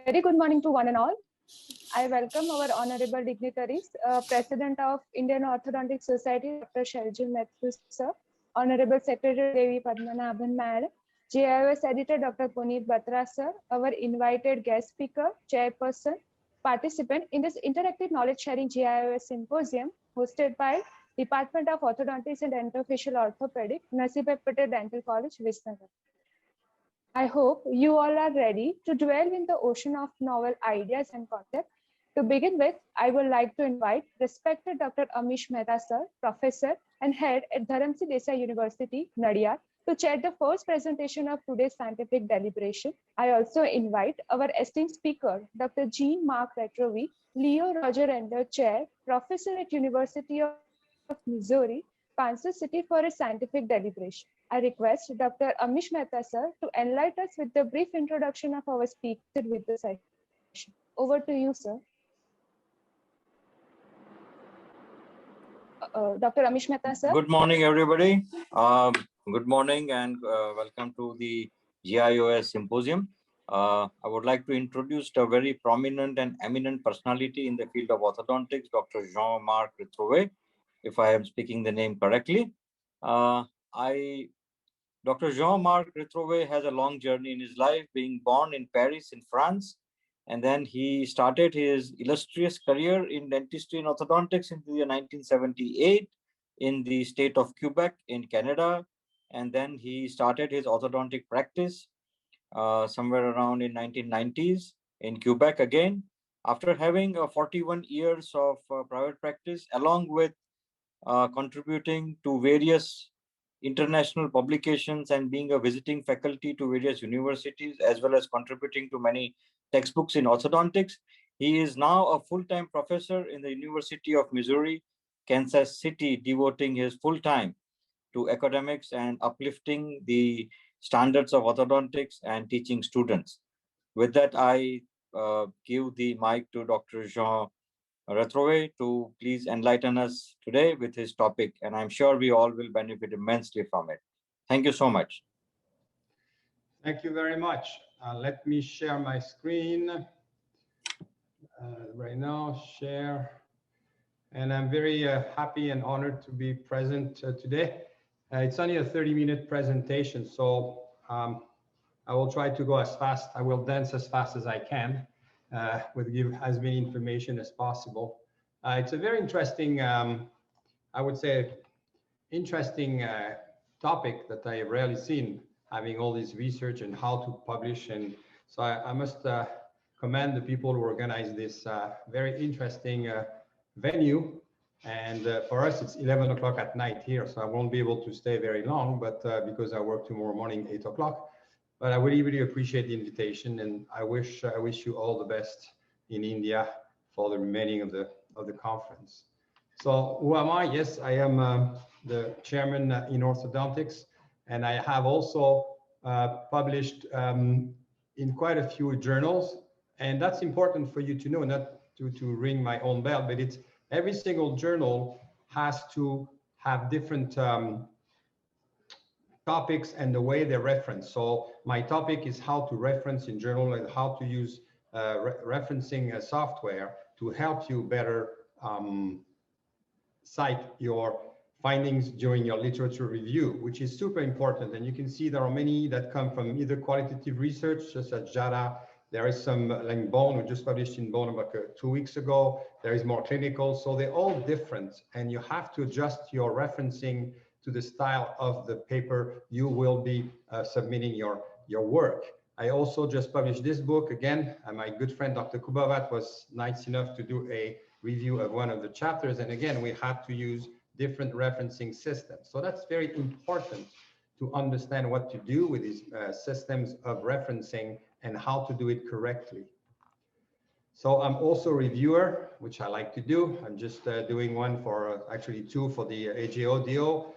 Very good morning to one and all. I welcome our honorable dignitaries, President of Indian Orthodontic Society, Dr. Shivam Mehta, sir, Honorable Secretary Devi Padmanabhan Madam, JIOS Editor Dr. Puneet Batra, sir, our invited guest speaker, chairperson, participant in this interactive knowledge sharing JIOS Symposium hosted by Department of Orthodontics and Endofacial Orthopedic, Nasibai Patel Dental College, Visnagar. I hope you all are ready to dwell in the ocean of novel ideas and concepts. To begin with, I would like to invite respected Dr. Amish Mehta, sir, professor and head at Dharamsi Desai University, Nadia, to chair the first presentation of today's scientific deliberation. I also invite our esteemed speaker, Dr. Jean-Marc Retrovi, Leo Roger Ender Chair, Professor at University of Missouri, Kansas City, for a scientific deliberation. I request Dr. Amish Mehta, sir, to enlighten us with the brief introduction of our speaker with the session. Over to you, sir. Dr. Amish Mehta, sir. Good morning, everybody. Good morning and welcome to the JIOS Symposium. I would like to introduce a very prominent and eminent personality in the field of orthodontics, Dr. Jean-Marc Retrovi, if I am speaking the name correctly. Dr. Jean-Marc Retrovi has a long journey in his life, being born in Paris in France, and then he started his illustrious career in dentistry and orthodontics in the year 1978 in the state of Quebec in Canada, and then he started his orthodontic practice somewhere around in 1990s in Quebec again, after having 41 years of private practice, along with contributing to various international publications and being a visiting faculty to various universities, as well as contributing to many textbooks in orthodontics. He is now a full-time professor in the University of Missouri, Kansas City, devoting his full time to academics and uplifting the standards of orthodontics and teaching students. With that, I give the mic to Dr. Jean Retrovi to please enlighten us today with his topic, and I'm sure we all will benefit immensely from it. Thank you so much. Thank you very much. Let me share my screen right now, share. And I'm very happy and honored to be present today. It's only a 30-minute presentation, so I will try to go as fast. I will dance as fast as I can. With give as many information as possible. It's a very interesting, I would say, interesting topic that I have rarely seen, having all this research and how to publish. And so I must commend the people who organized this very interesting venue. And for us, it's 11 o'clock at night here, so I won't be able to stay very long, but because I work tomorrow morning, 8 o'clock. But I really, really appreciate the invitation, and I wish you all the best in India for the remaining of the conference. So who am I? Yes, I am the chairman in orthodontics, and I have also published in quite a few journals. And that's important for you to know, not to ring my own bell, but it's every single journal has to have different topics and the way they reference. So my topic is how to reference in journal and how to use referencing software to help you better cite your findings during your literature review, which is super important. And you can see there are many that come from either qualitative research, such as JADA. There is some like Bone, we just published in Bone about 2 weeks ago. There is more clinical. So they're all different, and you have to adjust your referencing to the style of the paper you will be submitting your work. I also just published this book again. My good friend, Dr. Kubavat, was nice enough to do a review of one of the chapters. And again, we had to use different referencing systems. So that's very important to understand what to do with these systems of referencing and how to do it correctly. So I'm also a reviewer, which I like to do. I'm just doing one for, actually 2 for the AJODO.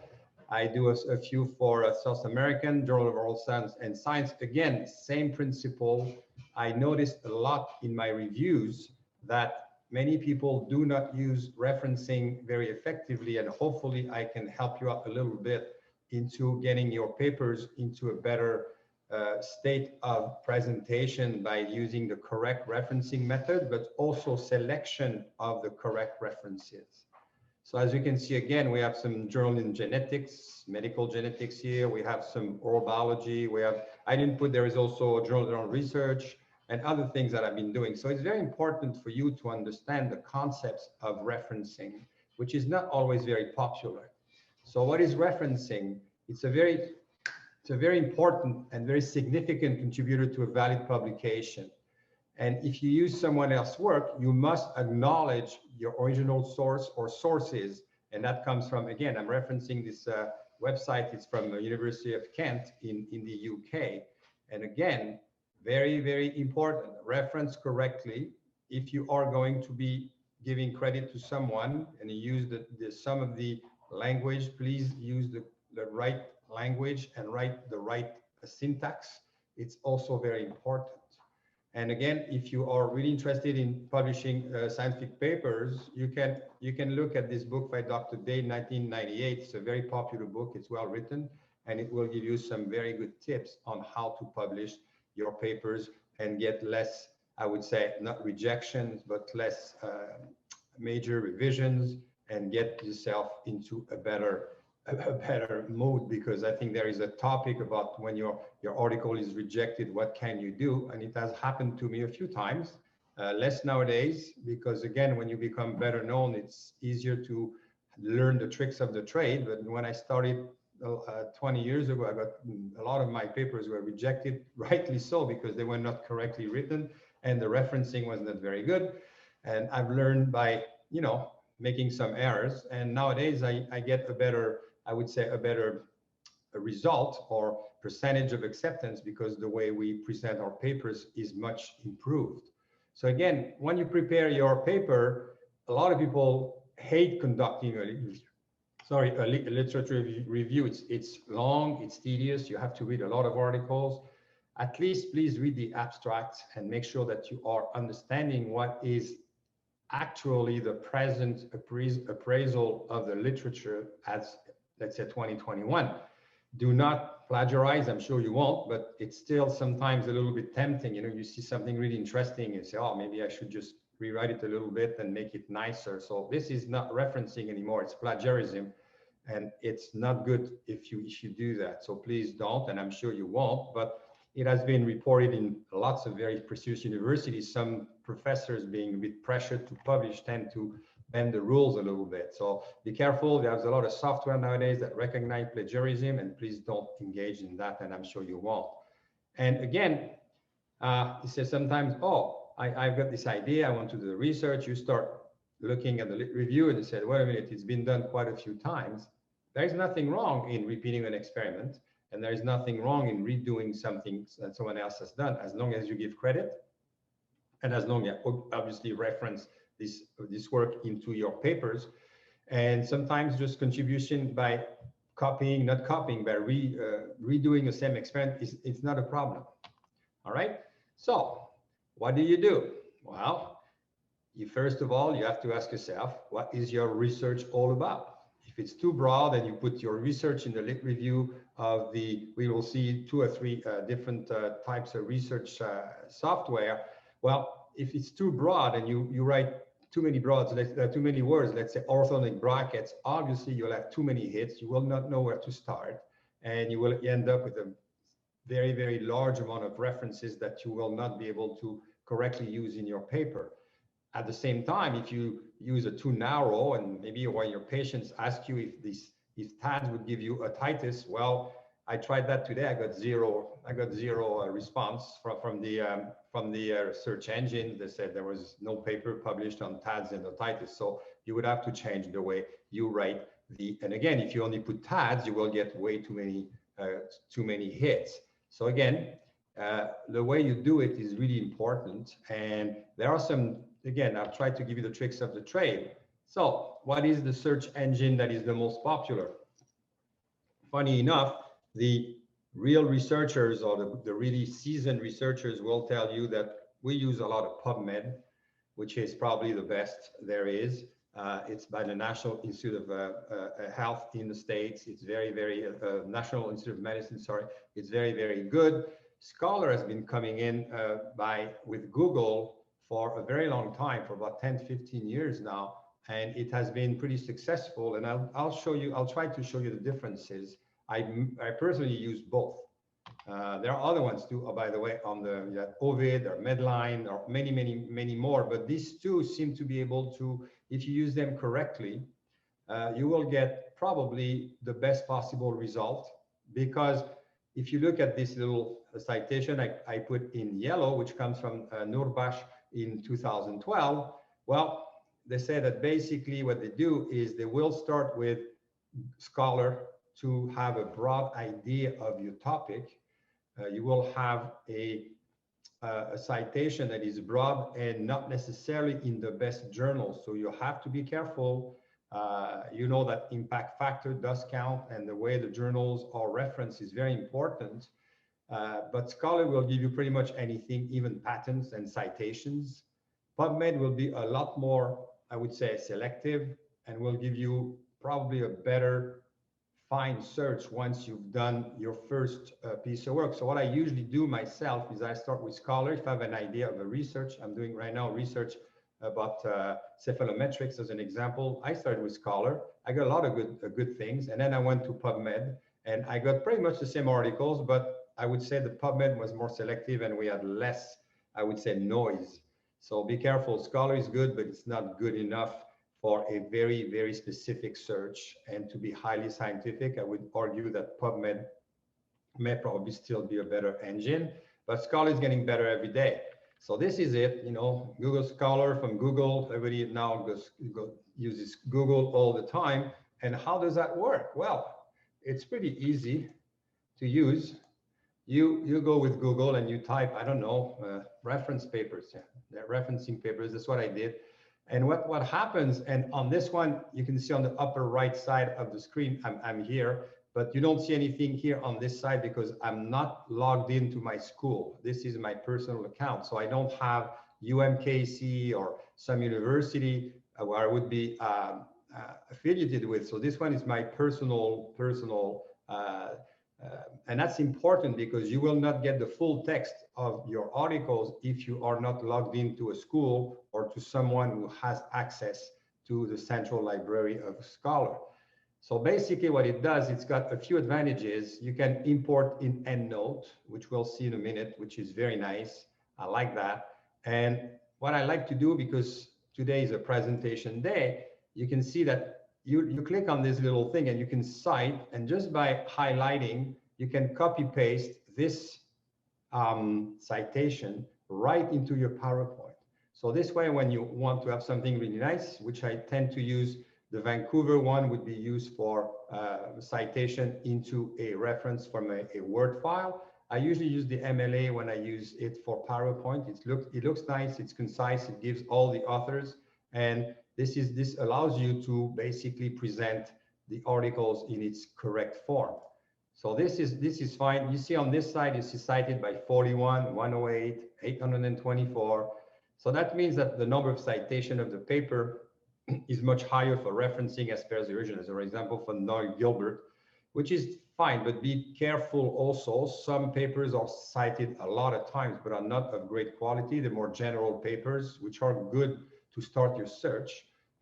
I do a few for South American Journal of Oral Science and Science. Again, same principle. I noticed a lot in my reviews that many people do not use referencing very effectively, and hopefully I can help you out a little bit into getting your papers into a better state of presentation by using the correct referencing method, but also selection of the correct references. So as you can see, again, we have some journal in genetics, medical genetics here. We have some oral biology. We have, I didn't put, there is also a journal on research and other things that I've been doing. So it's very important for you to understand the concepts of referencing, which is not always very popular. So what is referencing? It's a very important and very significant contributor to a valid publication. And if you use someone else's work, you must acknowledge your original source or sources. And that comes from, again, I'm referencing this website. It's from the University of Kent in the UK. And again, very, very important, reference correctly. If you are going to be giving credit to someone and you use the sum of the language, please use the right language and write the right syntax. It's also very important. And again, if you are really interested in publishing scientific papers, you can look at this book by Dr. Day, 1998. It's a very popular book. It's well written, and it will give you some very good tips on how to publish your papers and get less, I would say, not rejections, but less major revisions, and get yourself into a better mode, because I think there is a topic about when your article is rejected, what can you do? And it has happened to me a few times, less nowadays, because again, when you become better known, it's easier to learn the tricks of the trade. But when I started 20 years ago, I got a lot of my papers were rejected, rightly so, because they were not correctly written and the referencing was not very good. And I've learned by, you know, making some errors. And nowadays I get a better, I would say, a better result or percentage of acceptance, because the way we present our papers is much improved. So again, when you prepare your paper, a lot of people hate conducting a literature review. It's long, it's tedious. You have to read a lot of articles. At least please read the abstracts and make sure that you are understanding what is actually the present appraisal of the literature as, let's say, 2021. Do not plagiarize. I'm sure you won't, but it's still sometimes a little bit tempting. You know, you see something really interesting and say, oh, maybe I should just rewrite it a little bit and make it nicer. So this is not referencing anymore. It's plagiarism, and it's not good if you do that. So please don't, and I'm sure you won't, but it has been reported in lots of very prestigious universities. Some professors, being a bit pressured to publish, tend to bend the rules a little bit. So be careful. There's a lot of software nowadays that recognize plagiarism, and please don't engage in that, and I'm sure you won't. And again, it says sometimes, oh, I've got this idea, I want to do the research. You start looking at the review and you said, wait a minute, it's been done quite a few times. There is nothing wrong in repeating an experiment, and there is nothing wrong in redoing something that someone else has done, as long as you give credit and as long as you obviously reference this work into your papers. And sometimes just contribution by copying, not copying, by redoing the same experiment it's not a problem. All right. So what do? Well, first of all, you have to ask yourself, what is your research all about? If it's too broad and you put your research in the lit review of we will see 2 or 3 different types of research software. Well, if it's too broad and you write too many too many words, let's say orthodontic brackets, obviously you'll have too many hits. You will not know where to start, and you will end up with a very, very large amount of references that you will not be able to correctly use in your paper. At the same time, if you use a too narrow, and maybe when your patients ask you if TADS would give you otitis, well, I tried that today. I got zero response from the search engine. They said there was no paper published on TADS and otitis. So you would have to change the way you write and again, if you only put TADS, you will get way too many hits. So again, the way you do it is really important. And there are some, again, I've tried to give you the tricks of the trade. So what is the search engine that is the most popular? Funny enough, the real researchers or the really seasoned researchers will tell you that we use a lot of PubMed, which is probably the best there is. It's by the National Institute of Health in the States. It's very, very, National Institute of Medicine, sorry. It's very, very good. Scholar has been coming in with Google for a very long time, for about 10, 15 years now. And it has been pretty successful. And I'll try to show you the differences. I personally use both. There are other ones too, by the way, on the Ovid or Medline or many, many, many more. But these two seem to be able to, if you use them correctly, you will get probably the best possible result. Because if you look at this little citation I put in yellow, which comes from Nurbash in 2012, well, they say that basically what they do is they will start with Scholar to have a broad idea of your topic. You will have a citation that is broad and not necessarily in the best journals. So you have to be careful. You know that impact factor does count, and the way the journals are referenced is very important. But Scholar will give you pretty much anything, even patents and citations. PubMed will be a lot more, I would say, selective, and will give you probably a better fine search once you've done your first piece of work. So what I usually do myself is I start with Scholar. If I have an idea of a research, I'm doing right now research about cephalometrics as an example. I started with Scholar. I got a lot of good things, and then I went to PubMed, and I got pretty much the same articles, but I would say the PubMed was more selective, and we had less, I would say, noise. So be careful. Scholar is good, but it's not good enough for a very, very specific search. And to be highly scientific, I would argue that PubMed may probably still be a better engine, but Scholar is getting better every day. So this is it, you know, Google Scholar from Google. Everybody now uses Google all the time. And how does that work? Well, it's pretty easy to use. You go with Google and you type, I don't know, reference papers, referencing papers. That's what I did. And what happens, and on this one, you can see on the upper right side of the screen, I'm here, but you don't see anything here on this side because I'm not logged into my school. This is my personal account. So I don't have UMKC or some university where I would be affiliated with. So this one is my personal, and that's important because you will not get the full text of your articles if you are not logged into a school or to someone who has access to the central library of Scholar. So basically what it does, it's got a few advantages. You can import in Endnote, which we'll see in a minute, which is very nice. I like that. And what I like to do, because today is a presentation day, you can see that you click on this little thing and you can cite, and just by highlighting, you can copy paste this citation right into your PowerPoint. So this way, when you want to have something really nice, which I tend to use, the Vancouver one would be used for citation into a reference from a Word file. I usually use the MLA when I use it for PowerPoint. It looks nice, it's concise, it gives all the authors, and this allows you to basically present the articles in its correct form. So this is fine. You see on this side, it's cited by 41, 108, 824. So that means that the number of citation of the paper is much higher for referencing as per the original. As for example, for Noel Gilbert, which is fine, but be careful also. Some papers are cited a lot of times, but are not of great quality. The more general papers, which are good to start your search.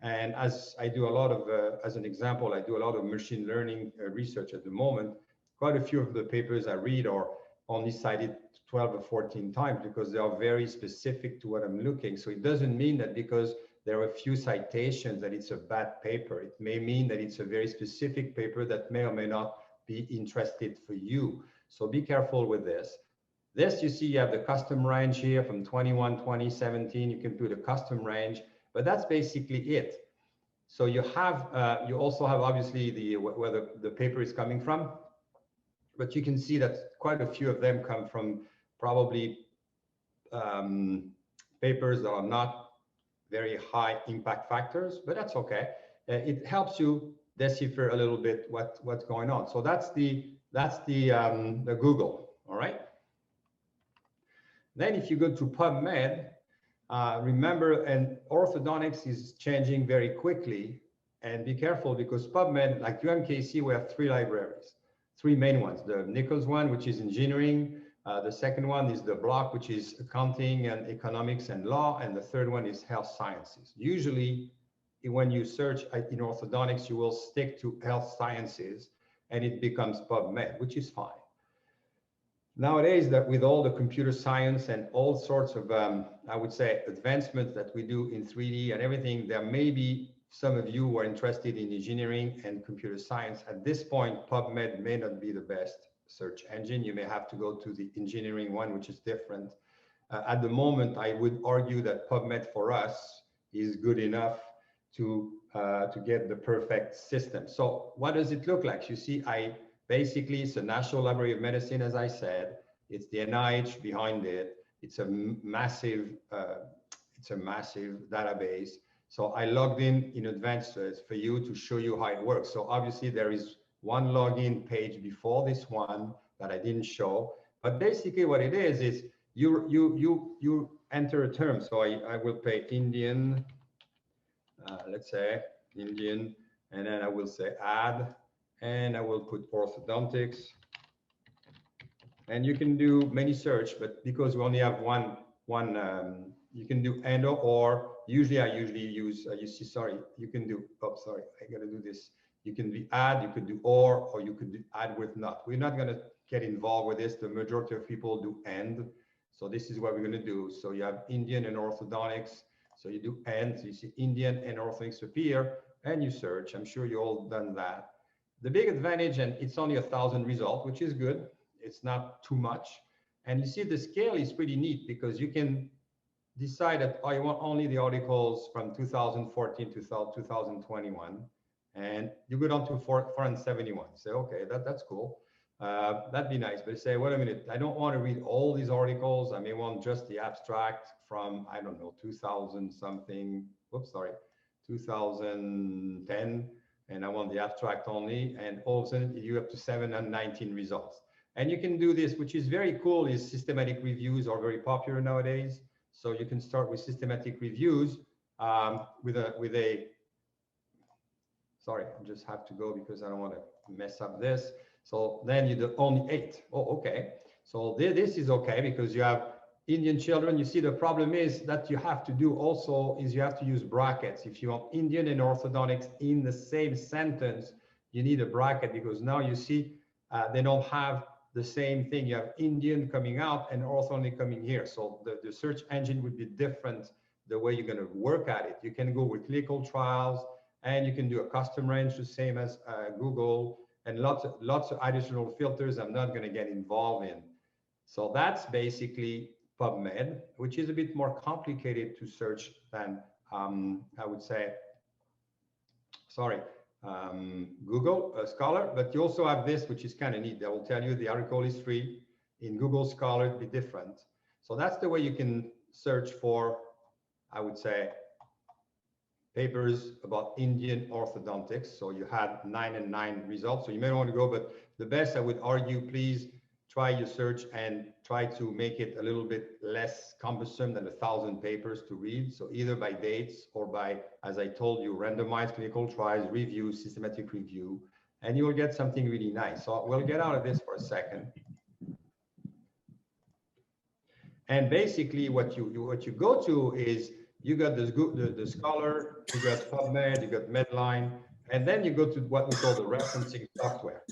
And as I do a lot of, as an example, I do a lot of machine learning research at the moment. Quite a few of the papers I read are only cited 12 or 14 times because they are very specific to what I'm looking. So it doesn't mean that because there are a few citations that it's a bad paper. It may mean that it's a very specific paper that may or may not be interested for you. So be careful with this. This, you see, you have the custom range here from 21, 20, 17. You can put a custom range, but that's basically it. So you have, you also have obviously where the paper is coming from, but you can see that quite a few of them come from probably papers that are not very high impact factors, but that's okay. It helps you decipher a little bit what's going on. So that's the Google, all right? Then if you go to PubMed, Remember, and orthodontics is changing very quickly, and be careful because PubMed, like UMKC, we have three libraries, three main ones. The Nichols one, which is engineering. The second one is the Block, which is accounting and economics and law. And the third one is health sciences. Usually, when you search in orthodontics, you will stick to health sciences and it becomes PubMed, which is fine. Nowadays, that with all the computer science and all sorts of, I would say, advancements that we do in 3D and everything, there may be some of you who are interested in engineering and computer science. At this point, PubMed may not be the best search engine. You may have to go to the engineering one, which is different. At the moment, I would argue that PubMed for us is good enough to get the perfect system. So what does it look like? You see, basically, it's a National Library of Medicine, as I said. It's the NIH behind it. It's a massive database. So I logged in advance for you to show you how it works. So obviously there is one login page before this one that I didn't show. But basically what it is you enter a term. So I will pay Indian, let's say Indian, and then I will say add. And I will put orthodontics, and you can do many search, but because we only have one, you can do endo, or usually I use, you see, sorry, you can do, oh, sorry, I gotta do this. You can do add, you could do or you could do add with not. We're not gonna get involved with this. The majority of people do and. So this is what we're gonna do. So you have Indian and orthodontics. So you do and, so you see Indian and orthodontics appear, and you search. I'm sure you all done that. The big advantage, and it's only 1,000 results, which is good. It's not too much. And you see the scale is pretty neat because you can decide that, oh, you want only the articles from 2014 to 2021. And you go down to 471. Say, okay, that's cool. That'd be nice. But say, wait a minute, I don't want to read all these articles. I may want just the abstract from, I don't know, 2000 something. Whoops, sorry, 2010. And I want the abstract only, and all of a sudden you have to 719 results. And you can do this, which is very cool, is systematic reviews are very popular nowadays. So you can start with systematic reviews sorry, I just have to go because I don't want to mess up this. So then you do only 8. Oh, okay. So this is okay because you have Indian children. You see, the problem is that you have to do also is you have to use brackets. If you want Indian and orthodontics in the same sentence, you need a bracket because now you see they don't have the same thing. You have Indian coming out and orthodontic coming here. So the search engine would be different the way you're going to work at it. You can go with clinical trials, and you can do a custom range the same as Google, and lots of additional filters I'm not going to get involved in. So that's basically PubMed, which is a bit more complicated to search than I would say, sorry, Google Scholar. But you also have this, which is kind of neat. That will tell you the article is free. In Google Scholar, it'd be different. So that's the way you can search for, I would say, papers about Indian orthodontics. So you had 9 and 9 results. So you may want to go, but the best, I would argue, please try your search and try to make it a little bit less cumbersome than 1,000 papers to read. So either by dates or by, as I told you, randomized clinical trials, review, systematic review, and you will get something really nice. So we'll get out of this for a second. And basically what you go to is you got the Scholar, you got PubMed, you got Medline, and then you go to what we call the referencing software.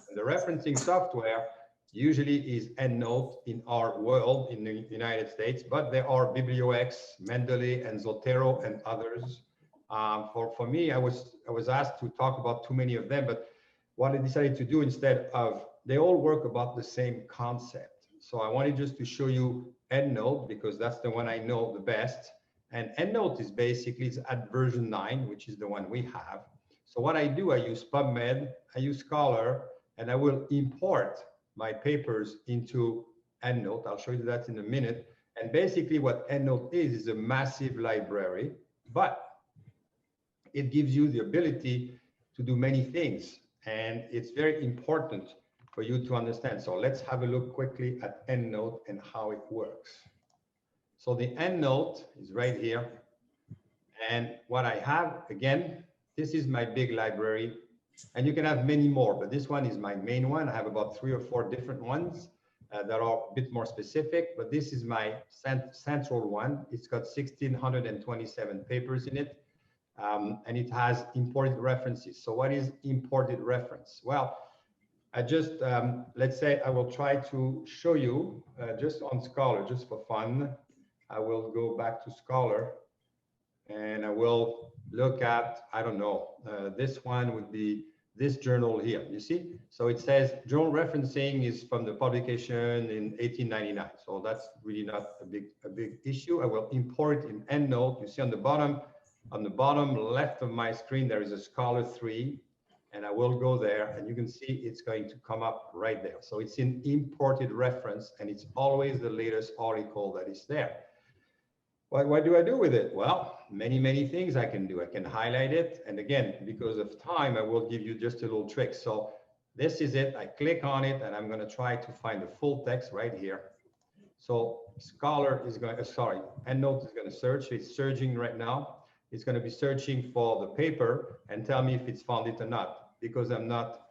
And the referencing software usually is Endnote in our world in the United States, but there are BiblioX, Mendeley, and Zotero, and others. For me, I was asked to talk about too many of them, but what I decided to do instead of, they all work about the same concept. So I wanted just to show you Endnote because that's the one I know the best. And Endnote is basically, it's at version 9, which is the one we have. So what I do, I use PubMed, I use Scholar, and I will import my papers into Endnote. I'll show you that in a minute. And basically what Endnote is a massive library, but it gives you the ability to do many things. And it's very important for you to understand. So let's have a look quickly at Endnote and how it works. So the EndNote is right here. And what I have, again, this is my big library. And you can have many more, but this one is my main one. I have about 3 or 4 different ones that are a bit more specific, but this is my central one. It's got 1,627 papers in it, and it has imported references. So what is imported reference? Well, I just, let's say I will try to show you just on Scholar, just for fun. I will go back to Scholar and I will look at, I don't know, this one would be this journal here, you see? So it says journal referencing is from the publication in 1899. So that's really not a big issue. I will import it in EndNote. You see on the bottom left of my screen, there is a Scholar 3, and I will go there and you can see it's going to come up right there. So it's an imported reference and it's always the latest article that is there. What do I do with it? Well, many things I can do. I can highlight it. And again, because of time, I will give you just a little trick. So this is it. I click on it and I'm going to try to find the full text right here. So Scholar is going to, EndNote is going to search. It's searching right now. It's going to be searching for the paper and tell me if it's found it or not. Because I'm not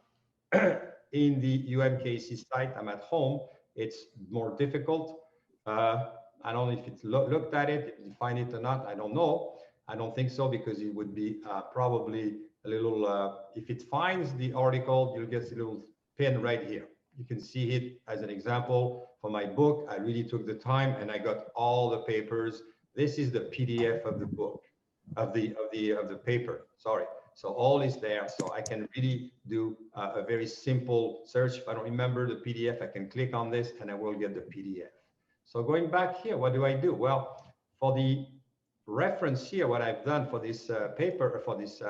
in the UMKC site, I'm at home. It's more difficult. I don't know if it's looked at it, if you find it or not, I don't know. I don't think so, because it would be probably a little, if it finds the article, you'll get a little pin right here. You can see it as an example for my book. I really took the time and I got all the papers. This is the PDF of the book, of the paper, sorry. So all is there. So I can really do a very simple search. If I don't remember the PDF, I can click on this and I will get the PDF. So going back here, what do I do? Well, for the reference here, what I've done for this paper, for this,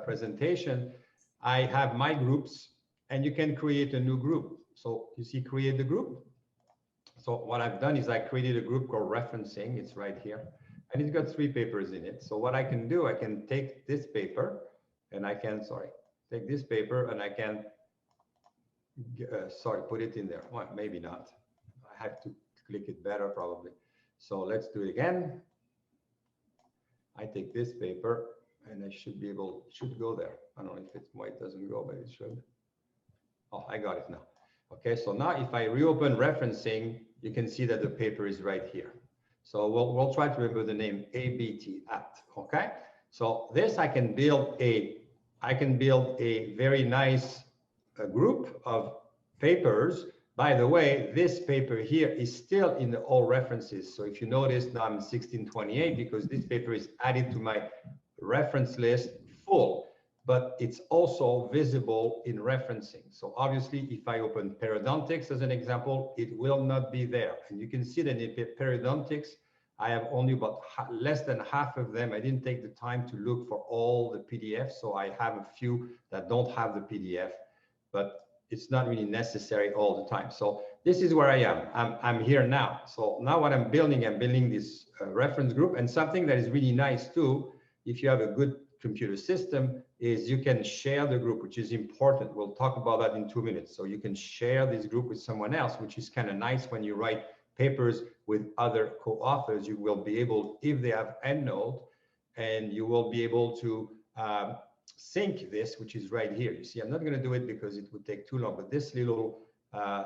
presentation, I have my groups and you can create a new group. So you see, create the group. So what I've done is I created a group called referencing. It's right here. And it's got 3 papers in it. So what I can do, I can take this paper and I can, take this paper and I can, put it in there. Well, maybe not. I have to click it better probably. So let's do it again. I take this paper and I should be able, should go there. I don't know if why it doesn't go, but it should. Oh, I got it now. Okay, so now if I reopen referencing, you can see that the paper is right here. So we'll try to remember the name ABT at, okay? So this I can build a very nice group of papers. By the way, this paper here is still in the all references. So if you notice, now I'm 1628 because this paper is added to my reference list full, but it's also visible in referencing. So obviously, if I open periodontics as an example, it will not be there. And you can see that in periodontics, I have only about less than half of them. I didn't take the time to look for all the PDFs. So I have a few that don't have the PDF, but it's not really necessary all the time. So this is where I am. I'm here now. So now what I'm building this reference group, and something that is really nice too, if you have a good computer system, is you can share the group, which is important. We'll talk about that in 2 minutes. So you can share this group with someone else, which is kind of nice when you write papers with other co-authors. You will be able, if they have EndNote, and you will be able to sync this, which is right here. You see, I'm not going to do it because it would take too long, but this little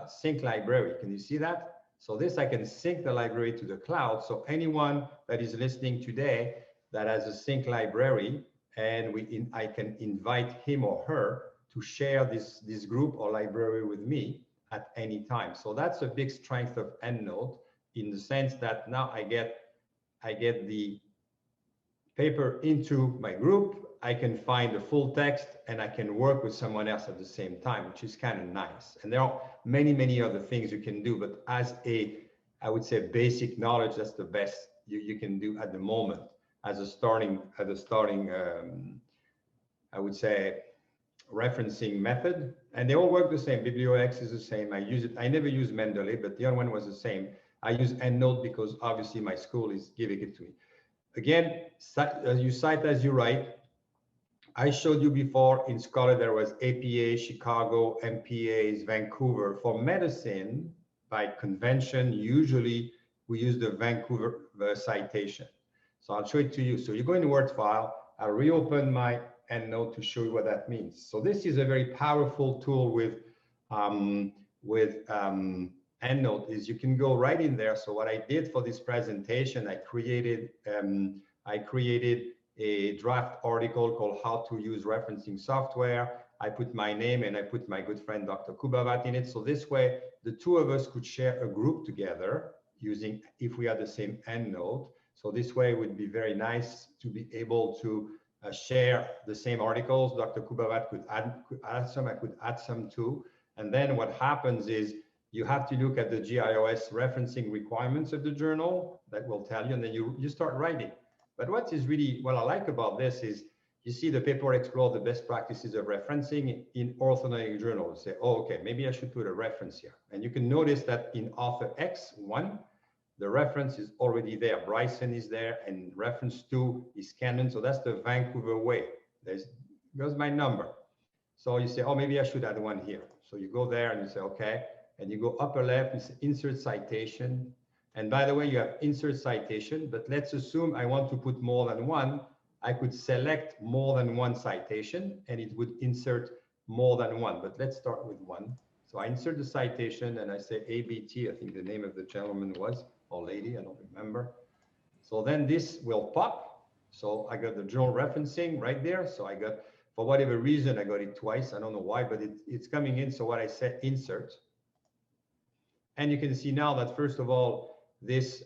sync library, can you see that? So this, I can sync the library to the cloud. So anyone that is listening today that has a sync library, and I can invite him or her to share this group or library with me at any time. So that's a big strength of EndNote, in the sense that now I get the paper into my group, I can find the full text, and I can work with someone else at the same time, which is kind of nice. And there are many other things you can do, but as I would say, basic knowledge, that's the best you can do at the moment as a starting, I would say, referencing method. And they all work the same. BiblioX is the same. I use it. I never use Mendeley, but the other one was the same. I use EndNote because obviously my school is giving it to me. Again, you cite as you write. I showed you before in Scholar there was APA, Chicago, MPAs, Vancouver. For medicine, by convention, usually we use the Vancouver citation. So I'll show it to you. So you go in the Word file, I'll reopen my Endnote to show you what that means. So this is a very powerful tool with Endnote, is you can go right in there. So what I did for this presentation, I created a draft article called How to Use Referencing Software. I put my name and I put my good friend Dr. Kubavat in it. So this way, the two of us could share a group together using, if we had the same Endnote. So this way it would be very nice to be able to share the same articles. Dr. Kubavat could add some, I could add some too. And then what happens is you have to look at the JIOS referencing requirements of the journal that will tell you, and then you start writing. But what I like about this is, you see the paper explore the best practices of referencing in orthodontic journals. Say, oh, okay, maybe I should put a reference here. And you can notice that in author X1, the reference is already there. Bryson is there, and reference 2 is Canon. So that's the Vancouver way. There's my number. So you say, oh, maybe I should add one here. So you go there and you say, okay. And you go upper left, you say insert citation. And by the way, you have insert citation, but let's assume I want to put more than one. I could select more than one citation and it would insert more than one, but let's start with one. So I insert the citation and I say ABT, I think the name of the gentleman was, or lady, I don't remember. So then this will pop. So I got the journal referencing right there. So I got, for whatever reason, I got it twice. I don't know why, but it's coming in. So what I said, insert. And you can see now that first of all, this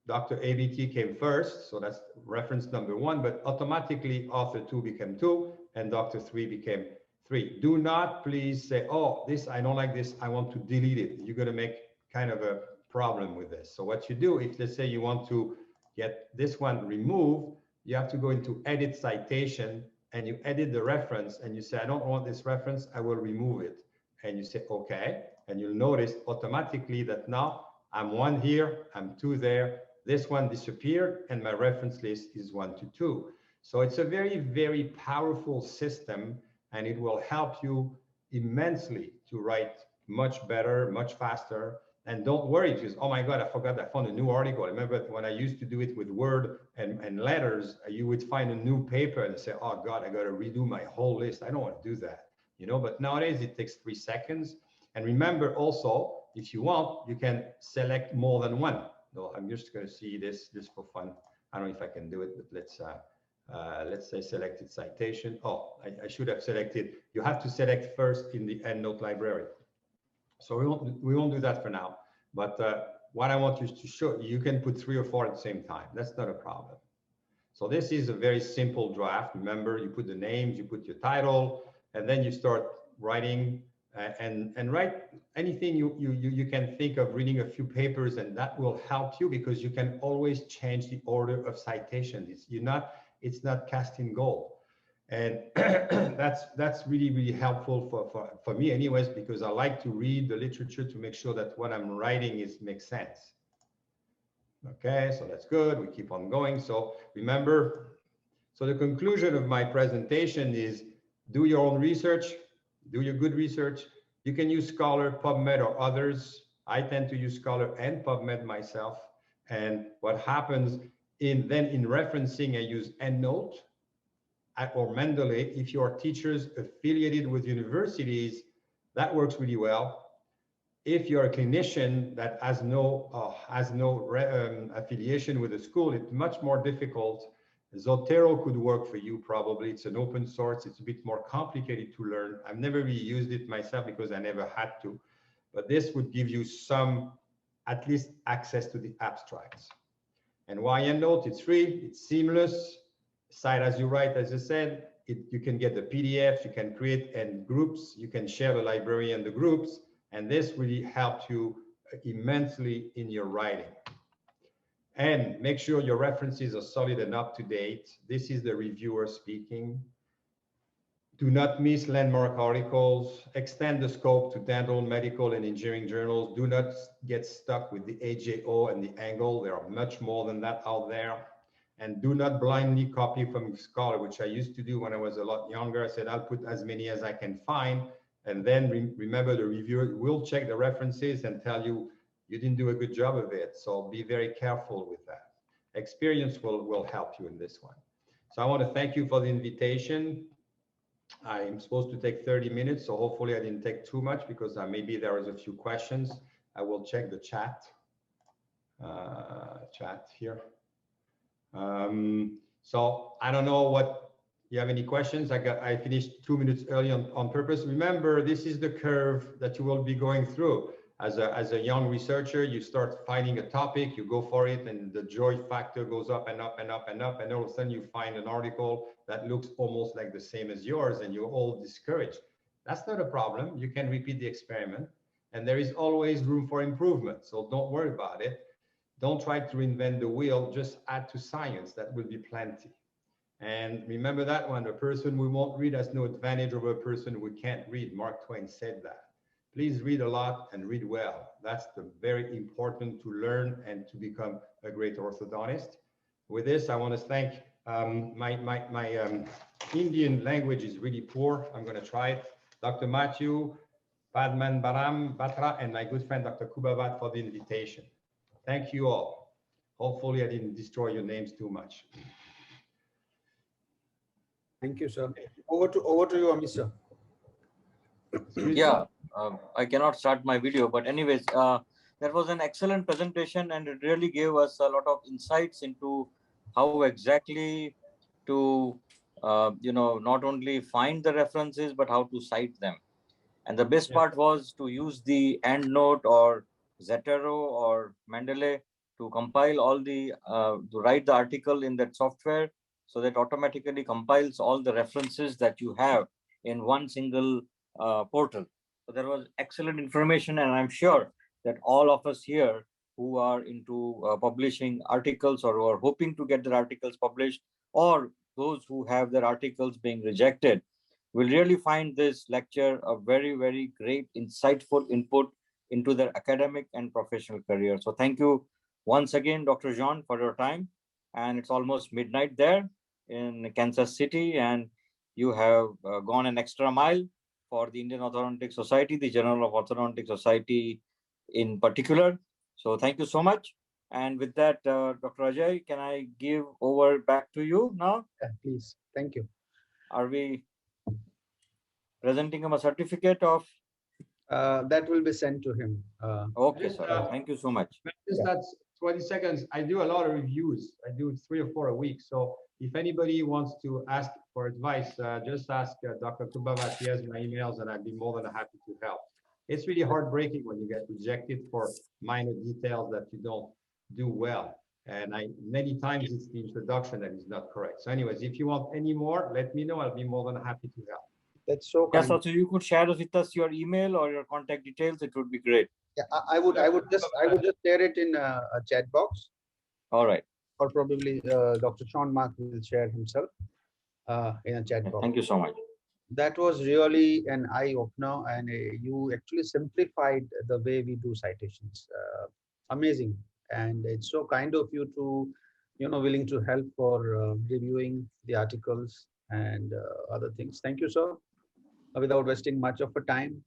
Dr. ABT came first. So that's reference number 1, but automatically author 2 became 2 and Dr. 3 became 3. Do not please say, oh, this, I don't like this, I want to delete it. You're going to make kind of a problem with this. So what you do, if let's say you want to get this one removed, you have to go into edit citation and you edit the reference and you say, I don't want this reference, I will remove it. And you say, okay. And you'll notice automatically that now I'm 1 here, I'm 2 there, this one disappeared, and my reference list is 1 to 2. So it's a very, very powerful system, and it will help you immensely to write much better, much faster. And don't worry, because, oh my God, I forgot, I found a new article. I remember when I used to do it with Word and letters, you would find a new paper and say, oh God, I got to redo my whole list. I don't want to do that, you know, but nowadays it takes 3 seconds. And remember also, if you want, you can select more than one. No, I'm just going to see this just for fun. I don't know if I can do it, but let's say selected citation. Oh, I should have selected. You have to select first in the EndNote library. So we won't do that for now. But what I want you to show, you can put 3 or 4 at the same time. That's not a problem. So this is a very simple draft. Remember, you put the names, you put your title, and then you start writing. And write anything you can think of, reading a few papers, and that will help you because you can always change the order of citation. It's not cast in gold, and that's really, really helpful for me anyways, because I like to read the literature to make sure that what I'm writing makes sense. Okay, so that's good. We keep on going. So remember, so the conclusion of my presentation is do your own research. Do your good research. You can use Scholar, PubMed, or others. I tend to use Scholar and PubMed myself. And what happens in referencing, I use EndNote or Mendeley. If you are teachers affiliated with universities, that works really well. If you're a clinician that has no affiliation with a school, it's much more difficult. Zotero could work for you probably. It's an open source. It's a bit more complicated to learn. I've never really used it myself because I never had to. But this would give you some, at least, access to the abstracts. And why EndNote? It's free. It's seamless. Cite as you write, as I said. You can get the PDFs. You can create and groups. You can share the library and the groups. And this really helped you immensely in your writing. And make sure your references are solid and up to date. This is the reviewer speaking. Do not miss landmark articles. Extend the scope to dental, medical, and engineering journals. Do not get stuck with the AJO and the angle. There are much more than that out there. And do not blindly copy from Scholar, which I used to do when I was a lot younger. I said, I'll put as many as I can find. And then remember, the reviewer will check the references and tell you you didn't do a good job of it. So be very careful with that. Experience will help you in this one. So I want to thank you for the invitation. I'm supposed to take 30 minutes, so hopefully I didn't take too much, because maybe there was a few questions. I will check the chat here. So I don't know what you have any questions. I finished 2 minutes early on purpose. Remember, this is the curve that you will be going through. As a young researcher, you start finding a topic, you go for it, and the joy factor goes up and up and up and up, and all of a sudden you find an article that looks almost like the same as yours, and you're all discouraged. That's not a problem. You can repeat the experiment, and there is always room for improvement. So don't worry about it. Don't try to reinvent the wheel, just add to science. That will be plenty. And remember that one, a person we won't read has no advantage over a person we can't read. Mark Twain said that. Please read a lot and read well. That's very important to learn and to become a great orthodontist. With this, I want to thank my Indian language is really poor. I'm going to try it. Dr. Matthew Padman Baram Batra and my good friend Dr. Kubavat for the invitation. Thank you all. Hopefully I didn't destroy your names too much. Thank you, sir. Over to you, Amit sir. Yeah, I cannot start my video, but anyways, that was an excellent presentation, and it really gave us a lot of insights into how exactly to, not only find the references, but how to cite them. And the best part was to use the Endnote or Zotero or Mendeley to compile all the, to write the article in that software, so that automatically compiles all the references that you have in one single portal. So there was excellent information, and I'm sure that all of us here who are into publishing articles, or who are hoping to get their articles published, or those who have their articles being rejected, will really find this lecture a very, very great, insightful input into their academic and professional career. So thank you once again, Dr. Jean, for your time. And it's almost midnight there in Kansas City, and you have gone an extra mile for the Indian Orthodontic Society, the Journal of Orthodontic Society in particular. So thank you so much. And with that, Dr. Ajay, can I give over back to you now? Yeah, please. Thank you. Are we presenting him a certificate of? That will be sent to him. Okay, sir. Thank you so much. Just that's 20 seconds. I do a lot of reviews. I do 3 or 4 a week. So if anybody wants to ask for advice, just ask Dr. Kubavat. He has my emails, and I'd be more than happy to help. It's really heartbreaking when you get rejected for minor details that you don't do well. And many times it's the introduction that is not correct. So anyways, if you want any more, let me know. I'll be more than happy to help. That's so kind. Yes, so you could share with us your email or your contact details. It would be great. Yeah, I would just share it in a chat box. All right. Or probably Dr. Sean Mark will share himself in a chat box. Thank you so much. That was really an eye-opener, and you actually simplified the way we do citations. Amazing. And it's so kind of you to, willing to help for reviewing the articles and other things. Thank you, sir. Without wasting much of a time,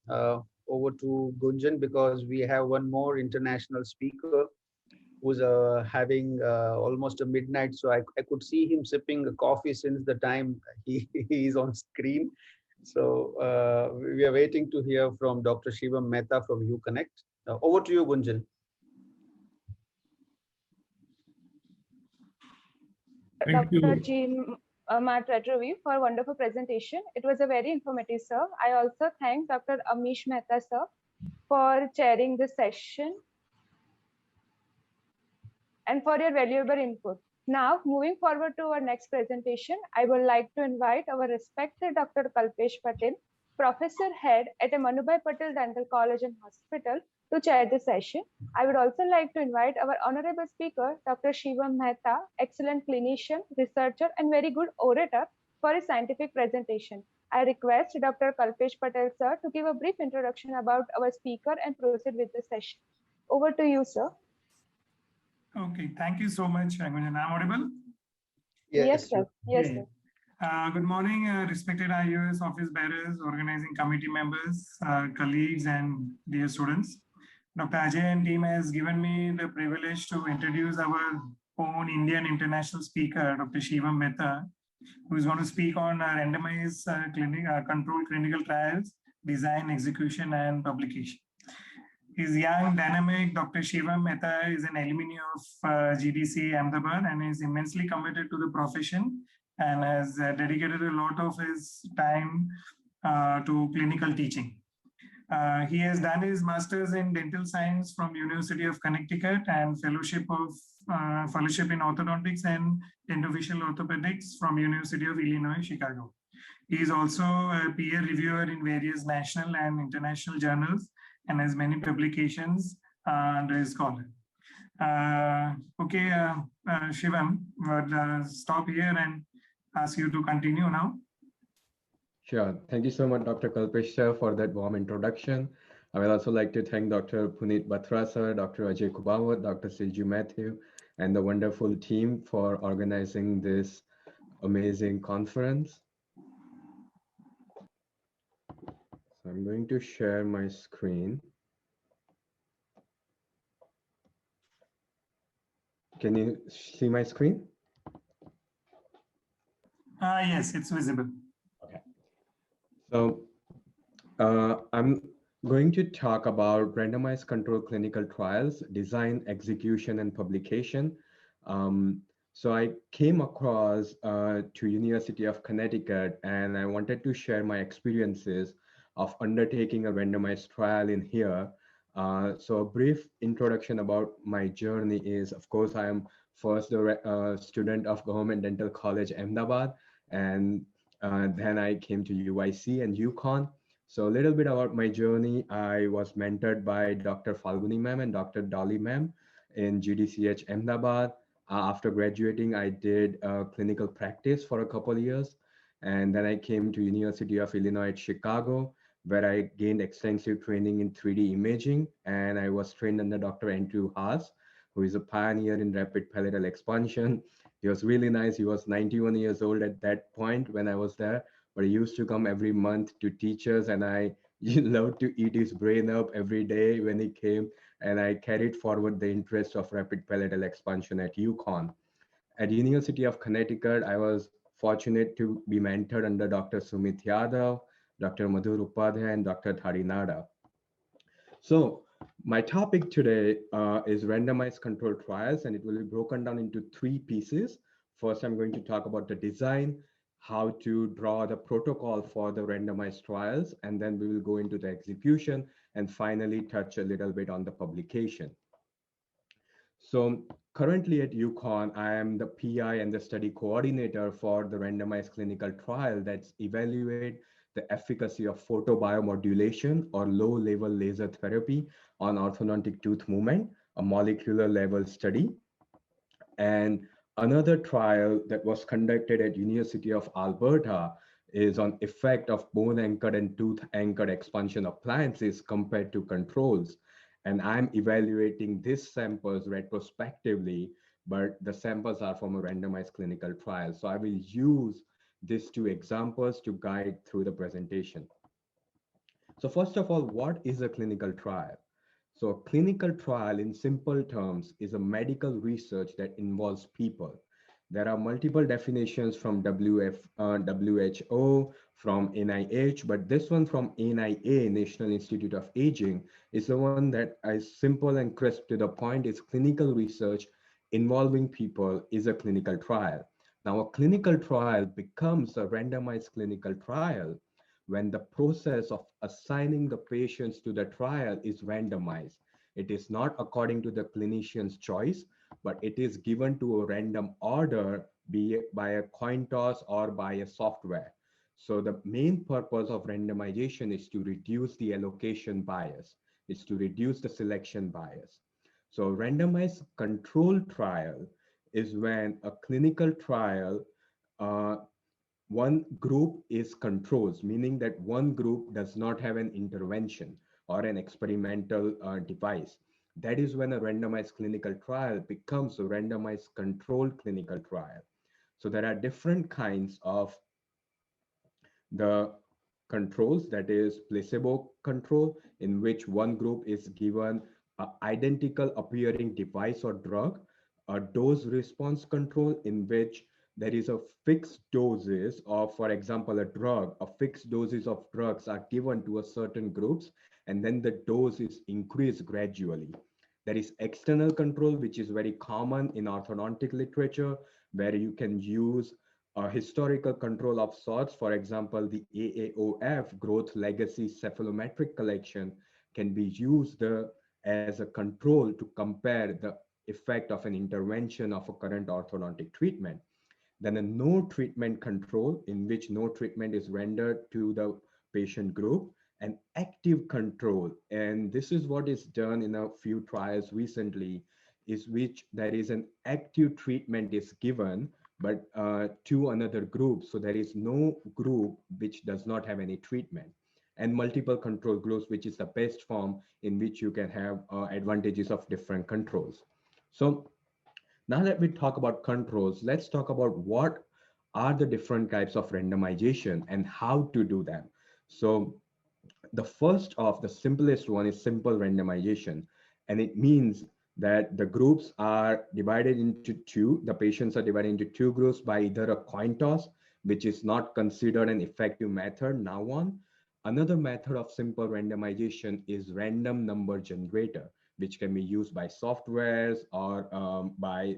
over to Gunjan, because we have one more international speaker who's having almost a midnight. So I could see him sipping a coffee since the time he is on screen. So we are waiting to hear from Dr. Shivam Mehta from UConnect. Over to you, Gunjan. Dr. G. Matt Retrovi for a wonderful presentation. It was a very informative, sir. I also thank Dr. Amish Mehta, sir, for chairing this session and for your valuable input. Now, moving forward to our next presentation, I would like to invite our respected Dr. Kalpesh Patel, Professor Head at Manubhai Patel Dental College and Hospital, to chair the session. I would also like to invite our honorable speaker, Dr. Shivam Mehta, excellent clinician, researcher, and very good orator, for his scientific presentation. I request Dr. Kalpesh Patel, sir, to give a brief introduction about our speaker and proceed with the session. Over to you, sir. Okay, thank you so much, Gunjan. I'm audible? Yes, sir. Yes, sir. Good morning, respected JIOS office bearers, organizing committee members, colleagues, and dear students. Dr. Ajay and team has given me the privilege to introduce our own Indian international speaker, Dr. Shivam Mehta, who is going to speak on randomized controlled clinical trials, design, execution, and publication. He's young, dynamic. Dr. Shivam Mehta is an alumni of GDC Ahmedabad and is immensely committed to the profession and has dedicated a lot of his time to clinical teaching. He has done his master's in dental science from University of Connecticut and fellowship in orthodontics and dentovisual orthopedics from University of Illinois, Chicago. He is also a peer reviewer in various national and international journals and has many publications under his collar. Shivam, we'll stop here and ask you to continue now. Sure. Thank you so much, Dr. Kalpesh sir, for that warm introduction. I would also like to thank Dr. Puneet Batra sir, Dr. Ajay Kubawat, Dr. Shivam Mehta, and the wonderful team for organizing this amazing conference. So I'm going to share my screen. Can you see my screen? Yes, it's visible. Okay. So I'm going to talk about randomized controlled clinical trials, design, execution, and publication. So I came across to University of Connecticut, and I wanted to share my experiences of undertaking a randomized trial in here. So a brief introduction about my journey is, of course, I am first the student of Government Dental College, Ahmedabad, and then I came to UIC and UConn. So a little bit about my journey. I was mentored by Dr. Falguni ma'am and Dr. Dolly ma'am in GDCH Ahmedabad. After graduating, I did clinical practice for a couple of years. And then I came to University of Illinois at Chicago, where I gained extensive training in 3D imaging. And I was trained under Dr. Andrew Haas, who is a pioneer in rapid palatal expansion. He was really nice. He was 91 years old at that point when I was there, but he used to come every month to teach us, and I loved to eat his brain up every day when he came, and I carried forward the interest of rapid palatal expansion at UConn. At University of Connecticut, I was fortunate to be mentored under Dr. Sumit Yadav, Dr. Madhur Upadhyay, and Dr. Thari Nada. So my topic today is randomized controlled trials, and it will be broken down into three pieces. First, I'm going to talk about the design, how to draw the protocol for the randomized trials, and then we will go into the execution, and finally touch a little bit on the publication. So currently at UConn, I am the PI and the study coordinator for the randomized clinical trial that's evaluate the efficacy of photobiomodulation or low-level laser therapy on orthodontic tooth movement, a molecular level study. And another trial that was conducted at University of Alberta is on effect of bone-anchored and tooth-anchored expansion appliances compared to controls. And I'm evaluating these samples retrospectively, but the samples are from a randomized clinical trial. So I will use these two examples to guide through the presentation. So first of all, what is a clinical trial? So a clinical trial in simple terms is a medical research that involves people. There are multiple definitions from WHO, from NIH, but this one from NIA, National Institute of Aging, is the one that is simple and crisp to the point. Is clinical research involving people is a clinical trial. Now, a clinical trial becomes a randomized clinical trial when the process of assigning the patients to the trial is randomized. It is not according to the clinician's choice, but it is given to a random order, be it by a coin toss or by a software. So the main purpose of randomization is to reduce the allocation bias, is to reduce the selection bias. So randomized control trial is when a clinical trial, one group is controls, meaning that one group does not have an intervention or an experimental device. That is when a randomized clinical trial becomes a randomized controlled clinical trial. So there are different kinds of the controls, that is placebo control, in which one group is given identical appearing device or drug, a dose response control in which there is a fixed doses of, for example, a drug, a fixed doses of drugs are given to a certain groups, and then the dose is increased gradually. There is external control, which is very common in orthodontic literature, where you can use a historical control of sorts. For example, the AAOF, Growth Legacy Cephalometric Collection, can be used as a control to compare the effect of an intervention of a current orthodontic treatment. Then a no treatment control, in which no treatment is rendered to the patient group, and active control. And this is what is done in a few trials recently, is which there is an active treatment is given, but to another group. So there is no group which does not have any treatment. And multiple control groups, which is the best form in which you can have advantages of different controls. So now that we talk about controls, let's talk about what are the different types of randomization and how to do them. So the first of the simplest one is simple randomization. And it means that the groups are divided into two, the patients are divided into two groups by either a coin toss, which is not considered an effective method now on. Another method of simple randomization is random number generator, which can be used by softwares or by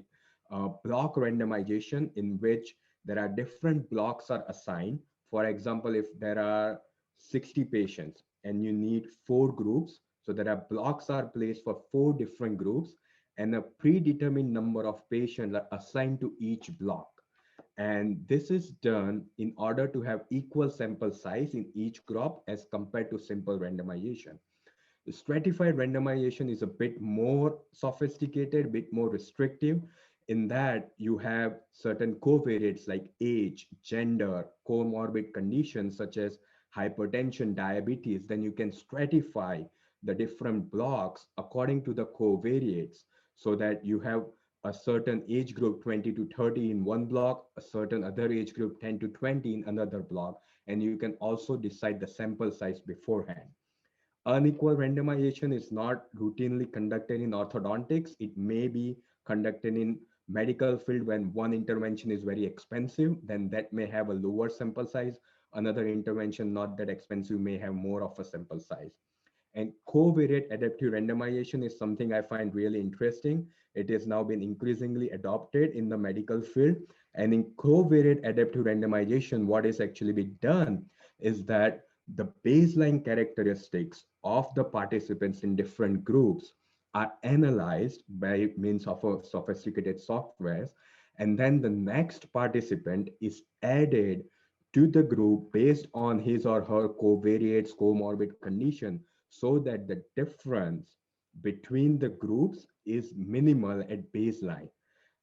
block randomization, in which there are different blocks are assigned. For example, if there are 60 patients and you need 4 groups, so there are blocks are placed for 4 different groups, and a predetermined number of patients are assigned to each block. And this is done in order to have equal sample size in each group as compared to simple randomization. The stratified randomization is a bit more sophisticated, bit more restrictive, in that you have certain covariates like age, gender, comorbid conditions such as hypertension, diabetes. Then you can stratify the different blocks according to the covariates, so that you have a certain age group 20 to 30 in one block, a certain other age group 10 to 20 in another block, and you can also decide the sample size beforehand. Unequal randomization is not routinely conducted in orthodontics. It may be conducted in medical field when one intervention is very expensive, then that may have a lower sample size. Another intervention not that expensive may have more of a sample size. And covariate adaptive randomization is something I find really interesting. It has now been increasingly adopted in the medical field. And in covariate adaptive randomization, what is actually being done is that the baseline characteristics of the participants in different groups are analyzed by means of a sophisticated softwares. And then the next participant is added to the group based on his or her covariates, comorbid condition, so that the difference between the groups is minimal at baseline.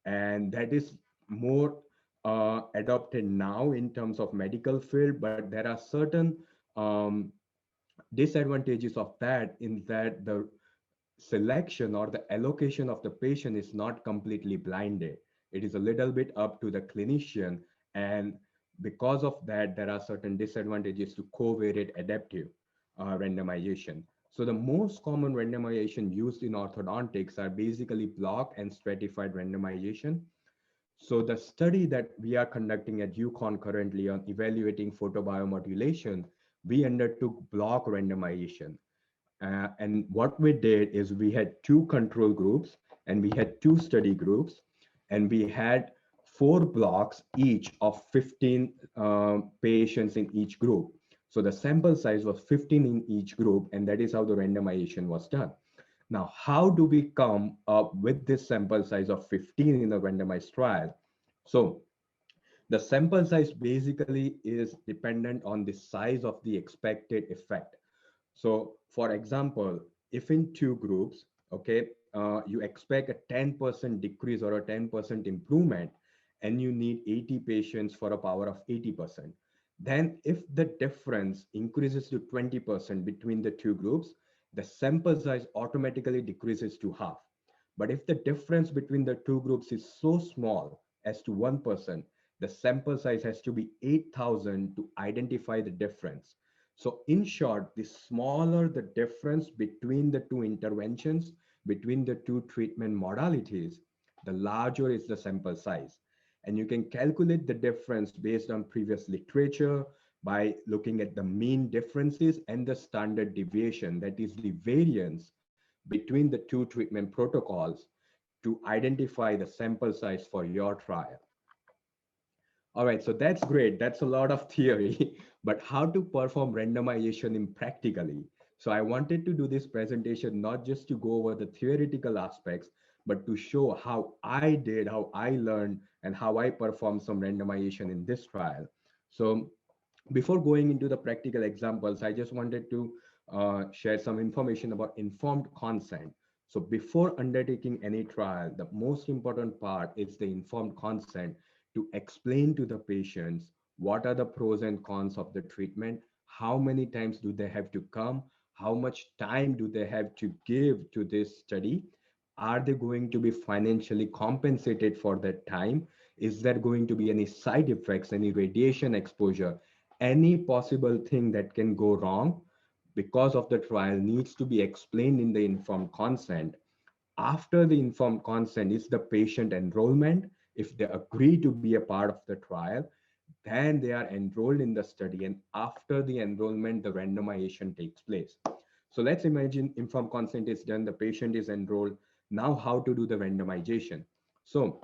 And that is more adopted now in terms of medical field, but there are certain um, disadvantages of that, in that the selection or the allocation of the patient is not completely blinded. It is a little bit up to the clinician, and because of that, there are certain disadvantages to covariate adaptive randomization. So the most common randomization used in orthodontics are basically block and stratified randomization. So the study that we are conducting at UConn currently on evaluating photobiomodulation, we undertook block randomization. And what we did is we had 2 control groups and we had 2 study groups, and we had 4 blocks each of 15 patients in each group. So the sample size was 15 in each group, and that is how the randomization was done. Now, how do we come up with this sample size of 15 in a randomized trial? So the sample size basically is dependent on the size of the expected effect. So for example, if in 2 groups, okay, you expect a 10% decrease or a 10% improvement, and you need 80 patients for a power of 80%, then if the difference increases to 20% between the 2 groups, the sample size automatically decreases to half. But if the difference between the 2 groups is so small as to 1%, the sample size has to be 8,000 to identify the difference. So in short, the smaller the difference between the 2 interventions, between the two treatment modalities, the larger is the sample size. And you can calculate the difference based on previous literature by looking at the mean differences and the standard deviation, that is the variance between the two treatment protocols, to identify the sample size for your trial. All right, so that's great. That's a lot of theory, but how to perform randomization in practically? So I wanted to do this presentation not just to go over the theoretical aspects, but to show how I did, how I learned, and how I performed some randomization in this trial. So before going into the practical examples, I just wanted to share some information about informed consent. So before undertaking any trial, the most important part is the informed consent, to explain to the patients what are the pros and cons of the treatment, how many times do they have to come, how much time do they have to give to this study, are they going to be financially compensated for that time, is there going to be any side effects, any radiation exposure, any possible thing that can go wrong because of the trial needs to be explained in the informed consent. After the informed consent is the patient enrollment. If they agree to be a part of the trial, then they are enrolled in the study. And after the enrollment, the randomization takes place. So let's imagine informed consent is done, the patient is enrolled. Now, how to do the randomization? So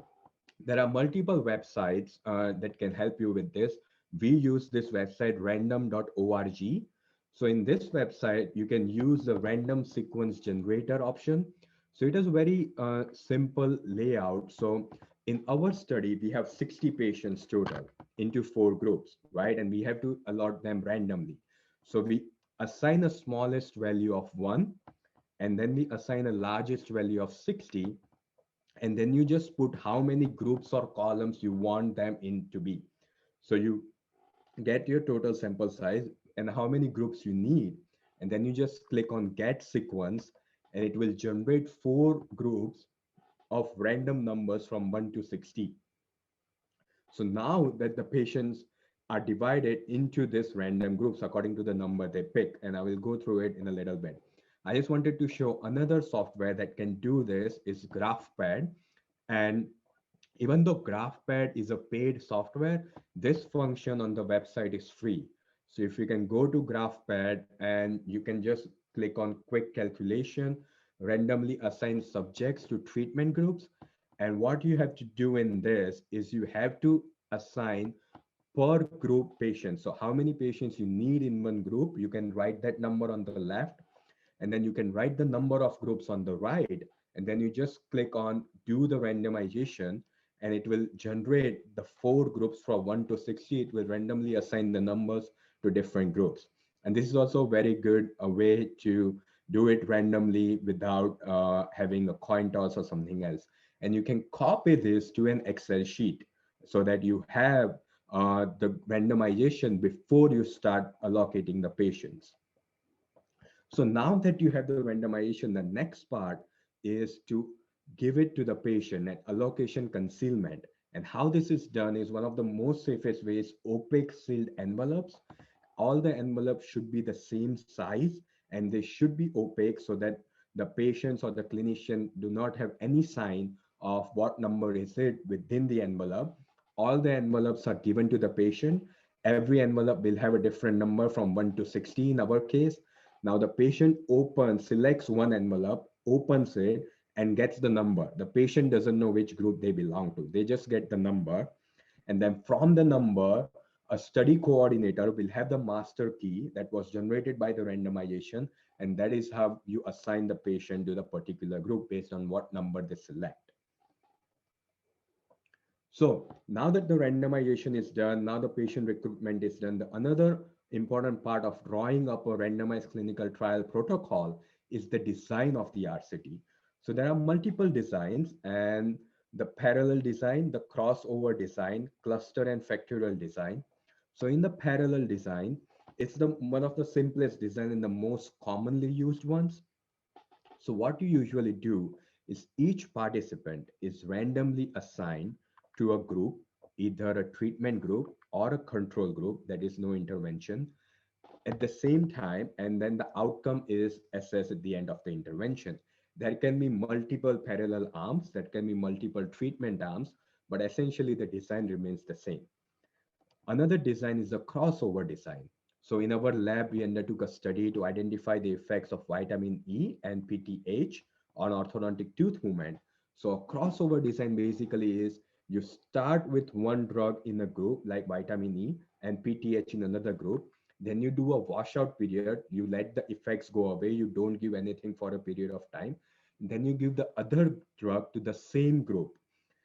there are multiple websites that can help you with this. We use this website, random.org. So in this website, you can use the random sequence generator option. So it is very simple layout. So in our study, we have 60 patients total into 4 groups, right? And we have to allot them randomly. So we assign a smallest value of 1, and then we assign a largest value of 60, and then you just put how many groups or columns you want them in to be. So you get your total sample size and how many groups you need, and then you just click on get sequence, and it will generate 4 groups of random numbers from 1 to 60. So now that the patients are divided into this random groups according to the number they pick, and I will go through it in a little bit. I just wanted to show another software that can do this is Graphpad. And even though Graphpad is a paid software, this function on the website is free. So if you can go to Graphpad and you can just click on quick calculation, randomly assign subjects to treatment groups. And what you have to do in this is you have to assign per group patients. So how many patients you need in one group, you can write that number on the left, and then you can write the number of groups on the right, and then you just click on do the randomization, and it will generate the 4 groups from 1 to 60. It will randomly assign the numbers to different groups. And this is also very good a way to do it randomly without having a coin toss or something else. And you can copy this to an Excel sheet so that you have the randomization before you start allocating the patients. So now that you have the randomization, the next part is to give it to the patient at allocation concealment. And how this is done is one of the most safest ways: opaque sealed envelopes. All the envelopes should be the same size, and they should be opaque so that the patients or the clinician do not have any sign of what number is it within the envelope. All the envelopes are given to the patient. Every envelope will have a different number from 1 to 60 in our case. Now the patient selects one envelope, opens it, and gets the number. The patient doesn't know which group they belong to. They just get the number. And then from the number, a study coordinator will have the master key that was generated by the randomization. And that is how you assign the patient to the particular group based on what number they select. So now that the randomization is done, now the patient recruitment is done, another important part of drawing up a randomized clinical trial protocol is the design of the RCT. So there are multiple designs, and the parallel design, the crossover design, cluster and factorial design. So in the parallel design, it's one of the simplest design and the most commonly used ones. So what you usually do is each participant is randomly assigned to a group, either a treatment group or a control group, that is no intervention, at the same time, and then the outcome is assessed at the end of the intervention. There can be multiple parallel arms, that can be multiple treatment arms, but essentially the design remains the same. Another design is a crossover design. So in our lab, we undertook a study to identify the effects of vitamin E and PTH on orthodontic tooth movement. So a crossover design basically is you start with one drug in a group like vitamin E and PTH in another group. Then you do a washout period. You let the effects go away. You don't give anything for a period of time. Then you give the other drug to the same group.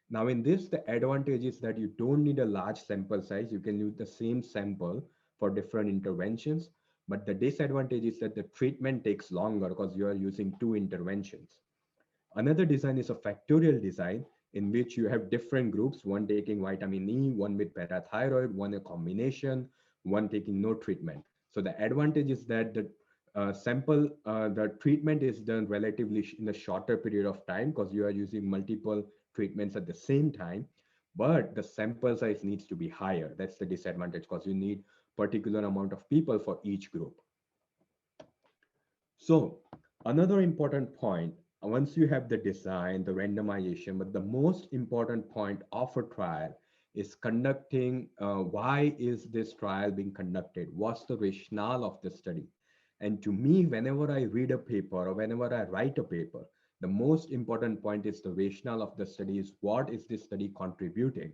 Now in this, the advantage is that you don't need a large sample size. You can use the same sample for different interventions. But the disadvantage is that the treatment takes longer because you are using two interventions. Another design is a factorial design in which you have different groups, one taking vitamin E, one with parathyroid, one a combination, one taking no treatment. So the advantage is that the treatment is done relatively in a shorter period of time because you are using multiple treatments at the same time, but the sample size needs to be higher. That's the disadvantage because you need particular amount of people for each group. So another important point, once you have the design, the randomization, but the most important point of a trial is conducting, why is this trial being conducted? What's the rationale of the study? And to me, whenever I read a paper or whenever I write a paper, the most important point is the rationale of the study is what is this study contributing?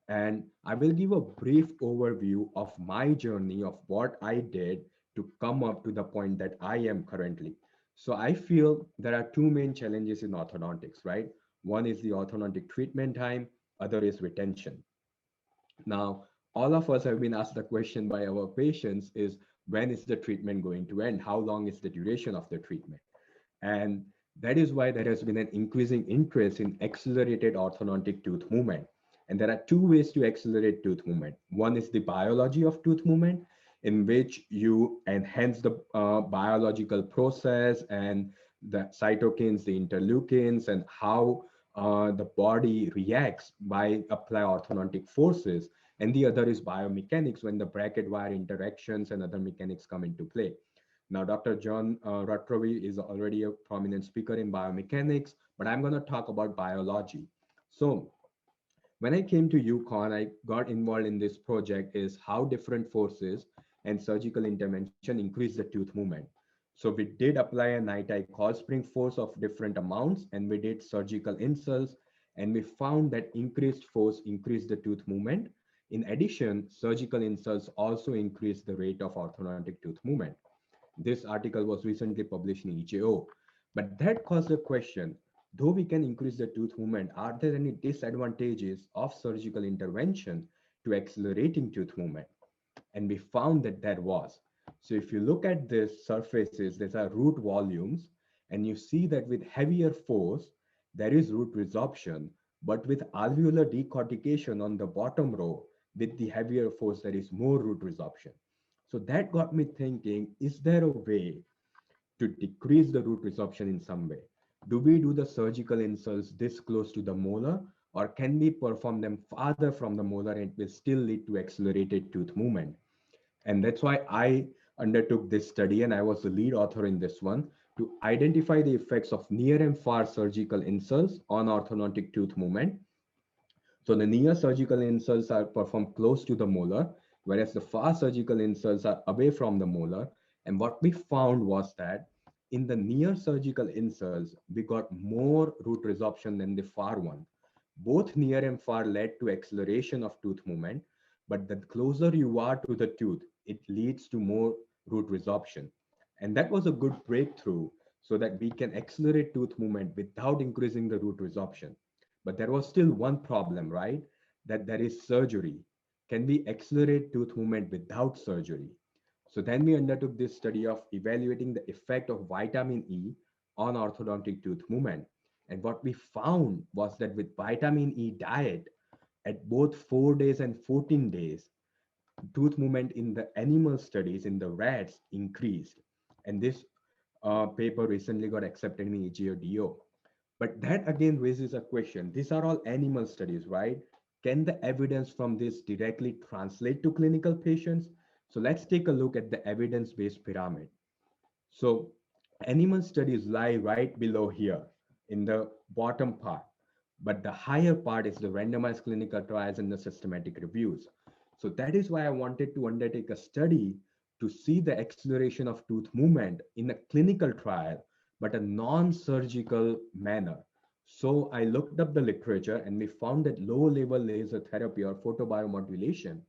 And I will give a brief overview of my journey of what I did to come up to the point that I am currently. So I feel there are two main challenges in orthodontics, right? One is the orthodontic treatment time, other is retention. Now, all of us have been asked the question by our patients is when is the treatment going to end? How long is the duration of the treatment? And that is why there has been an increasing interest in accelerated orthodontic tooth movement. And there are two ways to accelerate tooth movement. One is the biology of tooth movement, in which you enhance the biological process and the cytokines, the interleukins, and how the body reacts by apply orthodontic forces. And the other is biomechanics, when the bracket wire interactions and other mechanics come into play. Now, Dr. John Ratrovi is already a prominent speaker in biomechanics, but I'm going to talk about biology. So when I came to UConn, I got involved in this project is how different forces and surgical intervention increase the tooth movement. So we did apply a night-eye coil spring force of different amounts, and we did surgical insults, and we found that increased force increased the tooth movement. In addition, surgical insults also increased the rate of orthodontic tooth movement. This article was recently published in EJO, but that caused a question. Though we can increase the tooth movement, are there any disadvantages of surgical intervention to accelerating tooth movement? And we found that there was. So if you look at this surfaces, these are root volumes, and you see that with heavier force, there is root resorption, but with alveolar decortication on the bottom row, with the heavier force, there is more root resorption. So that got me thinking, is there a way to decrease the root resorption in some way? Do we do the surgical insults this close to the molar, or can we perform them farther from the molar and it will still lead to accelerated tooth movement? And that's why I undertook this study, and I was the lead author in this one, to identify the effects of near and far surgical insults on orthodontic tooth movement. So the near surgical insults are performed close to the molar, whereas the far surgical insults are away from the molar. And what we found was that in the near surgical insults, we got more root resorption than the far one. Both near and far led to acceleration of tooth movement, but the closer you are to the tooth, it leads to more root resorption. And that was a good breakthrough so that we can accelerate tooth movement without increasing the root resorption. But there was still one problem, right? That there is surgery. Can we accelerate tooth movement without surgery? So then we undertook this study of evaluating the effect of vitamin E on orthodontic tooth movement. And what we found was that with vitamin E diet, at both 4 days and 14 days, tooth movement in the animal studies in the rats increased. And this paper recently got accepted in EJO. But that again raises a question. These are all animal studies, right? Can the evidence from this directly translate to clinical patients? So let's take a look at the evidence-based pyramid. So Animal studies lie right below here in the bottom part, but the higher part is the randomized clinical trials and the systematic reviews. So that is why I wanted to undertake a study to see the acceleration of tooth movement in a clinical trial, but a non-surgical manner. So I looked up the literature and we found that low-level laser therapy or photobiomodulation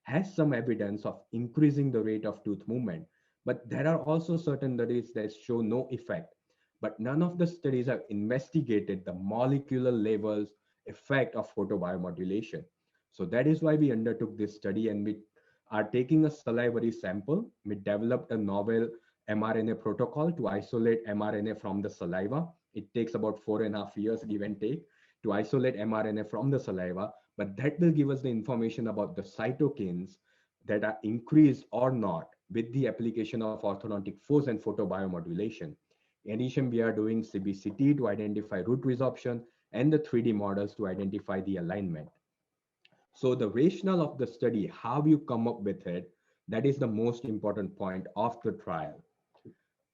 has some evidence of increasing the rate of tooth movement. But there are also certain studies that show no effect. But none of the studies have investigated the molecular levels effect of photobiomodulation. So that is why we undertook this study, and we are taking a salivary sample. We developed a novel mRNA protocol to isolate mRNA from the saliva. It takes about 4.5 years, give and take, to isolate mRNA from the saliva, but that will give us the information about the cytokines that are increased or not with the application of orthodontic force and photobiomodulation. In addition, we are doing CBCT to identify root resorption and the 3D models to identify the alignment. So the rationale of the study, how you come up with it, that is the most important point of the trial.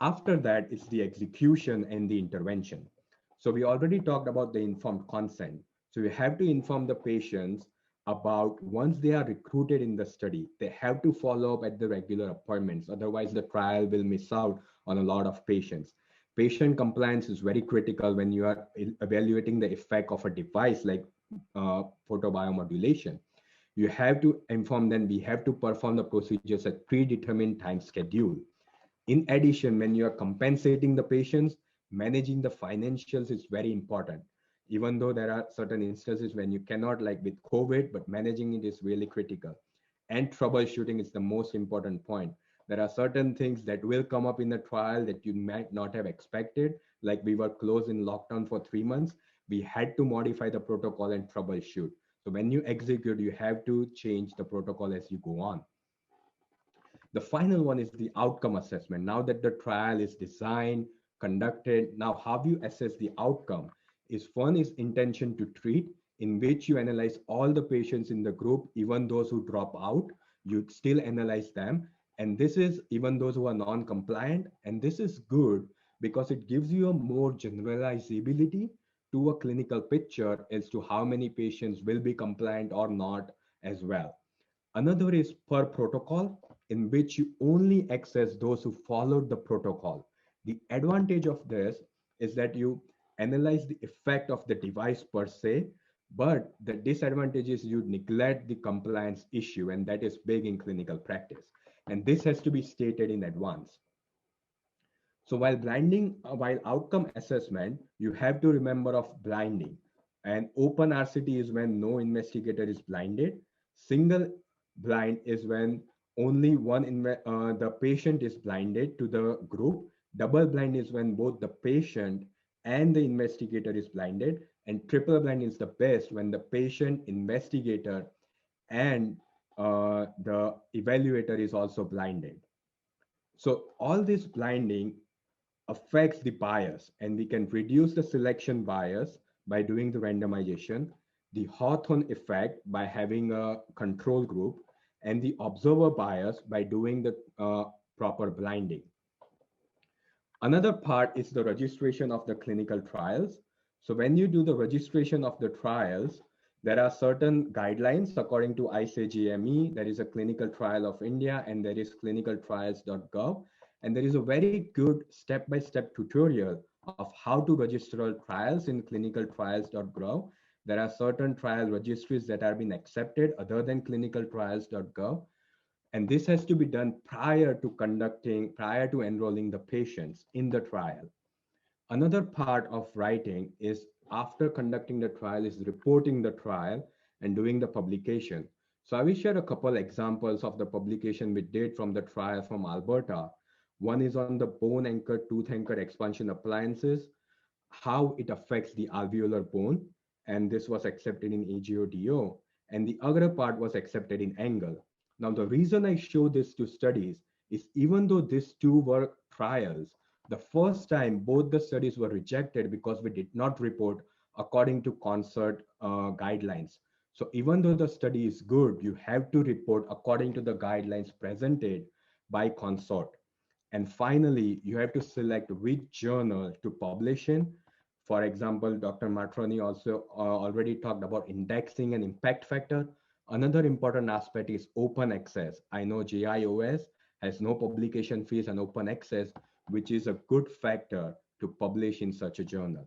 After that is the execution and the intervention. So we already talked about the informed consent. So you have to inform the patients about once they are recruited in the study, they have to follow up at the regular appointments. Otherwise, the trial will miss out on a lot of patients. Patient compliance is very critical when you are evaluating the effect of a device like photobiomodulation. You have to inform them we have to perform the procedures at predetermined time schedule. In addition, when you are compensating the patients, managing the financials is very important. Even though there are certain instances when you cannot, like with COVID, but managing it is really critical. And troubleshooting is the most important point. There are certain things that will come up in the trial that you might not have expected. Like we were closed in lockdown for 3 months. We had to modify the protocol and troubleshoot. So when you execute, you have to change the protocol as you go on. The final one is the outcome assessment. Now that the trial is designed, conducted, now how you assess the outcome is one is intention to treat, in which you analyze all the patients in the group, even those who drop out, you still analyze them. And this is even those who are non-compliant. And this is good because it gives you a more generalizability to a clinical picture as to how many patients will be compliant or not as well. Another is per protocol, in which you only access those who followed the protocol. The advantage of this is that you analyze the effect of the device per se, but the disadvantage is you neglect the compliance issue, and that is big in clinical practice. And this has to be stated in advance. So while outcome assessment, you have to remember of blinding. And open RCT is when no investigator is blinded. Single blind is when only the patient is blinded to the group. Double blind is when both the patient and the investigator is blinded. And triple blind is the best when the patient, investigator, and the evaluator is also blinded. So all this blinding affects the bias, and we can reduce the selection bias by doing the randomization, the Hawthorne effect by having a control group, and the observer bias by doing the proper blinding. Another part is the registration of the clinical trials. So when you do the registration of the trials, there are certain guidelines according to ICGME. There is a clinical trial of India, and there is clinicaltrials.gov. And there is a very good step-by-step tutorial of how to register trials in clinicaltrials.gov. There are certain trial registries that have been accepted other than clinicaltrials.gov. And this has to be done prior to enrolling the patients in the trial. Another part of writing is after conducting the trial is reporting the trial and doing the publication. So I will share a couple examples of the publication we did from the trial from Alberta. One is on the bone anchored, tooth anchored expansion appliances, how it affects the alveolar bone. And this was accepted in AGODO. And the other part was accepted in Angle. Now, the reason I show this to studies is even though these two were trials, the first time both the studies were rejected because we did not report according to concert guidelines. So even though the study is good, you have to report according to the guidelines presented by consort. And finally, you have to select which journal to publish in. For example, Dr. Matroni also already talked about indexing and impact factor. Another important aspect is open access. I know JIOS has no publication fees and open access, which is a good factor to publish in such a journal.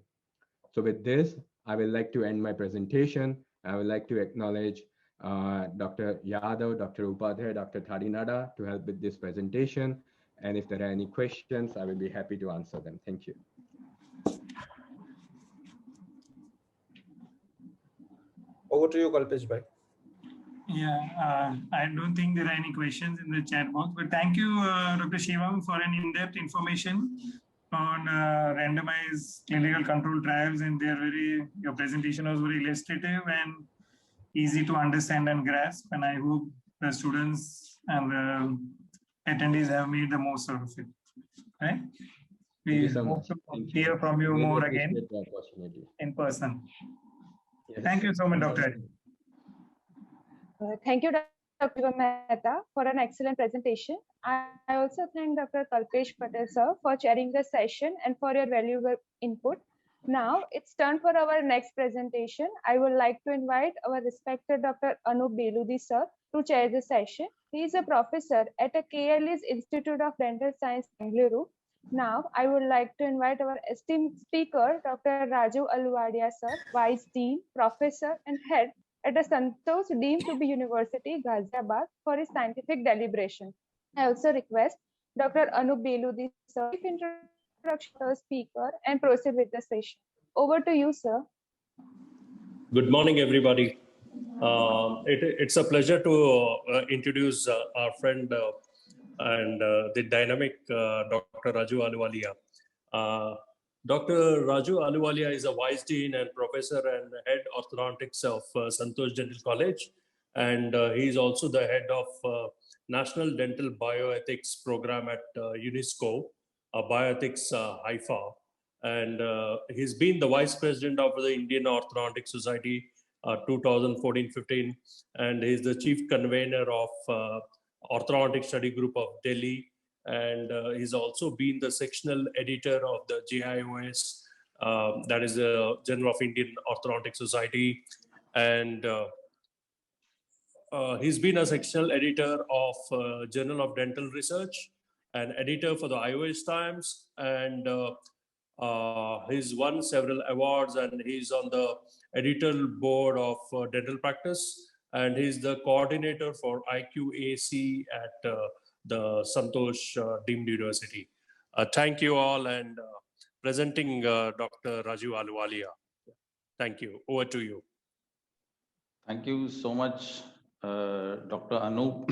So with this, I would like to end my presentation. I would like to acknowledge Dr. Yadav, Dr. Upadhyay, Dr. Thadinada to help with this presentation. And if there are any questions, I will be happy to answer them. Thank you. Over to you, Kalpesh bhai. Yeah, I don't think there are any questions in the chat box, but thank you, Dr. Shivam, for an in-depth information on randomized clinical control trials, and your presentation was very illustrative and easy to understand and grasp, and I hope the students and the attendees have made the most out of it. Right? We hope to hear from you more again in person. Yes. Thank you so much, Dr. Thank you, Dr. Shivam Mehta, for an excellent presentation. I also thank Dr. Kalpesh Patel, sir, for chairing the session and for your valuable input. Now it's time for our next presentation. I would like to invite our respected Dr. Anup Beludi, sir, to chair the session. He is a professor at a KLE's Institute of Dental Science, Bengaluru. Now, I would like to invite our esteemed speaker, Dr. Raju Aluwadia, sir, Vice Dean, Professor, and Head at the Santosh deemed to be University, Ghaziabad, for his scientific deliberation. I also request Dr. Anup Beludi, sir, to introduction to the speaker and proceed with the session. Over to you, sir. Good morning, everybody. It's a pleasure to introduce our friend and the dynamic Dr. Raju Aluwalia. Dr. Raju Aluwalia is a Vice Dean and Professor and Head Orthodontics of Santosh Dental College. And he is also the head of National Dental Bioethics Program at UNESCO, Bioethics Haifa. And he's been the Vice President of the Indian Orthodontic Society 2014-15. And he's the Chief Convener of Orthodontic Study Group of Delhi. And he's also been the sectional editor of the JIOS, that is the Journal of Indian Orthodontic Society. And he's been a sectional editor of Journal of Dental Research, and editor for the iOS Times, and he's won several awards, and he's on the editorial board of Dental Practice, and he's the coordinator for IQAC at the Santosh Deemed University. Thank you all, and presenting Dr. Raju Aluwalia. Thank you. Over to you. Thank you so much, Dr. Anup.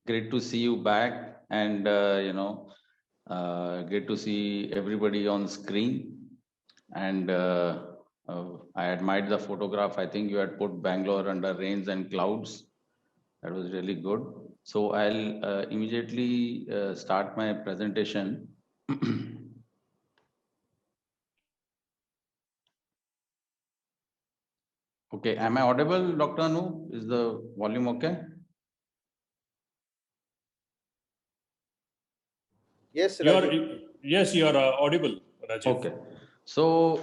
Great to see you back, and great to see everybody on screen. And I admired the photograph. I think you had put Bangalore under rains and clouds. That was really good. So I'll immediately start my presentation. Okay, am I audible, Dr. Anu? Is the volume okay? Yes, yes, you are audible, Rajiv. Okay. So,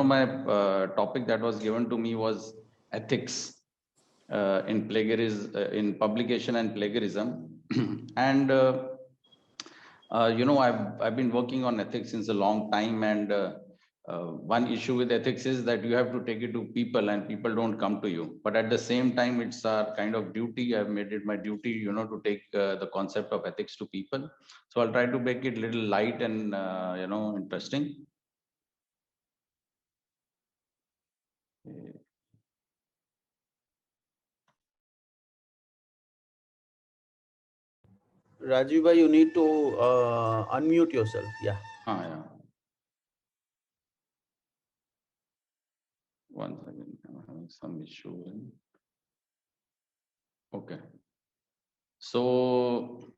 my topic that was given to me was ethics in plagiarism, in publication and plagiarism. And, I've been working on ethics since a long time, and one issue with ethics is that you have to take it to people, and people don't come to you. But at the same time, it's our kind of duty. I've made it my duty, to take the concept of ethics to people. So I'll try to make it a little light and, interesting. Rajiv, you need to unmute yourself. Yeah. Yeah. One second, I'm having some issue. Okay. So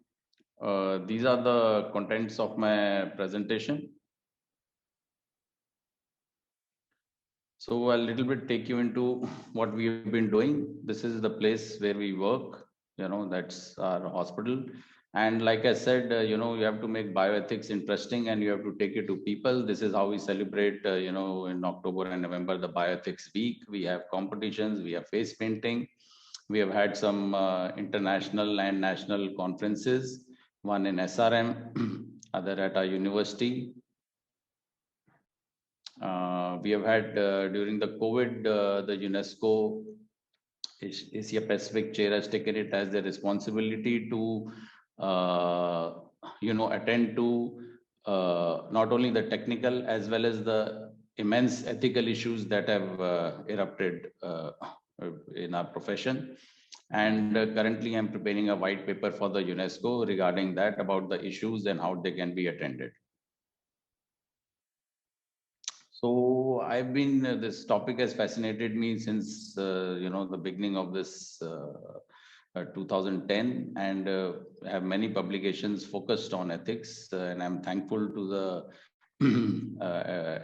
these are the contents of my presentation. So I'll little bit take you into what we have been doing. This is the place where we work, that's our hospital. And like I said, you have to make bioethics interesting and you have to take it to people. This is how we celebrate, in October and November, the Bioethics Week. We have competitions, we have face painting. We have had some international and national conferences, one in SRM, other at our university. We have had during the COVID, the UNESCO Asia Pacific chair has taken it as their responsibility to, attend to not only the technical as well as the immense ethical issues that have erupted in our profession. And currently I'm preparing a white paper for the UNESCO regarding that, about the issues and how they can be attended. So I've been, this topic has fascinated me since, the beginning of this 2010, and have many publications focused on ethics. And I'm thankful to the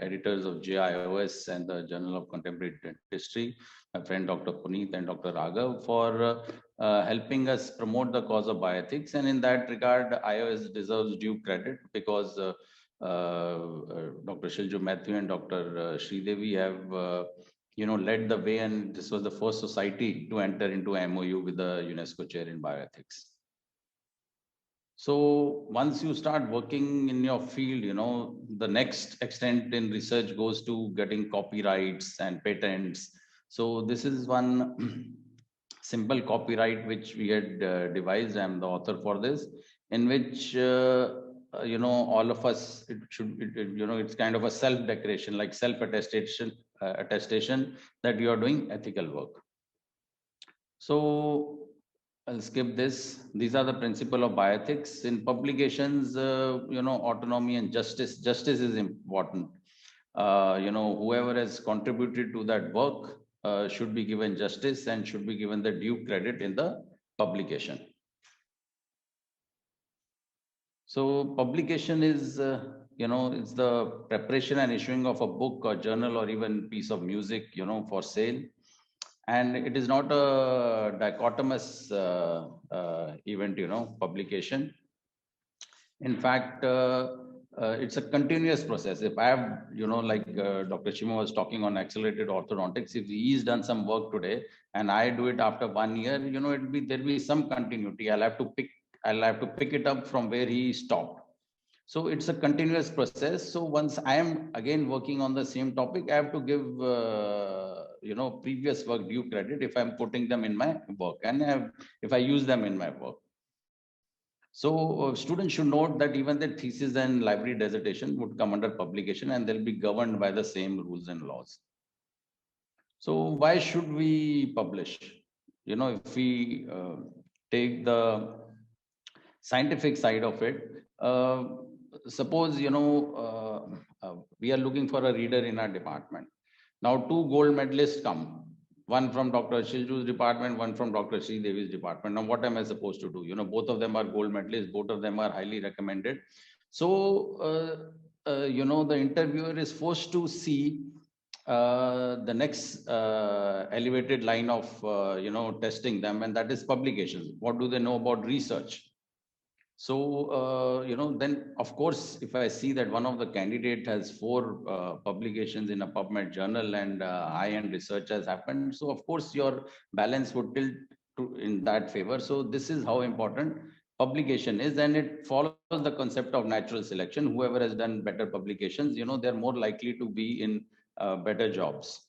editors of JIOS and the Journal of Contemporary Dentistry, my friend Dr. Puneet and Dr. Raghav, for helping us promote the cause of bioethics. And in that regard, IOS deserves due credit, because Dr. Shivam Mehta and Dr. Sridevi have led the way, and this was the first society to enter into MOU with the UNESCO chair in bioethics. So once you start working in your field, the next extent in research goes to getting copyrights and patents. So this is one simple copyright which we had devised. I'm the author for this, in which all of us, it's kind of a self-declaration, like self-attestation, attestation that you are doing ethical work. So I'll skip this. These are the principles of bioethics. In publications, autonomy and justice. Justice is important. Whoever has contributed to that work should be given justice and should be given the due credit in the publication. So publication is, it's the preparation and issuing of a book or journal or even piece of music, for sale. And it is not a dichotomous event, publication. In fact, it's a continuous process. If I have, like Dr. Shivam was talking on accelerated orthodontics, if he's done some work today and I do it after 1 year, there'll be some continuity. I'll have to pick it up from where he stopped. So it's a continuous process. So once I am again working on the same topic, I have to give, previous work due credit if I'm putting them in my work and if I use them in my work. So students should note that even their thesis and library dissertation would come under publication and they'll be governed by the same rules and laws. So why should we publish? If we take the scientific side of it, suppose, we are looking for a reader in our department. Now, 2 gold medalists come, one from Dr. Shilju's department, one from Dr. Sridevi's department. Now, what am I supposed to do? Both of them are gold medalists, both of them are highly recommended. So, the interviewer is forced to see the next elevated line of, testing them, and that is publications. What do they know about research? So, then of course, if I see that one of the candidate has 4 publications in a PubMed journal and high-end research has happened, so of course your balance would tilt in that favor. So this is how important publication is, and it follows the concept of natural selection. Whoever has done better publications, they're more likely to be in better jobs.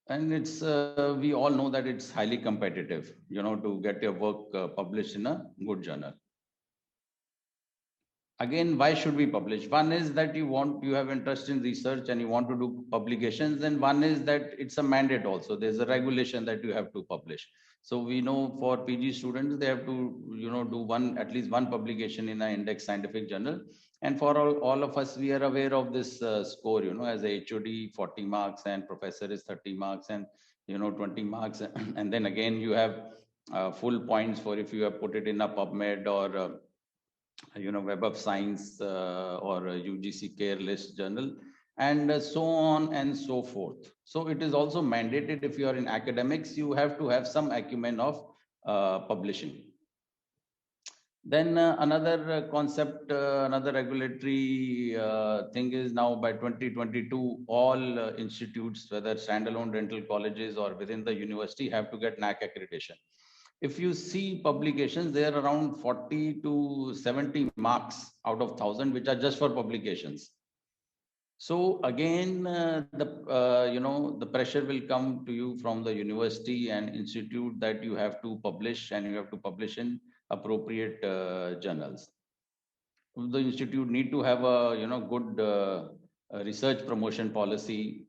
And it's, we all know that it's highly competitive, to get your work published in a good journal. Again, why should we publish? One is that you have interest in research and you want to do publications. And one is that it's a mandate also. There's a regulation that you have to publish. So we know for PG students, they have to, do at least one publication in an index scientific journal. And for all of us, we are aware of this score, as a HOD 40 marks and professor is 30 marks and, 20 marks. And then again, you have full points for if you have put it in a PubMed or, Web of Science or a UGC Care List journal. and so on and so forth. So it is also mandated if you are in academics, you have to have some acumen of publishing. Then another concept, another regulatory thing is now by 2022, all institutes, whether standalone dental colleges or within the university, have to get NAC accreditation. If you see publications, there are around 40 to 70 marks out of 1,000, which are just for publications. So again, the pressure will come to you from the university and institute that you have to publish, and you have to publish in appropriate journals. The institute need to have a good research promotion policy.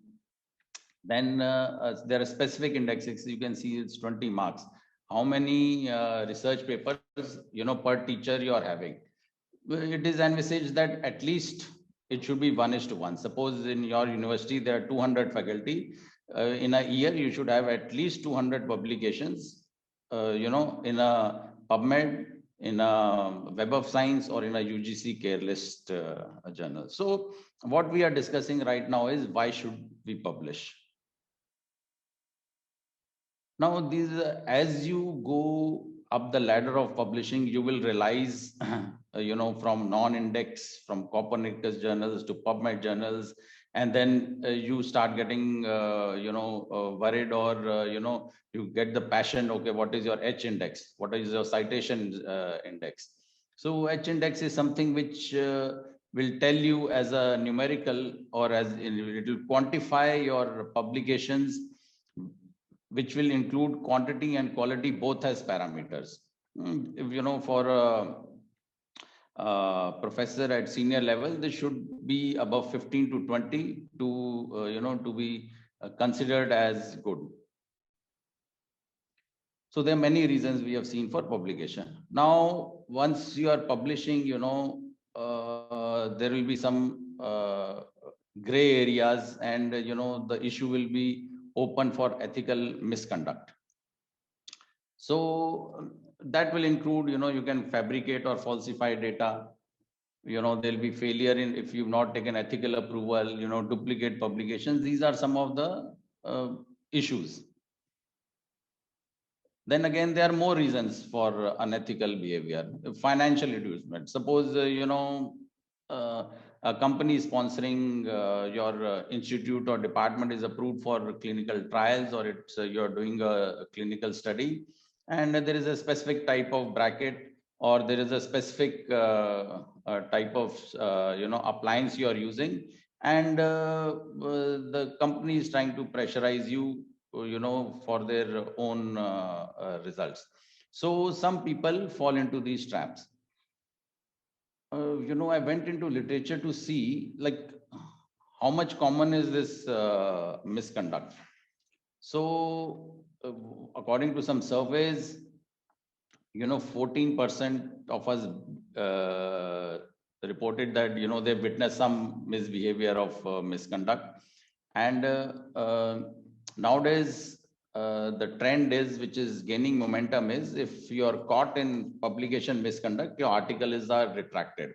Then there are specific indexes. You can see it's 20 marks. How many research papers per teacher you are having? It is envisaged that at least it should be 1:1. Suppose in your university there are 200 faculty. In a year, you should have at least 200 publications, in a PubMed, in a Web of Science, or in a UGC care list journal. So what we are discussing right now is why should we publish? Now, these, as you go up the ladder of publishing, you will realize, from non-index, from Copernicus journals to PubMed journals, and then you start getting, worried, or, you get the passion. Okay, what is your H index? What is your citation index? So H index is something which will tell you as a numerical, or as it will quantify your publications, which will include quantity and quality both as parameters. If, for a professor at senior level, this should be above 15 to 20 to, to be considered as good. So there are many reasons we have seen for publication. Now, once you are publishing, there will be some gray areas, and, the issue will be open for ethical misconduct. So that will include, you can fabricate or falsify data. There'll be failure in, if you've not taken ethical approval, duplicate publications. These are some of the issues. Then again, there are more reasons for unethical behavior. Financial inducement. Suppose, a company sponsoring your institute or department is approved for clinical trials, or it's you're doing a clinical study, and there is a specific type of bracket, or there is a specific type of appliance you are using, and the company is trying to pressurize you, for their own results. So some people fall into these traps. I went into literature to see, like, how much common is this misconduct. So according to some surveys, 14% of us reported that, they witnessed some misbehavior of misconduct. And nowadays, the trend is, which is gaining momentum, is if you are caught in publication misconduct, your articles are retracted.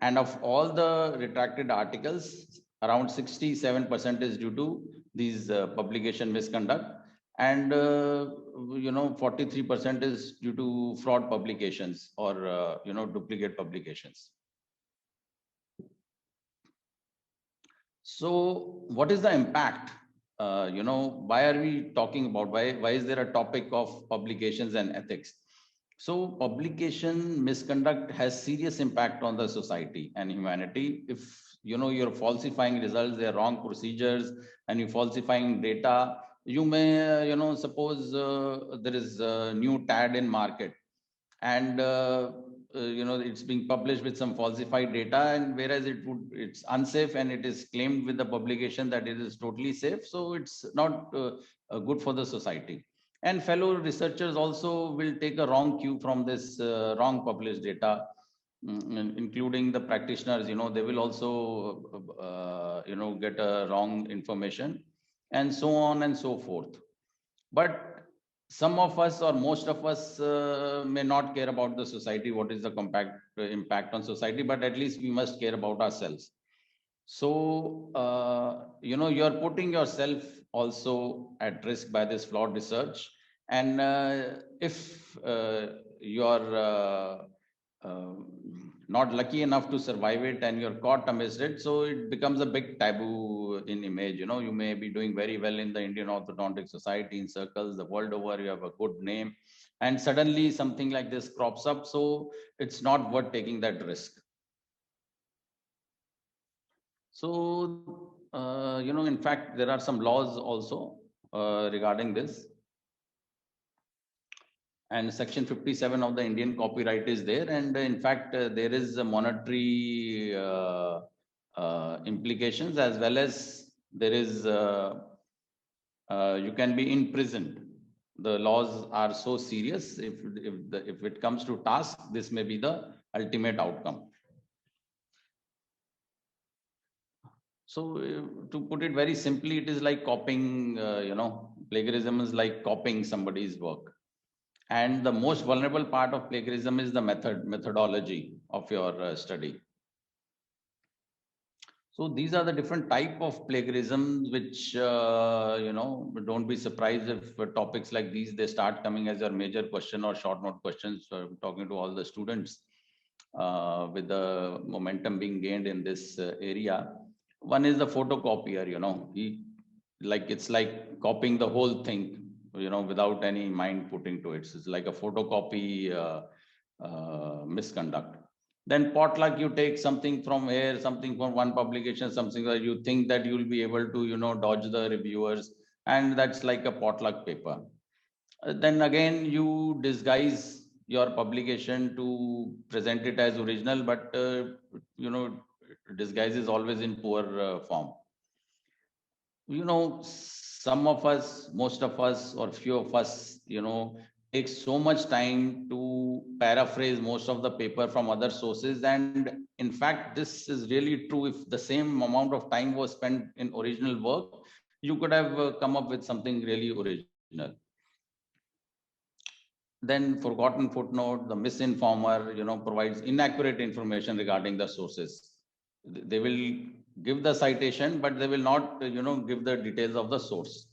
And of all the retracted articles, around 67% is due to these publication misconduct, and 43% is due to fraud publications, or duplicate publications. So what is the impact? Why are we talking about, why is there a topic of publications and ethics? So publication misconduct has serious impact on the society and humanity. If you're falsifying results, there are wrong procedures, and you're falsifying data, you may suppose there is a new TAD in market, and it's being published with some falsified data, and whereas it's unsafe, and it is claimed with the publication that it is totally safe, so it's not good for the society. And fellow researchers also will take a wrong cue from this wrong published data, including the practitioners. They will also get a wrong information, and so on and so forth. But some of us, or most of us, may not care about the society, what is the impact on society, but at least we must care about ourselves. So, you're putting yourself also at risk by this flawed research. And if you're not lucky enough to survive it and you're caught amidst it, so it becomes a big taboo in image. You may be doing very well in the Indian Orthodontic Society in circles the world over, you have a good name, and suddenly something like this crops up. So it's not worth taking that risk. So, in fact, there are some laws also regarding this. And section 57 of the Indian copyright is there. And in fact, there is a monetary implications, as well as there is, you can be imprisoned. The laws are so serious. If it comes to task, this may be the ultimate outcome. So to put it very simply, it is like copying, plagiarism is like copying somebody's work. And the most vulnerable part of plagiarism is the methodology of your study. So these are the different type of plagiarism, which, don't be surprised if topics like these, they start coming as your major question or short note questions. So talking to all the students with the momentum being gained in this area. One is the photocopier, it's like copying the whole thing, without any mind putting to it. So it's like a photocopy misconduct. Then potluck, you take something from here, something from one publication, something that you think that you'll be able to, dodge the reviewers, and that's like a potluck paper. Then again, you disguise your publication to present it as original, but disguise is always in poor form. Some of us, most of us, or few of us, take so much time to paraphrase most of the paper from other sources. And in fact, this is really true. If the same amount of time was spent in original work, you could have come up with something really original. Then forgotten footnote, the misinformer, provides inaccurate information regarding the sources. They will give the citation, but they will not, give the details of the source.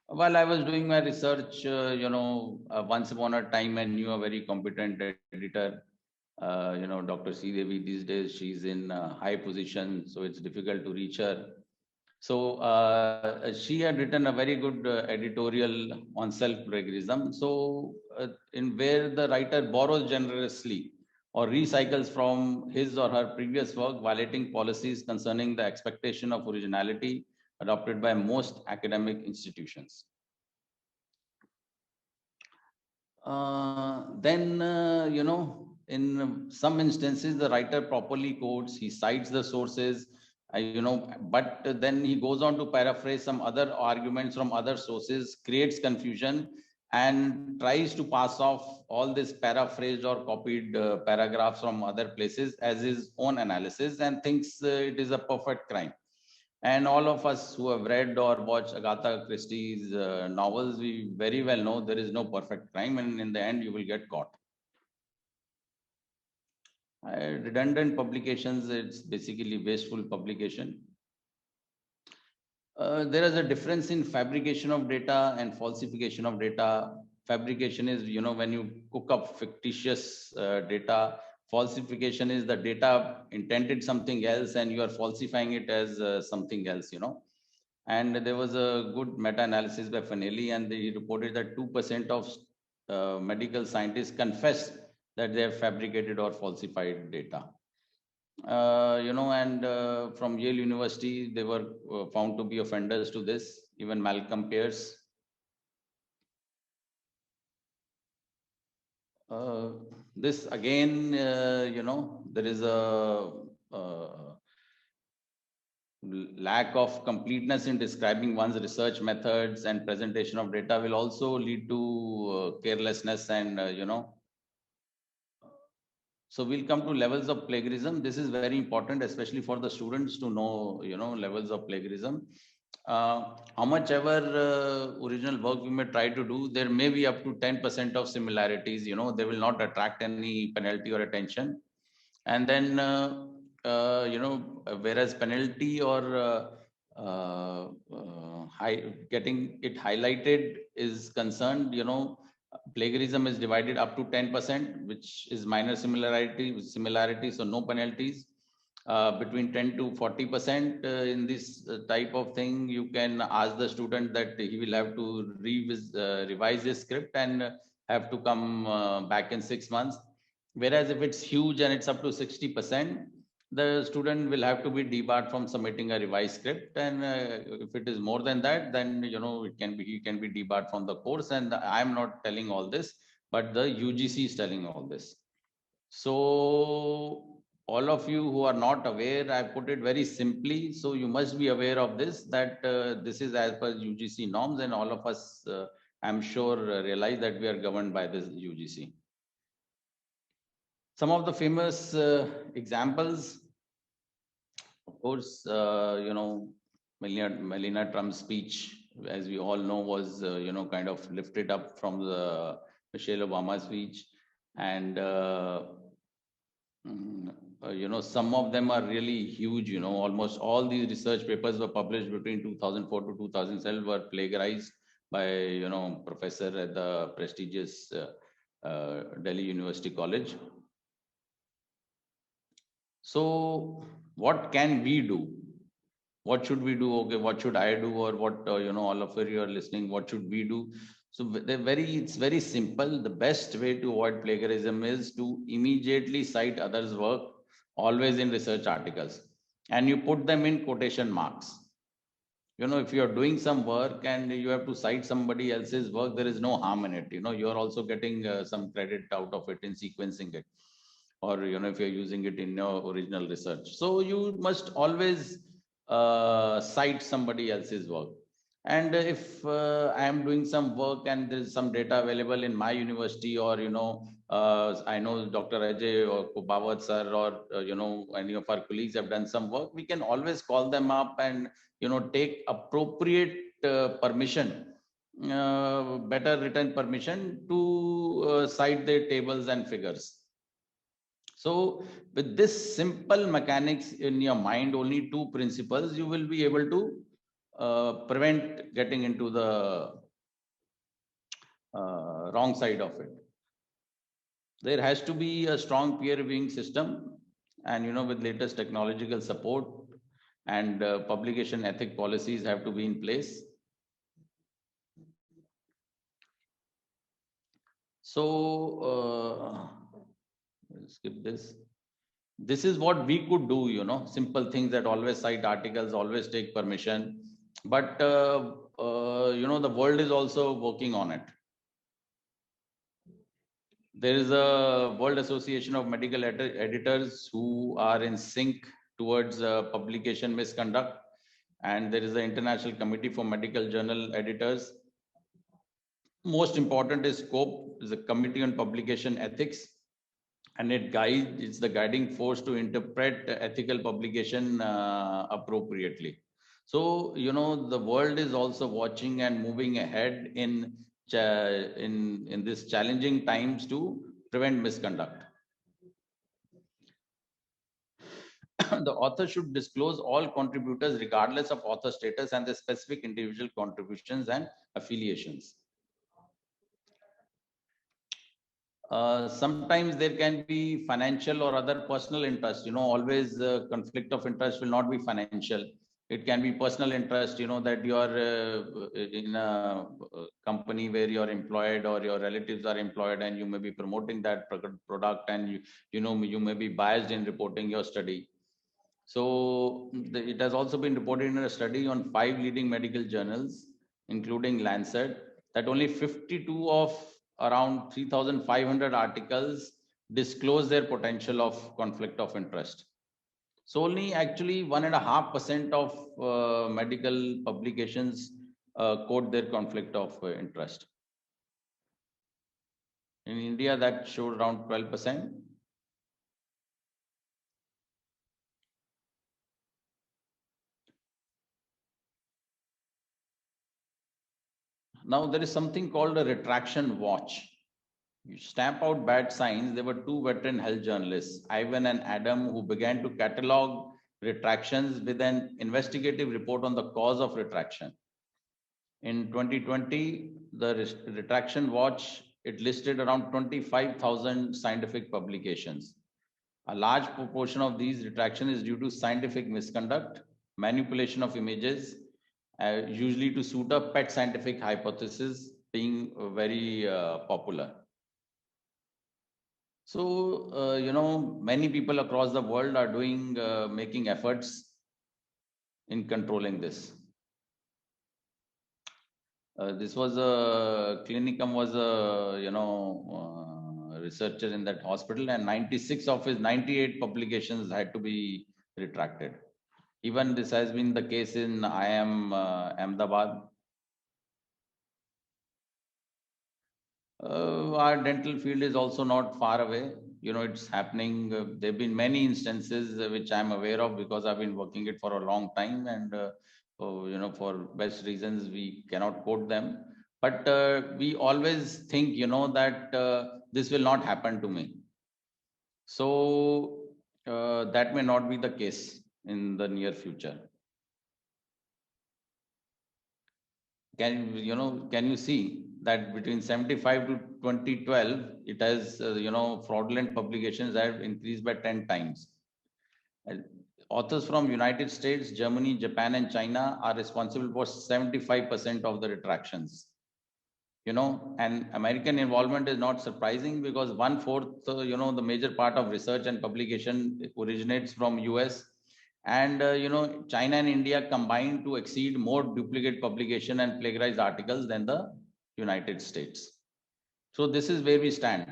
While I was doing my research, once upon a time, I knew a very competent editor, Dr. C. Devi. These days, she's in a high position, so it's difficult to reach her. So she had written a very good editorial on self-plagiarism. So in where the writer borrows generously or recycles from his or her previous work, violating policies concerning the expectation of originality adopted by most academic institutions. In some instances, the writer properly quotes, he cites the sources, but then he goes on to paraphrase some other arguments from other sources, creates confusion, and tries to pass off all this paraphrased or copied paragraphs from other places as his own analysis, and thinks it is a perfect crime. And all of us who have read or watched Agatha Christie's novels, we very well know there is no perfect crime, and in the end, you will get caught. Redundant publications, it's basically wasteful publication. There is a difference in fabrication of data and falsification of data. Fabrication is, when you cook up fictitious data. Falsification is the data intended something else and you are falsifying it as something else, And there was a good meta-analysis by Fanelli, and they reported that 2% of medical scientists confessed that they have fabricated or falsified data. From Yale University, they were found to be offenders to this, even Malcolm Pierce. This again, there is a lack of completeness in describing one's research methods, and presentation of data will also lead to carelessness and, So we'll come to levels of plagiarism. This is very important, especially for the students to know, levels of plagiarism. How much ever original work we may try to do, there may be up to 10% of similarities, they will not attract any penalty or attention. And then whereas penalty or getting it highlighted is concerned, plagiarism is divided up to 10%, which is minor similarity, so no penalties. Between 10 to 40% in this type of thing, you can ask the student that he will have to revise his script and have to come back in 6 months. Whereas if it's huge and it's up to 60%, the student will have to be debarred from submitting a revised script. And if it is more than that, then he can be debarred from the course. And I'm not telling all this, but the UGC is telling all this. So all of you who are not aware, I put it very simply. So you must be aware of this, that this is as per UGC norms, and all of us, I'm sure, realize that we are governed by this UGC. Some of the famous examples, of course, Melania Trump's speech, as we all know, was kind of lifted up from the Michelle Obama speech, and some of them are really huge. Almost all these research papers were published between 2004 to 2007 were plagiarized by professor at the prestigious Delhi University College. So what can we do? What should we do? Okay, what should I do? Or what, all of you are listening, what should we do? So it's very simple. The best way to avoid plagiarism is to immediately cite others' work, always in research articles. And you put them in quotation marks. If you're doing some work and you have to cite somebody else's work, there is no harm in it. You're also getting some credit out of it in sequencing it. Or if you're using it in your original research. So you must always cite somebody else's work. And if I am doing some work and there's some data available in my university, or I know Dr. Ajay or Kubawat sir, or any of our colleagues have done some work, we can always call them up and take appropriate permission, better written permission to cite their tables and figures. So with this simple mechanics in your mind, only two principles, you will be able to prevent getting into the wrong side of it. There has to be a strong peer reviewing system, and with latest technological support, and publication ethic policies have to be in place. So skip this. This is what we could do, simple things, that always cite articles, always take permission. But the world is also working on it. There is a World Association of Medical Editors who are in sync towards publication misconduct, and there is the International Committee for Medical Journal Editors. Most important is COPE, is a Committee on Publication Ethics, and it's the guiding force to interpret ethical publication appropriately. So the world is also watching and moving ahead in this challenging times to prevent misconduct. The author should disclose all contributors regardless of author status and the specific individual contributions and affiliations. Sometimes there can be financial or other personal interest. Always conflict of interest will not be financial. It can be personal interest, that you are in a company where you are employed, or your relatives are employed, and you may be promoting that product, and you may be biased in reporting your study. So it has also been reported in a study on 5 leading medical journals, including Lancet, that only 52 of around 3,500 articles disclose their potential of conflict of interest. So only actually 1.5% of medical publications quote their conflict of interest. In India, that showed around 12%. Now there is something called a retraction watch. You stamp out bad signs. There were two veteran health journalists, Ivan and Adam, who began to catalog retractions with an investigative report on the cause of retraction. In 2020, the retraction watch, it listed around 25,000 scientific publications. A large proportion of these retraction is due to scientific misconduct, manipulation of images, usually to suit a pet scientific hypothesis being very popular. So, many people across the world are doing, making efforts in controlling this. This was a clinicum was a researcher in that hospital, and 96 of his 98 publications had to be retracted. Even this has been the case in IIM Ahmedabad. Our dental field is also not far away. It's happening. There have been many instances which I'm aware of because I've been working it for a long time, and for best reasons we cannot quote them. But we always think, that this will not happen to me. So that may not be the case in the near future. Can you see that between 75 to 2012, it has, fraudulent publications have increased by 10 times. Authors from United States, Germany, Japan, and China are responsible for 75% of the retractions. And American involvement is not surprising because 1/4, the major part of research and publication originates from US. And China and India combined to exceed more duplicate publication and plagiarized articles than the United States. So this is where we stand.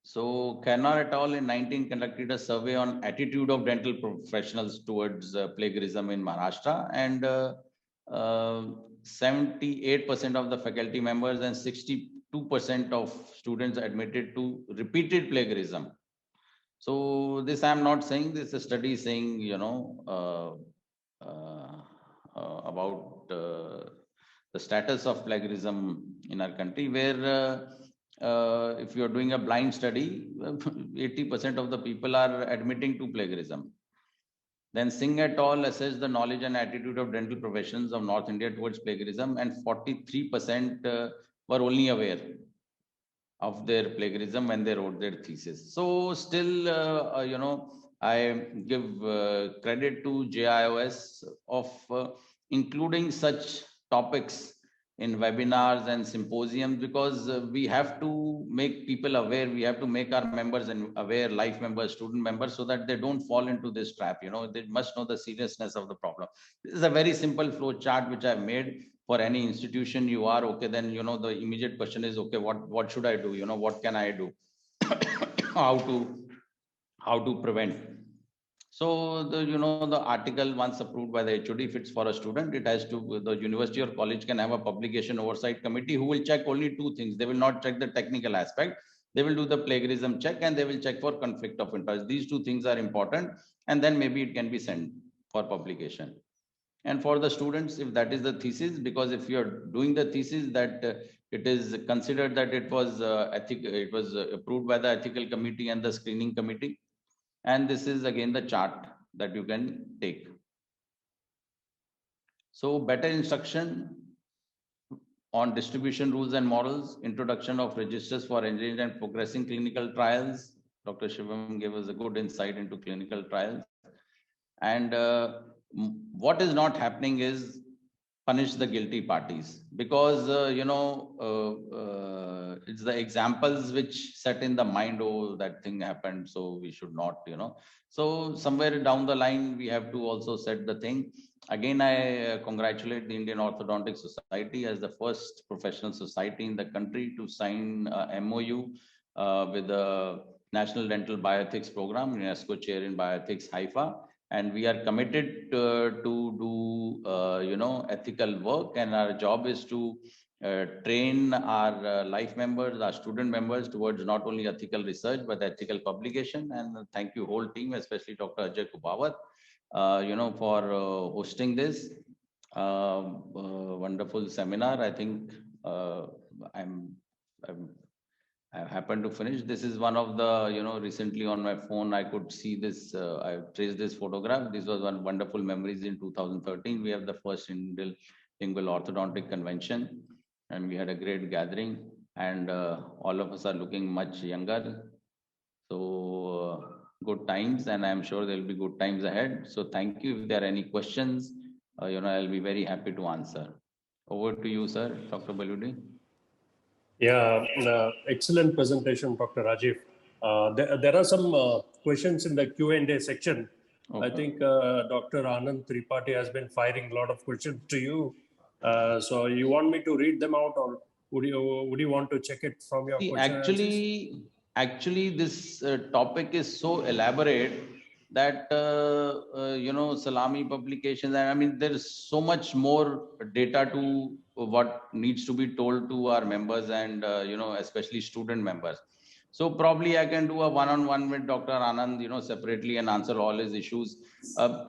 So Karnar et al. In 19 conducted a survey on attitude of dental professionals towards plagiarism in Maharashtra, and 78% of the faculty members and 62% of students admitted to repeated plagiarism. So this I'm not saying, this is a study saying, about the status of plagiarism in our country, where if you're doing a blind study, 80% of the people are admitting to plagiarism. Then Singh et al. Assessed the knowledge and attitude of dental professions of North India towards plagiarism, and 43% were only aware of their plagiarism when they wrote their thesis. So still, I give credit to JIOS of including such topics in webinars and symposiums, because we have to make people aware. We have to make our members and aware, life members, student members, so that they don't fall into this trap. They must know the seriousness of the problem. This is a very simple flow chart which I've made. For any institution you are, okay, then the immediate question is, okay, what should I do? What can I do? how to prevent? So the article, once approved by the HOD, if it's for a student, it has to, the university or college can have a publication oversight committee who will check only two things. They will not check the technical aspect. They will do the plagiarism check, and they will check for conflict of interest. These two things are important, and then maybe it can be sent for publication. And for the students, if that is the thesis, because if you're doing the thesis, that it is considered that it was it was approved by the ethical committee and the screening committee. And this is again the chart that you can take. So better instruction on distribution rules and models, introduction of registers for engaged and progressing clinical trials. Dr. Shivam gave us a good insight into clinical trials. And what is not happening is punish the guilty parties, because it's the examples which set in the mind, oh, that thing happened, so we should not, so somewhere down the line we have to also set the thing. Again, I congratulate the Indian Orthodontic Society as the first professional society in the country to sign a MOU with the National Dental Bioethics Program, UNESCO chair in bioethics, Haifa. And we are committed to do, ethical work. And our job is to train our life members, our student members towards not only ethical research, but ethical publication. And thank you whole team, especially Dr. Ajay Kupawat, for hosting this. Wonderful seminar. I think I'm I happened to finish. This is one of the, recently on my phone, I could see this, I traced this photograph. This was one wonderful memories in 2013. We have the first lingual orthodontic convention, and we had a great gathering, and all of us are looking much younger. So good times, and I'm sure there'll be good times ahead. So thank you. If there are any questions, I'll be very happy to answer. Over to you, sir, Dr. Baludi. Yeah, excellent presentation, Dr. Rajiv. There are some questions in the Q&A section. Okay. I think Dr. Anand Tripathi has been firing a lot of questions to you. So you want me to read them out, or would you want to check it from your question? Actually, this topic is so elaborate that Salami publications, and I mean, there is so much more data to what needs to be told to our members, and especially student members. So probably I can do a one-on-one with Dr. Anand, separately, and answer all his issues.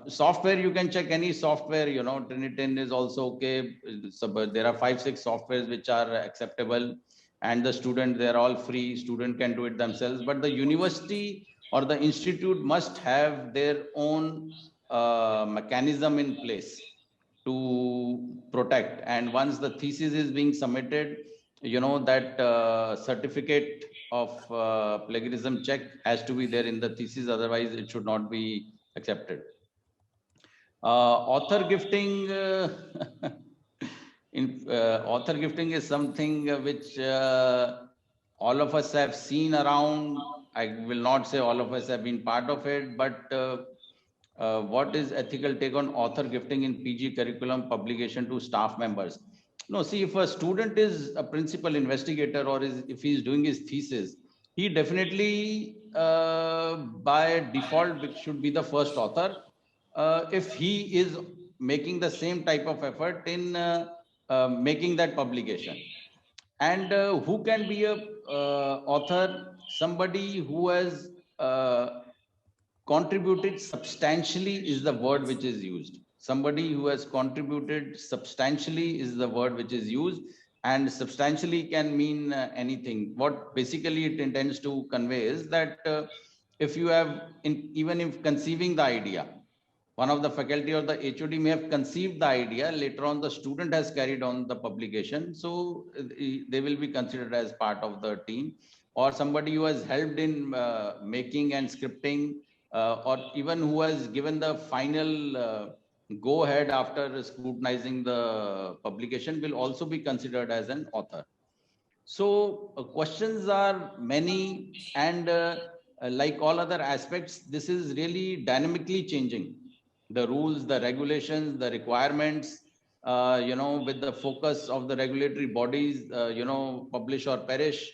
Software, you can check any software, Trinitin is also okay. So, but there are 5-6 softwares which are acceptable, and the student, they're all free. Student can do it themselves, but the university or the institute must have their own mechanism in place to protect. And once the thesis is being submitted, that certificate of plagiarism check has to be there in the thesis, otherwise it should not be accepted. Author gifting author gifting is something which all of us have seen around. I will not say all of us have been part of it, but what is ethical take on author gifting in PG curriculum publication to staff members? No, see, if a student is a principal investigator, or if he's doing his thesis, he definitely by default should be the first author. If he is making the same type of effort in making that publication. And who can be a author? Somebody who has contributed substantially is the word which is used. Somebody who has contributed substantially is the word which is used, and substantially can mean anything. What basically it intends to convey is that if you have, even if conceiving the idea, one of the faculty or the HOD may have conceived the idea, later on the student has carried on the publication, so they will be considered as part of the team. Or somebody who has helped in making and scripting, or even who has given the final go ahead after scrutinizing the publication, will also be considered as an author. So questions are many, and like all other aspects, this is really dynamically changing. The rules, the regulations, the requirements, with the focus of the regulatory bodies, publish or perish.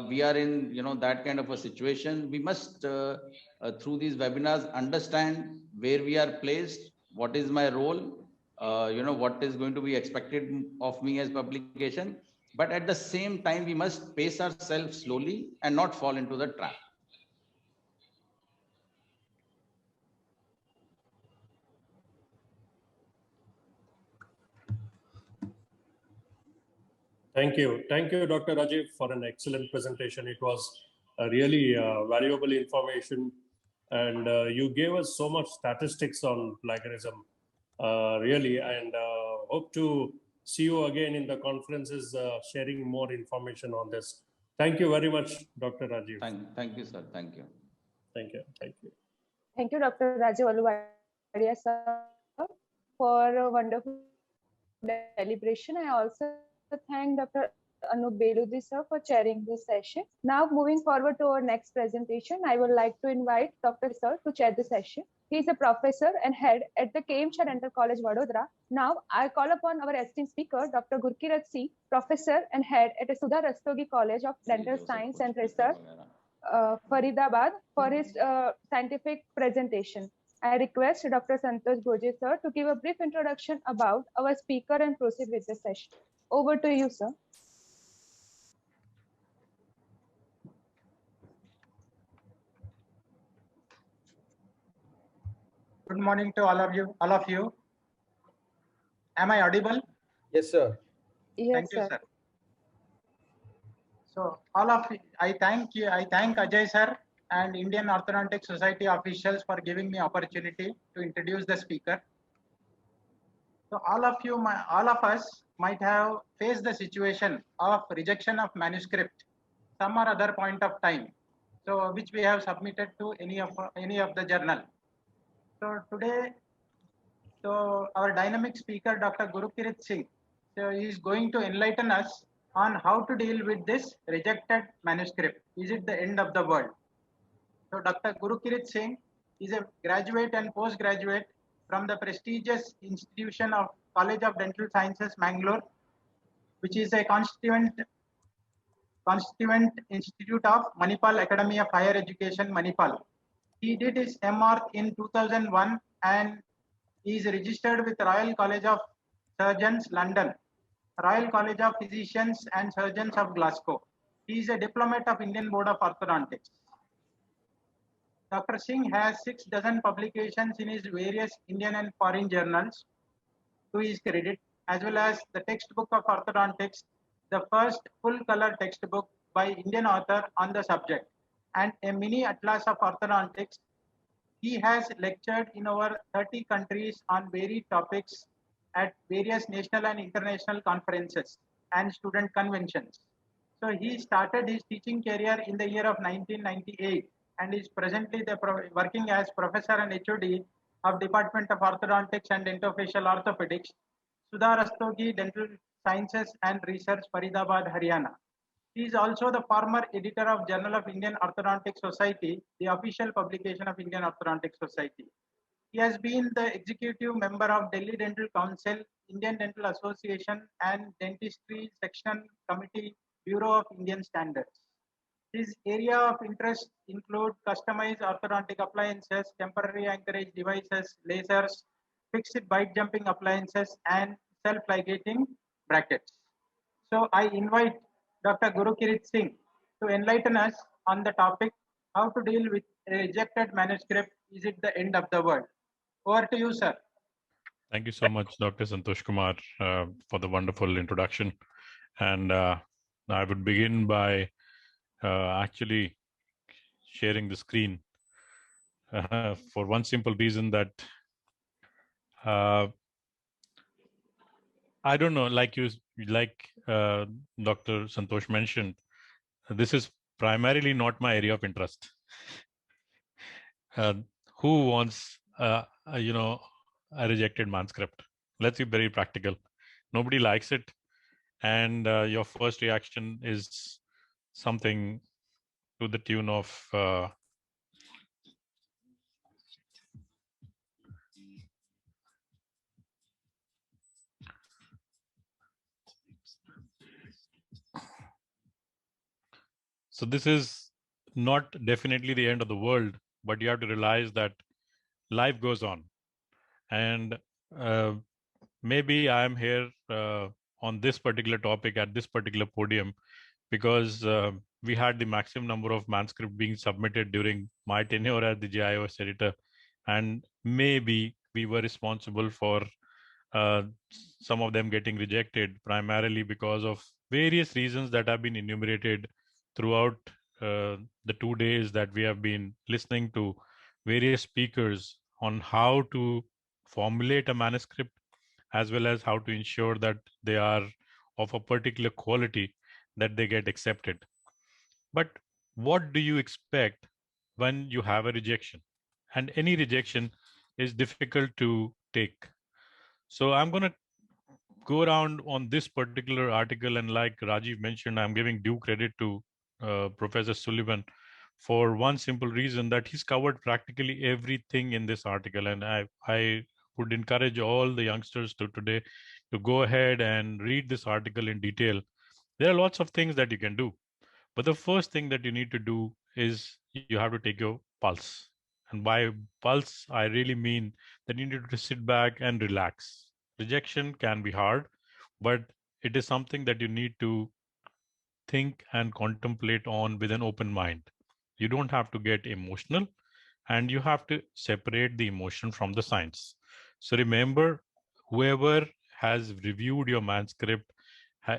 We are in, that kind of a situation. We must, through these webinars, understand where we are placed, what is my role, what is going to be expected of me as publication. But at the same time, we must pace ourselves slowly and not fall into the trap. Thank you, Dr. Rajiv, for an excellent presentation. It was really valuable information, and you gave us so much statistics on plagiarism, really, and hope to see you again in the conferences, sharing more information on this. Thank you very much, Dr. Rajiv. Thank you, sir. Thank you. Thank you. Thank you. Thank you, Dr. Rajiv Aluwadia, sir, for a wonderful deliberation. I also thank Dr. Anup Beludi, sir, for chairing this session. Now, moving forward to our next presentation, I would like to invite Dr. Sir to chair the session. He is a professor and head at the KM Dental College, Vadodara. Now, I call upon our esteemed speaker, Dr. Gurkirat C, professor and head at the Sudha Rastogi College of Dental Science and Research, Faridabad, for his scientific presentation. I request Dr. Santosh Goje, sir, to give a brief introduction about our speaker and proceed with the session. Over to you, sir. Good morning to all of you. Am I audible? Yes, sir. Yes, Thank you, sir. sir. So all of you, I thank you. I thank Ajay sir and Indian Orthodontic Society officials for giving me opportunity to introduce the speaker. So all of us might have faced the situation of rejection of manuscript, some or other point of time. So which we have submitted to any of the journal. So today, so our dynamic speaker, Dr. Gurukirit Singh, so he is going to enlighten us on how to deal with this rejected manuscript. Is it the end of the world? So Dr. Gurukirit Singh is a graduate and postgraduate from the prestigious institution of College of Dental Sciences, Mangalore, which is a constituent institute of Manipal Academy of Higher Education, Manipal. He did his MR in 2001 and is registered with Royal College of Surgeons, London, Royal College of Physicians and Surgeons of Glasgow. He is a diplomat of Indian Board of Orthodontics. Dr. Singh has 6 dozen publications in his various Indian and foreign journals to his credit, as well as the textbook of orthodontics, the first full-color textbook by Indian author on the subject, and a mini atlas of orthodontics. He has lectured in over 30 countries on varied topics at various national and international conferences and student conventions. So he started his teaching career in the year of 1998 and is presently working as professor and HOD of Department of Orthodontics and Dentofacial Orthopedics, Sudha Rastogi Dental Sciences and Research, Faridabad, Haryana. He is also the former editor of Journal of Indian Orthodontic Society, the official publication of Indian Orthodontic Society. He has been the executive member of Delhi Dental Council, Indian Dental Association, and Dentistry Section Committee, Bureau of Indian Standards. His area of interest include customized orthodontic appliances, temporary anchorage devices, lasers, fixed bite jumping appliances, and self-ligating brackets. So I invite Dr. Gurukirit Singh to enlighten us on the topic, how to deal with a rejected manuscript. Is it the end of the world? Over to you, sir. Thank you so much, Dr. Santosh Kumar, for the wonderful introduction. And I would begin by actually sharing the screen for one simple reason that I don't know, like Dr. Santosh mentioned, this is primarily not my area of interest. Who wants, a rejected manuscript? Let's be very practical. Nobody likes it. And your first reaction is something to the tune of so this is not definitely the end of the world, but you have to realize that life goes on. And maybe I am here on this particular topic at this particular podium because we had the maximum number of manuscripts being submitted during my tenure as the JIOS editor. And maybe we were responsible for some of them getting rejected, primarily because of various reasons that have been enumerated throughout the 2 days that we have been listening to various speakers on how to formulate a manuscript, as well as how to ensure that they are of a particular quality that they get accepted. But what do you expect when you have a rejection? And any rejection is difficult to take. So I'm going to go around on this particular article, and like Rajiv mentioned, I'm giving due credit to Professor Sullivan for one simple reason that he's covered practically everything in this article. And I would encourage all the youngsters to today to go ahead and read this article in detail. There are lots of things that you can do, but the first thing that you need to do is you have to take your pulse. And by pulse, I really mean that you need to sit back and relax. Rejection can be hard, but it is something that you need to think and contemplate on with an open mind. You don't have to get emotional, and you have to separate the emotion from the science. So remember, whoever has reviewed your manuscript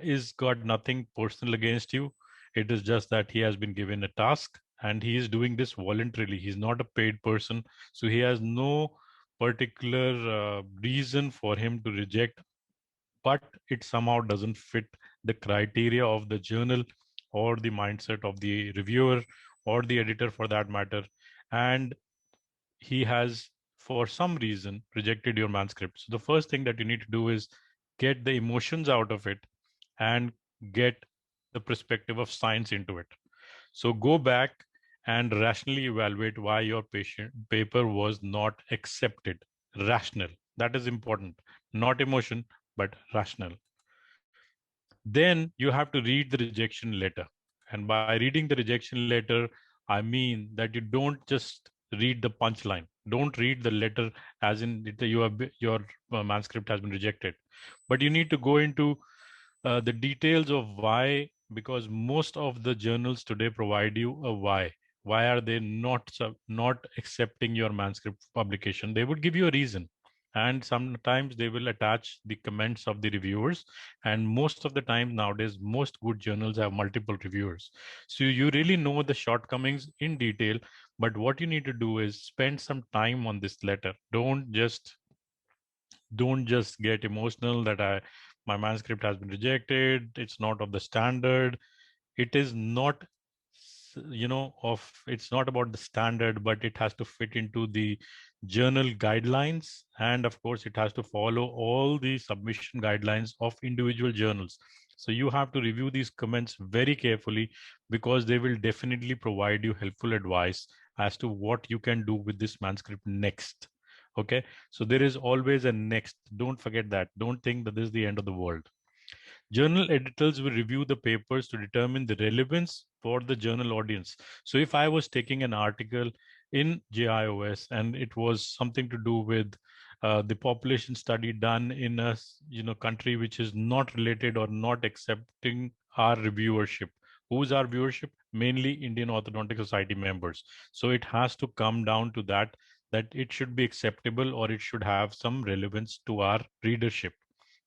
is got nothing personal against you. It is just that he has been given a task and he is doing this voluntarily. He's not a paid person. So he has no particular reason for him to reject, but it somehow doesn't fit the criteria of the journal or the mindset of the reviewer or the editor for that matter. And he has, for some reason, rejected your manuscript. So the first thing that you need to do is get the emotions out of it and get the perspective of science into it. So go back and rationally evaluate why your paper was not accepted. Rational. That is important. Not emotion, but rational. Then you have to read the rejection letter. And by reading the rejection letter, I mean that you don't just read the punchline. Don't read the letter as in your manuscript has been rejected. But you need to go into the details of why, because most of the journals today provide you a why. Why are they not accepting your manuscript publication? They would give you a reason, and sometimes they will attach the comments of the reviewers. And most of the time nowadays, most good journals have multiple reviewers, so you really know the shortcomings in detail. But what you need to do is spend some time on this letter. Don't just get emotional that my manuscript has been rejected, it's not of the standard. It is not, it's not about the standard, but it has to fit into the journal guidelines. And of course it has to follow all the submission guidelines of individual journals. So you have to review these comments very carefully, because they will definitely provide you helpful advice as to what you can do with this manuscript next. Okay, so there is always a next. Don't forget that. Don't think that this is the end of the world. Journal editors will review the papers to determine the relevance for the journal audience. So if I was taking an article in JIOS and it was something to do with the population study done in a country which is not related or not accepting our reviewership. Who's our viewership? Mainly Indian Orthodontic Society members. So it has to come down to that it should be acceptable or it should have some relevance to our readership.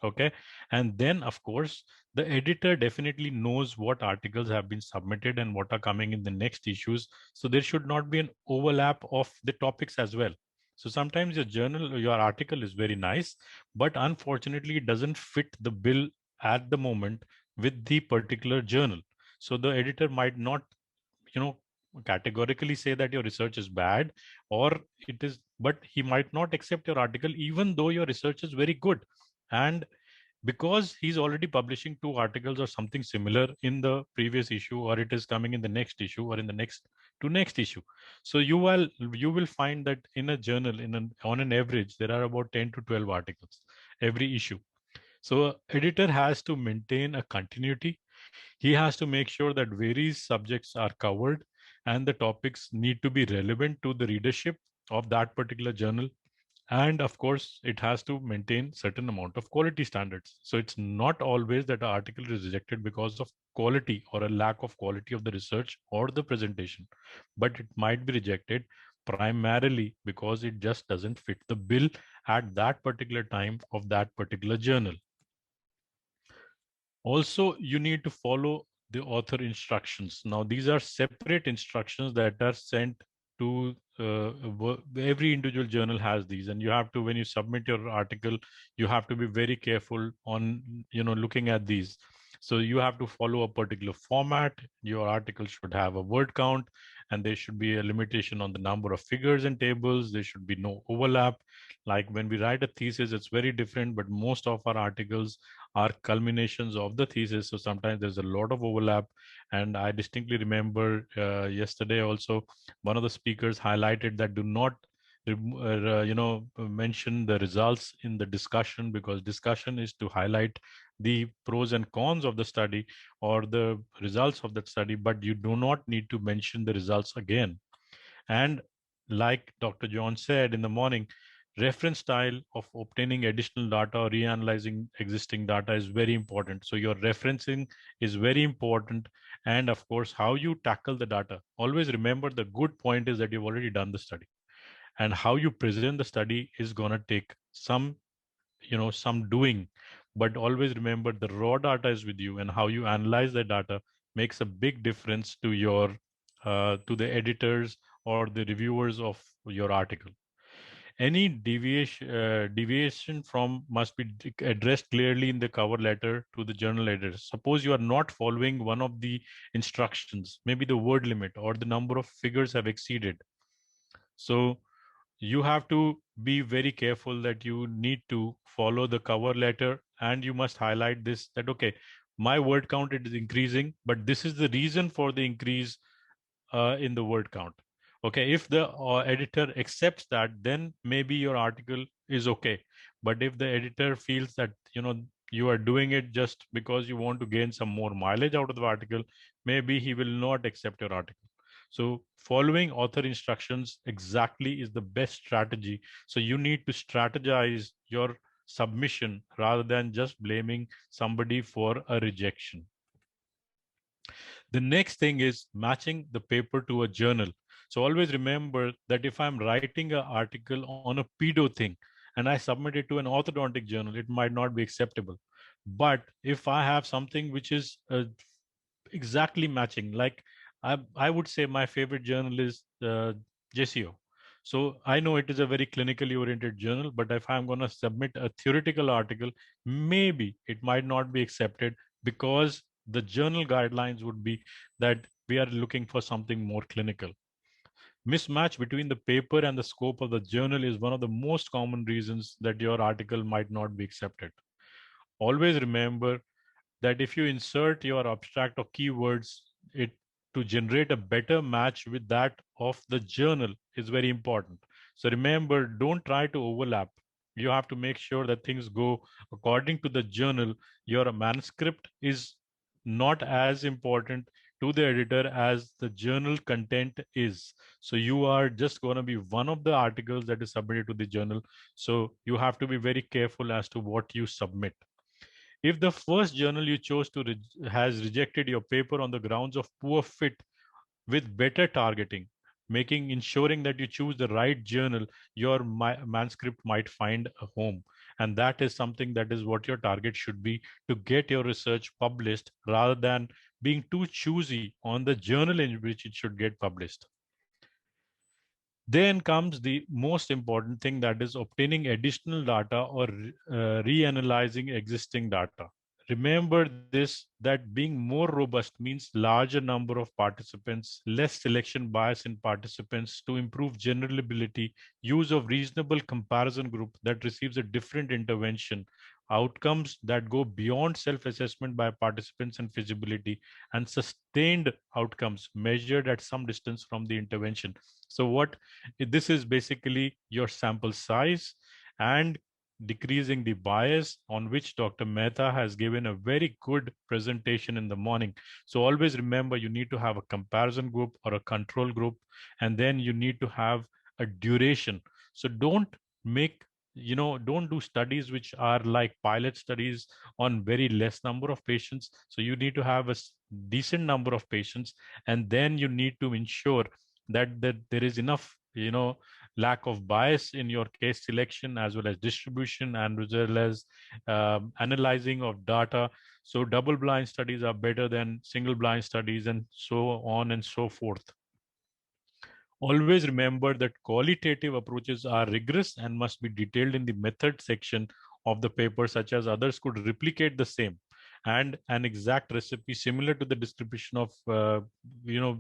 Okay, and then of course the editor definitely knows what articles have been submitted and what are coming in the next issues, so there should not be an overlap of the topics as well. So sometimes your article is very nice, but unfortunately it doesn't fit the bill at the moment with the particular journal. So the editor might not you know categorically say that your research is bad, or it is, but he might not accept your article even though your research is very good. And because he's already publishing 2 articles or something similar in the previous issue, or it is coming in the next issue or in the next issue. So you will find that in a journal, on an average there are about 10 to 12 articles every issue. So editor has to maintain a continuity. He has to make sure that various subjects are covered and the topics need to be relevant to the readership of that particular journal. And of course it has to maintain certain amount of quality standards. So it's not always that an article is rejected because of quality or a lack of quality of the research or the presentation, but it might be rejected primarily because it just doesn't fit the bill at that particular time of that particular journal. Also, you need to follow the author instructions. Now, these are separate instructions that are sent to every individual journal has these, and you have to, when you submit your article, you have to be very careful on looking at these. So you have to follow a particular format. Your article should have a word count, and there should be a limitation on the number of figures and tables. There should be no overlap. Like when we write a thesis, it's very different, but most of our articles are culminations of the thesis. So sometimes there's a lot of overlap. And I distinctly remember yesterday also, one of the speakers highlighted that do not mention the results in the discussion, because discussion is to highlight the pros and cons of the study or the results of that study, but you do not need to mention the results again. And like Dr. John said in the morning, reference style of obtaining additional data or reanalyzing existing data is very important. So your referencing is very important. And of course, how you tackle the data. Always remember the good point is that you've already done the study. And how you present the study is going to take some some doing, but always remember the raw data is with you, and how you analyze the data makes a big difference to your to the editors or the reviewers of your article. Any deviation from must be addressed clearly in the cover letter to the journal editor. Suppose you are not following one of the instructions, maybe the word limit or the number of figures have exceeded. So you have to be very careful that you need to follow the cover letter, and you must highlight this, that okay, my word count is increasing, but this is the reason for the increase in the word count. Okay, if the editor accepts that, then maybe your article is okay. But if the editor feels that you are doing it just because you want to gain some more mileage out of the article, maybe he will not accept your article. So following author instructions exactly is the best strategy. So you need to strategize your submission rather than just blaming somebody for a rejection. The next thing is matching the paper to a journal. So always remember that if I'm writing an article on a pedo thing and I submit it to an orthodontic journal, it might not be acceptable. But if I have something which is exactly matching, like I would say my favorite journal is JCO. So I know it is a very clinically oriented journal, but if I'm going to submit a theoretical article, maybe it might not be accepted, because the journal guidelines would be that we are looking for something more clinical. Mismatch between the paper and the scope of the journal is one of the most common reasons that your article might not be accepted. Always remember that if you insert your abstract or keywords, it to generate a better match with that of the journal is very important. So remember, don't try to overlap. You have to make sure that things go according to the journal. Your manuscript is not as important to the editor as the journal content is. So you are just going to be one of the articles that is submitted to the journal. So you have to be very careful as to what you submit. If the first journal you chose to has rejected your paper on the grounds of poor fit with better targeting, making ensuring that you choose the right journal, your manuscript might find a home. And that is something that is what your target should be, to get your research published rather than being too choosy on the journal in which it should get published. Then comes the most important thing, that is obtaining additional data or reanalyzing existing data. Remember this, that being more robust means larger number of participants, less selection bias in participants to improve generalizability, use of reasonable comparison group that receives a different intervention, outcomes that go beyond self-assessment by participants and feasibility, and sustained outcomes measured at some distance from the intervention. So what this is basically your sample size and decreasing the bias, on which Dr. Mehta has given a very good presentation in the morning. So always remember, you need to have a comparison group or a control group, and then you need to have a duration. So don't don't do studies which are like pilot studies on very less number of patients. So you need to have a decent number of patients, and then you need to ensure that there is enough lack of bias in your case selection, as well as distribution, and as well as analyzing of data. So double blind studies are better than single blind studies, and so on and so forth. Always remember that qualitative approaches are rigorous and must be detailed in the method section of the paper, such as others could replicate the same. And an exact recipe similar to the distribution of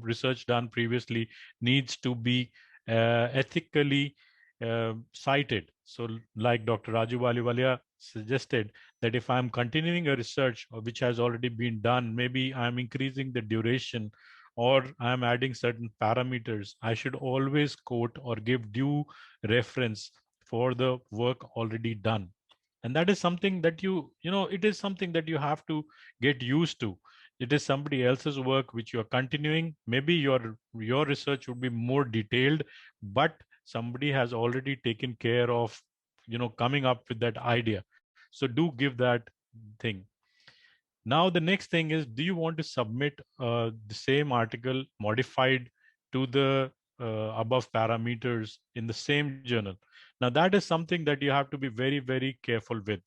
research done previously needs to be ethically cited. So like Dr. Raju Waliwalia suggested, that if I'm continuing a research which has already been done, maybe I'm increasing the duration or I'm adding certain parameters, I should always quote or give due reference for the work already done. And that is something that it is something that you have to get used to. It is somebody else's work which you are continuing. Maybe your research would be more detailed, but somebody has already taken care of coming up with that idea. So do give that thing. Now, the next thing is, do you want to submit the same article modified to the above parameters in the same journal. Now, that is something that you have to be very, very careful with.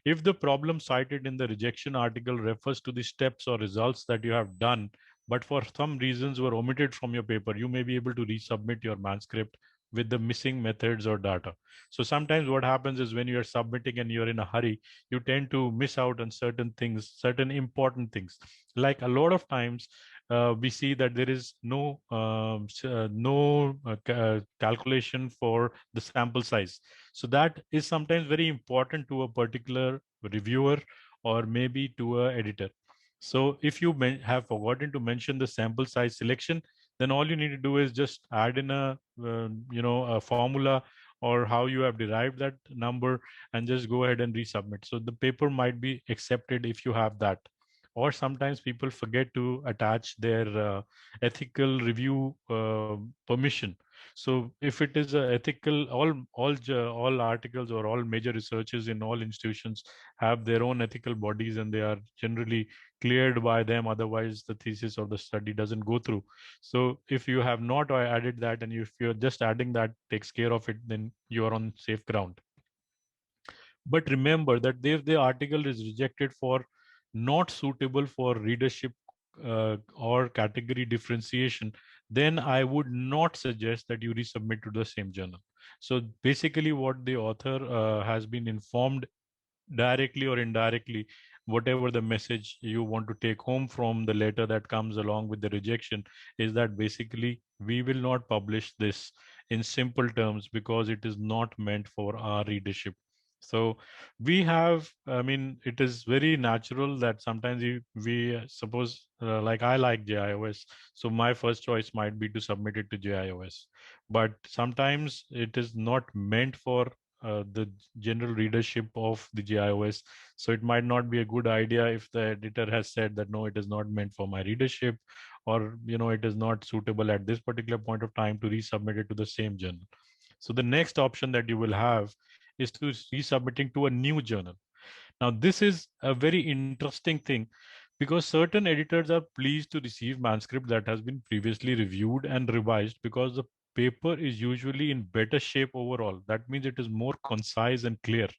If the problem cited in the rejection article refers to the steps or results that you have done, but for some reasons were omitted from your paper, you may be able to resubmit your manuscript with the missing methods or data. So sometimes what happens is when you are submitting and you're in a hurry, you tend to miss out on certain things, certain important things. Like a lot of times, we see that there is no calculation for the sample size. So that is sometimes very important to a particular reviewer or maybe to a editor. So if you have forgotten to mention the sample size selection, then all you need to do is just add in a formula or how you have derived that number and just go ahead and resubmit. So the paper might be accepted if you have that. Or sometimes people forget to attach their ethical review permission. So if it is a ethical, all articles or all major researchers in all institutions have their own ethical bodies, and they are generally cleared by them. Otherwise, the thesis or the study doesn't go through. So if you have not added that, and if you're just adding that takes care of it, then you are on safe ground. But remember that if the article is rejected for not suitable for readership or category differentiation, then I would not suggest that you resubmit to the same journal. So basically what the author has been informed directly or indirectly, whatever the message you want to take home from the letter that comes along with the rejection, is that basically we will not publish this in simple terms because it is not meant for our readership. So we have, I mean, it is very natural that sometimes we suppose, like I like JIOS, so my first choice might be to submit it to JIOS. But sometimes it is not meant for the general readership of the JIOS. So it might not be a good idea if the editor has said that, no, it is not meant for my readership, or, it is not suitable at this particular point of time to resubmit it to the same journal. So the next option that you will have is to resubmitting to a new journal. Now, this is a very interesting thing because certain editors are pleased to receive manuscript that has been previously reviewed and revised because the paper is usually in better shape overall. That means it is more concise and clear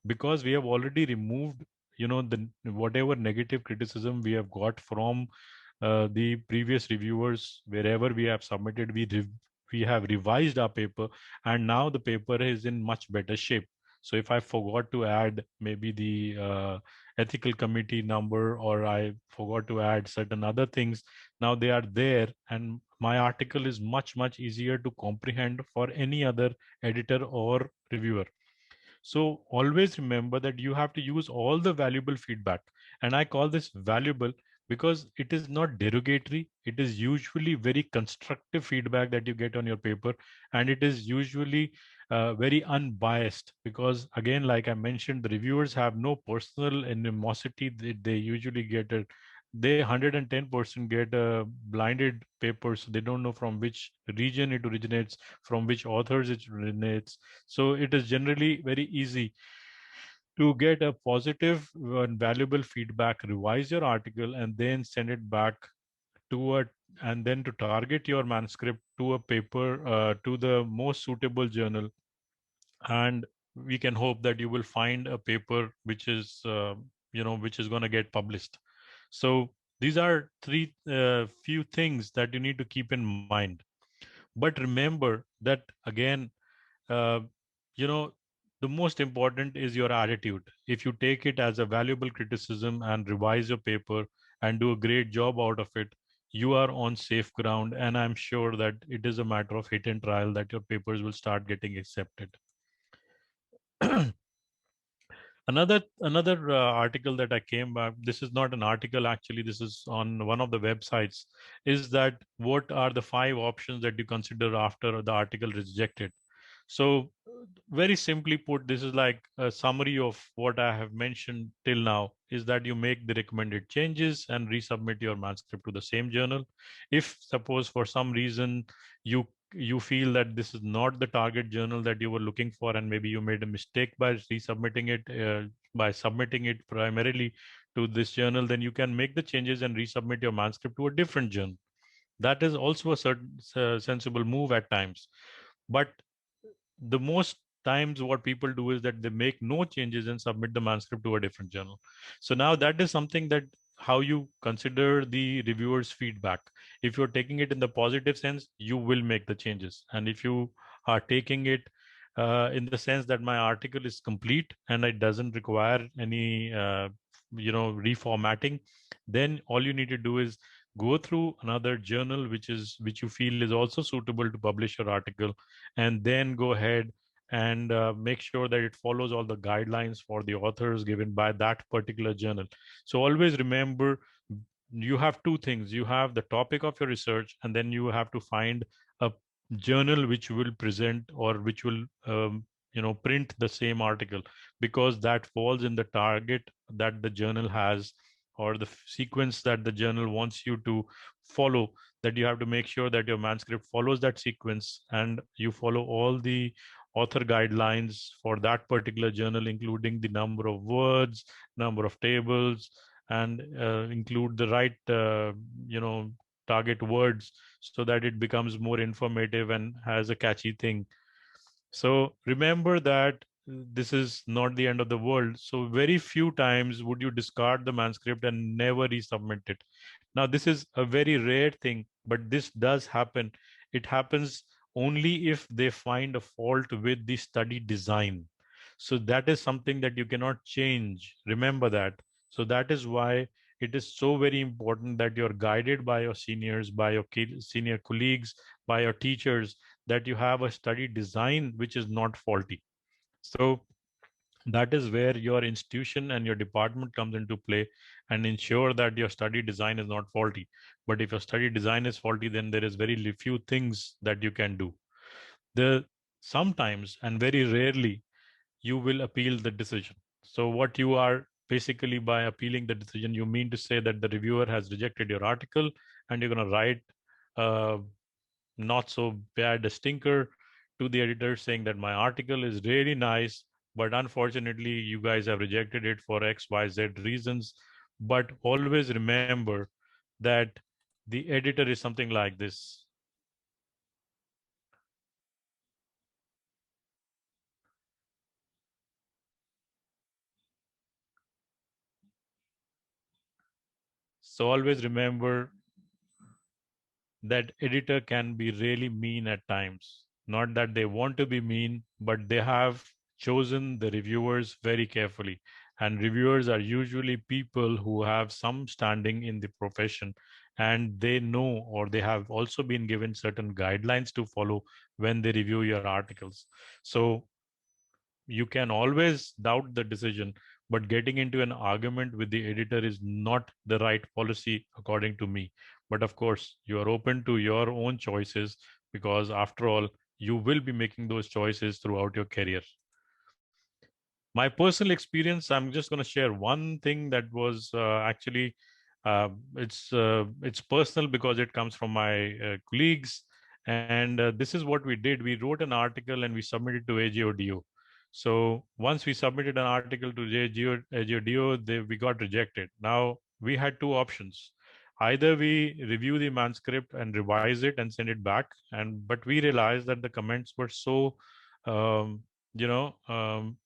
because we have already removed, the whatever negative criticism we have got from the previous reviewers. Wherever we have submitted, we have revised our paper, and now the paper is in much better shape. So if I forgot to add maybe the ethical committee number, or I forgot to add certain other things, now they are there, and my article is much, much easier to comprehend for any other editor or reviewer. So always remember that you have to use all the valuable feedback. And I call this valuable because it is not derogatory. It is usually very constructive feedback that you get on your paper. And it is usually very unbiased because, again, like I mentioned, the reviewers have no personal animosity. They usually get a they 110% get a blinded paper, so they don't know from which region it originates, from which authors it originates. So it is generally very easy to get a positive and valuable feedback, revise your article, and then send it back to a and then to target your manuscript to a paper, to the most suitable journal. And we can hope that you will find a paper which is which is going to get published. So these are three few things that you need to keep in mind. But remember that, again, uh, you know the most important is your attitude. If you take it as a valuable criticism and revise your paper and do a great job out of it, you are on safe ground, and I'm sure that it is a matter of hit and trial that your papers will start getting accepted. Another article that I came back, this is not an article actually, this is on one of the websites, is that what are the 5 options that you consider after the article is rejected. So very simply put, this is like a summary of what I have mentioned till now, is that you make the recommended changes and resubmit your manuscript to the same journal. If suppose for some reason you feel that this is not the target journal that you were looking for, and maybe you made a mistake by resubmitting it, by submitting it primarily to this journal, then you can make the changes and resubmit your manuscript to a different journal. That is also a certain sensible move at times. But the most times what people do is that they make no changes and submit the manuscript to a different journal. So now that is something that how you consider the reviewer's feedback. If you're taking it in the positive sense, you will make the changes. And if you are taking it in the sense that my article is complete and it doesn't require any reformatting, then all you need to do is go through another journal which you feel is also suitable to publish your article, and then go ahead and make sure that it follows all the guidelines for the authors given by that particular journal. So always remember, you have two things. You have the topic of your research, and then you have to find a journal which will present or which will print the same article, because that falls in the target that the journal has, or the sequence that the journal wants you to follow. That you have to make sure that your manuscript follows that sequence, and you follow all the author guidelines for that particular journal, including the number of words, number of tables, and include the right target words, so that it becomes more informative and has a catchy thing. So remember that this is not the end of the world. So very few times would you discard the manuscript and never resubmit it. Now, this is a very rare thing, but this does happen. It happens only if they find a fault with the study design. So that is something that you cannot change. Remember that. So that is why it is so very important that you're guided by your seniors, by your senior colleagues, by your teachers, that you have a study design which is not faulty. So that is where your institution and your department comes into play, and ensure that your study design is not faulty. But if your study design is faulty, then there is very few things that you can do. The sometimes and very rarely you will appeal the decision. So what you are basically, by appealing the decision, you mean to say that the reviewer has rejected your article, and you're going to write not so bad a stinker to the editor saying that my article is really nice, but unfortunately you guys have rejected it for XYZ reasons. But always remember that the editor is something like this. So always remember that editor can be really mean at times. Not that they want to be mean, but they have chosen the reviewers very carefully. And reviewers are usually people who have some standing in the profession, and they know, or they have also been given certain guidelines to follow when they review your articles. So you can always doubt the decision, but getting into an argument with the editor is not the right policy according to me. But of course, you are open to your own choices, because after all, you will be making those choices throughout your career. My personal experience, I'm just going to share one thing that was actually it's personal, because it comes from my colleagues. And this is what we did. We wrote an article and we submitted to AJODO. So once we submitted an article to AJODO, we got rejected. Now we had two options. Either we review the manuscript and revise it and send it back, but we realized that the comments were so um, you know um,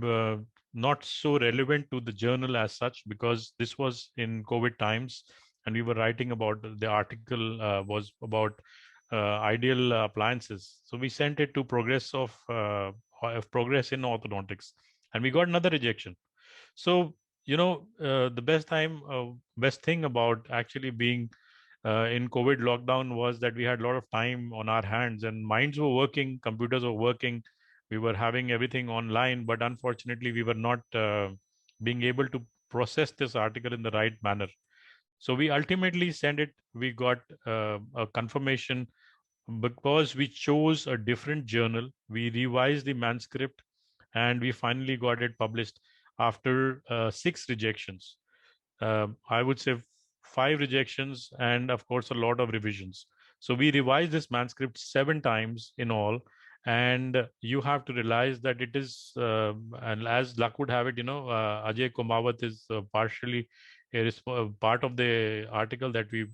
uh, not so relevant to the journal as such, because this was in COVID times, and we were writing about, the article was about ideal appliances. So we sent it to Progress in Orthodontics, and we got another rejection. So the best thing about actually being in COVID lockdown was that we had a lot of time on our hands, and minds were working, computers were working, we were having everything online, but unfortunately we were not being able to process this article in the right manner. So we ultimately sent it. We got a confirmation. Because we chose a different journal, we revised the manuscript, and we finally got it published after 6 rejections. I would say 5 rejections, and of course a lot of revisions. So we revised this manuscript 7 times in all. And you have to realize that it is, and as luck would have it, Ajay Kumawat is partially part of the article that we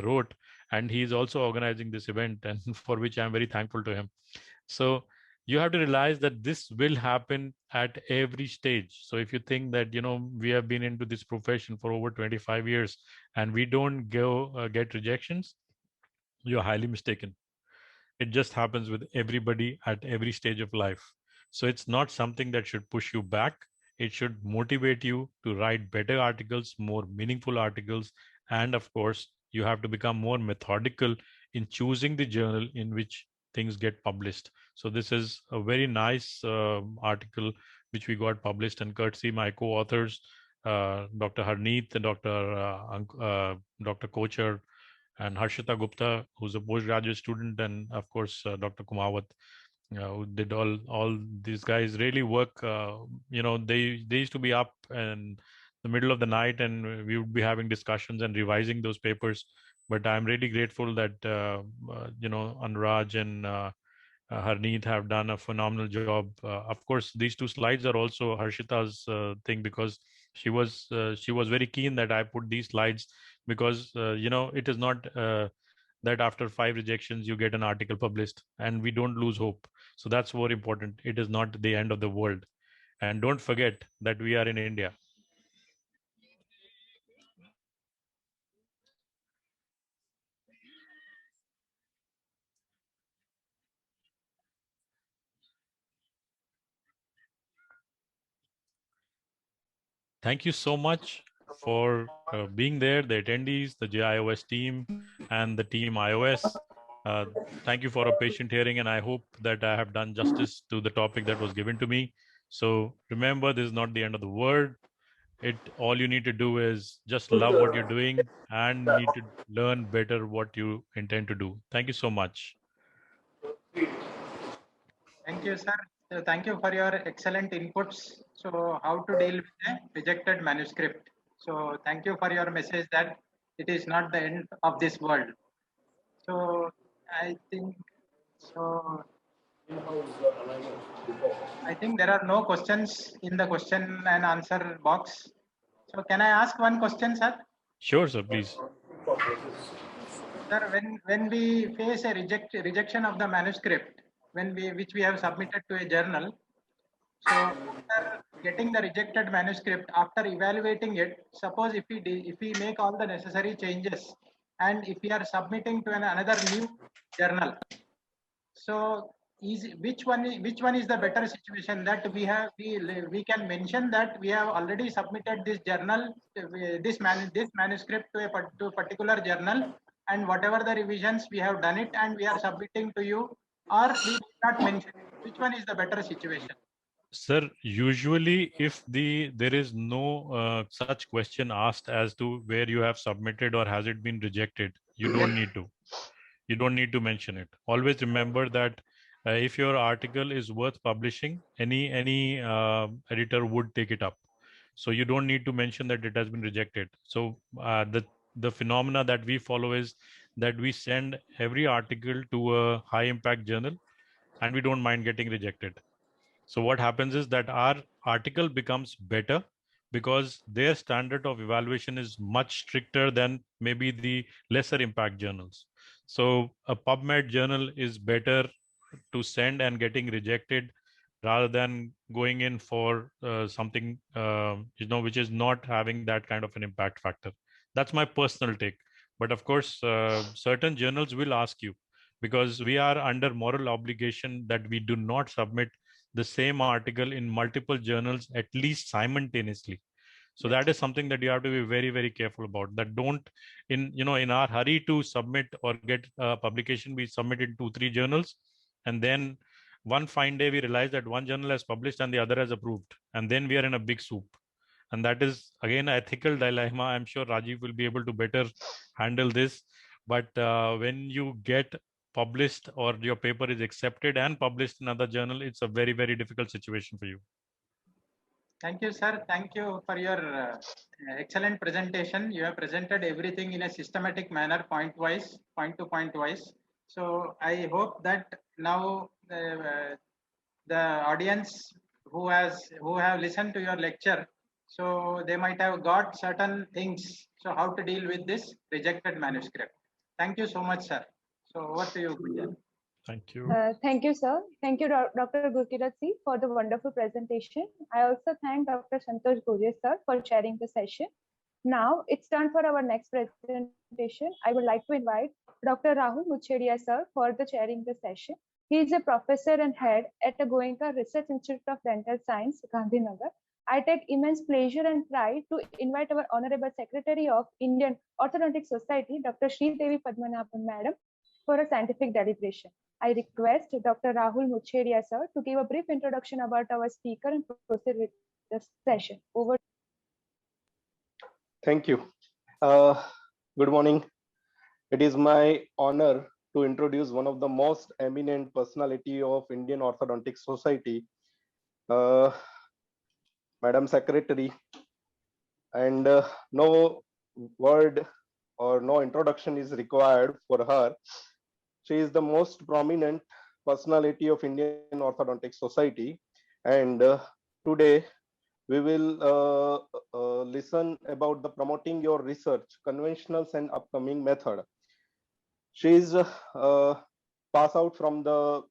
wrote. and he is also organizing this event, and for which I'm very thankful to him. So you have to realize that this will happen at every stage. So if you think that, we have been into this profession for over 25 years and we don't go get rejections, you're highly mistaken. It just happens with everybody at every stage of life. So it's not something that should push you back. It should motivate you to write better articles, more meaningful articles. And of course, you have to become more methodical in choosing the journal in which things get published. So this is a very nice article which we got published, and courtesy my co-authors, Dr. Harneet and Dr. Kocher, and Harshita Gupta, who's a postgraduate student, and of course Dr. Kumawat, who did all these guys really work. They used to be up in the middle of the night, and we would be having discussions and revising those papers. But I'm really grateful that Anuraj and Harneet have done a phenomenal job. Of course, these two slides are also Harshita's thing, because she was very keen that I put these slides, because it is not that after 5 rejections you get an article published, and we don't lose hope. So that's more important. It is not the end of the world, and don't forget that we are in India. Thank you so much for being there, the attendees, the JIOS team, and the team iOS. Thank you for a patient hearing, and I hope that I have done justice to the topic that was given to me. So remember, this is not the end of the world. All you need to do is just love what you're doing and need to learn better what you intend to do. Thank you so much. Thank you, sir. So thank you for your excellent inputs. So how to deal with a rejected manuscript. So thank you for your message that it is not the end of this world. So I think so. I think there are no questions in the question and answer box. So can I ask one question, sir? Sure, sir, please. Sir, when we face a rejection of the manuscript, which we have submitted to a journal, so after getting the rejected manuscript, after evaluating it, suppose if we make all the necessary changes, and if we are submitting to another new journal, so which one is the better situation, that we can mention that we have already submitted this journal, this manuscript to a particular journal, and whatever the revisions we have done it and we are submitting to you, or we did not mention it? Which one is the better situation? Sir, usually if there is no such question asked as to where you have submitted or has it been rejected, you don't need to. You don't need to mention it. Always remember that if your article is worth publishing, any editor would take it up. So you don't need to mention that it has been rejected. So the phenomena that we follow is that we send every article to a high impact journal, and we don't mind getting rejected. So what happens is that our article becomes better because their standard of evaluation is much stricter than maybe the lesser impact journals. So a PubMed journal is better to send and getting rejected rather than going in for something which is not having that kind of an impact factor. That's my personal take. But of course, certain journals will ask you, because we are under moral obligation that we do not submit the same article in multiple journals at least simultaneously. So that is something that you have to be very, very careful about. That don't in our hurry to submit or get publication, we submit in 2-3 journals, and then one fine day we realize that one journal has published and the other has approved, and then we are in a big soup. And that is again an ethical dilemma. I'm sure Rajiv will be able to better handle this. But when you get published or your paper is accepted and published in another journal, it's a very, very difficult situation for you. Thank you, sir. Thank you for your excellent presentation. You have presented everything in a systematic manner, point to point wise. So I hope that now the audience who have listened to your lecture, so they might have got certain things. So how to deal with this rejected manuscript. Thank you so much, sir. So over to you, Gunjan. Thank you. Thank you, sir. Thank you, Dr. Gurkiratji, for the wonderful presentation. I also thank Dr. Santosh Gurje, sir, for chairing the session. Now it's time for our next presentation. I would like to invite Dr. Rahul Muchedia, sir, for the chairing the session. He is a professor and head at the Goenka Research Institute of Dental Science, Gandhinagar. I take immense pleasure and pride to invite our Honorable Secretary of Indian Orthodontic Society, Dr. Sri Devi Padmanabhan, Madam, for a scientific deliberation. I request Dr. Rahul Muchedia, sir, to give a brief introduction about our speaker and proceed with the session. Over. Thank you. Good morning. It is my honor to introduce one of the most eminent personality of Indian Orthodontic Society, Madam Secretary, and no word or no introduction is required for her. She is the most prominent personality of Indian Orthodontic Society, and today we will listen about the promoting your research, conventionals and upcoming method. She is pass out from the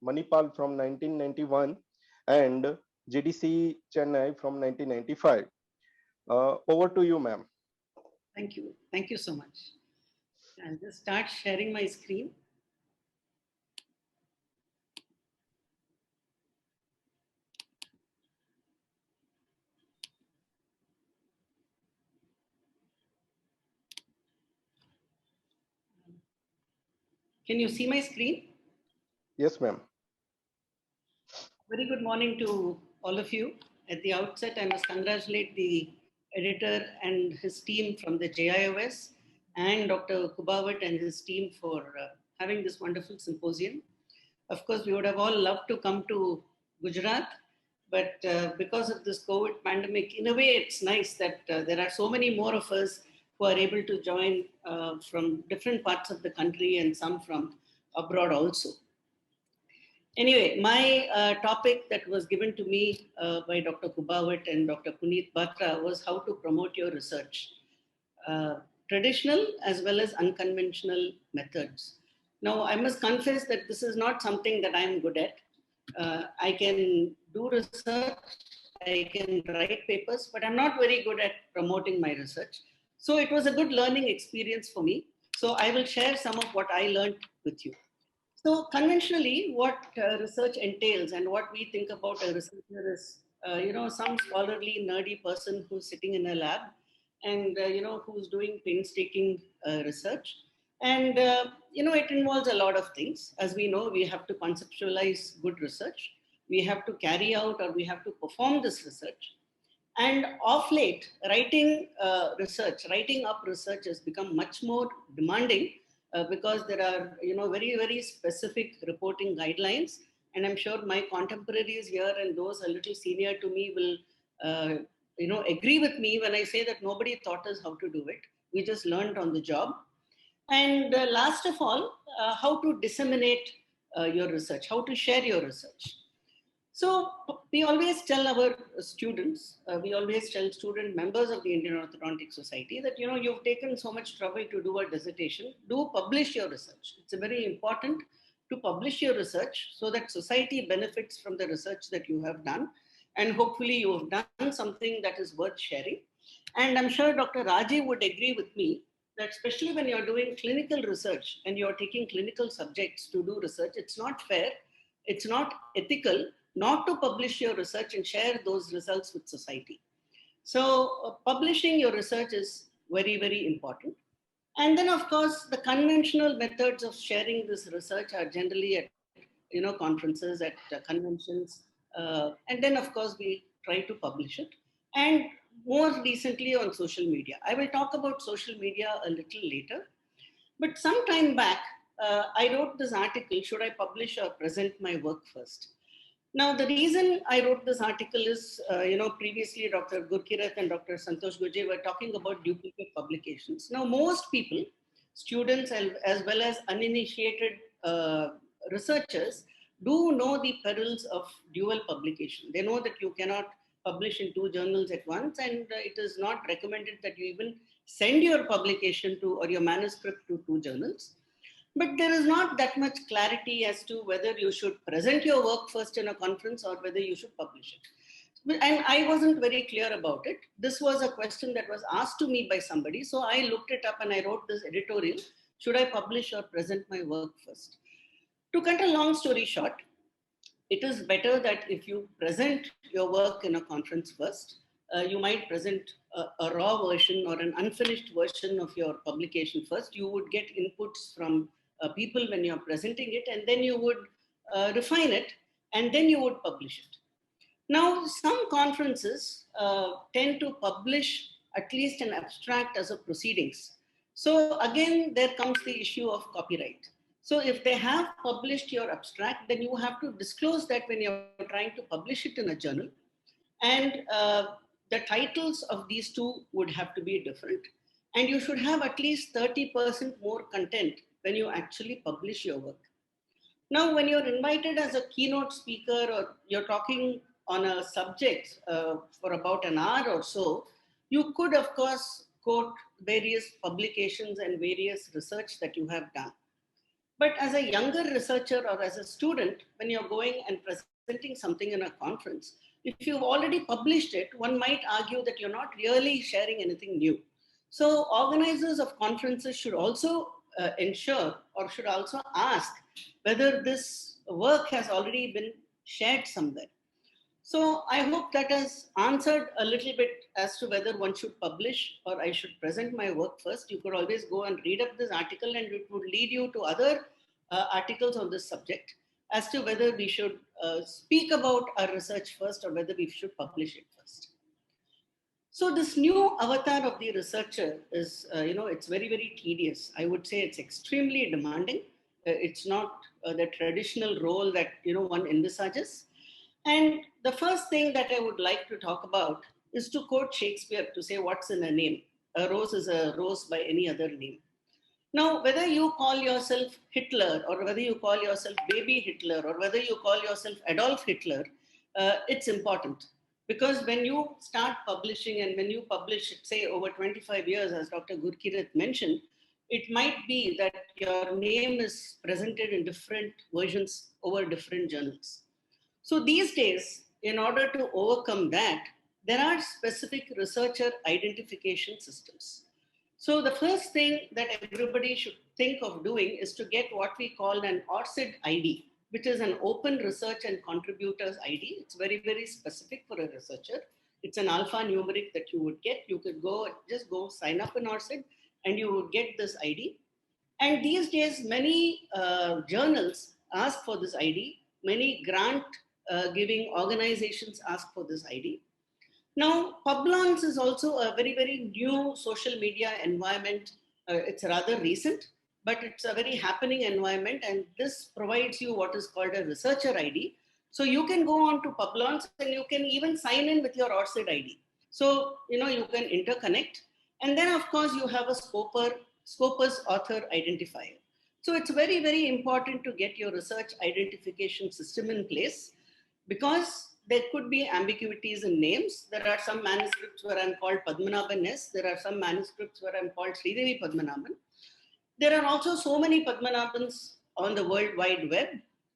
Manipal from 1991 and GDC Chennai from 1995. Over to you, ma'am. Thank you. Thank you so much. I'll just start sharing my screen. Can you see my screen? Yes, ma'am. Very good morning to all of you. At the outset, I must congratulate the editor and his team from the JIOS and Dr. Kubawat and his team for having this wonderful symposium. Of course, we would have all loved to come to Gujarat, but because of this COVID pandemic, in a way, it's nice that there are so many more of us who are able to join from different parts of the country and some from abroad also. Anyway, my topic that was given to me by Dr. Kubawat and Dr. Puneet Batra was how to promote your research. Traditional as well as unconventional methods. Now, I must confess that this is not something that I'm good at. I can do research, I can write papers, but I'm not very good at promoting my research. So it was a good learning experience for me. So I will share some of what I learned with you. So conventionally, what research entails and what we think about a researcher is, some scholarly, nerdy person who's sitting in a lab and, who's doing painstaking research. And, it involves a lot of things. As we know, we have to conceptualize good research. We have to carry out or we have to perform this research. And of late, writing up research has become much more demanding because there are, very, very specific reporting guidelines. And I'm sure my contemporaries here and those a little senior to me will, agree with me when I say that nobody taught us how to do it. We just learned on the job. And last of all, how to disseminate your research, how to share your research. So we always tell our students, we always tell student members of the Indian Orthodontic Society that, you've taken so much trouble to do a dissertation, do publish your research. It's very important to publish your research so that society benefits from the research that you have done. And hopefully you have done something that is worth sharing. And I'm sure Dr. Raji would agree with me that especially when you're doing clinical research and you're taking clinical subjects to do research, it's not fair, it's not ethical not to publish your research and share those results with society. So publishing your research is very, very important. And then of course, the conventional methods of sharing this research are generally at, conferences, at conventions. And then of course, we try to publish it. And more recently on social media. I will talk about social media a little later. But some time back, I wrote this article, should I publish or present my work first? Now, the reason I wrote this article is, previously Dr. Gurkirat and Dr. Santosh Gurje were talking about duplicate publications. Now, most people, students as well as uninitiated researchers, do know the perils of dual publication. They know that you cannot publish in 2 journals at once, and it is not recommended that you even send your publication to or your manuscript to 2 journals. But there is not that much clarity as to whether you should present your work first in a conference or whether you should publish it. And I wasn't very clear about it. This was a question that was asked to me by somebody. So I looked it up and I wrote this editorial. Should I publish or present my work first? To cut a long story short, it is better that if you present your work in a conference first, you might present a raw version or an unfinished version of your publication first. You would get inputs from people when you're presenting it, and then you would refine it, and then you would publish it. Now, some conferences tend to publish at least an abstract as a proceedings. So again, there comes the issue of copyright. So if they have published your abstract, then you have to disclose that when you're trying to publish it in a journal. And the titles of these two would have to be different. And you should have at least 30% more content when you actually publish your work. Now, when you're invited as a keynote speaker or you're talking on a subject for about an hour or so, you could, of course, quote various publications and various research that you have done. But as a younger researcher or as a student, when you're going and presenting something in a conference, if you've already published it, one might argue that you're not really sharing anything new. So organizers of conferences should also ensure or should also ask whether this work has already been shared somewhere. So I hope that has answered a little bit as to whether one should publish or I should present my work first. You could always go and read up this article and it would lead you to other articles on this subject as to whether we should speak about our research first or whether we should publish it first. So this new avatar of the researcher is, it's very, very tedious. I would say it's extremely demanding. It's not the traditional role that, one envisages. And the first thing that I would like to talk about is to quote Shakespeare to say what's in a name. A rose is a rose by any other name. Now, whether you call yourself Hitler or whether you call yourself baby Hitler or whether you call yourself Adolf Hitler, it's important. Because when you start publishing and when you publish, say, over 25 years, as Dr. Gurkirat mentioned, it might be that your name is presented in different versions over different journals. So these days, in order to overcome that, there are specific researcher identification systems. So the first thing that everybody should think of doing is to get what we call an ORCID ID, which is an Open Research and Contributors ID. It's very, very specific for a researcher. It's an alphanumeric that you would get. You could just go sign up in ORCID and you would get this ID. And these days, many journals ask for this ID. Many grant giving organizations ask for this ID. Now, Publons is also a very, very new social media environment. It's rather recent, but it's a very happening environment. And this provides you what is called a researcher ID. So you can go on to Publons and you can even sign in with your ORCID ID. So, you can interconnect. And then, of course, you have a Scopus author identifier. So it's very, very important to get your research identification system in place because there could be ambiguities in names. There are some manuscripts where I'm called Padmanabhan S. There are some manuscripts where I'm called Sridevi Padmanabhan. There are also so many Padmanabhans on the World Wide Web.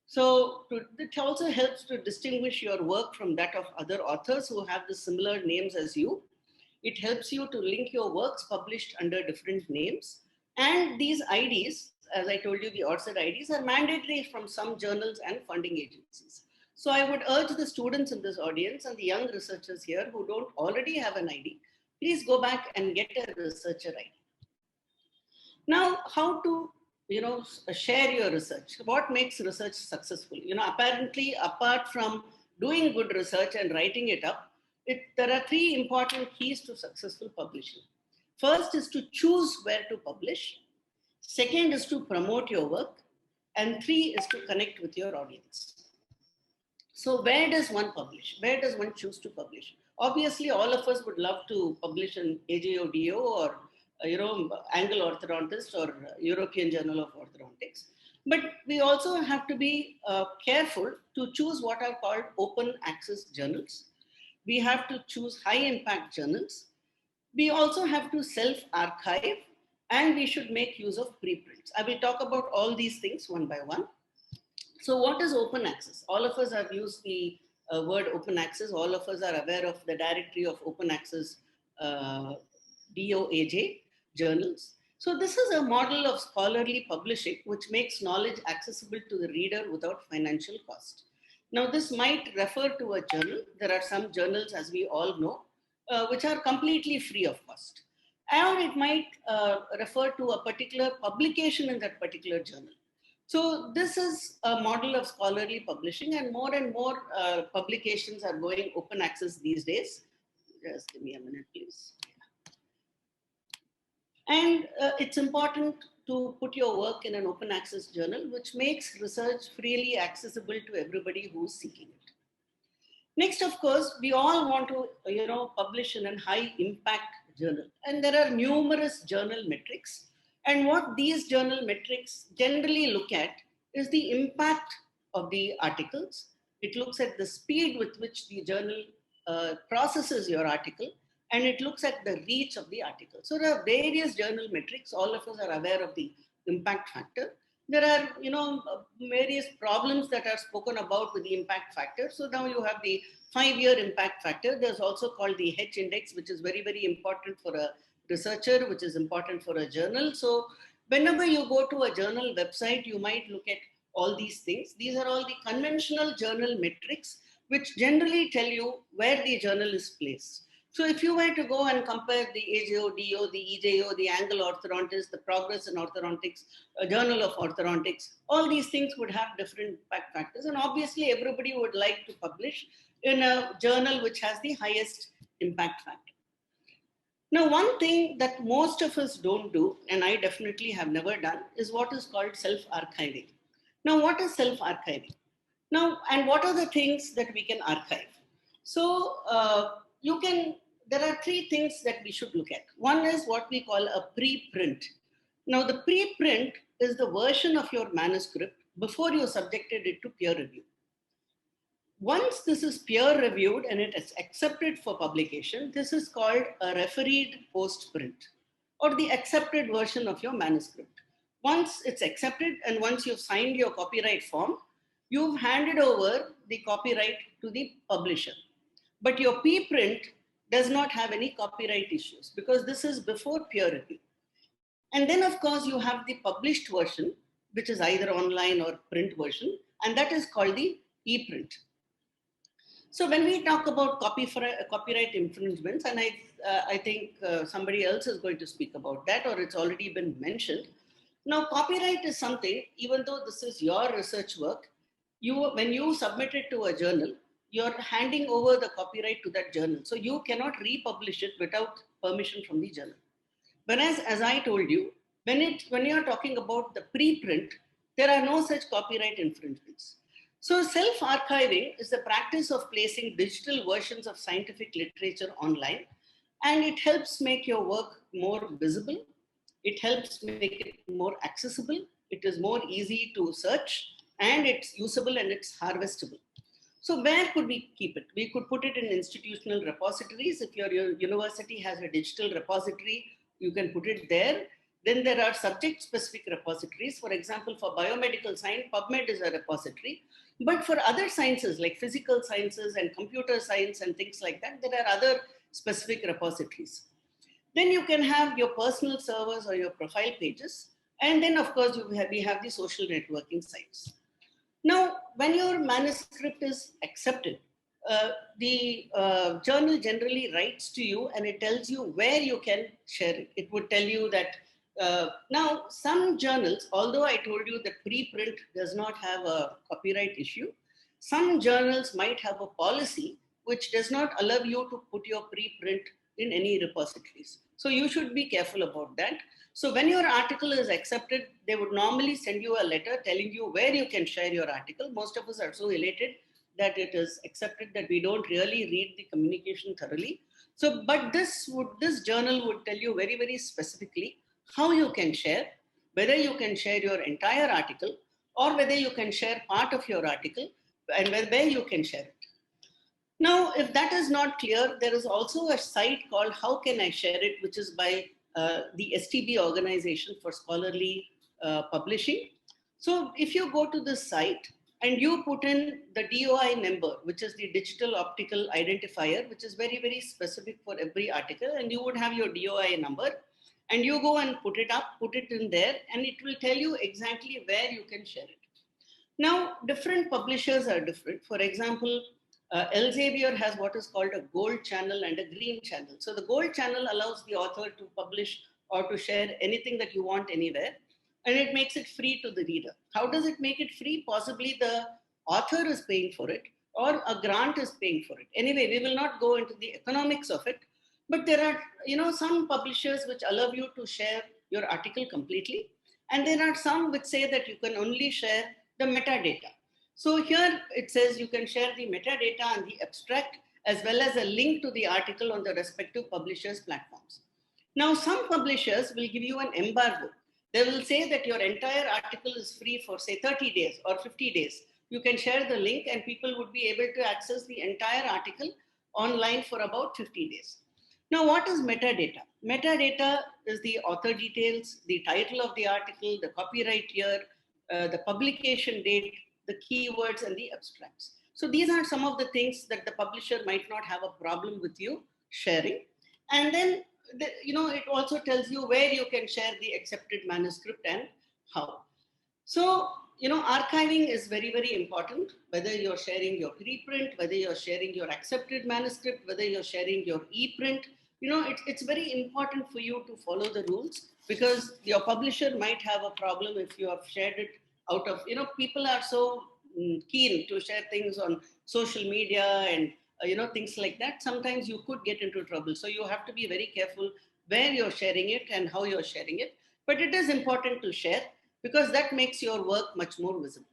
So it also helps to distinguish your work from that of other authors who have the similar names as you. It helps you to link your works published under different names. And these IDs, as I told you, the ORCID IDs are mandatory from some journals and funding agencies. So I would urge the students in this audience and the young researchers here who don't already have an ID, please go back and get a researcher ID. Now, how to, share your research? What makes research successful? Apparently, apart from doing good research and writing it up, there are 3 important keys to successful publishing. First is to choose where to publish. Second is to promote your work. And 3 is to connect with your audience. So where does one publish? Where does one choose to publish? Obviously, all of us would love to publish in AJODO or, Anglo Orthodontist or European Journal of Orthodontics. But we also have to be careful to choose what are called open access journals. We have to choose high impact journals. We also have to self-archive, and we should make use of preprints. I will talk about all these things one by one. So what is open access? All of us have used the word open access. All of us are aware of the directory of open access DOAJ journals. So this is a model of scholarly publishing which makes knowledge accessible to the reader without financial cost. Now this might refer to a journal. There are some journals, as we all know, which are completely free of cost. Or it might refer to a particular publication in that particular journal. So this is a model of scholarly publishing, and more publications are going open access these days. Just give me a minute, please. And it's important to put your work in an open access journal, which makes research freely accessible to everybody who's seeking it. Next, of course, we all want to, publish in a high impact journal. And there are numerous journal metrics. And what these journal metrics generally look at is the impact of the articles. It looks at the speed with which the journal processes your article, and it looks at the reach of the article. So there are various journal metrics. All of us are aware of the impact factor. There are, various problems that are spoken about with the impact factor. So now you have the 5-year impact factor. There's also called the H index, which is very, very important for a researcher, which is important for a journal. So whenever you go to a journal website, you might look at all these things. These are all the conventional journal metrics, which generally tell you where the journal is placed. So if you were to go and compare the AJO, DO, the EJO, the Angle Orthodontics, the Progress in Orthodontics, a Journal of Orthodontics, all these things would have different impact factors. And obviously everybody would like to publish in a journal which has the highest impact factor. Now, one thing that most of us don't do, and I definitely have never done, is what is called self-archiving. Now, what is self-archiving? Now, and what are the things that we can archive? So there are 3 things that we should look at. One is what we call a preprint. Now, the preprint is the version of your manuscript before you subjected it to peer review. Once this is peer reviewed and it is accepted for publication, this is called a refereed postprint, or the accepted version of your manuscript. Once it's accepted and once you've signed your copyright form, you've handed over the copyright to the publisher. But your preprint does not have any copyright issues because this is before peer review. And then, of course, you have the published version, which is either online or print version, and that is called the e-print. So when we talk about copyright infringements, and I think somebody else is going to speak about that, or it's already been mentioned. Now, copyright is something, even though this is your research work, when you submit it to a journal, you're handing over the copyright to that journal. So you cannot republish it without permission from the journal. Whereas, as I told you, when you're talking about the preprint, there are no such copyright infringements. So self-archiving is the practice of placing digital versions of scientific literature online, and it helps make your work more visible. It helps make it more accessible. It is more easy to search, and it's usable and it's harvestable. So where could we keep it? We could put it in institutional repositories. If your university has a digital repository, you can put it there. Then there are subject-specific repositories. For example, for biomedical science, PubMed is a repository. But for other sciences like physical sciences and computer science and things like that, there are other specific repositories. Then you can have your personal servers or your profile pages. And then, of course, we have the social networking sites. Now, when your manuscript is accepted, the journal generally writes to you and it tells you where you can share it. It would tell you that now some journals, although I told you that preprint does not have a copyright issue, some journals might have a policy which does not allow you to put your preprint in any repositories. So you should be careful about that. So when your article is accepted, they would normally send you a letter telling you where you can share your article. Most of us are so elated that it is accepted that we don't really read the communication thoroughly. So, but this journal would tell you very, very specifically how you can share, whether you can share your entire article or whether you can share part of your article and where you can share it. Now, if that is not clear, there is also a site called How Can I Share It, which is by the STB Organization for Scholarly Publishing. So if you go to this site and you put in the DOI number, which is the digital optical identifier, which is very, very specific for every article, and you would have your DOI number, and you go and put it in there, and it will tell you exactly where you can share it. Now, different publishers are different. For example, Elsevier has what is called a gold channel and a green channel. So the gold channel allows the author to publish or to share anything that you want anywhere, and it makes it free to the reader. How does it make it free? Possibly the author is paying for it, or a grant is paying for it. Anyway, we will not go into the economics of it, but there are some publishers which allow you to share your article completely, and there are some which say that you can only share the metadata. So here it says you can share the metadata and the abstract, as well as a link to the article on the respective publishers' platforms. Now, some publishers will give you an embargo. They will say that your entire article is free for, say, 30 days or 50 days. You can share the link and people would be able to access the entire article online for about 50 days. Now, what is metadata? Metadata is the author details, the title of the article, the copyright year, the publication date, the keywords, and the abstracts. So these are some of the things that the publisher might not have a problem with you sharing. And then, it also tells you where you can share the accepted manuscript and how. So, archiving is very, very important, whether you're sharing your preprint, whether you're sharing your accepted manuscript, whether you're sharing your e-print. It's very important for you to follow the rules, because your publisher might have a problem if you have shared it out of, people are so keen to share things on social media and, things like that. Sometimes you could get into trouble. So you have to be very careful where you're sharing it and how you're sharing it. But it is important to share, because that makes your work much more visible.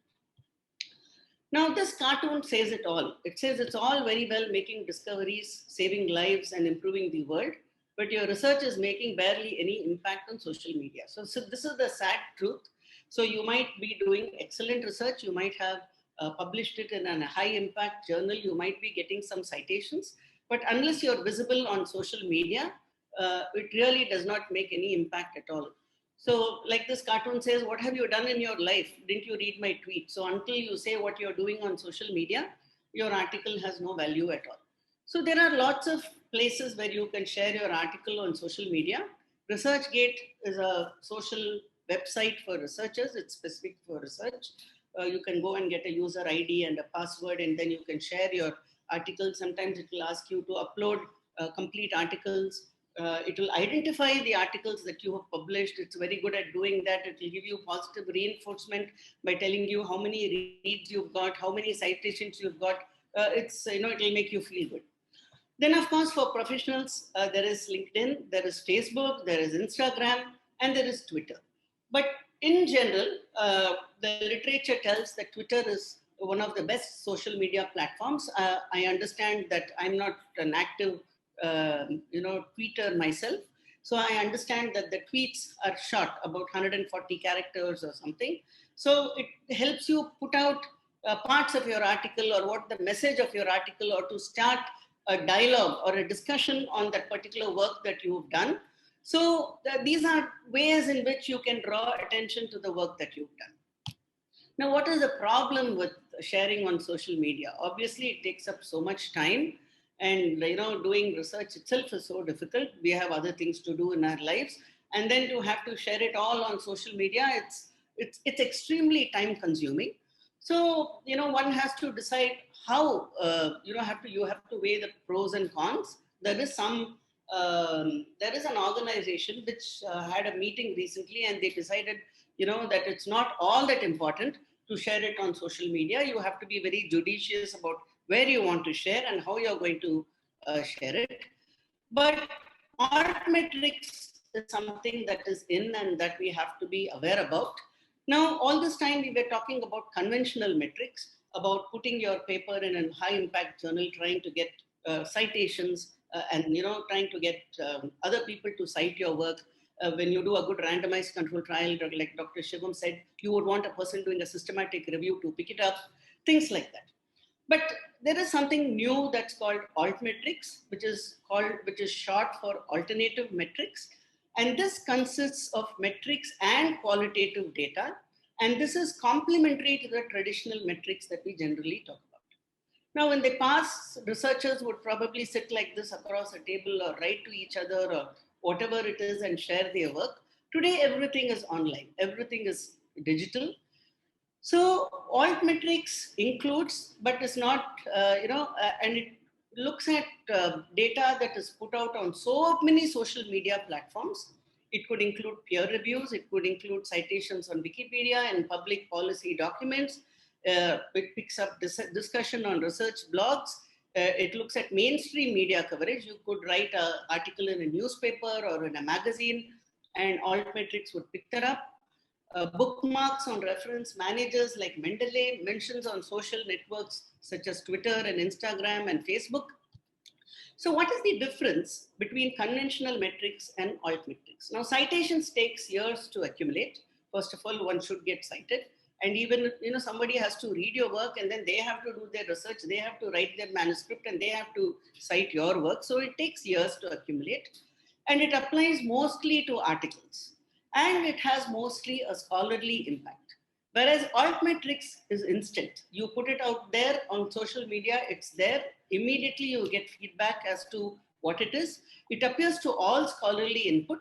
Now, this cartoon says it all. It says it's all very well making discoveries, saving lives, and improving the world, but your research is making barely any impact on social media. So this is the sad truth. So you might be doing excellent research. You might have published it in a high impact journal. You might be getting some citations, but unless you're visible on social media, it really does not make any impact at all. So like this cartoon says, what have you done in your life? Didn't you read my tweet? So until you say what you're doing on social media, your article has no value at all. So there are lots of places where you can share your article on social media. ResearchGate is a social website for researchers. It's specific for research. You can go and get a user ID and a password, and then you can share your article. Sometimes it will ask you to upload complete articles. It will identify the articles that you have published. It's very good at doing that. It will give you positive reinforcement by telling you how many reads you've got, how many citations you've got. It will make you feel good. Then, of course, for professionals, there is LinkedIn, there is Facebook, there is Instagram, and there is Twitter. But in general, the literature tells that Twitter is one of the best social media platforms. I understand that I'm not an active tweeter myself. So I understand that the tweets are short, about 140 characters or something. So it helps you put out parts of your article or what the message of your article, or to start a dialogue or a discussion on that particular work that you've done. So these are ways in which you can draw attention to the work that you've done. Now, what is the problem with sharing on social media? Obviously, it takes up so much time. And doing research itself is so difficult. We have other things to do in our lives, and then to have to share it all on social media, it's extremely time consuming. So one has to decide how you have to weigh the pros and cons. There is an organization which had a meeting recently, and they decided that it's not all that important to share it on social media. You have to be very judicious about where you want to share and how you're going to share it. But Artmetrics is something that is in and that we have to be aware about. Now, all this time we were talking about conventional metrics, about putting your paper in a high impact journal, trying to get citations and trying to get other people to cite your work. When you do a good randomized control trial, like Dr. Shivam said, you would want a person doing a systematic review to pick it up, things like that. But there is something new that's called altmetrics, which is short for alternative metrics. And this consists of metrics and qualitative data. And this is complementary to the traditional metrics that we generally talk about. Now, in the past, researchers would probably sit like this across a table or write to each other or whatever it is and share their work. Today, everything is online. Everything is digital. So altmetrics includes, but is not, and it looks at data that is put out on so many social media platforms. It could include peer reviews. It could include citations on Wikipedia and public policy documents. It picks up discussion on research blogs. It looks at mainstream media coverage. You could write an article in a newspaper or in a magazine, and altmetrics would pick that up. Bookmarks on reference managers like Mendeley, mentions on social networks such as Twitter and Instagram and Facebook. So what is the difference between conventional metrics and altmetrics? Now, citations takes years to accumulate. First of all, one should get cited. And even, somebody has to read your work and then they have to do their research. They have to write their manuscript and they have to cite your work. So it takes years to accumulate. And it applies mostly to articles. And it has mostly a scholarly impact. Whereas altmetrics is instant. You put it out there on social media, it's there. Immediately you get feedback as to what it is. It appears to all scholarly input,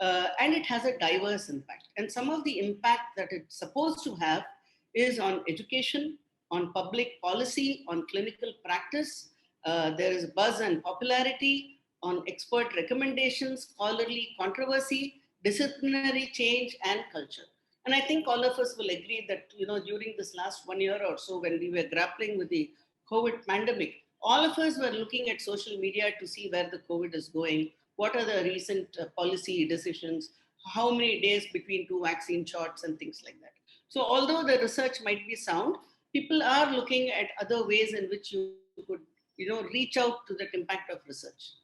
and it has a diverse impact. And some of the impact that it's supposed to have is on education, on public policy, on clinical practice. There is buzz and popularity, on expert recommendations, scholarly controversy, disciplinary change, and culture. And I think all of us will agree that, during this last 1 year or so, when we were grappling with the COVID pandemic, all of us were looking at social media to see where the COVID is going. What are the recent policy decisions? How many days between 2 vaccine shots and things like that. So although the research might be sound, people are looking at other ways in which you could, reach out to the impact of research.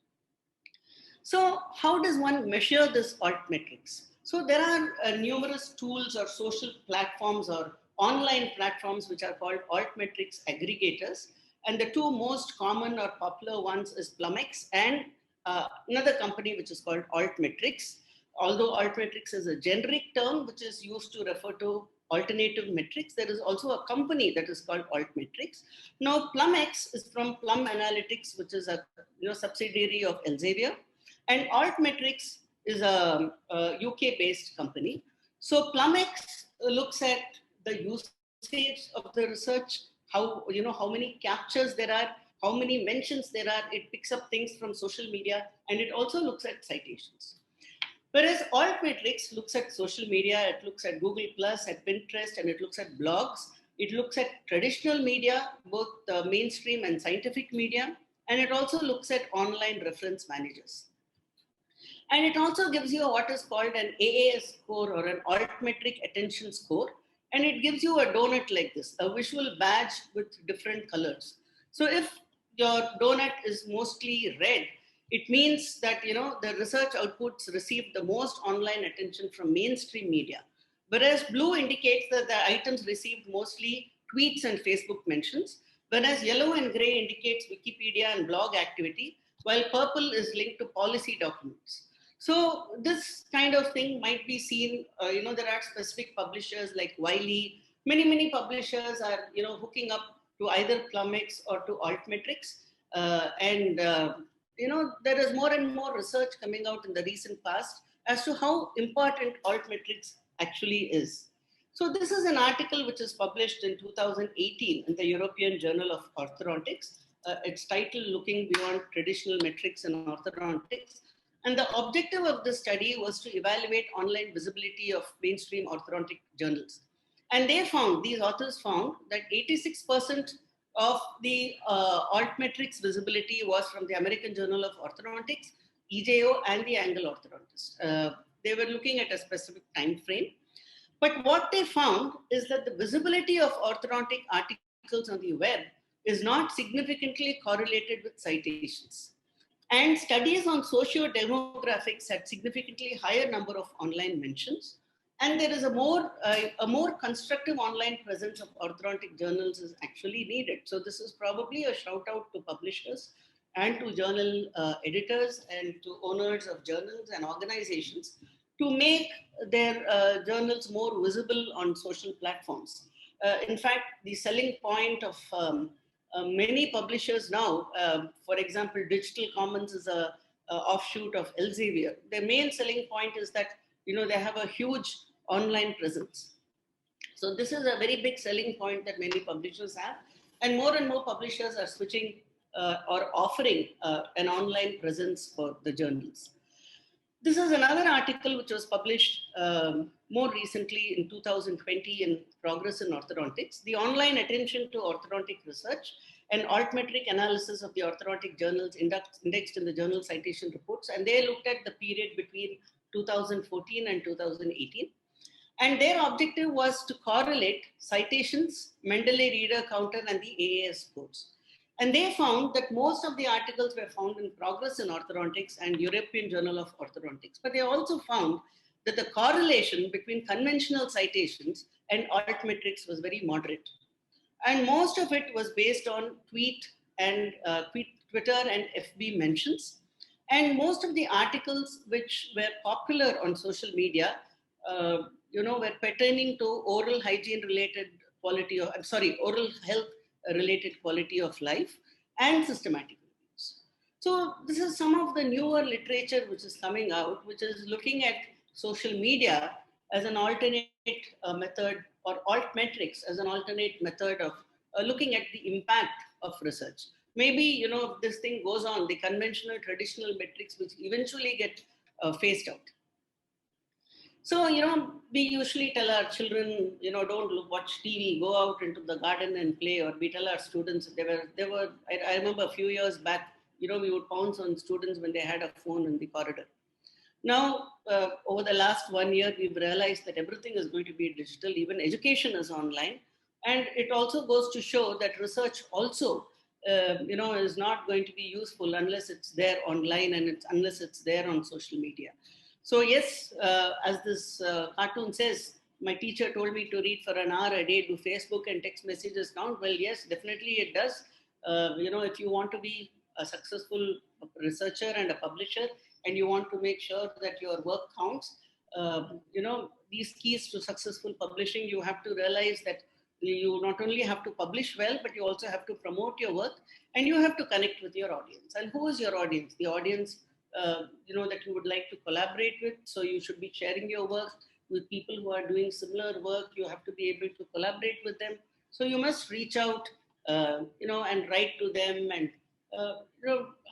So how does one measure this altmetrics? So there are numerous tools or social platforms or online platforms which are called altmetrics aggregators. And the two most common or popular ones is Plumex and another company which is called Altmetrics. Although altmetrics is a generic term which is used to refer to alternative metrics, there is also a company that is called Altmetrics. Now Plumex is from Plum Analytics, which is a subsidiary of Elsevier. And Altmetrics is a UK-based company. So Plumex looks at the usage of the research, how many captures there are, how many mentions there are. It picks up things from social media, and it also looks at citations. Whereas Altmetrics looks at social media, it looks at Google+, at Pinterest, and it looks at blogs. It looks at traditional media, both mainstream and scientific media, and it also looks at online reference managers. And it also gives you what is called an AAS score or an altmetric attention score. And it gives you a donut like this, a visual badge with different colors. So if your donut is mostly red, it means that the research outputs received the most online attention from mainstream media. Whereas blue indicates that the items received mostly tweets and Facebook mentions. Whereas yellow and gray indicates Wikipedia and blog activity, while purple is linked to policy documents. So this kind of thing might be seen, there are specific publishers like Wiley. Many publishers are, hooking up to either Plumex or to Altmetrics. There is more and more research coming out in the recent past as to how important Altmetrics actually is. So this is an article which is published in 2018 in the European Journal of Orthodontics. It's titled Looking Beyond Traditional Metrics in Orthodontics. And the objective of this study was to evaluate online visibility of mainstream orthodontic journals. And these authors found that 86% of the altmetrics visibility was from the American Journal of Orthodontics, EJO, and the Angle Orthodontist. They were looking at a specific time frame. But what they found is that the visibility of orthodontic articles on the web is not significantly correlated with citations. And studies on socio-demographics had significantly higher number of online mentions. And there is a more constructive online presence of orthodontic journals is actually needed. So this is probably a shout out to publishers and to journal editors and to owners of journals and organizations to make their journals more visible on social platforms. In fact, the selling point of many publishers now, for example, Digital Commons is a offshoot of Elsevier. Their main selling point is that they have a huge online presence. So this is a very big selling point that many publishers have, and more publishers are switching or offering an online presence for the journals. This is another article which was published more recently in 2020 in Progress in Orthodontics, the online attention to orthodontic research and altmetric analysis of the orthodontic journals indexed in the journal citation reports. And they looked at the period between 2014 and 2018. And their objective was to correlate citations, Mendeley reader counter, and the AAS scores. And they found that most of the articles were found in Progress in Orthodontics and European Journal of Orthodontics. But they also found that the correlation between conventional citations and altmetrics was very moderate. And most of it was based on Twitter and FB mentions. And most of the articles which were popular on social media, were pertaining to oral hygiene related quality of, oral health related quality of life and systematic reviews. So this is some of the newer literature which is coming out, which is looking at social media as an alternate method, or altmetrics as an alternate method of looking at the impact of research. Maybe, if this thing goes on, the conventional traditional metrics which eventually get phased out. So, we usually tell our children, don't watch TV, go out into the garden and play, or we tell our students, I remember a few years back, we would pounce on students when they had a phone in the corridor. Now, over the last 1 year, we've realized that everything is going to be digital, even education is online. And it also goes to show that research also, is not going to be useful unless it's there online and unless it's there on social media. So yes, as this cartoon says, my teacher told me to read for an hour a day, do Facebook and text messages count? Well, yes, definitely it does. If you want to be a successful researcher and a publisher, and you want to make sure that your work counts, these keys to successful publishing, you have to realize that you not only have to publish well, but you also have to promote your work, and you have to connect with your audience. And who is your audience? The audience that you would like to collaborate with. So you should be sharing your work with people who are doing similar work. You have to be able to collaborate with them. So you must reach out, and write to them and,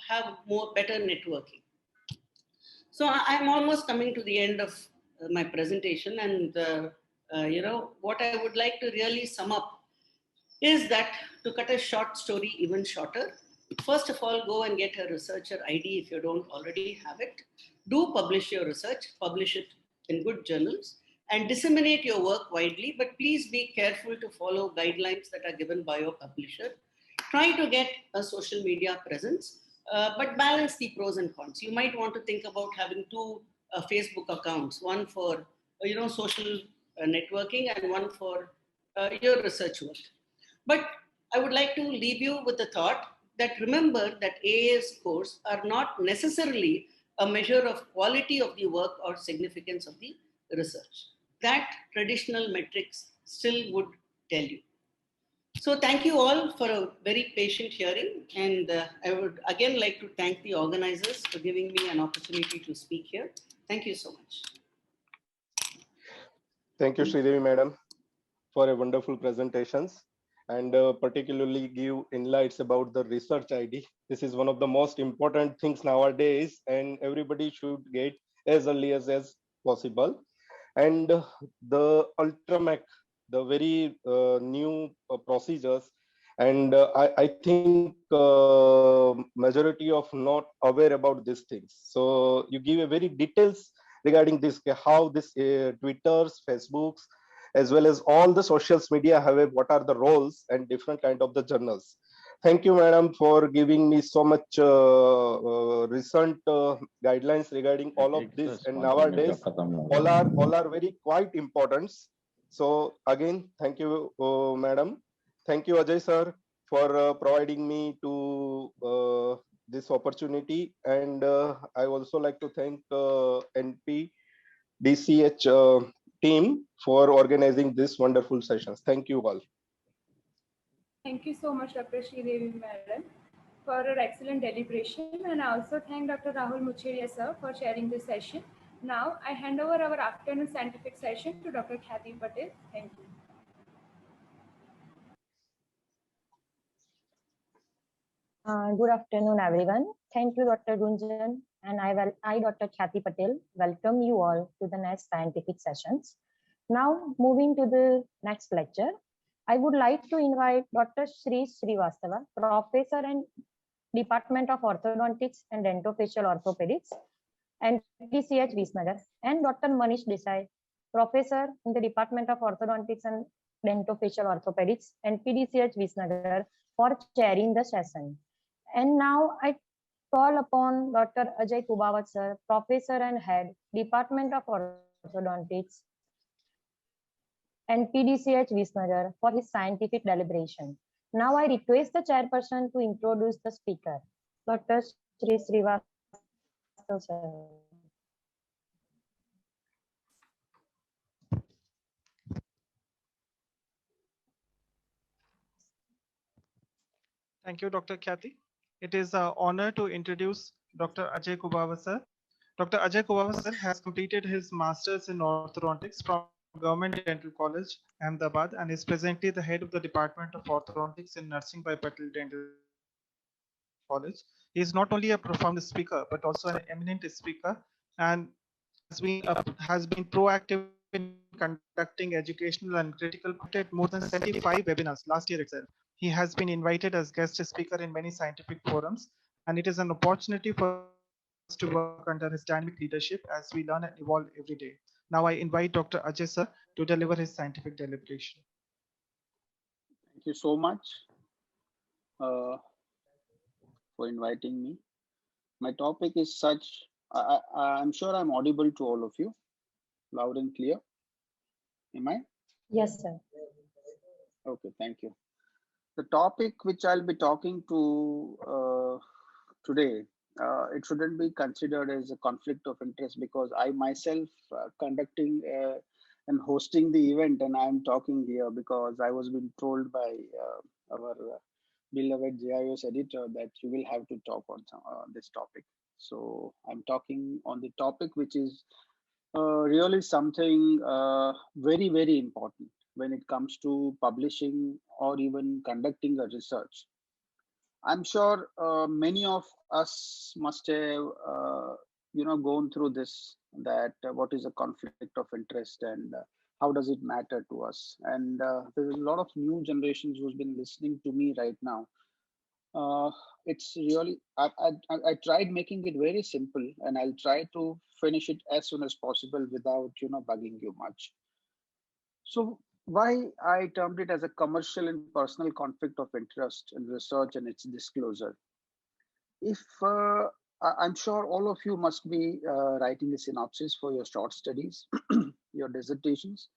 have better networking. So I'm almost coming to the end of my presentation, and, what I would like to really sum up is that, to cut a short story even shorter, first of all, go and get a researcher ID if you don't already have it. Do publish your research, publish it in good journals, and disseminate your work widely, but please be careful to follow guidelines that are given by your publisher. Try to get a social media presence, but balance the pros and cons. You might want to think about having two Facebook accounts, one for social networking and one for your research work. But I would like to leave you with the thought that remember that AAS scores are not necessarily a measure of quality of the work or significance of the research. That traditional metrics still would tell you. So thank you all for a very patient hearing. And I would again like to thank the organizers for giving me an opportunity to speak here. Thank you so much. Thank you, Sridevi Madam, for a wonderful presentations, and particularly give insights about the research ID. This is one of the most important things nowadays, and everybody should get as early as possible. And the Ultramac, the very new procedures, and I think majority of not aware about these things. So you give a very details regarding this, how this Twitters, Facebooks, as well as all the social media have what are the roles and different kind of the journals. Thank you, madam, for giving me so much recent guidelines regarding all of this. And nowadays, all are very quite important. So again, thank you, madam. Thank you, Ajay sir, for providing me to this opportunity. And I also like to thank NP DCH team for organizing this wonderful sessions. Thank you all. Thank you so much, Dr. Sridevi Madam, for your excellent deliberation. And I also thank Dr. Rahul Mucheria sir for sharing this session. Now I hand over our afternoon scientific session to Dr. Khyati Patel. Thank you. Good afternoon, everyone. Thank you, Dr. Gunjan, and I, Dr. Khyati Patel, welcome you all to the next scientific sessions. Now, moving to the next lecture, I would like to invite Dr. Sri Srivastava, Professor and Department of Orthodontics and Dentofacial Orthopedics, and PCH Visnagar, and Dr. Manish Desai, Professor in the Department of Orthodontics and Dentofacial Orthopedics, and PDCH Visnagar, for chairing the session. And now I call upon Dr. Ajay Kubawat sir, Professor and Head, Department of Orthodontics and PDCH Visnagar, for his scientific deliberation. Now I request the chairperson to introduce the speaker, Dr. Sri Srivastava sir. Thank you, Dr. Khyati. It is an honor to introduce Dr. Ajay Kubawat sir. Dr. Ajay Kubawat sir has completed his master's in orthodontics from Government Dental College, Ahmedabad, and is presently the head of the Department of Orthodontics in Nursing by Patel Dental College. He is not only a profound speaker, but also an eminent speaker, and has been proactive in conducting educational and critical more than 75 webinars last year itself. He has been invited as guest speaker in many scientific forums, and it is an opportunity for us to work under his dynamic leadership as we learn and evolve every day. Now I invite Dr. Ajay sir to deliver his scientific deliberation. Thank you so much for inviting me. My topic is such, I'm sure I'm audible to all of you, loud and clear. Am I? Yes, sir. Okay, thank you. The topic which I'll be talking to today, it shouldn't be considered as a conflict of interest, because I myself conducting and hosting the event, and I'm talking here because I was being told by our beloved JIOS editor that you will have to talk on this topic. So I'm talking on the topic which is really something very, very important when it comes to publishing or even conducting a research. I'm sure many of us must have, gone through this, that what is a conflict of interest and how does it matter to us? And there's a lot of new generations who's been listening to me right now. It's really, I tried making it very simple, and I'll try to finish it as soon as possible without, bugging you much. So why I termed it as a commercial and personal conflict of interest in research and its disclosure. If I'm sure all of you must be writing a synopsis for your short studies, your dissertations,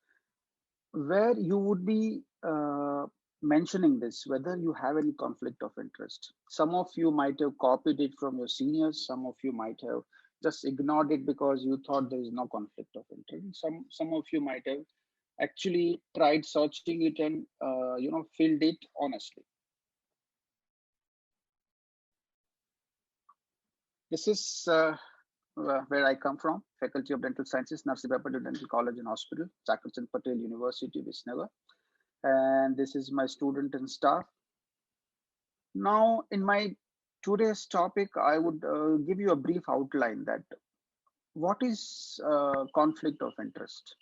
where you would be mentioning this, whether you have any conflict of interest. Some of you might have copied it from your seniors. Some of you might have just ignored it because you thought there is no conflict of interest. Some of you might have actually tried searching it and filled it honestly. This is where I come from, Faculty of Dental Sciences, Nursing by Patel Dental College and Hospital, Chakrachand Patel University, Visnagar. And this is my student and staff. Now, in my today's topic, I would give you a brief outline that what is conflict of interest,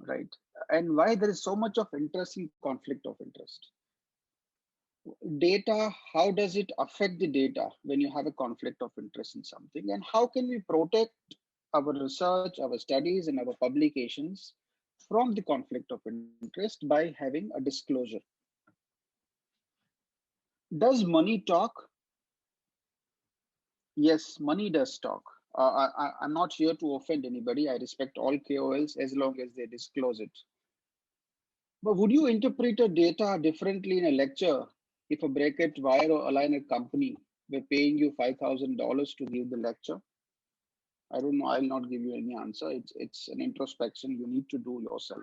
right? And why there is so much of interest in conflict of interest. Data, how does it affect the data when you have a conflict of interest in something? And how can we protect our research, our studies, and our publications from the conflict of interest by having a disclosure? Does money talk? Yes, money does talk. I'm not here to offend anybody. I respect all KOLs as long as they disclose it. But would you interpret a data differently in a lecture if a bracket, wire, or aligner company were paying you $5,000 to give the lecture? I don't know. I'll not give you any answer. It's an introspection you need to do yourself.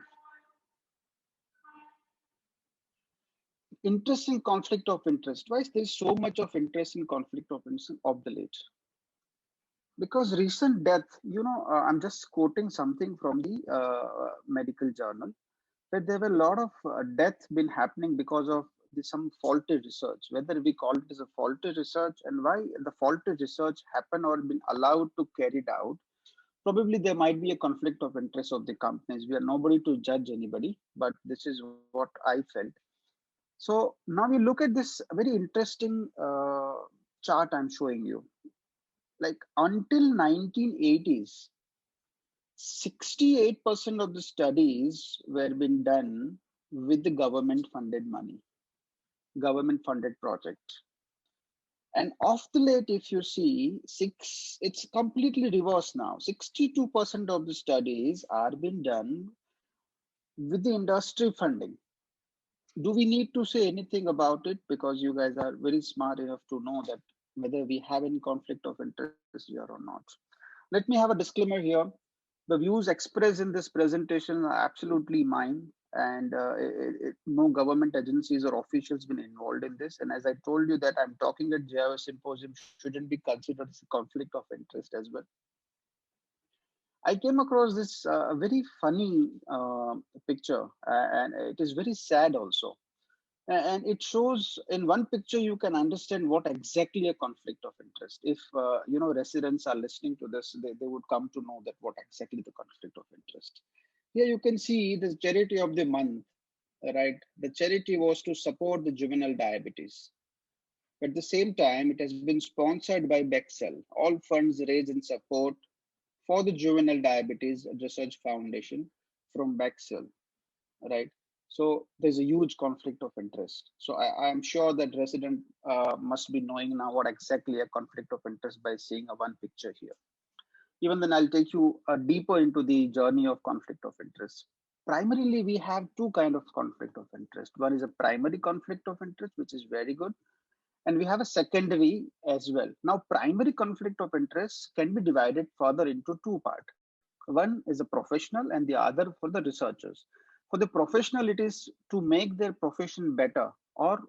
Interest in conflict of interest. Why is there so much of interest in conflict of interest of the late? Because recent death, I'm just quoting something from the medical journal, that there were a lot of deaths been happening because of some faulty research, whether we call it as a faulty research, and why the faulty research happened or been allowed to carry it out. Probably there might be a conflict of interest of the companies. We are nobody to judge anybody, but this is what I felt. So now we look at this very interesting chart I'm showing you. Like until 1980s, 68% of the studies were being done with the government funded money, government funded project. And of the late, if you see, it's completely reversed now. 62% of the studies are being done with the industry funding. Do we need to say anything about it? Because you guys are very smart enough to know that whether we have any conflict of interest here or not. Let me have a disclaimer here. The views expressed in this presentation are absolutely mine, and no government agencies or officials been involved in this. And as I told you that I'm talking at JIOS Symposium shouldn't be considered as a conflict of interest as well. I came across this very funny picture, and it is very sad also. And it shows in one picture, you can understand what exactly a conflict of interest. If residents are listening to this, they would come to know that what exactly the conflict of interest. Here you can see the charity of the month, right? The charity was to support the juvenile diabetes. At the same time, it has been sponsored by Bexel. All funds raised in support for the Juvenile Diabetes Research Foundation from Bexel, right? So there's a huge conflict of interest. So I'm sure that resident must be knowing now what exactly a conflict of interest by seeing a one picture here. Even then, I'll take you deeper into the journey of conflict of interest. Primarily, we have two kinds of conflict of interest. One is a primary conflict of interest, which is very good. And we have a secondary as well. Now, primary conflict of interest can be divided further into two parts. One is a professional and the other for the researchers. For the professional, it is to make their profession better or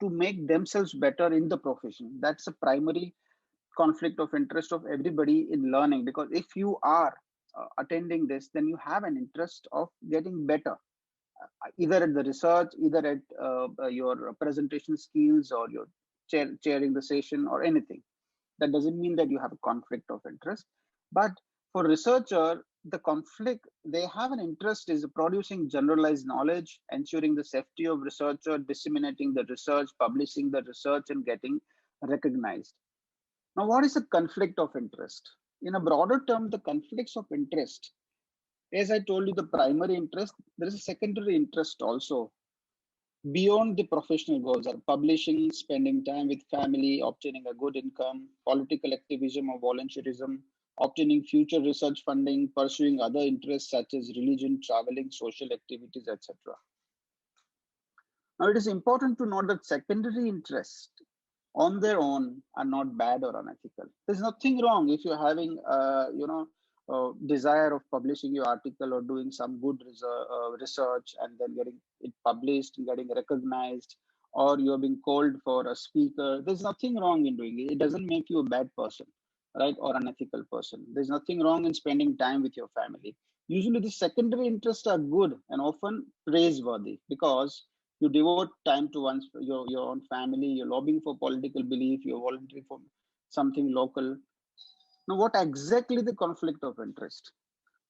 to make themselves better in the profession. That's a primary conflict of interest of everybody in learning, because if you are attending this, then you have an interest of getting better, either at the research, either at your presentation skills or your chairing the session or anything. That doesn't mean that you have a conflict of interest. But for researcher, the conflict, they have an interest is producing generalized knowledge, ensuring the safety of researcher, disseminating the research, publishing the research, and getting recognized. Now, what is a conflict of interest? In a broader term, the conflicts of interest, as I told you, the primary interest, there is a secondary interest also. Beyond the professional goals are publishing, spending time with family, obtaining a good income, political activism or volunteerism, obtaining future research funding, pursuing other interests such as religion, traveling, social activities, etc. Now, it is important to note that secondary interests on their own are not bad or unethical. There's nothing wrong if you're having, desire of publishing your article or doing some good research and then getting it published and getting recognized, or you're being called for a speaker. There's nothing wrong in doing it. It doesn't make you a bad person, right? Or unethical person. There's nothing wrong in spending time with your family. Usually the secondary interests are good and often praiseworthy because you devote time to your own family, you're lobbying for political belief, you're volunteering for something local. Now, what exactly the conflict of interest?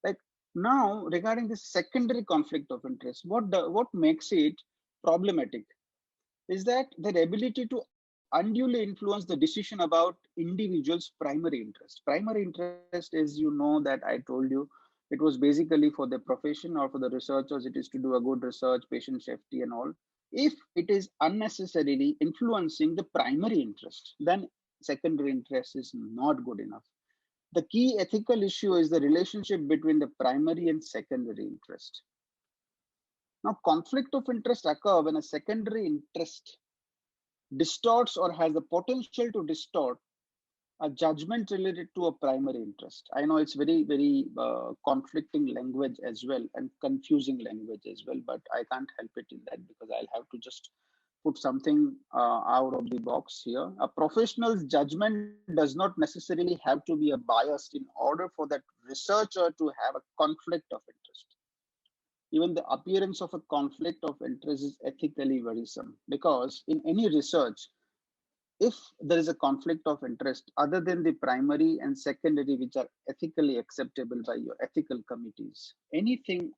Like now, regarding this secondary conflict of interest, what makes it problematic is that their ability to unduly influence the decision about individuals' primary interest. Primary interest is, that I told you, it was basically for the profession or for the researchers, it is to do a good research, patient safety and all. If it is unnecessarily influencing the primary interest, then secondary interest is not good enough. The key ethical issue is the relationship between the primary and secondary interest. Now, conflict of interest occurs when a secondary interest distorts or has the potential to distort a judgment related to a primary interest. I know it's very conflicting language as well and confusing language as well, but I can't help it in that because I'll have to just put something out of the box here. A professional's judgment does not necessarily have to be a biased in order for that researcher to have a conflict of interest. Even the appearance of a conflict of interest is ethically worrisome, because in any research, if there is a conflict of interest other than the primary and secondary, which are ethically acceptable by your ethical committees, anything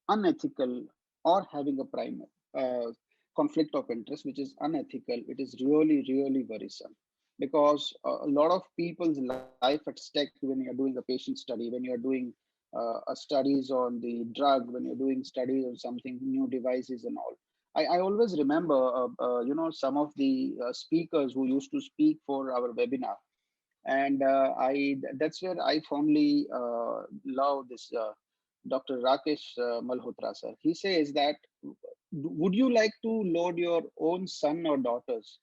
unethical or having a primary conflict of interest, which is unethical, it is really worrisome, because a lot of people's life at stake when you're doing a patient study, when you're doing studies on the drug, when you're doing studies on something, new devices and all. I always remember, some of the speakers who used to speak for our webinar, and that's where I fondly love this Dr. Rakesh Malhotra sir. He says that, would you like to load your own son or daughters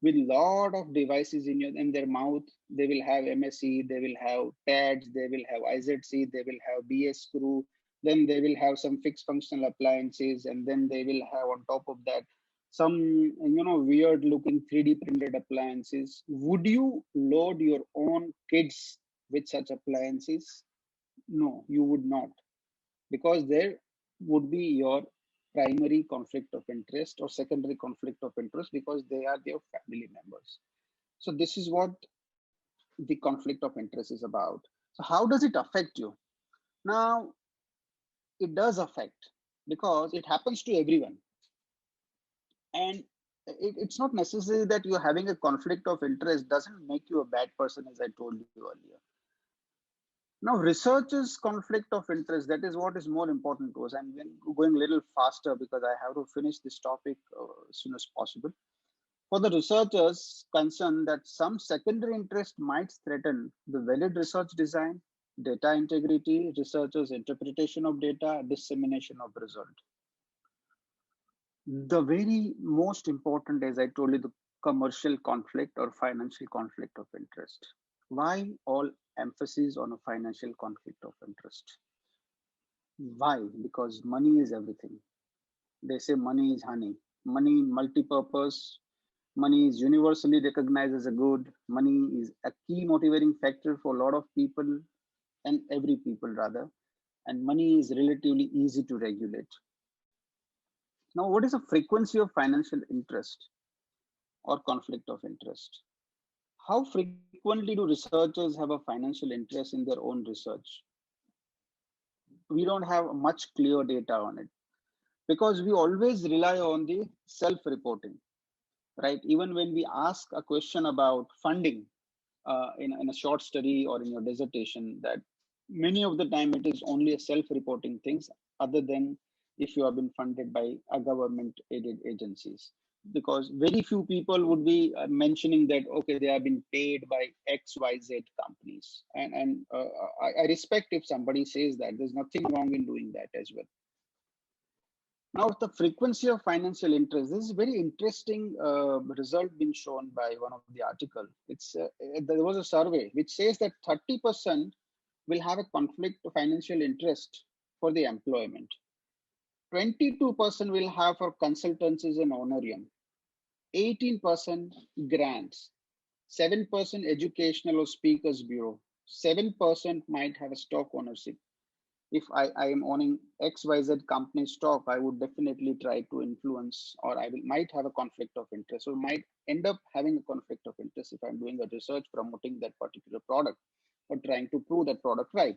with lot of devices in their mouth? They will have MSC, they will have pads, they will have IZC, they will have BS screw, then they will have some fixed functional appliances, and then they will have on top of that some weird looking 3D printed appliances. Would you load your own kids with such appliances? No, you would not, because there would be your primary conflict of interest or secondary conflict of interest, because they are their family members. So this is what the conflict of interest is about. So how does it affect you? Now, it does affect, because it happens to everyone. And it's not necessary that you're having a conflict of interest doesn't make you a bad person, as I told you earlier. Now, researchers' conflict of interest, that is what is more important to us. I'm going a little faster because I have to finish this topic as soon as possible. For the researchers concerned, that some secondary interest might threaten the valid research design, data integrity, researchers' interpretation of data, dissemination of result. The very most important, as I told you, the commercial conflict or financial conflict of interest. Why all emphasis on a financial conflict of interest? Why? Because money is everything. They say money is honey. Money multi-purpose. Money is universally recognized as a good. Money is a key motivating factor for a lot of people, and every people rather. And money is relatively easy to regulate. Now, what is the frequency of financial interest or conflict of interest? How frequently do researchers have a financial interest in their own research? We don't have much clear data on it, because we always rely on the self-reporting, right? Even when we ask a question about funding in a short study or in your dissertation, that many of the time it is only a self-reporting things, other than if you have been funded by a government-aided agencies. Because very few people would be mentioning that, okay, they have been paid by XYZ companies. And I respect if somebody says that. There's nothing wrong in doing that as well. Now, the frequency of financial interest, this is very interesting result been shown by one of the article. There was a survey which says that 30% will have a conflict of financial interest for the employment. 22% will have for consultancies and honorarium. 18% grants. 7% educational or speakers bureau. 7% might have a stock ownership. If I am owning XYZ company stock, I would definitely try to influence, or might have a conflict of interest, or might end up having a conflict of interest if I'm doing a research promoting that particular product or trying to prove that product right.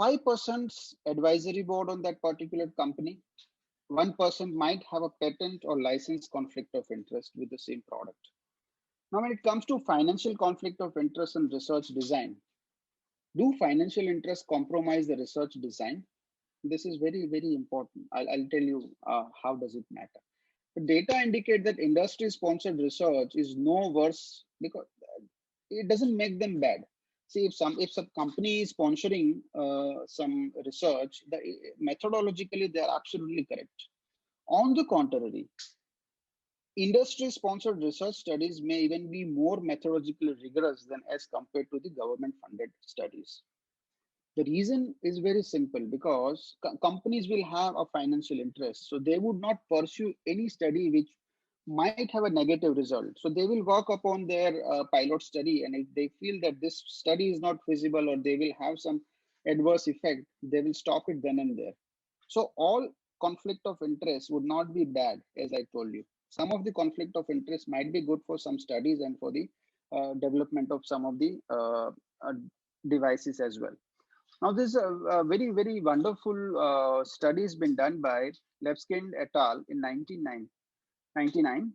5% advisory board on that particular company. 1% might have a patent or license conflict of interest with the same product. Now, when it comes to financial conflict of interest and research design, do financial interests compromise the research design? This is very, very important. I'll tell you how does it matter. The data indicate that industry-sponsored research is no worse because it doesn't make them bad. See, if some company is sponsoring some research, methodologically they are absolutely correct. On the contrary, industry-sponsored research studies may even be more methodologically rigorous than as compared to the government-funded studies. The reason is very simple, because companies will have a financial interest. So they would not pursue any study which might have a negative result. So they will work upon their pilot study, and if they feel that this study is not feasible or they will have some adverse effect, they will stop it then and there. So all conflict of interest would not be bad, as I told you. Some of the conflict of interest might be good for some studies and for the development of some of the devices as well. Now, there's a very, very wonderful study has been done by Levskind et al. In 1999.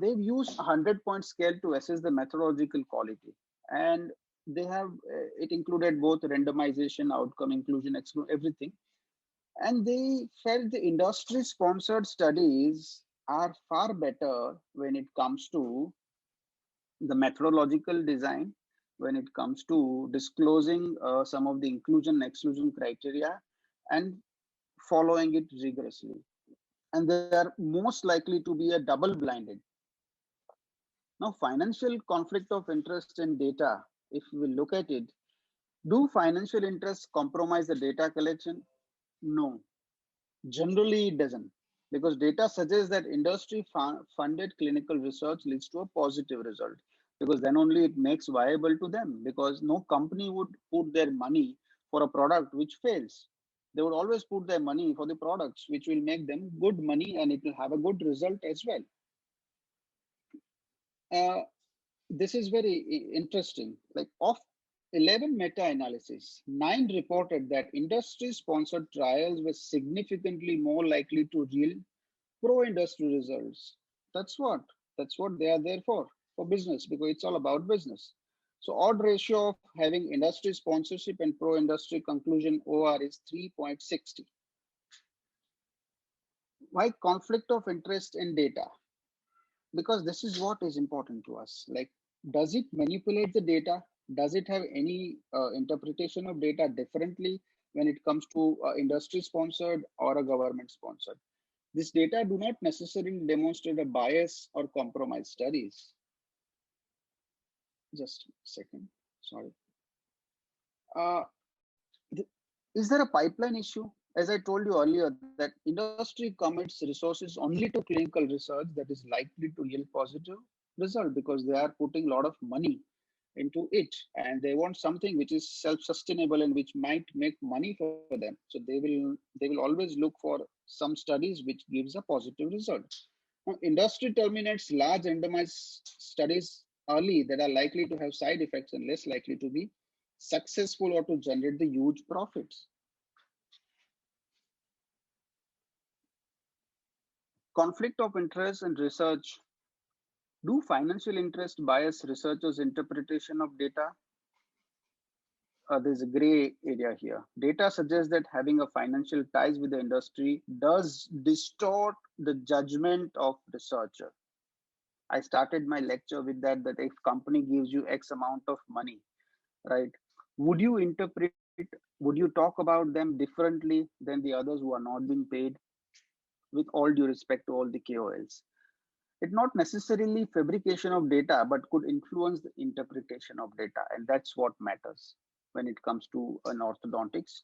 They've used a 100-point scale to assess the methodological quality. And they have, it included both randomization, outcome, inclusion, exclusion, everything. And they felt the industry-sponsored studies are far better when it comes to the methodological design, when it comes to disclosing some of the inclusion and exclusion criteria and following it rigorously. And they are most likely to be a double-blinded. Now, financial conflict of interest in data, if we look at it, do financial interests compromise the data collection? No, generally it doesn't, because data suggests that industry-funded clinical research leads to a positive result, because then only it makes viable to them, because no company would put their money for a product which fails. They would always put their money for the products which will make them good money and it will have a good result as well. This is very interesting. Like, of 11 meta-analysis, 9 reported that industry-sponsored trials were significantly more likely to yield pro-industry results. That's what they are there for business, because it's all about business. So odd ratio of having industry sponsorship and pro-industry conclusion OR is 3.60. Why conflict of interest in data? Because this is what is important to us. Like, does it manipulate the data? Does it have any interpretation of data differently when it comes to industry sponsored or a government sponsored? This data do not necessarily demonstrate a bias or compromise studies. Just a second, sorry. Is there a pipeline issue? As I told you earlier, that industry commits resources only to clinical research that is likely to yield positive result, because they are putting a lot of money into it, and they want something which is self-sustainable and which might make money for them. So they will always look for some studies which gives a positive result. Now, industry terminates large randomized studies early that are likely to have side effects and less likely to be successful or to generate the huge profits. Conflict of interest in research. Do financial interest bias researchers' interpretation of data? There's a gray area here. Data suggests that having a financial ties with the industry does distort the judgment of researcher. I started my lecture with that if company gives you X amount of money, right? Would you interpret, would you talk about them differently than the others who are not being paid? With all due respect to all the KOLs. It's not necessarily fabrication of data, but could influence the interpretation of data. And that's what matters when it comes to an orthodontics.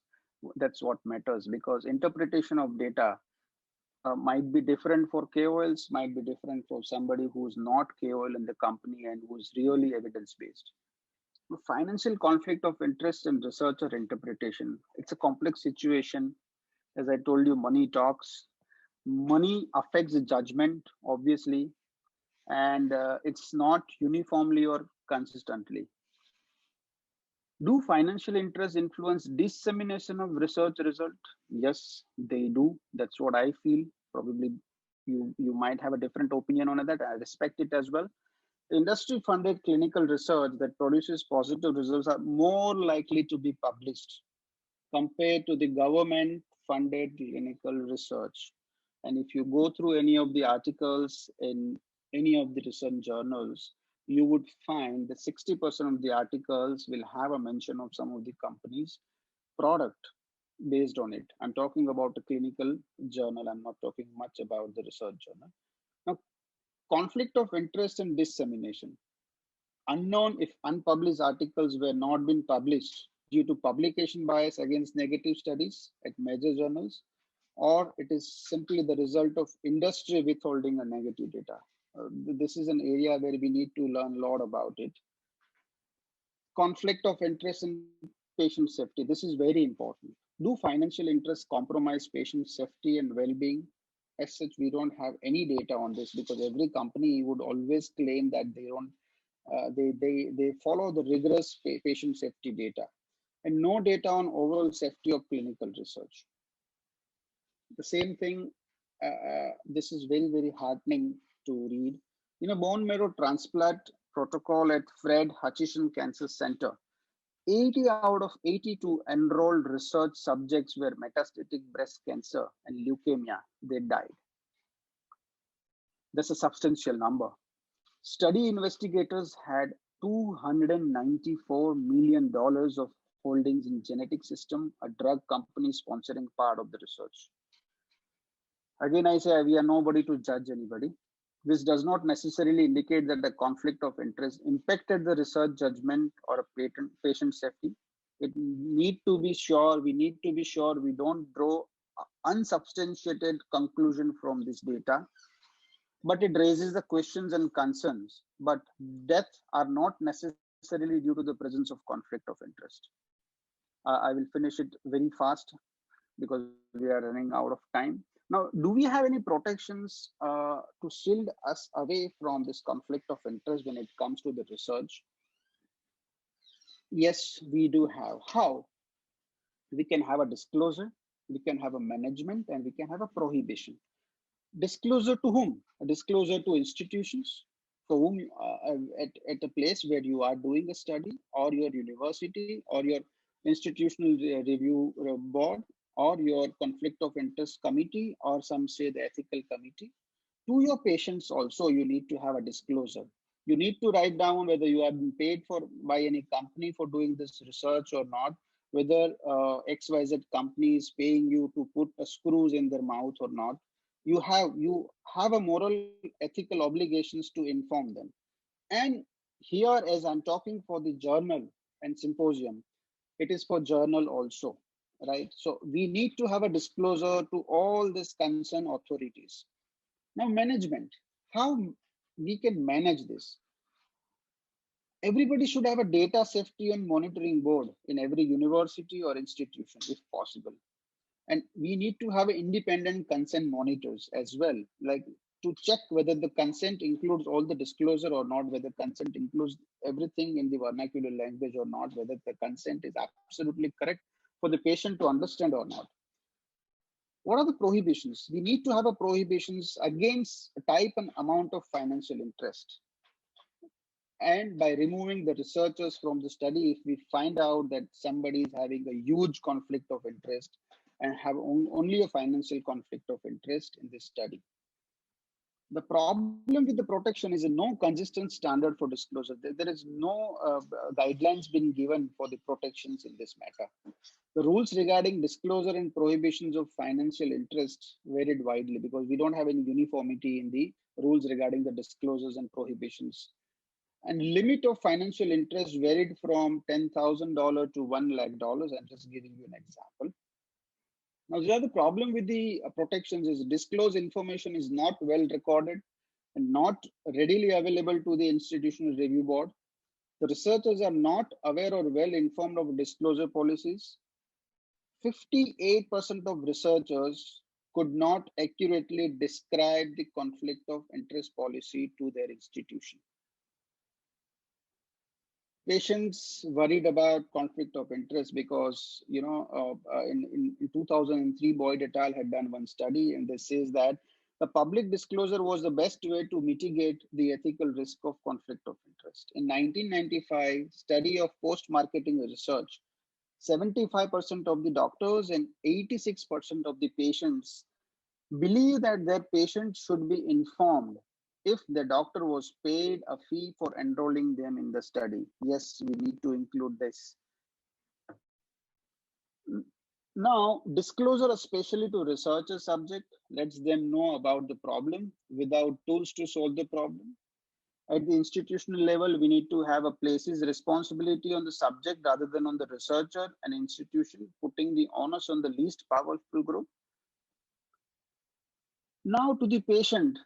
That's what matters, because interpretation of data might be different for KOLs, might be different for somebody who's not KOL in the company and who's really evidence-based. Financial conflict of interest in researcher interpretation. It's a complex situation. As I told you, money talks. Money affects the judgment, obviously, and it's not uniformly or consistently. Do financial interests influence dissemination of research result? Yes, they do. That's what I feel. Probably you might have a different opinion on that. I respect it as well. Industry-funded clinical research that produces positive results are more likely to be published compared to the government funded clinical research. And if you go through any of the articles in any of the research journals, you would find that 60% of the articles will have a mention of some of the company's product based on it. I'm talking about a clinical journal. I'm not talking much about the research journal. Now, conflict of interest and dissemination. Unknown if unpublished articles were not been published due to publication bias against negative studies at major journals, or it is simply the result of industry withholding a negative data. This is an area where we need to learn a lot about it. Conflict of interest and patient safety. This is very important. Do financial interests compromise patient safety and well-being? As such, we don't have any data on this because every company would always claim that they don't. They follow the rigorous patient safety data, and no data on overall safety of clinical research. The same thing. This is very, very heartening to read. In a bone marrow transplant protocol at Fred Hutchinson Cancer Center, 80 out of 82 enrolled research subjects were metastatic breast cancer and leukemia. They died. That's a substantial number. Study investigators had $294 million of holdings in Genetic System, a drug company sponsoring part of the research. Again, I say we are nobody to judge anybody. This does not necessarily indicate that the conflict of interest impacted the research judgment or a patient safety. It need to be sure, we need to be sure we don't draw unsubstantiated conclusion from this data, but it raises the questions and concerns, but deaths are not necessarily due to the presence of conflict of interest. I will finish it very fast because we are running out of time. Now, do we have any protections to shield us away from this conflict of interest when it comes to the research? Yes, we do have. How? We can have a disclosure, we can have a management, and we can have a prohibition. Disclosure to whom? A disclosure to institutions, for whom at a place where you are doing a study, or your university, or your institutional review board, or your conflict of interest committee, or some say the ethical committee. To your patients also, you need to have a disclosure. You need to write down whether you have been paid for by any company for doing this research or not, whether XYZ company is paying you to put screws in their mouth or not. You have a moral, ethical obligations to inform them. And here, as I'm talking for the journal and symposium, it is for journal also, right? So we need to have a disclosure to all these concerned authorities. Now, management, how we can manage this? Everybody should have a data safety and monitoring board in every university or institution, if possible. And we need to have independent consent monitors as well, like to check whether the consent includes all the disclosure or not, whether consent includes everything in the vernacular language or not, whether the consent is absolutely correct for the patient to understand or not. What are the prohibitions? We need to have a prohibitions against a type and amount of financial interest. And by removing the researchers from the study, if we find out that somebody is having a huge conflict of interest and have only a financial conflict of interest in this study. The problem with the protection is no consistent standard for disclosure. There is no guidelines being given for the protections in this matter. The rules regarding disclosure and prohibitions of financial interests varied widely because we don't have any uniformity in the rules regarding the disclosures and prohibitions. And limit of financial interest varied from $10,000 to $1 lakh. I'm just giving you an example. Now, the other problem with the protections is disclosed information is not well recorded and not readily available to the institutional review board. The researchers are not aware or well informed of disclosure policies. 58% of researchers could not accurately describe the conflict of interest policy to their institution. Patients worried about conflict of interest because, in 2003, Boyd et al. Had done one study, and this says that the public disclosure was the best way to mitigate the ethical risk of conflict of interest. In 1995, study of post-marketing research 75% of the doctors and 86% of the patients believe that their patients should be informed if the doctor was paid a fee for enrolling them in the study. Yes, we need to include this. Now, disclosure, especially to researcher subject, lets them know about the problem without tools to solve the problem. At the institutional level, we need to have a place's responsibility on the subject rather than on the researcher and institution, putting the onus on the least powerful group. Now to the patient,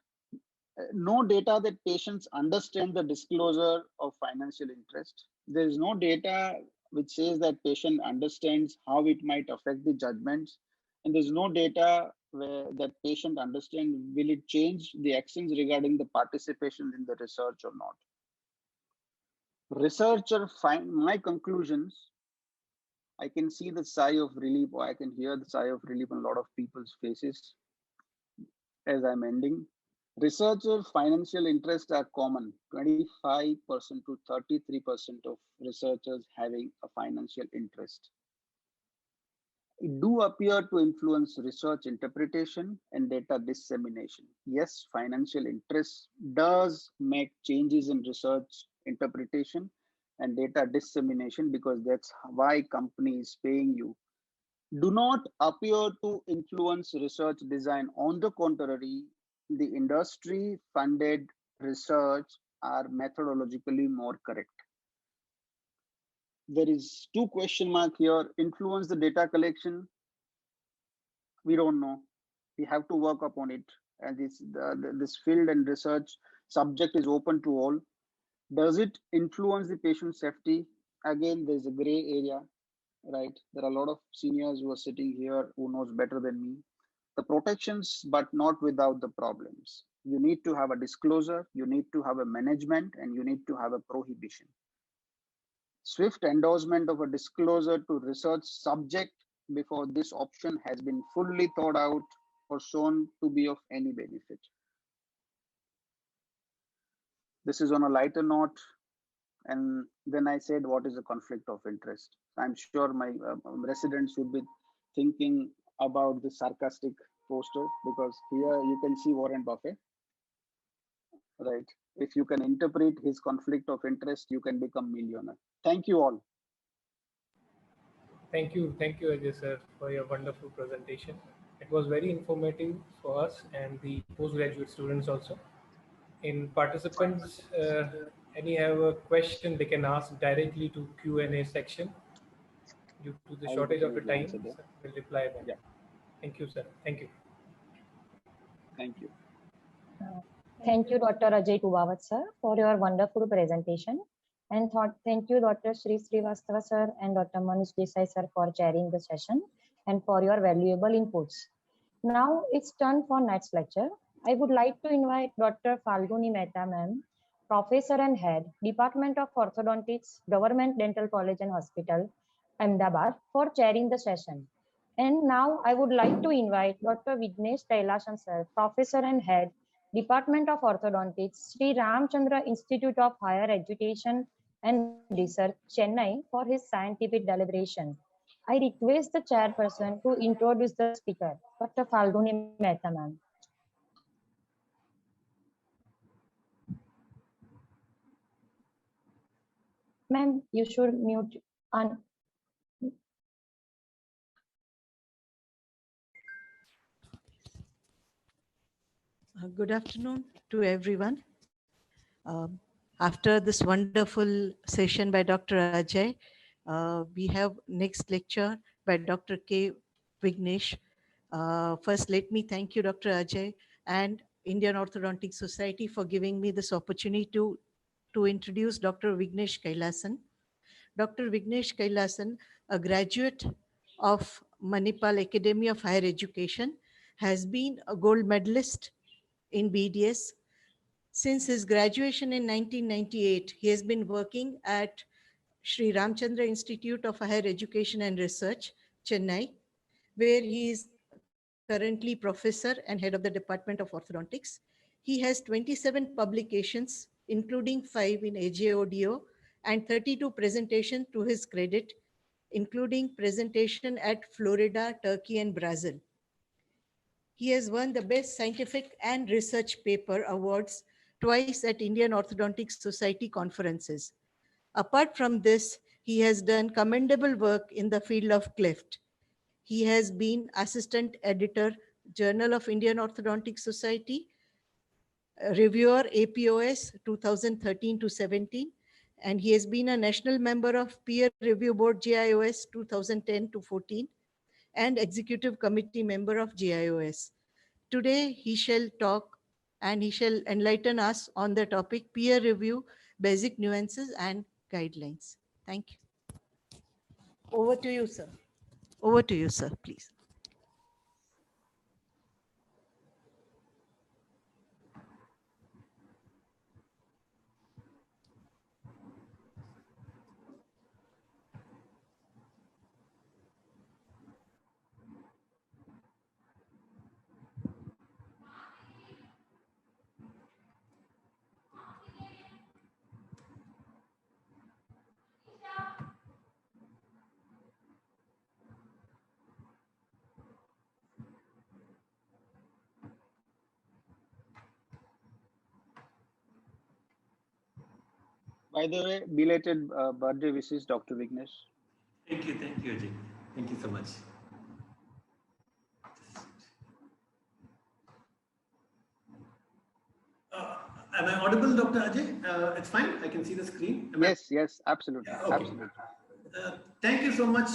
no data that patients understand the disclosure of financial interest. There is no data which says that patient understands how it might affect the judgments. And there's no data where that patient understands will it change the actions regarding the participation in the research or not. Researcher find my conclusions. I can see the sigh of relief, or I can hear the sigh of relief on a lot of people's faces as I'm ending. Researcher financial interests are common, 25% to 33% of researchers having a financial interest. It do appear to influence research interpretation and data dissemination. Yes, financial interest does make changes in research interpretation and data dissemination, because that's why company is paying you. Do not appear to influence research design. On the contrary, the industry funded research are methodologically more correct. There is 2 question mark here. Influence the data collection. We don't know. We have to work upon it. And this field and research subject is open to all. Does it influence the patient safety? Again, there's a gray area, right? There are a lot of seniors who are sitting here who knows better than me. The protections, but not without the problems. You need to have a disclosure, you need to have a management, and you need to have a prohibition. Swift endorsement of a disclosure to research subject before this option has been fully thought out or shown to be of any benefit. This is on a lighter note. And then I said, what is a conflict of interest? I'm sure my residents would be thinking about the sarcastic poster, because here you can see Warren Buffett, right? If you can interpret his conflict of interest, you can become millionaire. Thank you all. Thank you, Ajay sir, for your wonderful presentation. It was very informative for us and the postgraduate students also. In participants, any have a question, they can ask directly to Q&A section. Due to the shortage of the time, we'll reply them. Yeah. Thank you, sir. Thank you. Thank you. Thank you, Dr. Ajay Kubawat, sir, for your wonderful presentation. And thank you, Dr. Shri Srivastava, sir, and Dr. Manish Desai, sir, for chairing the session and for your valuable inputs. Now it's turn for next lecture. I would like to invite Dr. Falguni Mehta, ma'am, Professor and Head, Department of Orthodontics, Government Dental College and Hospital, Ahmedabad, for chairing the session. And now I would like to invite Dr. Vignesh Kailasan, sir, Professor and Head, Department of Orthodontics, Sri Ramchandra Institute of Higher Education and Research, Chennai, for his scientific deliberation. I request the chairperson to introduce the speaker, Dr. Falguni Mehta, ma'am. Ma'am, you should mute on. Good afternoon to everyone. After this wonderful session by Dr. Ajay, we have next lecture by Dr. K. Vignesh. First, let me thank you, Dr. Ajay, and Indian Orthodontic Society for giving me this opportunity to introduce Dr. Vignesh Kailasan. Dr. Vignesh Kailasan, a graduate of Manipal Academy of Higher Education, has been a gold medalist in BDS. Since his graduation in 1998, he has been working at Sri Ramchandra Institute of Higher Education and Research, Chennai, where he is currently professor and head of the Department of Orthodontics. He has 27 publications, including 5 in AJODO and 32 presentations to his credit including presentation at Florida, Turkey, and Brazil. He has won the Best Scientific and Research Paper Awards twice at Indian Orthodontic Society conferences. Apart from this, he has done commendable work in the field of cleft. He has been assistant editor, Journal of Indian Orthodontic Society, reviewer APOS 2013 to 17, and he has been a national member of Peer Review Board JIOS 2010 to 14, and executive committee member of JIOS. Today, he shall talk and he shall enlighten us on the topic peer review, basic nuances and guidelines. Thank you. Over to you, sir. Over to you, sir, please. By the way, belated birthday wishes, Dr. Vignesh. Thank you, Ajay. Thank you so much. Am I audible, Dr. Ajay? It's fine. I can see the screen. Yes, absolutely. Yeah, okay. Absolutely. Thank you so much.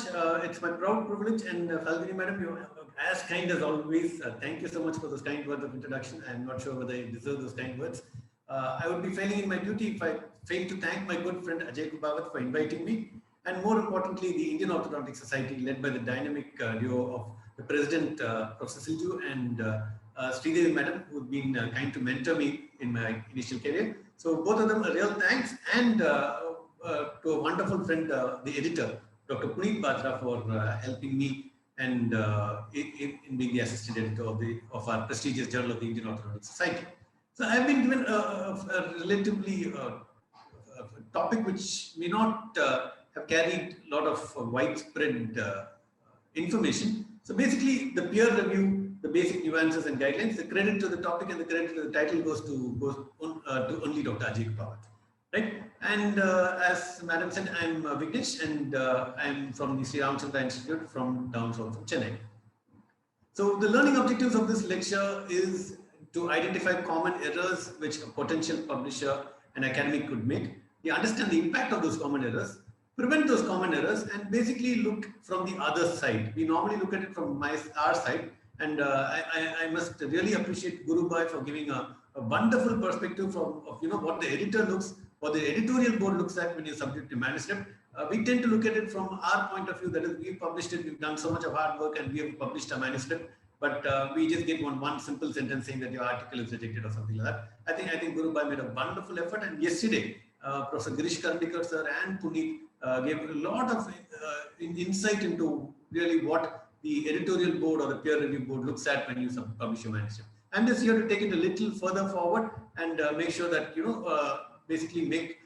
It's my proud privilege. And Falguni Madam, you're as kind as always. Thank you so much for those kind words of introduction. I'm not sure whether I deserve those kind words. I would be failing in my duty if I failed to thank my good friend Ajay Kubawat for inviting me. And more importantly, the Indian Orthodontic Society, led by the dynamic duo of the President, Professor Silju, and Sridevi Madam, who've been kind to mentor me in my initial career. So both of them a real thanks, and to a wonderful friend, the editor, Dr. Puneet Batra, for helping me and in being the assistant editor of our prestigious journal of the Indian Orthodontic Society. So I've been given a relatively topic which may not have carried a lot of widespread information. So basically, the peer review, the basic nuances and guidelines, the credit to the topic and the credit to the title goes to only Dr. Ajay Kubawat, right? And as Madam said, I'm Vignesh, and I'm from the Sri Ramachandra Institute from down south from Chennai. So the learning objectives of this lecture is to identify common errors which a potential publisher and academic could make. We understand the impact of those common errors, prevent those common errors, and basically look from the other side. We normally look at it from our side, and I must really appreciate Guru Bhai for giving a wonderful perspective of what the editor looks, what the editorial board looks at when you subject a manuscript. We tend to look at it from our point of view, that is, we've published it, we've done so much of hard work, and we have published a manuscript, but we just get one simple sentence saying that your article is rejected or something like that. I think Guru Bhai made a wonderful effort, and yesterday Professor Girish Karndikar sir and Puneet gave a lot of insight into really what the editorial board or the peer review board looks at when you publish your manuscript. I'm just here to take it a little further forward and make sure that basically make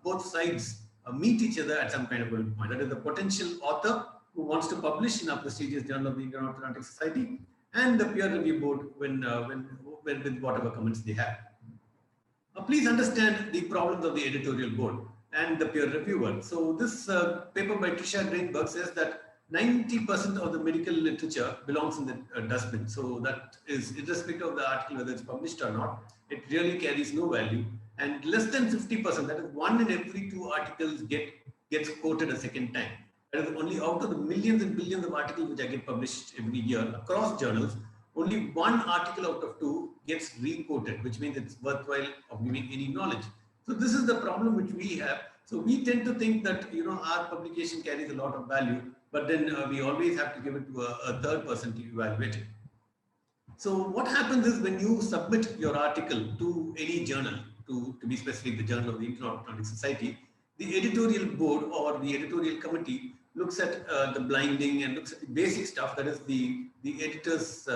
both sides meet each other at some kind of a point. That is, the potential author who wants to publish in a prestigious journal of the Indian Orthodontic Society, and the peer review board when with whatever comments they have. Please understand the problems of the editorial board and the peer reviewer. So this paper by Trisha Greenberg says that 90% of the medical literature belongs in the dustbin. So that is irrespective of the article, whether it's published or not, it really carries no value. And less than 50%, that is 1 in every 2 articles gets quoted a second time. That is, only out of the millions and billions of articles which I get published every year across journals, only 1 article out of 2 gets re-quoted, which means it's worthwhile of giving any knowledge. So this is the problem which we have. So we tend to think that our publication carries a lot of value, but then we always have to give it to a third person to evaluate it. So what happens is, when you submit your article to any journal, to be specific, the Journal of the Indian Orthodontic Society, the editorial board or the editorial committee looks at the blinding and looks at the basic stuff. That is, the editor's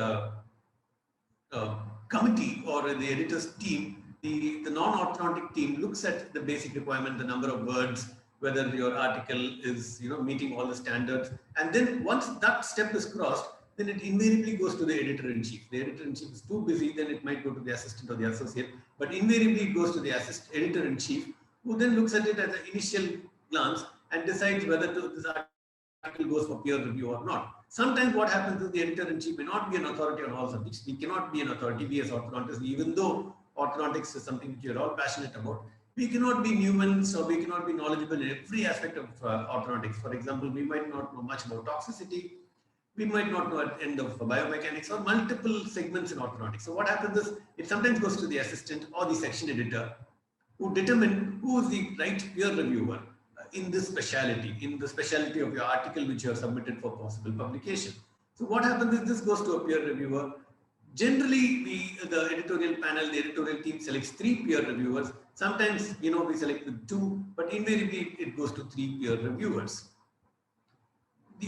committee or the editor's team, the non-orthodontic team looks at the basic requirement, the number of words, whether your article is meeting all the standards. And then once that step is crossed, then it invariably goes to the editor-in-chief. The editor-in-chief is too busy, then it might go to the assistant or the associate, but invariably it goes to the editor-in-chief, who then looks at it at the initial glance and decides whether this article goes for peer review or not. Sometimes what happens is the editor-in-chief may not be an authority on all subjects. We cannot be an authority, we as orthodontists, even though orthodontics is something which you're all passionate about. We cannot be nuanced, or we cannot be knowledgeable in every aspect of orthodontics. For example, we might not know much about toxicity. We might not know at the end of biomechanics or multiple segments in orthodontics. So what happens is it sometimes goes to the assistant or the section editor who determine who is the right peer reviewer in this specialty, in the specialty of your article which you have submitted for possible publication. So what happens is this goes to a peer reviewer. Generally, the editorial panel, the editorial team selects 3 peer reviewers. Sometimes, we select with 2, but invariably it goes to 3 peer reviewers.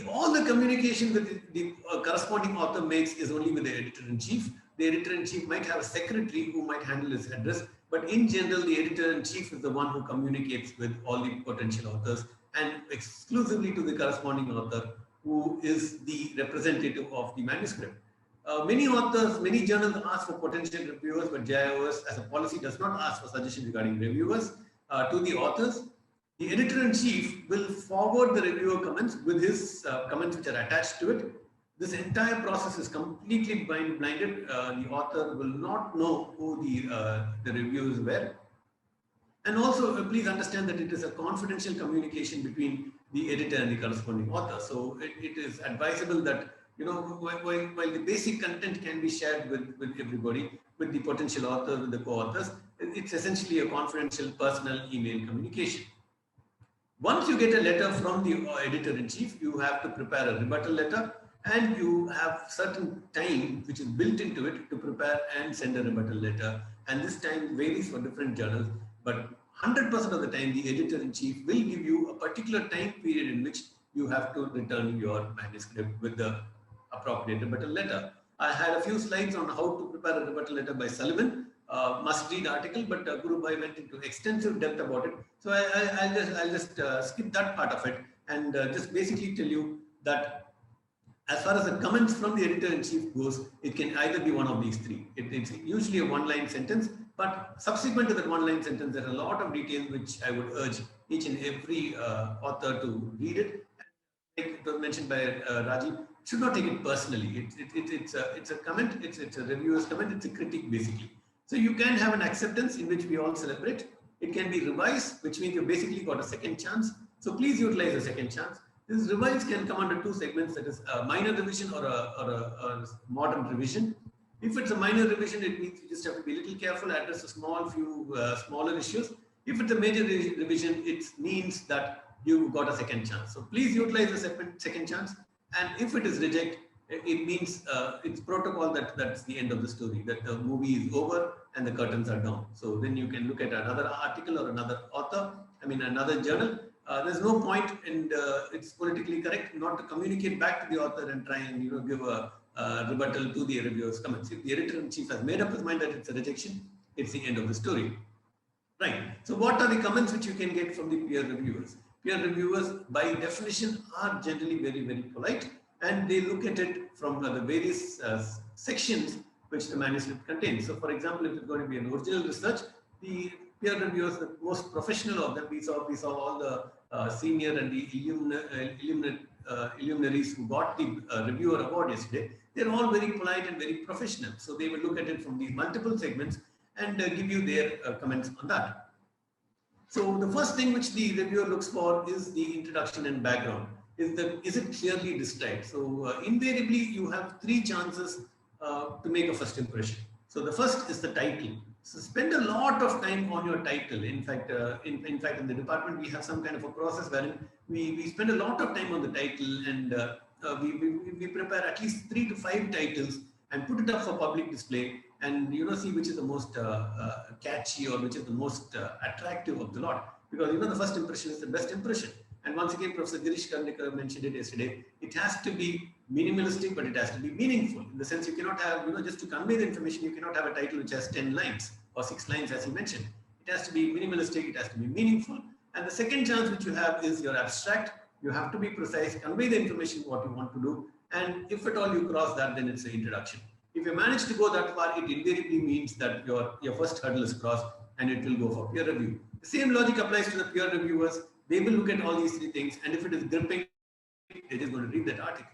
All the communication with the corresponding author makes is only with the editor-in-chief. The editor-in-chief might have a secretary who might handle his address, but in general, the editor-in-chief is the one who communicates with all the potential authors and exclusively to the corresponding author, who is the representative of the manuscript. Many authors, many journals ask for potential reviewers, but JIOS as a policy does not ask for suggestions regarding reviewers to the authors. The editor-in-chief will forward the reviewer comments with his comments which are attached to it. This entire process is completely blinded. The author will not know who the reviewers were. And also, please understand that it is a confidential communication between the editor and the corresponding author. So it is advisable that, while the basic content can be shared with everybody, with the potential author, with the co-authors, it's essentially a confidential personal email communication. Once you get a letter from the editor-in-chief, you have to prepare a rebuttal letter, and you have certain time which is built into it to prepare and send a rebuttal letter. And this time varies for different journals, but 100% of the time, the editor-in-chief will give you a particular time period in which you have to return your manuscript with the appropriate rebuttal letter. I had a few slides on how to prepare a rebuttal letter by Sullivan. Must-read article, but Guru Bhai went into extensive depth about it. So I'll just skip that part of it and just basically tell you that as far as the comments from the editor-in-chief goes, it can either be one of these 3. It's usually a one-line sentence, but subsequent to that one-line sentence, there are a lot of details which I would urge each and every author to read it. Like it was mentioned by Rajiv, should not take it personally. It's a comment, it's a reviewer's comment, it's a critique basically. So you can have an acceptance in which we all celebrate. It can be revised, which means you basically got a second chance. So please utilize a second chance. This revise can come under 2 segments, that is a minor revision or a modern revision. If it's a minor revision, it means you just have to be a little careful, address a few smaller issues. If it's a major revision, it means that you got a second chance. So please utilize the second chance. And if it is reject, it means it's protocol that's the end of the story, that the movie is over and the curtains are down. So then you can look at another article or another author, another journal. There's no point, and it's politically correct not to communicate back to the author and try and give a rebuttal to the reviewer's comments. If the editor-in-chief has made up his mind that it's a rejection, it's the end of the story. Right. So what are the comments which you can get from the peer reviewers? Peer reviewers, by definition, are generally very, very polite, and they look at it from the various sections which the manuscript contains. So, for example, if it's going to be an original research, the peer reviewers, the most professional of them, we saw all the senior and the illuminaries who got the reviewer award yesterday. They're all very polite and very professional. So they will look at it from these multiple segments and give you their comments on that. So the first thing which the reviewer looks for is the introduction and background. Is it clearly described? So invariably you have 3 chances to make a first impression. So the first is the title. So spend a lot of time on your title. In fact, in the department we have some kind of a process wherein we spend a lot of time on the title, and we prepare at least 3 to 5 titles and put it up for public display, and see which is the most catchy or which is the most attractive of the lot, because the first impression is the best impression. And once again, Professor Girish Karnikar mentioned it yesterday. It has to be minimalistic, but it has to be meaningful. In the sense, you cannot have, just to convey the information, you cannot have a title which has 10 lines or 6 lines, as he mentioned. It has to be minimalistic, it has to be meaningful, And the second chance which you have is your abstract. You have to be precise, convey the information what you want to do. And if at all you cross that, then it's an introduction. If you manage to go that far, it invariably means that your first hurdle is crossed and it will go for peer review. The same logic applies to the peer reviewers. They will look at all these three things, and if it is gripping, they're just going to read that article.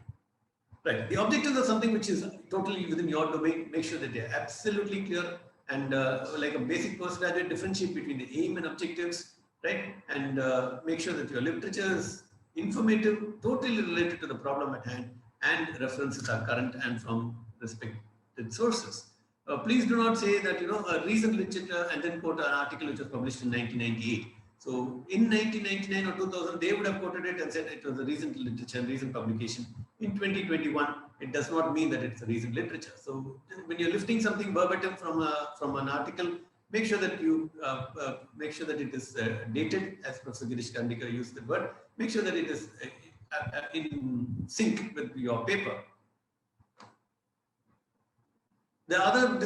Right. The objectives are something which is totally within your domain. Make sure that they're absolutely clear, and like a basic postgraduate, differentiate between the aim and objectives, right? And make sure that your literature is informative, totally related to the problem at hand, and references are current and from respected sources. Please do not say that, a recent literature and then quote an article which was published in 1998. So in 1999 or 2000, they would have quoted it and said it was a recent literature, recent publication. In 2021, it does not mean that it's a recent literature. So when you're lifting something verbatim from an article, make sure that you make sure that it is dated, as Professor Girish Kandikar used the word. Make sure that it is in sync with your paper. The other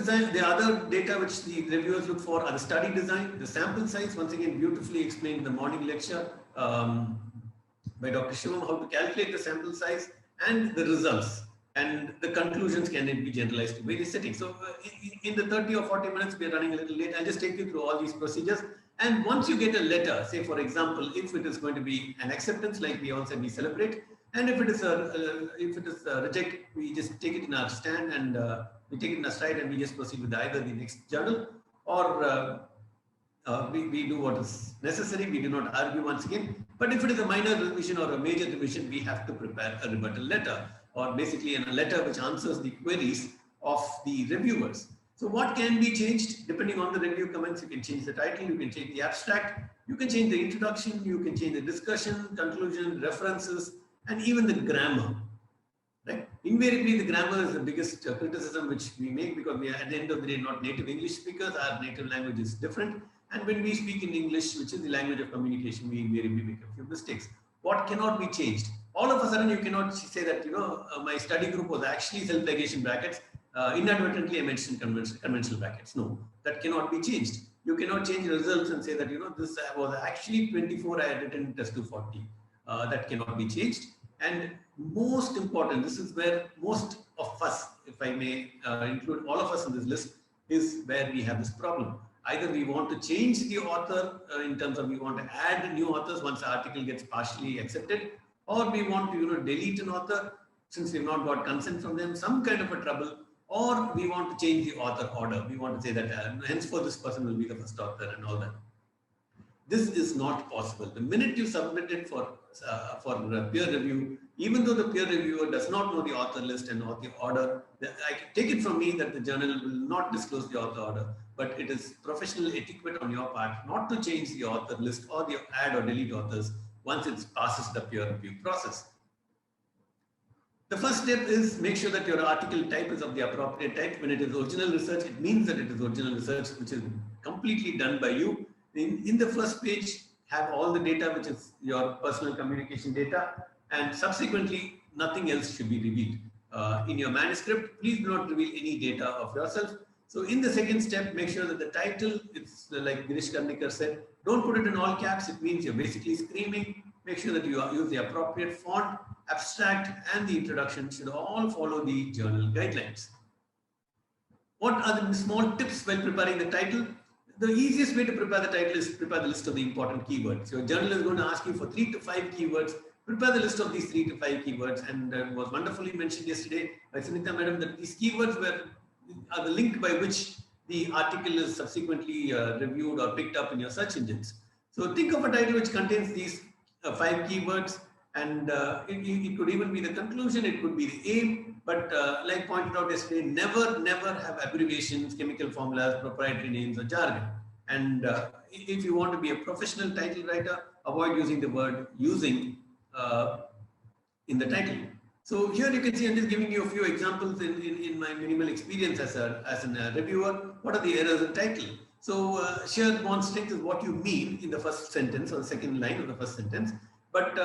data which the reviewers look for are the study design, the sample size, once again beautifully explained in the morning lecture by Dr. Shivam, how to calculate the sample size, and the results. And the conclusions can be generalized to various settings. So in the 30 or 40 minutes, we are running a little late. I'll just take you through all these procedures. And once you get a letter, say for example, if it is going to be an acceptance, like we all said, we celebrate. And if it is a reject, we just take it in our stand and we take it in our stride and we just proceed with either the next journal, or we do what is necessary. We do not argue once again. But if it is a minor revision or a major revision, we have to prepare a rebuttal letter, or basically a letter which answers the queries of the reviewers. So what can be changed depending on the review comments? You can change the title, you can change the abstract, you can change the introduction, you can change the discussion, conclusion, references, and even the grammar. Right? Invariably, the grammar is the biggest criticism which we make, because we are at the end of the day not native English speakers. Our native language is different, and when we speak in English, which is the language of communication, we invariably make a few mistakes. What cannot be changed? All of a sudden, you cannot say that my study group was actually self-pлагiation brackets. Inadvertently, I mentioned conventional brackets. No, that cannot be changed. You cannot change results and say that this was actually 24. I had written test 240. That cannot be changed. And most important, this is where most of us, if I may include all of us in this list, is where we have this problem. Either we want to change the author in terms of we want to add new authors once the article gets partially accepted, or we want to delete an author since we've not got consent from them, some kind of a trouble, or we want to change the author order. We want to say that henceforth this person will be the first author and all that. This is not possible. The minute you submit it for peer review, even though the peer reviewer does not know the author list and not the order, I take it from me that the journal will not disclose the author order, but it is professional etiquette on your part not to change the author list or the add or delete authors once it passes the peer review process. The first step is make sure that your article type is of the appropriate type. When it is original research, it means that it is original research, which is completely done by you. In the first page, have all the data, which is your personal communication data, and subsequently, nothing else should be revealed. In your manuscript, please do not reveal any data of yourself. So in the second step, make sure that the title, it's like Girish Kandikar said, don't put it in all caps. It means you're basically screaming. Make sure that you use the appropriate font, abstract, and the introduction should all follow the journal guidelines. What are the small tips while preparing the title? The easiest way to prepare the title is to prepare the list of the important keywords. Your journal is going to ask you for 3 to 5 keywords. Prepare the list of these 3 to 5 keywords, and it was wonderfully mentioned yesterday by Sunita Madam that these keywords are the link by which the article is subsequently reviewed or picked up in your search engines. So think of a title which contains these 5 keywords, and it could even be the conclusion, it could be the aim, but like pointed out yesterday, never have abbreviations, chemical formulas, proprietary names, or jargon. And if you want to be a professional title writer, avoid using the word using in the title. So here you can see I'm just giving you a few examples in my minimal experience as a reviewer. What are the errors in title? So sheer bond strength is what you mean in the first sentence or the second line of the first sentence, but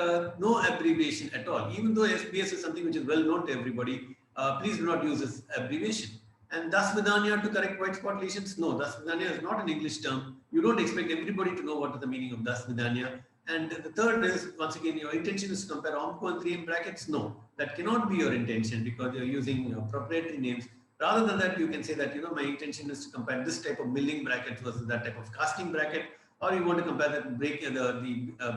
no abbreviation at all. Even though SBS is something which is well known to everybody, please do not use this abbreviation. And Das Vidanya to correct white spot lesions? No, Das Vidanya is not an English term. You don't expect everybody to know what is the meaning of Das Vidanya. And the third is, once again, your intention is to compare OMCO and 3M brackets? No, that cannot be your intention because you're using proprietary names. Rather than that, you can say that, my intention is to compare this type of milling bracket versus that type of casting bracket, or you want to compare the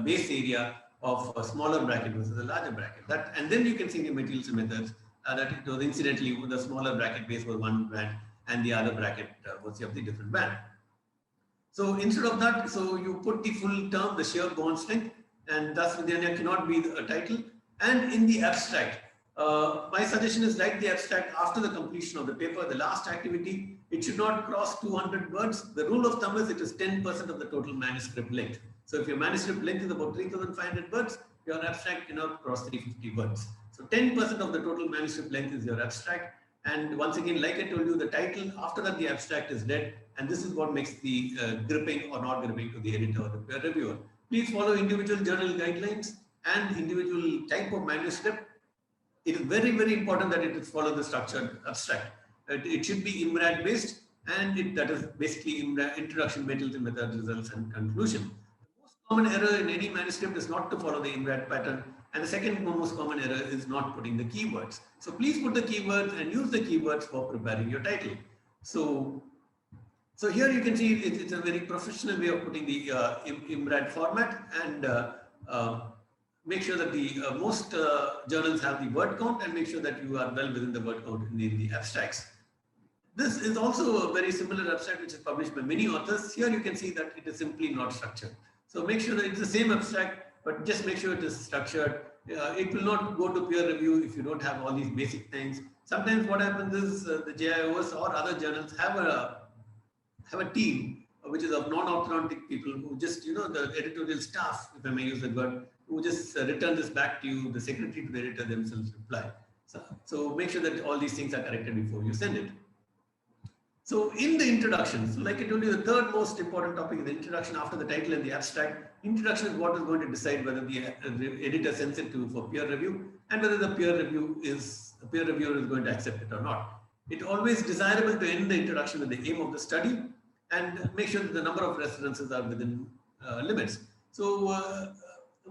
base area of a smaller bracket versus a larger bracket. And then you can see the materials and methods that it was incidentally the smaller bracket base was one band and the other bracket was of the different band. So instead of that, so you put the full term, the shear bond strength, and thus Vidanya cannot be a title. And in the abstract, my suggestion is write the abstract after the completion of the paper, the last activity. It should not cross 200 words. The rule of thumb is it is 10% of the total manuscript length. So if your manuscript length is about 3,500 words, your abstract cannot cross 350 words. So 10% of the total manuscript length is your abstract. And once again, like I told you, the title, after that the abstract is dead. And this is what makes the gripping or not gripping to the editor or the peer reviewer. Please follow individual journal guidelines and individual type of manuscript. It is very, very important that it is follow the structured abstract. It should be IMRAD based, and that is basically introduction, materials and methods, results and conclusion. The most common error in any manuscript is not to follow the IMRAD pattern. And the second most common error is not putting the keywords. So please put the keywords and use the keywords for preparing your title. So here you can see it's a very professional way of putting the IMRAD format, and make sure that the most journals have the word count, and make sure that you are well within the word count in the abstracts. This is also a very similar abstract which is published by many authors. Here you can see that it is simply not structured. So make sure that it's the same abstract, but just make sure it is structured. It will not go to peer review if you don't have all these basic things. Sometimes what happens is the JIOS or other journals have a team which is of non-orthodontic people who just, the editorial staff, if I may use that word, who just return this back to you. The secretary to the editor themselves reply. So make sure that all these things are corrected before you send it. So in the introduction, so like I told you, the third most important topic is the introduction after the title and the abstract. Introduction is what is going to decide whether the editor sends it for peer review and whether the peer reviewer is going to accept it or not. It's always desirable to end the introduction with the aim of the study and make sure that the number of references are within limits. So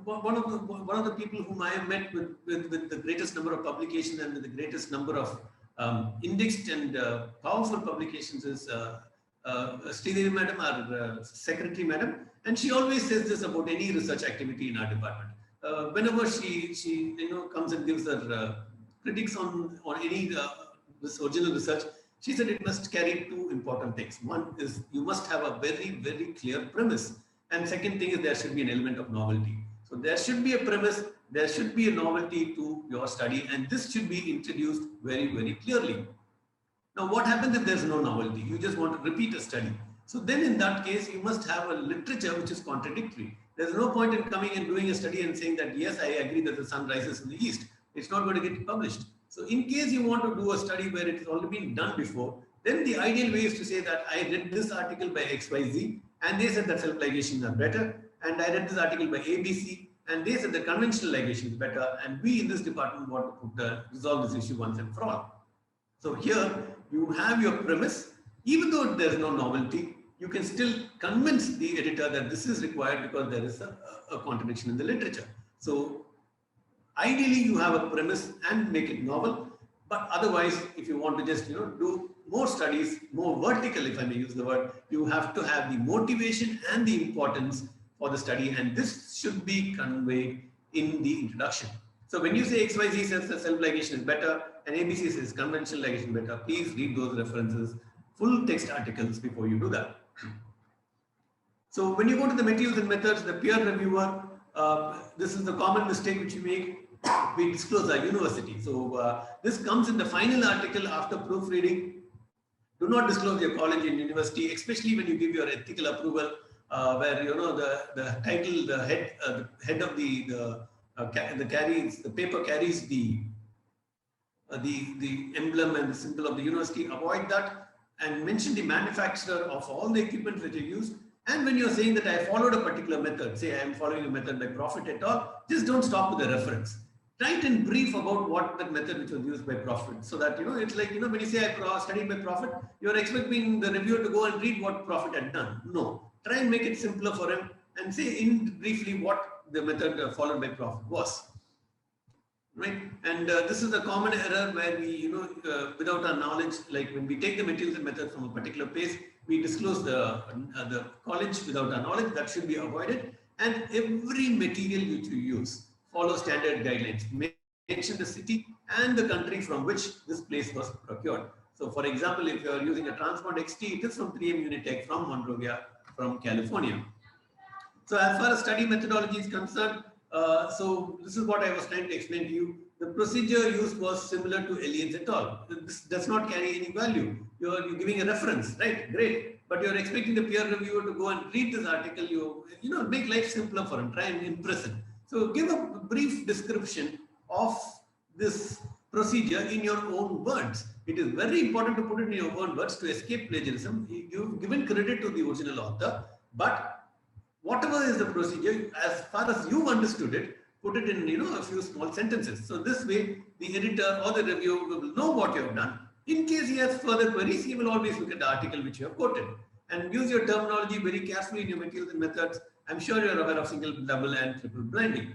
one of the people whom I have met with the greatest number of publications and with the greatest number of indexed and powerful publications is Sridevi madam, our secretary madam, and she always says this about any research activity in our department. Whenever she comes and gives her critiques on any this original research, she said it must carry two important things. One is you must have a very, very clear premise, and second thing is there should be an element of novelty. So there should be a premise, there should be a novelty to your study, and this should be introduced very, very clearly. Now, what happens if there's no novelty? You just want to repeat a study. So then in that case, you must have a literature which is contradictory. There's no point in coming and doing a study and saying that, yes, I agree that the sun rises in the east. It's not going to get published. So in case you want to do a study where it has already been done before, then the ideal way is to say that I read this article by XYZ, and they said that self-ligations are better. And I read this article by ABC, and they said the conventional ligation is better, and we in this department want to resolve this issue once and for all. So here you have your premise. Even though there's no novelty, you can still convince the editor that this is required because there is a contradiction in the literature. So ideally you have a premise and make it novel, but otherwise if you want to just do more studies, more vertical, if I may use the word, you have to have the motivation and the importance for the study, and this should be conveyed in the introduction. So when you say XYZ says the self-ligation is better and ABC says conventional ligation better, please read those references, full text articles before you do that. So when you go to the materials and methods, the peer reviewer, this is the common mistake which you make. We disclose our university. So this comes in the final article after proofreading. Do not disclose your college and university, especially when you give your ethical approval, where the title, the head of the paper carries the emblem and the symbol of the university. Avoid that and mention the manufacturer of all the equipment that you use. And when you're saying that I followed a particular method, say I am following a method by Profit et al., just don't stop with the reference. write in brief about what the method which was used by Prophet, so that, it's like, when you say I studied by Prophet, you're expecting the reviewer to go and read what Prophet had done. No, try and make it simpler for him and say in briefly what the method followed by Prophet was. Right, and this is a common error where we, without our knowledge, like when we take the materials and methods from a particular place, we disclose the college without our knowledge. That should be avoided. And every material which you use follow standard guidelines. Mention the city and the country from which this place was procured. So, for example, if you are using a Transport XT, it is from 3M Unitech, from Monrovia, from California. So, as far as study methodology is concerned, so this is what I was trying to explain to you. The procedure used was similar to Elias et al. This does not carry any value. You're giving a reference, right? Great. But you're expecting the peer reviewer to go and read this article. Make life simpler for him. Try and impress him. So give a brief description of this procedure in your own words. It is very important to put it in your own words to escape plagiarism. You've given credit to the original author, but whatever is the procedure, as far as you've understood it, put it in a few small sentences. So this way, the editor or the reviewer will know what you have done. In case he has further queries, he will always look at the article which you have quoted and use your terminology very carefully in your materials and methods. I'm sure you're aware of single, double, and triple blinding.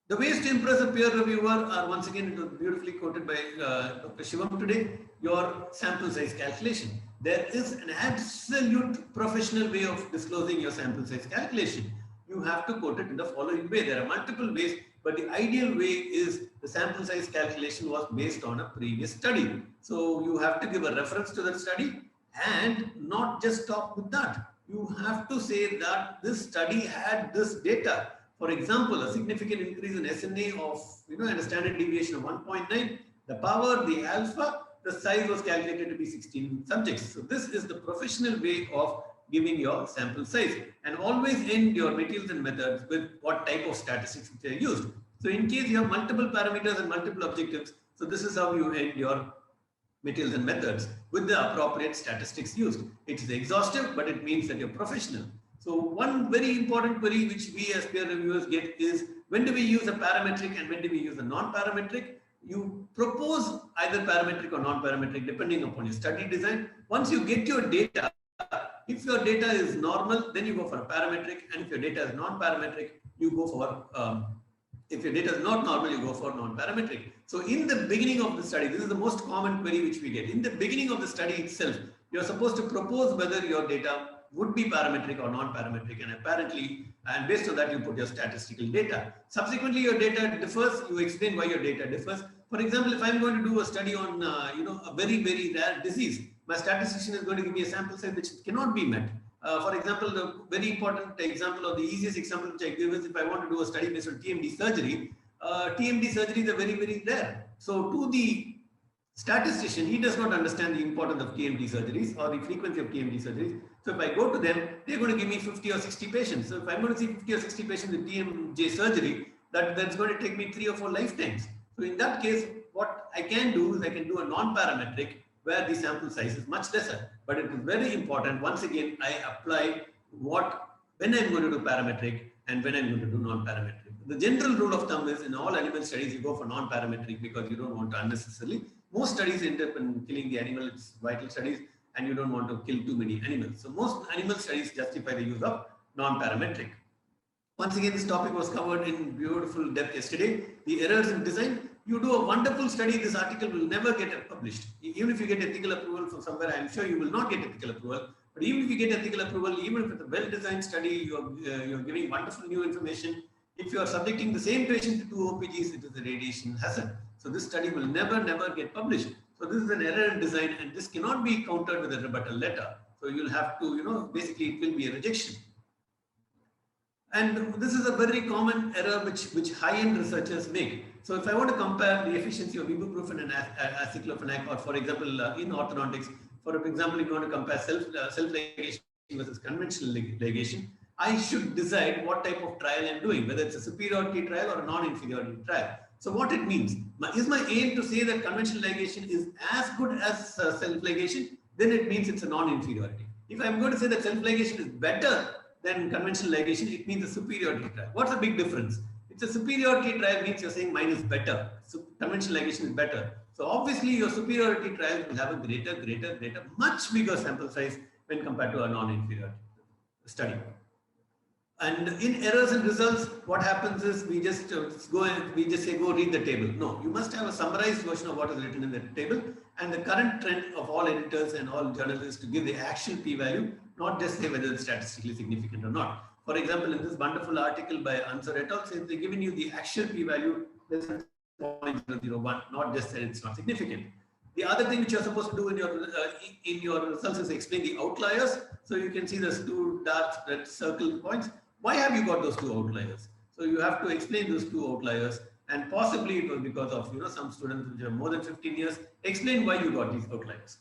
The ways to impress a peer reviewer are, once again, it was beautifully quoted by Dr. Shivam today, your sample size calculation. There is an absolute professional way of disclosing your sample size calculation. You have to quote it in the following way. There are multiple ways, but the ideal way is the sample size calculation was based on a previous study. So you have to give a reference to that study and not just stop with that. You have to say that this study had this data. For example, a significant increase in SNA of, and a standard deviation of 1.9, the power, the alpha, the size was calculated to be 16 subjects. So this is the professional way of giving your sample size, and always end your materials and methods with what type of statistics which are used. So in case you have multiple parameters and multiple objectives, so this is how you end your materials and methods with the appropriate statistics used. It's exhaustive, but it means that you're professional. So one very important query which we as peer reviewers get is, when do we use a parametric and when do we use a non-parametric? You propose either parametric or non-parametric depending upon your study design. Once you get your data, if your data is normal, then you go for a parametric, and if your data is non-parametric, you go for, if your data is not normal, you go for non-parametric. So in the beginning of the study, this is the most common query which we get. In the beginning of the study itself, you're supposed to propose whether your data would be parametric or non-parametric, and apparently, and based on that, you put your statistical data. Subsequently, your data differs. You explain why your data differs. For example, if I'm going to do a study on, a very, very rare disease, my statistician is going to give me a sample size which cannot be met. For example, the very important example, or the easiest example which I give is, if I want to do a study based on TMD surgery, TMD surgeries are very, very rare. So to the statistician, he does not understand the importance of TMD surgeries or the frequency of TMD surgeries. So if I go to them, they're going to give me 50 or 60 patients. So if I'm going to see 50 or 60 patients with TMJ surgery, that's going to take me 3 or 4 lifetimes. So in that case, what I can do is I can do a non-parametric where the sample size is much lesser. But it is very important. Once again, I apply when I'm going to do parametric and when I'm going to do non-parametric. The general rule of thumb is, in all animal studies, you go for non-parametric because you don't want to unnecessarily. Most studies end up in killing the animal. It's vital studies, and you don't want to kill too many animals. So most animal studies justify the use of non-parametric. Once again, this topic was covered in beautiful depth yesterday. The errors in design. You do a wonderful study, this article will never get published. Even if you get ethical approval from somewhere, I'm sure you will not get ethical approval. But even if you get ethical approval, even if it's a well-designed study, you're giving wonderful new information. If you are subjecting the same patient to 2 OPGs, it is a radiation hazard. So this study will never get published. So this is an error in design, and this cannot be countered with a rebuttal letter. So you'll have to, basically it will be a rejection. And this is a very common error which high-end researchers make. So if I want to compare the efficiency of ibuprofen and aceclofenac, or for example, in orthodontics, for example, if you want to compare self-ligation versus conventional ligation, I should decide what type of trial I'm doing, whether it's a superiority trial or a non-inferiority trial. So what it means, is my aim to say that conventional ligation is as good as self-ligation, then it means it's a non-inferiority. If I'm going to say that self-ligation is better than conventional ligation, it means a superiority trial. What's the big difference? It's a superiority trial means you're saying mine is better. So conventional ligation is better. So obviously your superiority trial will have a greater, much bigger sample size when compared to a non-inferiority study. And in errors and results, what happens is we just say go read the table. No, you must have a summarized version of what is written in the table. And the current trend of all editors and all journalists to give the actual p-value, not just say whether it's statistically significant or not. For example, in this wonderful article by Ansar et al, says they're giving you the actual p-value less than 0.001, not just that it's not significant. The other thing which you're supposed to do in your results is explain the outliers. So you can see there's two dark red circle points. Why have you got those two outliers? So you have to explain those two outliers, and possibly it was because of some students which have more than 15 years. Explain why you got these outliers.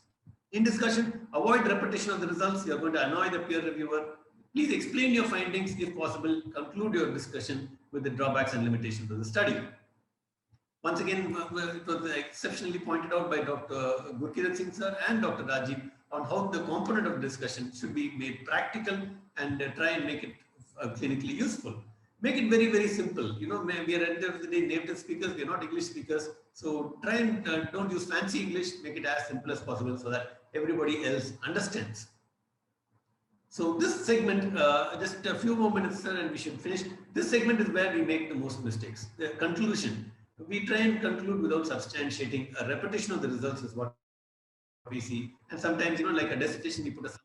In discussion, avoid repetition of the results. You're going to annoy the peer reviewer. Please explain your findings if possible. Conclude your discussion with the drawbacks and limitations of the study. Once again, it was exceptionally pointed out by Dr. Gurkirat Singh sir and Dr. Rajiv on how the component of discussion should be made practical and try and make it clinically useful. Make it very, very simple. We are at the end of the day native speakers, we are not English speakers. So try and don't use fancy English, make it as simple as possible so that everybody else understands. So this segment, just a few more minutes sir, and we should finish. This segment is where we make the most mistakes. The conclusion. We try and conclude without substantiating. A repetition of the results is what we see. And sometimes, like a dissertation, we put a summary.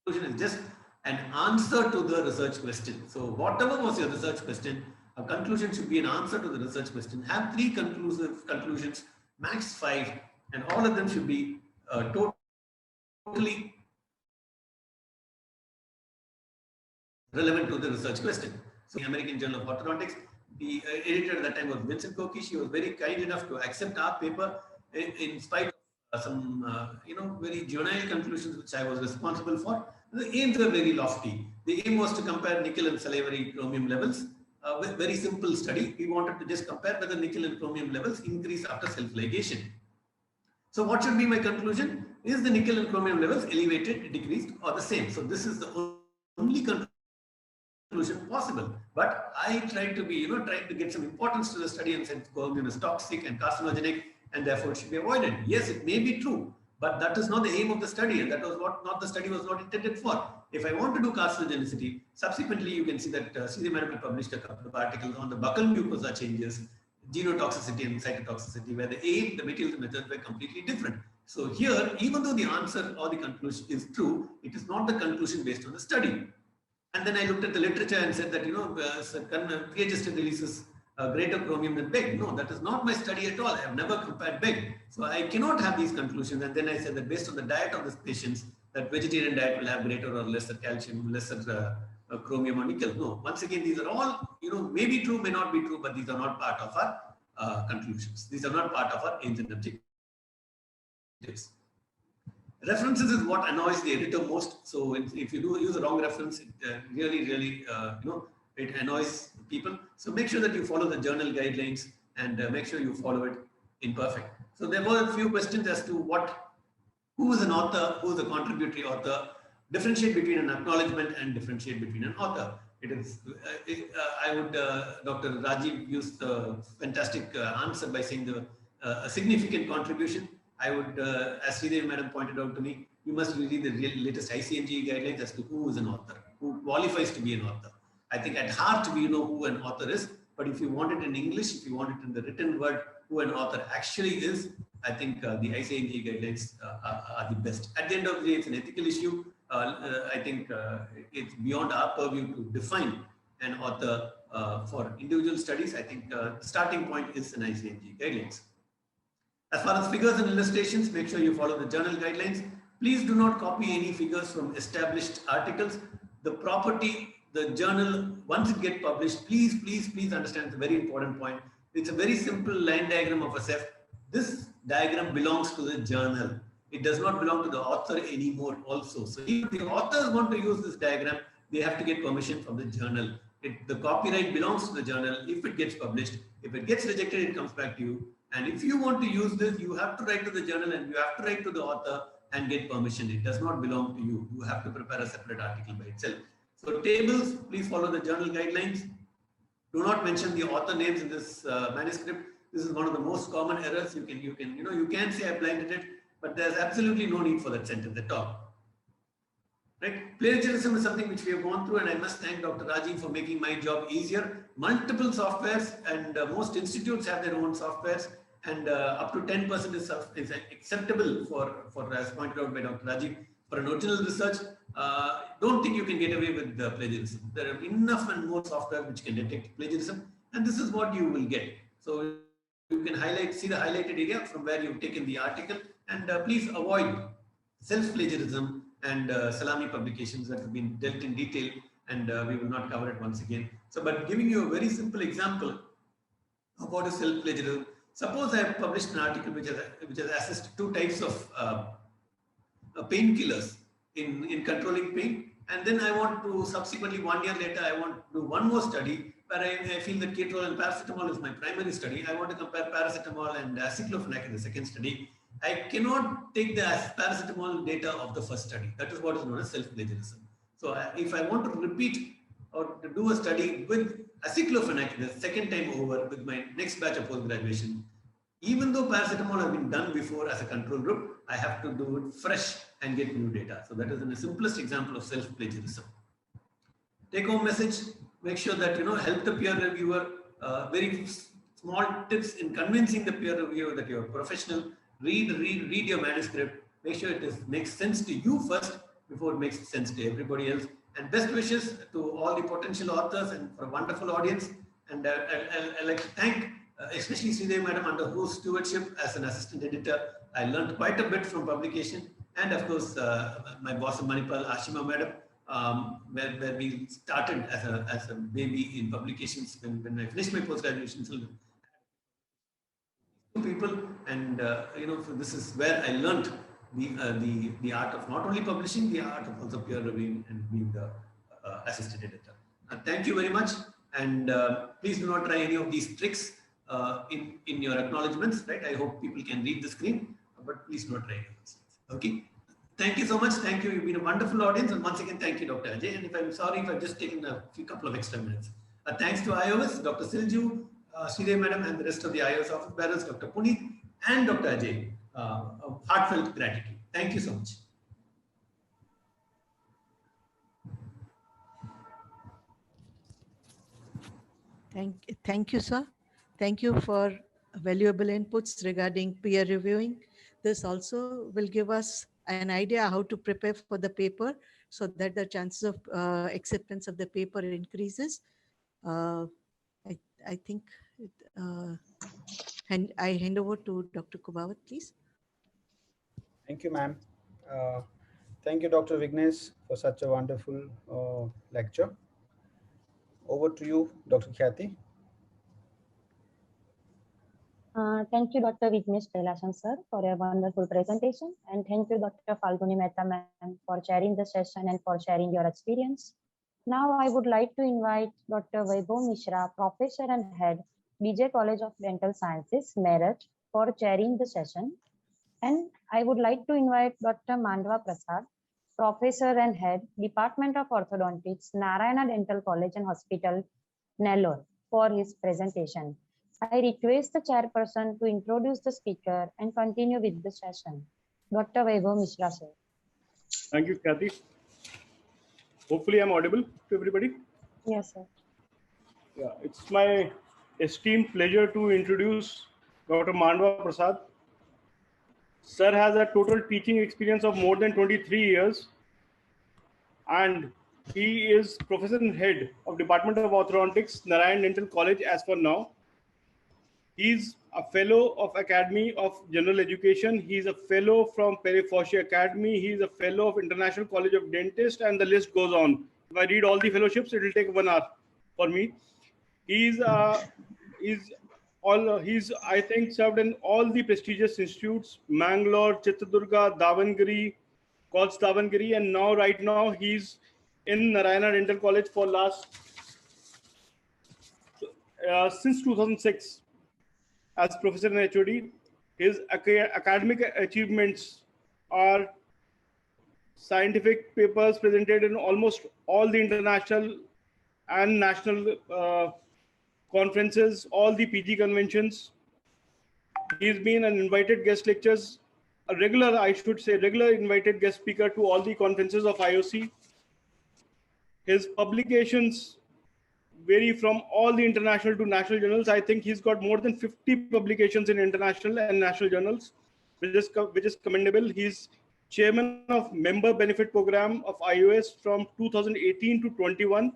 Conclusion is just an answer to the research question. So whatever was your research question, a conclusion should be an answer to the research question. Have 3 conclusive conclusions, max 5, and all of them should be totally relevant to the research question. So the American Journal of Orthodontics, the editor at that time was Vincent Koki. She was very kind enough to accept our paper in spite of some, very juvenile conclusions which I was responsible for. The aims were very lofty. The aim was to compare nickel and salivary chromium levels with very simple study. We wanted to just compare whether nickel and chromium levels increase after self-ligation. So what should be my conclusion? Is the nickel and chromium levels elevated, decreased, or the same? So this is the only conclusion possible. But I tried to be, trying to get some importance to the study and said chromium is toxic and carcinogenic and therefore it should be avoided. Yes, it may be true, but that is not the aim of the study, and that was what the study was not intended for. If I want to do carcinogenicity, subsequently you can see that Shivam Mehta published a couple of articles on the buccal mucosa changes, genotoxicity and cytotoxicity, where the aim, the materials, methods were completely different. So here, even though the answer or the conclusion is true, it is not the conclusion based on the study. And then I looked at the literature and said that, pre-adjusted releases greater chromium than PEG. No, that is not my study at all. I have never compared PEG. So I cannot have these conclusions. And then I said that based on the diet of the patients, that vegetarian diet will have greater or lesser calcium, lesser chromium or nickel. No, once again, these are all, may be true, may not be true, but these are not part of our conclusions. These are not part of our aims and objectives. References is what annoys the editor most. So if you do use a wrong reference, it really, it annoys people. So make sure that you follow the journal guidelines and make sure you follow it in perfect. So there were a few questions as to who is an author, who is a contributory author, differentiate between an acknowledgement and differentiate between an author. It is, Dr. Rajiv used the fantastic answer by saying a significant contribution. I would, as Sridevi Madam pointed out to me, you must read the latest ICNG guidelines as to who is an author, who qualifies to be an author. I think at heart we know who an author is, but if you want it in English, if you want it in the written word, who an author actually is, I think the ICNG guidelines are the best. At the end of the day, it's an ethical issue. I think it's beyond our purview to define an author for individual studies. I think the starting point is an ICNG guidelines. As far as figures and illustrations, make sure you follow the journal guidelines. Please do not copy any figures from established articles. The property, the journal, once it gets published, please understand, it's a very important point. It's a very simple line diagram of a Ceph. This diagram belongs to the journal. It does not belong to the author anymore also. So if the authors want to use this diagram, they have to get permission from the journal. The copyright belongs to the journal if it gets published. If it gets rejected, it comes back to you. And if you want to use this, you have to write to the journal and you have to write to the author and get permission. It does not belong to you. You have to prepare a separate article by itself. So tables, please follow the journal guidelines. Do not mention the author names in this manuscript. This is one of the most common errors. You can say I blinded it, but there's absolutely no need for that sentence at all. Right? Plagiarism is something which we have gone through, and I must thank Dr. Rajiv for making my job easier. Multiple softwares, and most institutes have their own softwares, and up to 10% is acceptable for, as pointed out by Dr. Rajiv, for an original research. Don't think you can get away with plagiarism. There are enough and more software which can detect plagiarism, and this is what you will get. So you can see the highlighted area from where you've taken the article, and please avoid self-plagiarism and salami publications that have been dealt in detail, and we will not cover it once again. So, but giving you a very simple example of what is self-plagiarism. Suppose I have published an article which has assessed 2 types of painkillers in controlling pain, and then I want to subsequently 1 year later I want to do one more study where I feel that ketorol and paracetamol is my primary study. I want to compare paracetamol and aceclofenac in the second study. I cannot take the paracetamol data of the first study. That is what is known as self-plagiarism. So if I want to repeat or to do a study with aceclofenac the second time over with my next batch of post-graduation, even though paracetamol has been done before as a control group, I have to do it fresh and get new data. So that is the simplest example of self-plagiarism. Take home message, make sure that, help the peer reviewer, very small tips in convincing the peer reviewer that you're a professional. Read your manuscript, make sure it makes sense to you first before it makes sense to everybody else. And best wishes to all the potential authors and for a wonderful audience. And I'd like to thank especially Sridhar Madam, under whose stewardship as an assistant editor, I learned quite a bit from publication. And of course, my boss in Manipal, Ashima Madam, where we started as a baby in publications when I finished my post-graduation. So people, and so this is where I learned the art of not only publishing, the art of also peer reviewing and being the assistant editor. Thank you very much, and please do not try any of these tricks in your acknowledgements. Right? I hope people can read the screen, but please do not try any of those things. Okay. Thank you so much. Thank you. You've been a wonderful audience, and once again, thank you, Dr. Ajay. And if I'm sorry if I've just taken a couple of extra minutes. Thanks to iOS, Dr. Silju, Sridhar Madam, and the rest of the iOS office bearers, Dr. Puneet and Dr. Ajay. Heartfelt gratitude. Thank you so much. Thank you, sir. Thank you for valuable inputs regarding peer reviewing. This also will give us an idea how to prepare for the paper so that the chances of acceptance of the paper increases. I think, and I hand over to Dr. Kubawat, please. Thank you, ma'am. Thank you, Dr. Vignesh, for such a wonderful lecture. Over to you, Dr. Khyati. Thank you, Dr. Vignesh Kailasan sir, for a wonderful presentation. And thank you, Dr. Falguni Mehta ma'am, for chairing the session and for sharing your experience. Now, I would like to invite Dr. Vaibhav Mishra, Professor and Head, BJ College of Dental Sciences, Meerut, for chairing the session. And I would like to invite Dr. Mandwa Prasad, Professor and Head, Department of Orthodontics, Narayana Dental College and Hospital, Nellore, for his presentation. I request the chairperson to introduce the speaker and continue with the session. Dr. Vaibhav Mishra, sir. Thank you, Kathy. Hopefully, I'm audible to everybody. Yes, sir. Yeah, it's my esteemed pleasure to introduce Dr. Mandwa Prasad. Sir has a total teaching experience of more than 23 years, and he is Professor and Head of Department of Orthodontics, Narayana Dental College as for now. He's a fellow of Academy of General Education. He's a fellow from Perifosci Academy. He's a fellow of International College of Dentists, and the list goes on. If I read all the fellowships, it will take 1 hour for me. He's I think served in all the prestigious institutes: Mangalore, Chitradurga, Davangere, College Davangere, and now right now he's in Narayana Dental College for since 2006. As Professor and HOD, his academic achievements are scientific papers presented in almost all the international and national conferences, all the PG conventions. He's been an invited guest lectures, a regular, I should say, regular invited guest speaker to all the conferences of IOC. His publications vary from all the international to national journals. I think he's got more than 50 publications in international and national journals, which is commendable. He's chairman of member benefit program of iOS from 2018 to 21.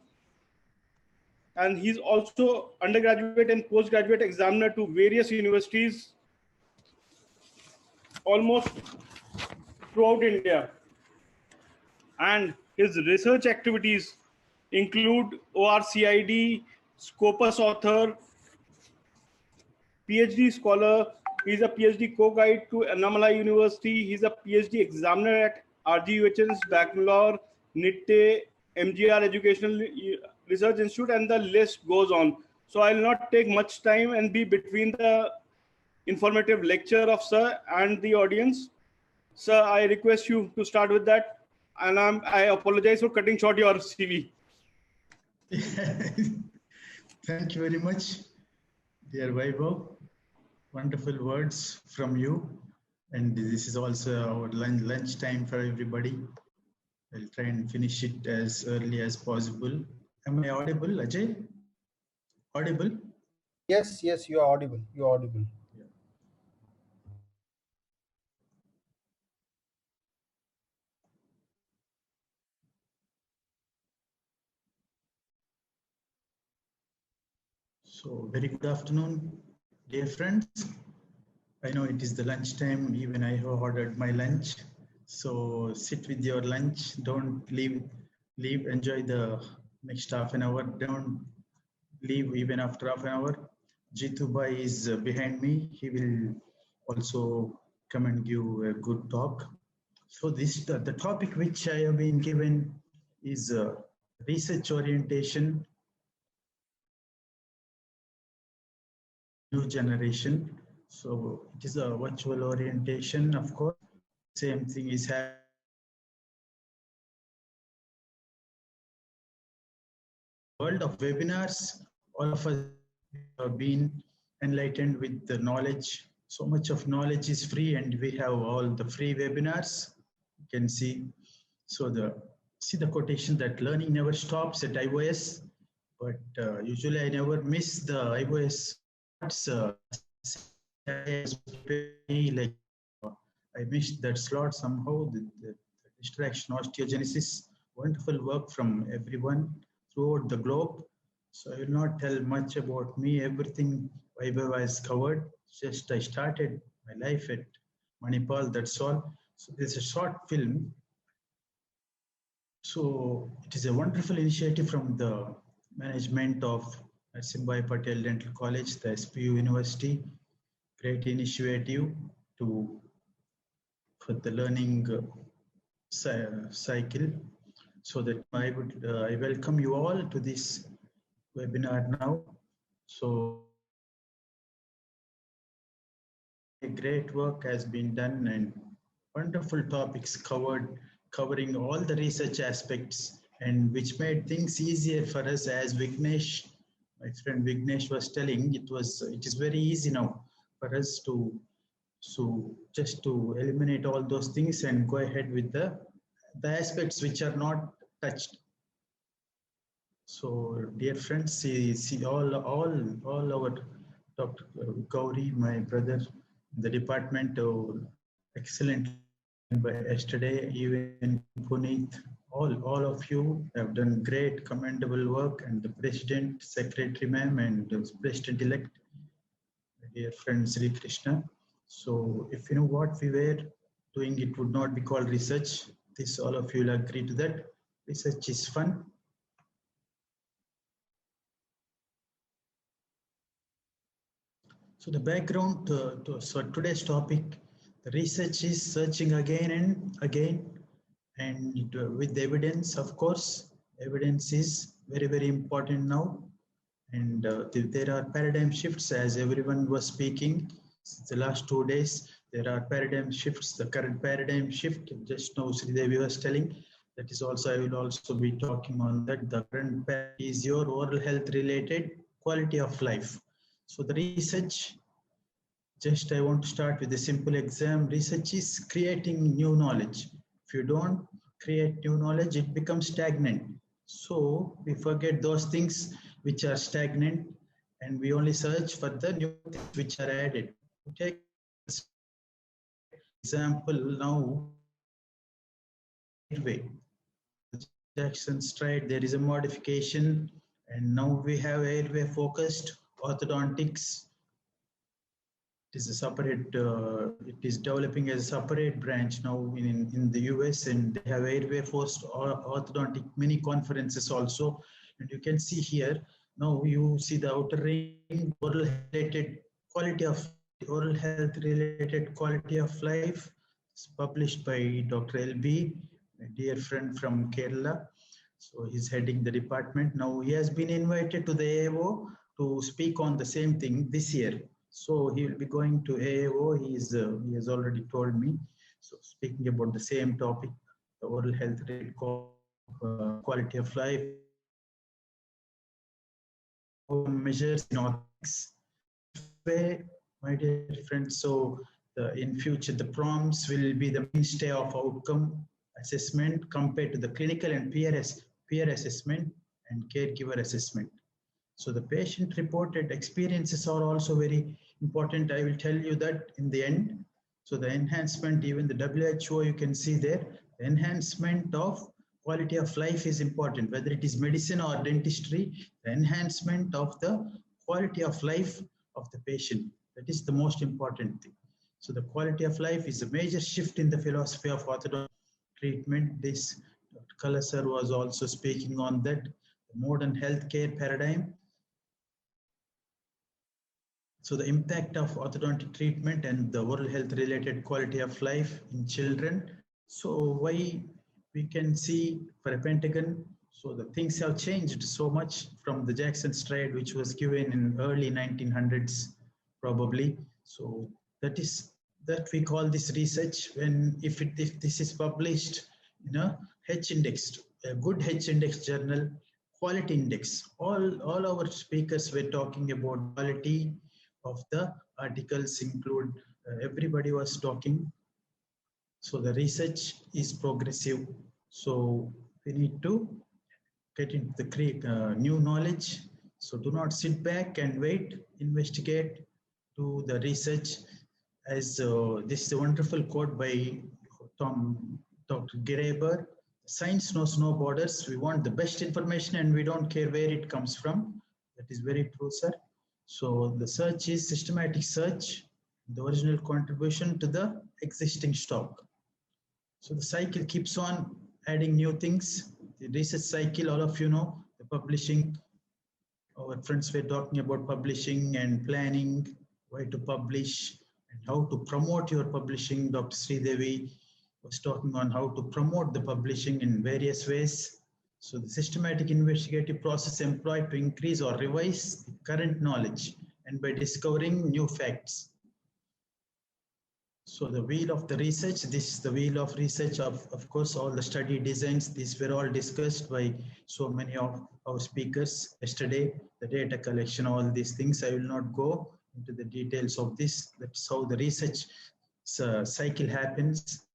And he's also undergraduate and postgraduate examiner to various universities almost throughout India. And his research activities include ORCID, Scopus author, PhD scholar. He's a PhD co-guide to Annamalai University. He's a PhD examiner at RGUHN's Bangalore, NITTE, MGR Educational Research Institute, and the list goes on. So I'll not take much time and be between the informative lecture of Sir and the audience. Sir, I request you to start with that. And I apologize for cutting short your CV. Thank you very much, dear Vaibhav. Wonderful words from you. And this is also our lunch time for everybody. I'll try and finish it as early as possible. Am I audible, Ajay? Audible? Yes, yes, you are audible. You are audible. So very good afternoon, dear friends. I know it is the lunch time. Even I have ordered my lunch. So sit with your lunch. Don't leave. Enjoy the next half an hour. Don't leave even after half an hour. Jitu Bhai is behind me. He will also come and give a good talk. So this the topic which I have been given is research orientation, new generation. So it is a virtual orientation, of course. Same thing is happening. World of webinars, all of us have been enlightened with the knowledge. So much of knowledge is free, and we have all the free webinars. You can see. So see the quotation that learning never stops at iOS, but usually I never miss the iOS. Like I missed that slot somehow. The distraction, osteogenesis, wonderful work from everyone throughout the globe. So I will not tell much about me. Everything Vaibhav has covered. Just I started my life at Manipal, that's all. So there's a short film. So it is a wonderful initiative from the management of Simbai Patel Dental College, the SPU University. Great initiative for the learning cycle. So that I welcome you all to this webinar now. So a great work has been done and wonderful topics covered, covering all the research aspects, and which made things easier for us. As Vignesh, my friend Vignesh was telling, it is very easy now for us to just to eliminate all those things and go ahead with the aspects which are not touched. So dear friends, see all our Dr. Gauri, my brother, the department, excellent by yesterday, even Puneet, all of you have done great commendable work, and the president, secretary ma'am, and the president-elect, dear friend Sri Krishna. So if you know what we were doing, it would not be called research. This all of you will agree to that. Research is fun. So the background to today's topic, the research is searching again and again, and with evidence, of course. Evidence is very, very important now. And there are paradigm shifts, as everyone was speaking. Since the last 2 days, there are paradigm shifts. The current paradigm shift, just now Sridevi was telling, I will also be talking on that. The current is your oral health related quality of life. So the research, just I want to start with a simple exam. Research is creating new knowledge. If you don't create new knowledge, it becomes stagnant. So we forget those things which are stagnant and we only search for the new things which are added. Take example now, way. Jackson stride, there is a modification, and now we have airway focused orthodontics. It is a separate, it is developing as a separate branch now in the US, and they have airway focused orthodontic mini conferences also. And you can see here, now you see the outer ring, oral related quality of oral health related quality of life. It's published by Dr. LB, a dear friend from Kerala. So he's heading the department. Now he has been invited to the AAO to speak on the same thing this year. So he will be going to AAO. He has already told me. So speaking about the same topic, the oral health related quality of life, measures in orthodontics. My dear friends, so in future the prompts will be the mainstay of outcome assessment compared to the clinical and peer assessment and caregiver assessment. So the patient reported experiences are also very important. I will tell you that in the end. So the enhancement, even the WHO, you can see there, the enhancement of quality of life is important, whether it is medicine or dentistry, the enhancement of the quality of life of the patient. That is the most important thing. So the quality of life is a major shift in the philosophy of orthodontic treatment. This Dr. Kalasar was also speaking on that, the modern healthcare paradigm. So the impact of orthodontic treatment and the oral health related quality of life in children. So why we can see for a Pentagon, so the things have changed so much from the Jackson stride, which was given in early 1900s, probably. So that we call this research when if this is published in a H-indexed, a good H-index journal, quality index. All our speakers were talking about quality of the articles include, everybody was talking. So the research is progressive. So we need to get into the new knowledge. So do not sit back and wait, investigate, do the research. As this is a wonderful quote by Dr. Graeber, science knows no borders. We want the best information and we don't care where it comes from. That is very true, sir. So the search is systematic search, the original contribution to the existing stock. So the cycle keeps on adding new things. The research cycle, all of you know, the publishing. Our friends were talking about publishing and planning, why to publish and how to promote your publishing. Dr. Sridevi was talking on how to promote the publishing in various ways. So the systematic investigative process employed to increase or revise the current knowledge and by discovering new facts. So the wheel of the research, this is the wheel of research of course, all the study designs, these were all discussed by so many of our speakers yesterday, the data collection, all these things. I will not go into the details of this. That's how the research cycle happens.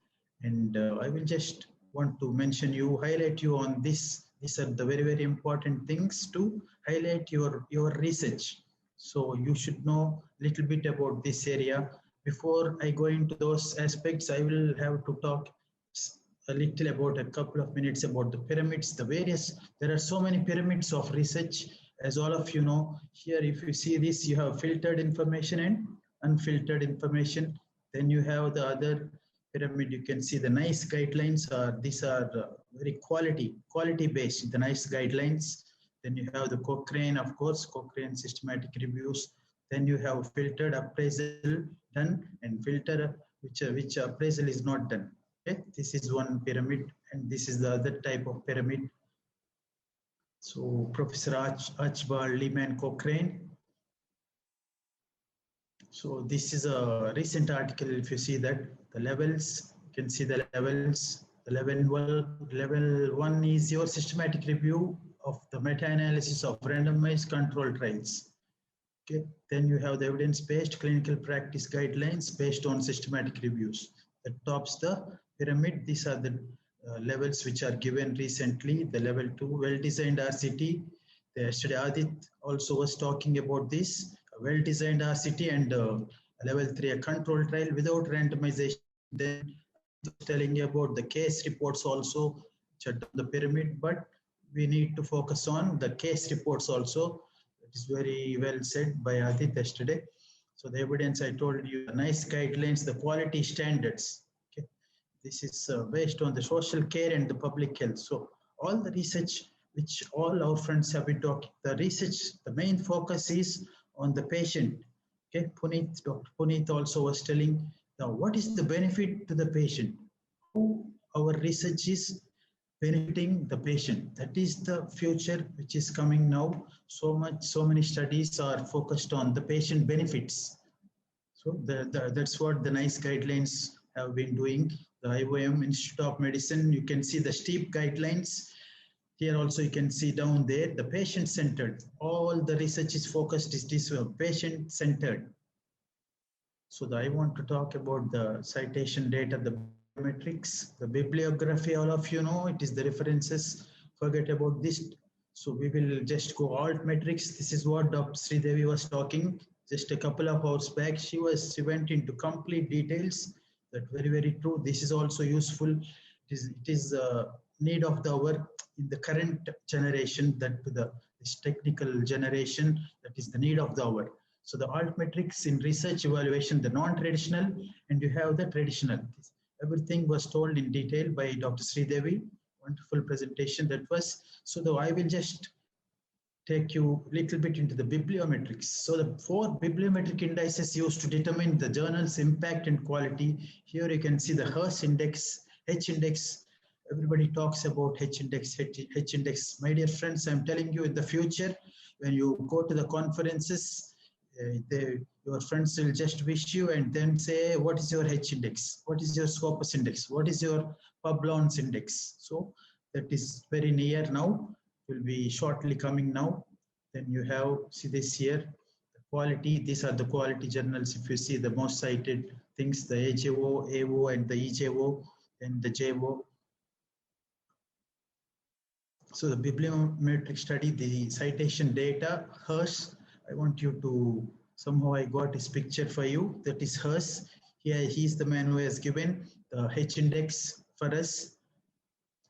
And I will just want to mention you, highlight you on this. These are the very, very important things to highlight your research. So you should know a little bit about this area. Before I go into those aspects, I will have to talk a little about a couple of minutes about the pyramids, the various, there are so many pyramids of research. As all of you know, here if you see this, you have filtered information and unfiltered information. Then you have the other pyramid, you can see the NICE guidelines are, these are very quality based, the NICE guidelines. Then you have the Cochrane, of course, Cochrane systematic reviews. Then you have filtered appraisal done and filter which appraisal is not done. Okay, this is one pyramid and this is the other type of pyramid. So Professor Archibald Lehman Cochrane. So this is a recent article. If you see that the levels, you can see the levels. The level one is your systematic review of the meta-analysis of randomized control trials. Okay, then you have the evidence-based clinical practice guidelines based on systematic reviews. That tops the pyramid. These are the levels which are given recently. The level 2 well-designed RCT. Yesterday Adit also was talking about this, a well-designed RCT, and level 3 a control trial without randomization. Then telling about the case reports also, which are down the pyramid, but we need to focus on the case reports also. It is very well said by Adit yesterday. So the evidence I told you, the nice guidelines, the quality standards. Okay, this is based on the social care and the public health. So all the research which all our friends have been talking, the research, the main focus is on the patient. Okay, Dr. Puneet also was telling, now what is the benefit to the patient? How our research is benefiting the patient. That is the future which is coming now. So many studies are focused on the patient benefits. So that's what the nice guidelines have been doing. The IOM Institute of Medicine, you can see the steep guidelines. Here also you can see down there, the patient-centered. All the research is focused is this way, patient-centered. So I want to talk about the citation data, the metrics, the bibliography, all of you know, it is the references, forget about this. So we will just go alt metrics. This is what Dr. Sridevi was talking just a couple of hours back. She went into complete details. That very true. This is also useful. It is need of the hour in the current generation, that this technical generation, that is the need of the hour. So the alt metrics in research evaluation, the non-traditional, and you have the traditional. Everything was told in detail by Dr. Sridevi. Wonderful presentation that was. So though I will just take you a little bit into the bibliometrics. So the 4 bibliometric indices used to determine the journal's impact and quality. Here you can see the Hers index, H index. Everybody talks about H index, H index. My dear friends, I'm telling you, in the future, when you go to the conferences, your friends will just wish you and then say, what is your H index? What is your Scopus index? What is your Publons index? So that is very near now, will be shortly coming now. Then you have, see this here, the quality. These are the quality journals. If you see the most cited things, the AJO, AO, and the EJO, and the JO. So the bibliometric study, the citation data, Hers. I want you to, somehow I got this picture for you. That is Hers. Here he's the man who has given the H index for us.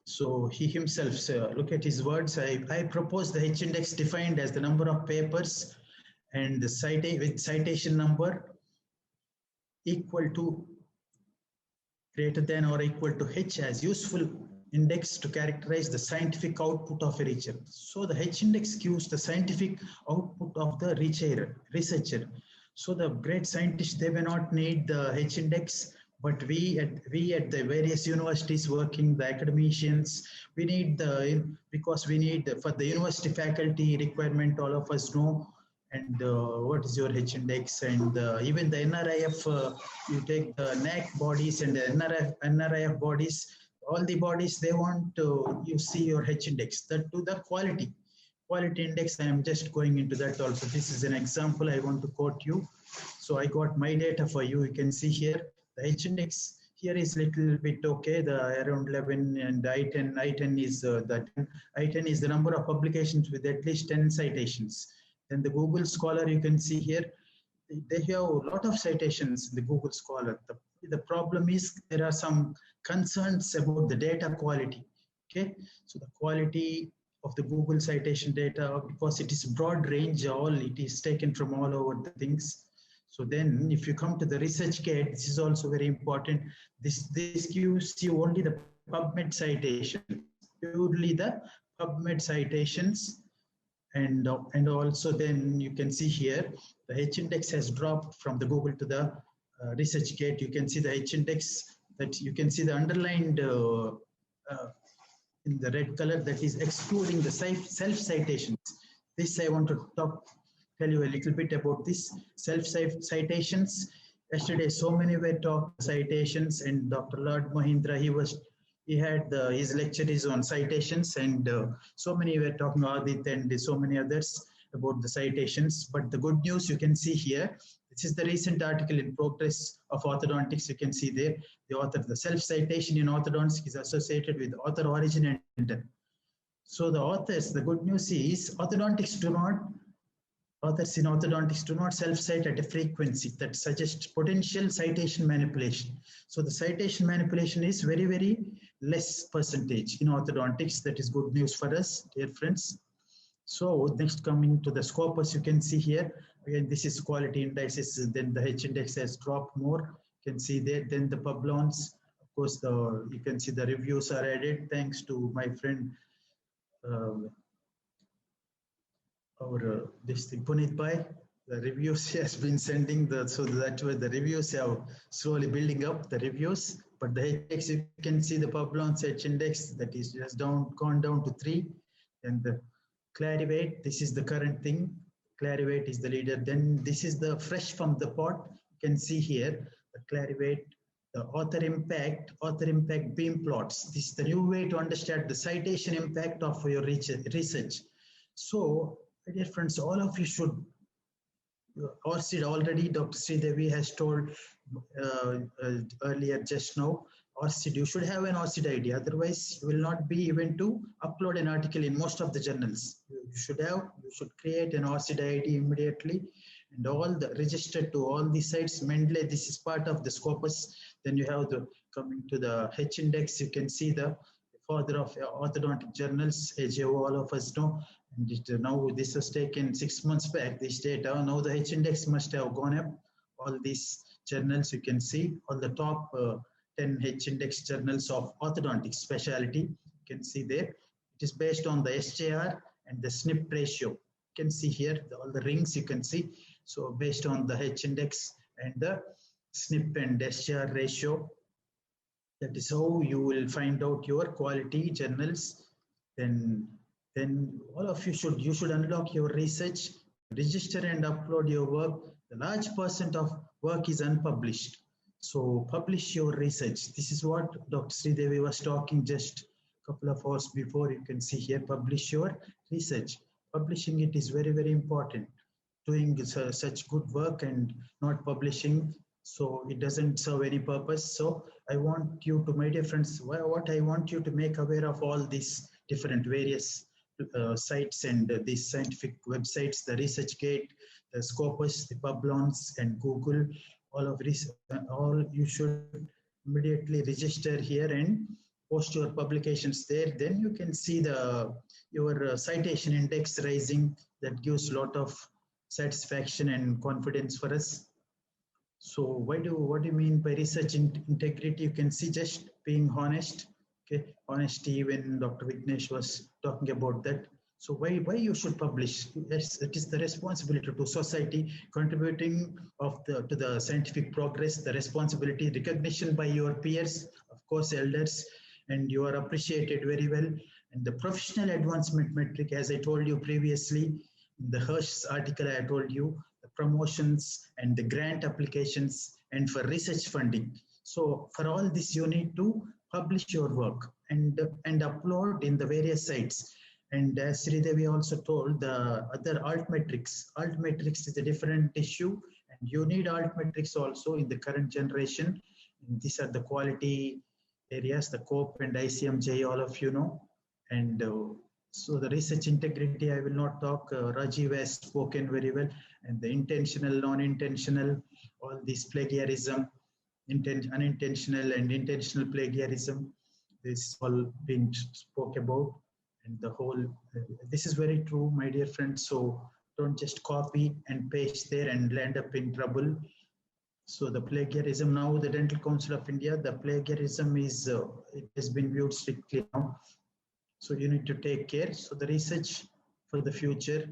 So he himself, look at his words. I propose the H index defined as the number of papers and the citation number equal to, greater than or equal to H as useful index to characterize the scientific output of a researcher. So the H index gives the scientific output of the researcher. So the great scientists, they may not need the H index, but we at the various universities working, the academicians, we need because we need for the university faculty requirement, all of us know, and what is your H index, and even the NRIF, you take the NAC bodies and the NRIF bodies, all the bodies, they want to, you see your H index, that to the quality index. I am just going into that also. This is an example I want to quote you. So I got my data for you. You can see here, the H index here is little bit okay, the around 11, and I10 is I10 is the number of publications with at least 10 citations. Then the Google Scholar, you can see here, they have a lot of citations in the Google Scholar. The problem is there are some concerns about the data quality. Okay, so the quality of the Google citation data, because it is broad range, it is taken from all over the things. So then if you come to the ResearchGate, this is also very important. This gives you only the PubMed citation, purely the PubMed citations. And also then you can see here, the H index has dropped from the Google to the ResearchGate. You can see the H index, that you can see the underlined in the red color, that is excluding the self-citations. This I want to tell you a little bit about this Self-citations. Yesterday, so many were talked citations, and Dr. Lord Mahindra, he was he had his lecture is on citations, and so many were talking, Adit and so many others, about the citations. But the good news you can see here, this is the recent article in Progress of Orthodontics. You can see there, the author, the self-citation in orthodontics is associated with author origin and intent. So the authors, the good news is authors in orthodontics do not self-cite at a frequency that suggests potential citation manipulation. So the citation manipulation is very, very less percentage in orthodontics. That is good news for us, dear friends. So next, coming to the scopus, you can see here, again, this is quality indices, then the H index has dropped more. You can see there, then the publons, of course, you can see the reviews are added thanks to my friend, this thing, Punit Bhai. The reviews he has been sending, so that way the reviews are slowly building up, the reviews. But the index, you can see the publons H index, that is just gone down to 3. And the Clarivate, this is the current thing. Clarivate is the leader. Then this is the fresh from the pot. You can see here, the Clarivate, the author impact beam plots. This is the new way to understand the citation impact of your research. So, my dear friends, all of you should, ORCID already, Dr. Sridevi has told earlier just now, ORCID, you should have an ORCID ID, otherwise you will not be even to upload an article in most of the journals. You should create an ORCID ID immediately, and all the registered to all the sites. Mendeley, this is part of the scopus. Then you have the, coming to the H index, you can see the father of orthodontic journals, as all of us know. And now this was taken 6 months back, this data. Now the H index must have gone up. All these journals, you can see all the top 10 H index journals of orthodontic specialty. You can see there. It is based on the SJR and the SNP ratio. You can see here all the rings you can see. So based on the H index and the SNP and SJR ratio, that is how you will find out your quality journals. Then all of you should unlock your research, register and upload your work. The large percent of work is unpublished. So publish your research. This is what Dr. Sridevi was talking just a couple of hours before. You can see here, publish your research. Publishing it is very, very important. Doing such good work and not publishing, so it doesn't serve any purpose. So I want you to, my dear friends, what I want you to make aware of all these different various sites and these scientific websites, the ResearchGate, the Scopus, the Publons, and Google. All you should immediately register here and post your publications there. Then you can see your citation index rising. That gives a lot of satisfaction and confidence for us. So what do you mean by research integrity? You can see just being honest. Okay, honesty, when Dr. Vignesh was talking about that. So why you should publish? Yes, it is the responsibility to society, contributing to the scientific progress, the responsibility, recognition by your peers, of course, elders, and you are appreciated very well. And the professional advancement metric, as I told you previously, in the Hirsch's article, I told you the promotions and the grant applications and for research funding. So for all this, you need to publish your work and upload in the various sites. And as Sridevi also told, the other altmetrics. Altmetrics is a different issue, and you need altmetrics also in the current generation. And these are the quality areas, the COPE and ICMJ, all of you know. And so the research integrity, I will not talk. Rajiv has spoken very well. And the intentional, non-intentional, all this plagiarism, unintentional and intentional plagiarism, this all been spoke about. And the whole, this is very true, my dear friends. So don't just copy and paste there and land up in trouble. So the plagiarism now, the Dental Council of India, the plagiarism is, it has been viewed strictly now. So you need to take care. So the research for the future.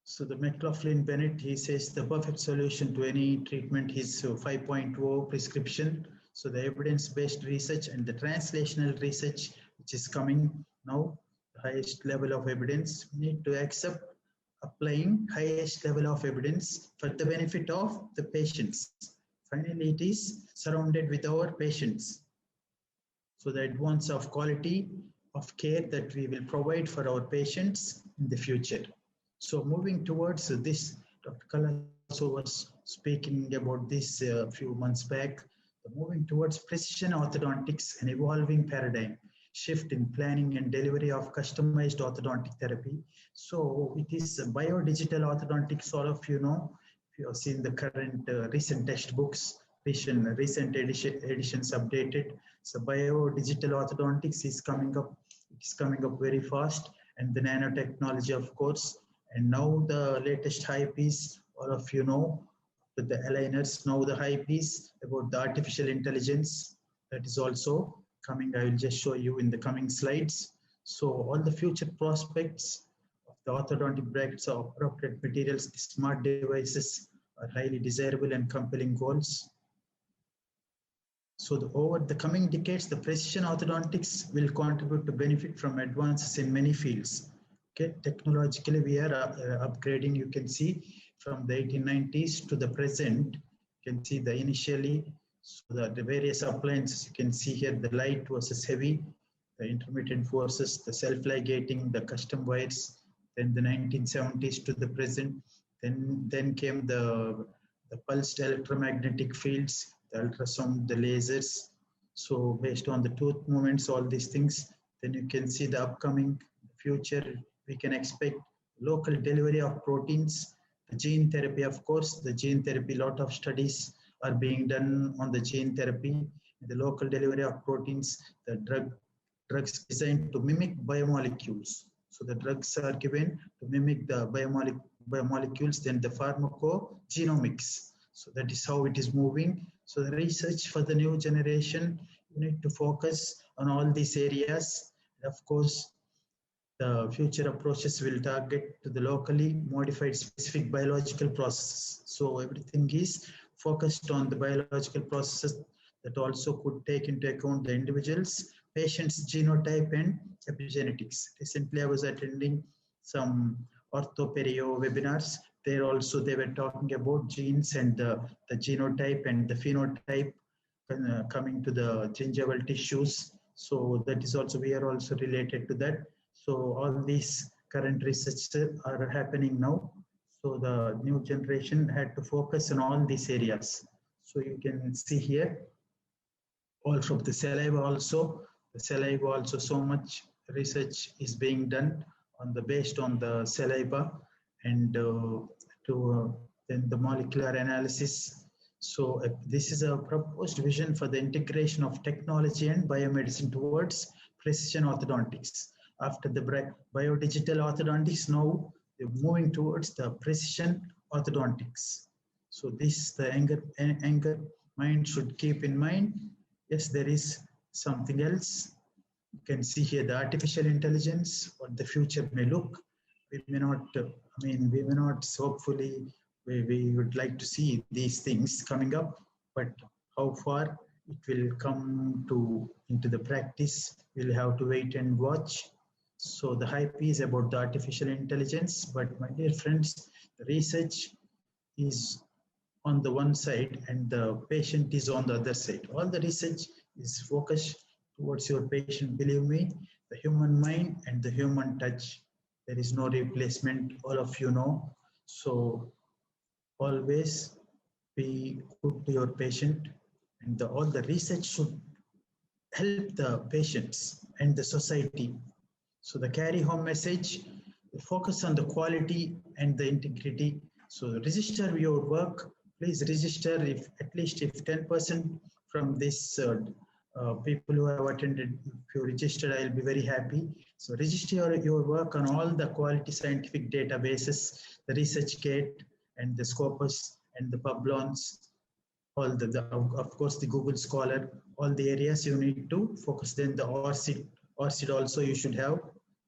So the McLaughlin Bennett, he says the perfect solution to any treatment is 5.0 prescription. So the evidence-based research and the translational research, which is coming now, the highest level of evidence, we need to accept applying highest level of evidence for the benefit of the patients. Finally, it is surrounded with our patients. So the advance of quality of care that we will provide for our patients in the future. So moving towards this, Dr. Kala also was speaking about this a few months back. Moving towards precision orthodontics, an evolving paradigm shift in planning and delivery of customized orthodontic therapy. So it is biodigital orthodontics, all of you know. If you have seen the current recent textbooks, recent editions updated. So biodigital orthodontics is coming up. It's coming up very fast, and the nanotechnology, of course. And now the latest hype is, all of you know, with the aligners. Now the hype is about the artificial intelligence that is also coming. I will just show you in the coming slides. So all the future prospects of the orthodontic brackets or appropriate materials, the smart devices are highly desirable and compelling goals. So over the coming decades, the precision orthodontics will contribute to benefit from advances in many fields. Okay, technologically we are upgrading. You can see from the 1890s to the present. You can see the initially, so the various appliances. You can see here the light versus heavy, the intermittent forces, the self-ligating, the custom wires. Then the 1970s to the present. Then came the pulsed electromagnetic fields, the ultrasound, the lasers. So based on the tooth movements, all these things, then you can see the upcoming future. We can expect local delivery of proteins, the gene therapy, of course, the gene therapy, lot of studies are being done on the gene therapy, the local delivery of proteins, the drugs designed to mimic biomolecules. So the drugs are given to mimic the biomolecules, then the pharmacogenomics. So that is how it is moving. So the research for the new generation, you need to focus on all these areas. Of course, the future approaches will target to the locally modified specific biological processes. So everything is focused on the biological processes that also could take into account the individual's patient's genotype and epigenetics. Recently, I was attending some orthoperio webinars. There also they were talking about genes and the genotype and the phenotype coming to the gingival tissues. So that is also, we are also related to that. So all these current research are happening now. So the new generation had to focus on all these areas. So you can see here, all from the saliva also. The saliva also, so much research is being done on the based on the saliva and then the molecular analysis. So this is a proposed vision for the integration of technology and biomedicine towards precision orthodontics. After the biodigital orthodontics, now they're moving towards the precision orthodontics. So this, the anger mind should keep in mind. Yes, there is something else. You can see here the artificial intelligence, what the future may look. We may not, we may not, hopefully, we would like to see these things coming up, but how far it will come into the practice, we'll have to wait and watch. So the hype is about the artificial intelligence, but my dear friends, the research is on the one side and the patient is on the other side. All the research is focused towards your patient. Believe me, the human mind and the human touch, there is no replacement, all of you know. So always be good to your patient, and all the research should help the patients and the society. So the carry home message, focus on the quality and the integrity. So register your work. Please register, if at least if 10% from this people who have attended, if you register, I'll be very happy. So register your work on all the quality scientific databases, the ResearchGate and the Scopus and the Publons, all of course the Google Scholar, all the areas you need to focus. Then the ORCID also you should have,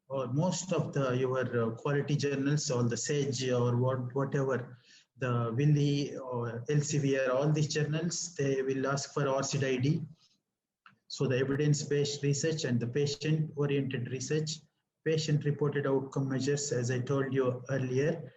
or most of your quality journals, all the SAGE or whatever, the Willy or Elsevier, all these journals, they will ask for ORCID ID. So the evidence-based research and the patient-oriented research, patient-reported outcome measures, as I told you earlier,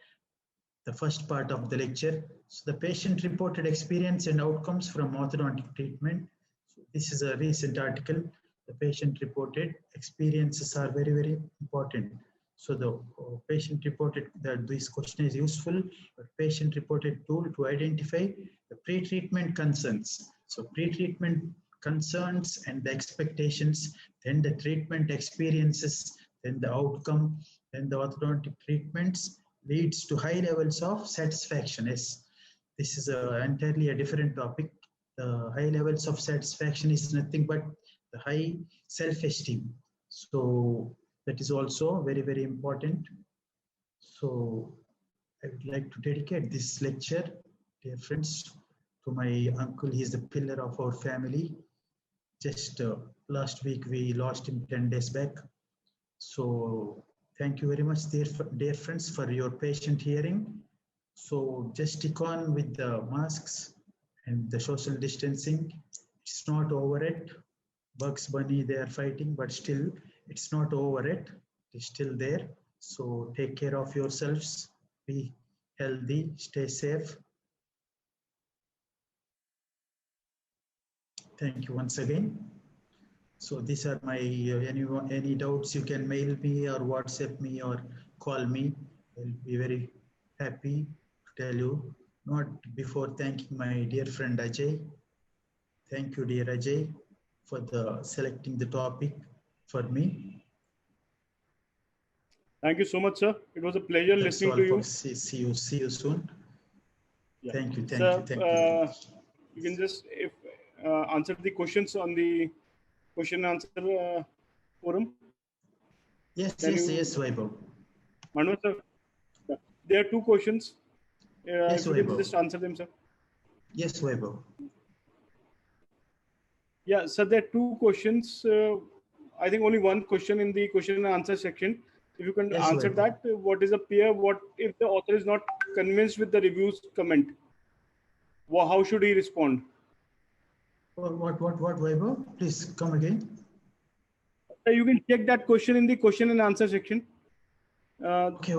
the first part of the lecture. So the patient-reported experience and outcomes from orthodontic treatment. So this is a recent article the patient-reported experiences are very, very important. So the patient-reported, this question is useful, but patient-reported tool to identify the pre-treatment concerns. So pre-treatment concerns and the expectations, then the treatment experiences, then the outcome, then the orthodontic treatments leads to high levels of satisfaction. Yes, this is entirely a different topic. The high levels of satisfaction is nothing but the high self-esteem. So that is also very, very important. So I would like to dedicate this lecture, dear friends, to my uncle. He is the pillar of our family. Just last week we lost him 10 days back. So thank you very much, dear friends, for your patient hearing. So just stick on with the masks and the social distancing. It's not over yet. Bugs Bunny, they are fighting, but still it's not over yet. It's still there. So take care of yourselves. Be healthy, stay safe. Thank you once again. So these are my, any doubts, you can mail me or WhatsApp me or call me. I'll be very happy to tell you. Not before thanking my dear friend Ajay. Thank you, dear Ajay, for selecting the topic for me. Thank you so much, sir. It was a pleasure listening to you. See you soon. Yeah. Thank you. Sir, Thank you. You can just answer the questions on the question and answer forum. Yes, Vaibhav. Manwa, sir, yeah. There are two questions. Yes, if you can Vaibhav. just answer them, sir. Yes, Vaibhav. Yeah, so there are two questions. I think only one question in the question and answer section. If you can Yes, answer Vaibhav. that, what is a peer? What if the author is not convinced with the reviews comment? How should he respond? What, Vaibhav? Please come again. You can check that question in the question and answer section. Okay.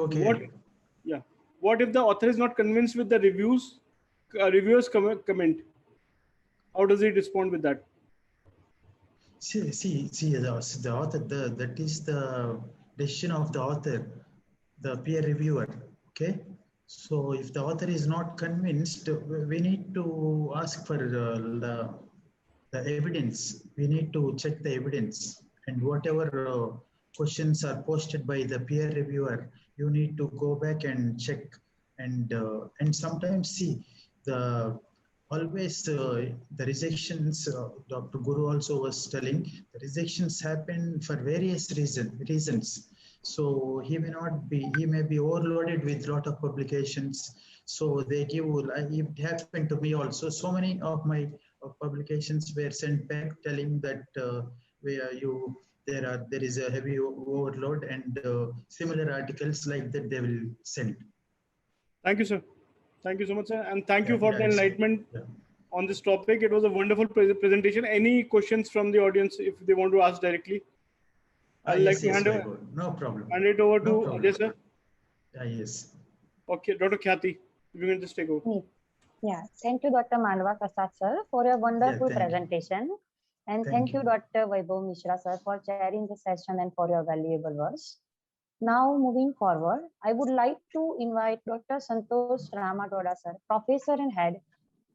What if the author is not convinced with the reviewers comment? How does he respond with that? See, the author, that is the decision of the author, the peer reviewer. Okay. So if the author is not convinced, we need to ask for the evidence. We need to check the evidence, and whatever questions are posted by the peer reviewer, you need to go back and check. And sometimes see always the rejections. Dr. Guru also was telling the rejections happen for various reasons. So he may be overloaded with a lot of publications. So they give, it happened to me also. So many of my publications were sent back telling that there is a heavy overload, and similar articles like that they will send. Thank you, sir. Thank you so much, sir. And thank you for the enlightenment on this topic. It was a wonderful presentation. Any questions from the audience if they want to ask directly? I'd like to hand it over to Ajay, sir. Yes. Okay, Dr. Khyati, if you can just take over. Yeah, thank you, Dr. Manwa Prasad, sir, for your wonderful presentation. And thank you, Dr. Vaibhav Mishra, sir, for chairing the session and for your valuable words. Now, moving forward, I would like to invite Dr. Santosh Ramadoda, sir, Professor and Head,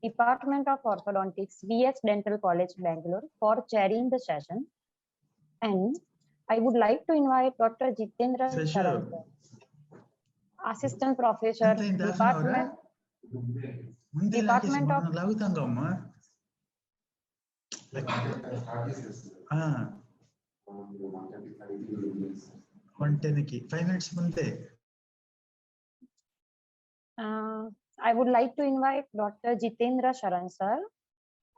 Department of Orthodontics, BS Dental College, Bangalore, for chairing the session. And I would like to invite Dr. Jitendra Sharan, Assistant Professor, Department of 5 minutes I would like to invite Dr. Jitendra Sharan, sir,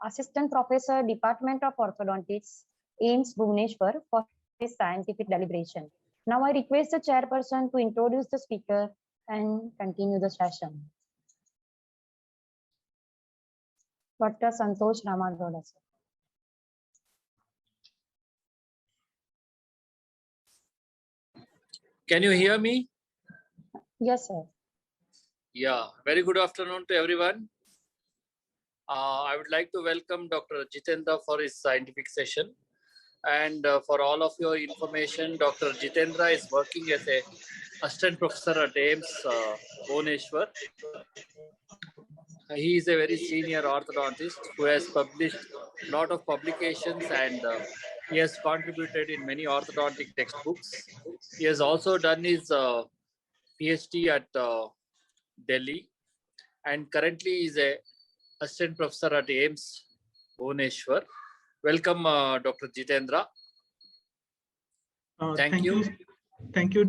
Assistant Professor, Department of Orthodontics, AIMS Bhubaneswar, for his scientific deliberation. Now I request the chairperson to introduce the speaker and continue the session. Dr. Santosh Ramadoda, sir. Can you hear me? Yes, sir. Yeah, very good afternoon to everyone. I would like to welcome Dr. Jitendra for his scientific session. And for all of your information, Dr. Jitendra is working as a assistant professor at AIMS Bhubaneswar. He is a very senior orthodontist who has published a lot of publications, and he has contributed in many orthodontic textbooks. He has also done his PhD at Delhi, and currently is a assistant professor at AIMS Bhubaneswar. Welcome, Dr. Jitendra. Thank you. Thank you,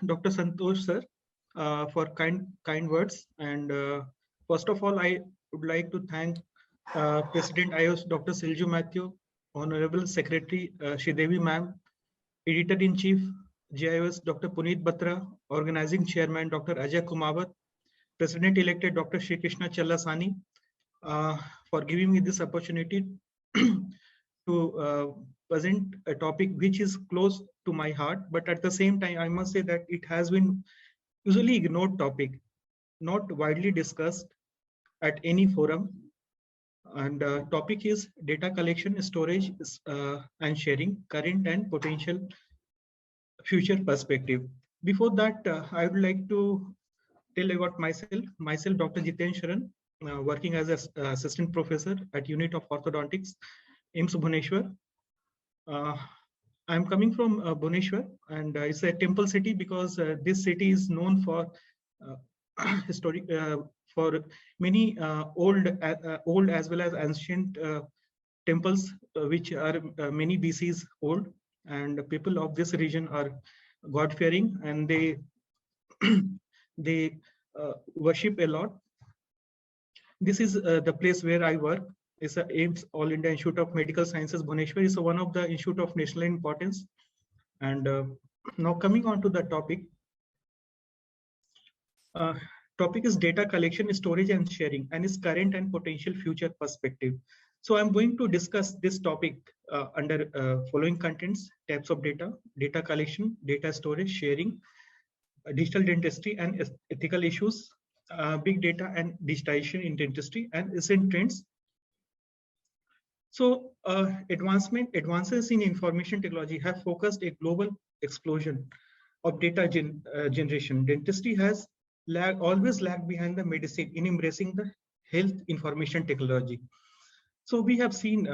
Dr. Santosh sir, for kind words. And first of all, I would like to thank President JIOS Dr. Shivam Mehta, Honorable Secretary Sridevi Ma'am, Editor-in-Chief JIOS Dr. Puneet Batra, Organizing Chairman Dr. Ajay Kumawat, President-elect Dr. Shri Krishna Challasani, for giving me this opportunity to present a topic which is close to my heart, but at the same time, I must say that it has been usually ignored topic, not widely discussed at any forum. And topic is data collection, storage, and sharing, current and potential future perspective. Before that, I would like to tell about myself. Myself, Dr. Jiten Sharan, working as an assistant professor at Unit of Orthodontics, AIMS Bhubaneswar. I'm coming from Bhubaneswar, and it's a temple city because this city is known for historic, for many old as well as ancient temples, which are many BCs old, and the people of this region are God-fearing, and they worship a lot. This is the place where I work. It's a AIMS All India Institute of Medical Sciences Bhubaneswar. Is one of the institute of national importance. And now coming on to the topic. Topic is data collection, storage, and sharing, and its current and potential future perspective. So I'm going to discuss this topic under following contents: types of data, data collection, data storage, sharing, digital dentistry and ethical issues, big data and digitization in dentistry, and recent trends. So advances in information technology have focused a global explosion of data generation. Dentistry has always lagged behind the medicine in embracing the health information technology. So we have seen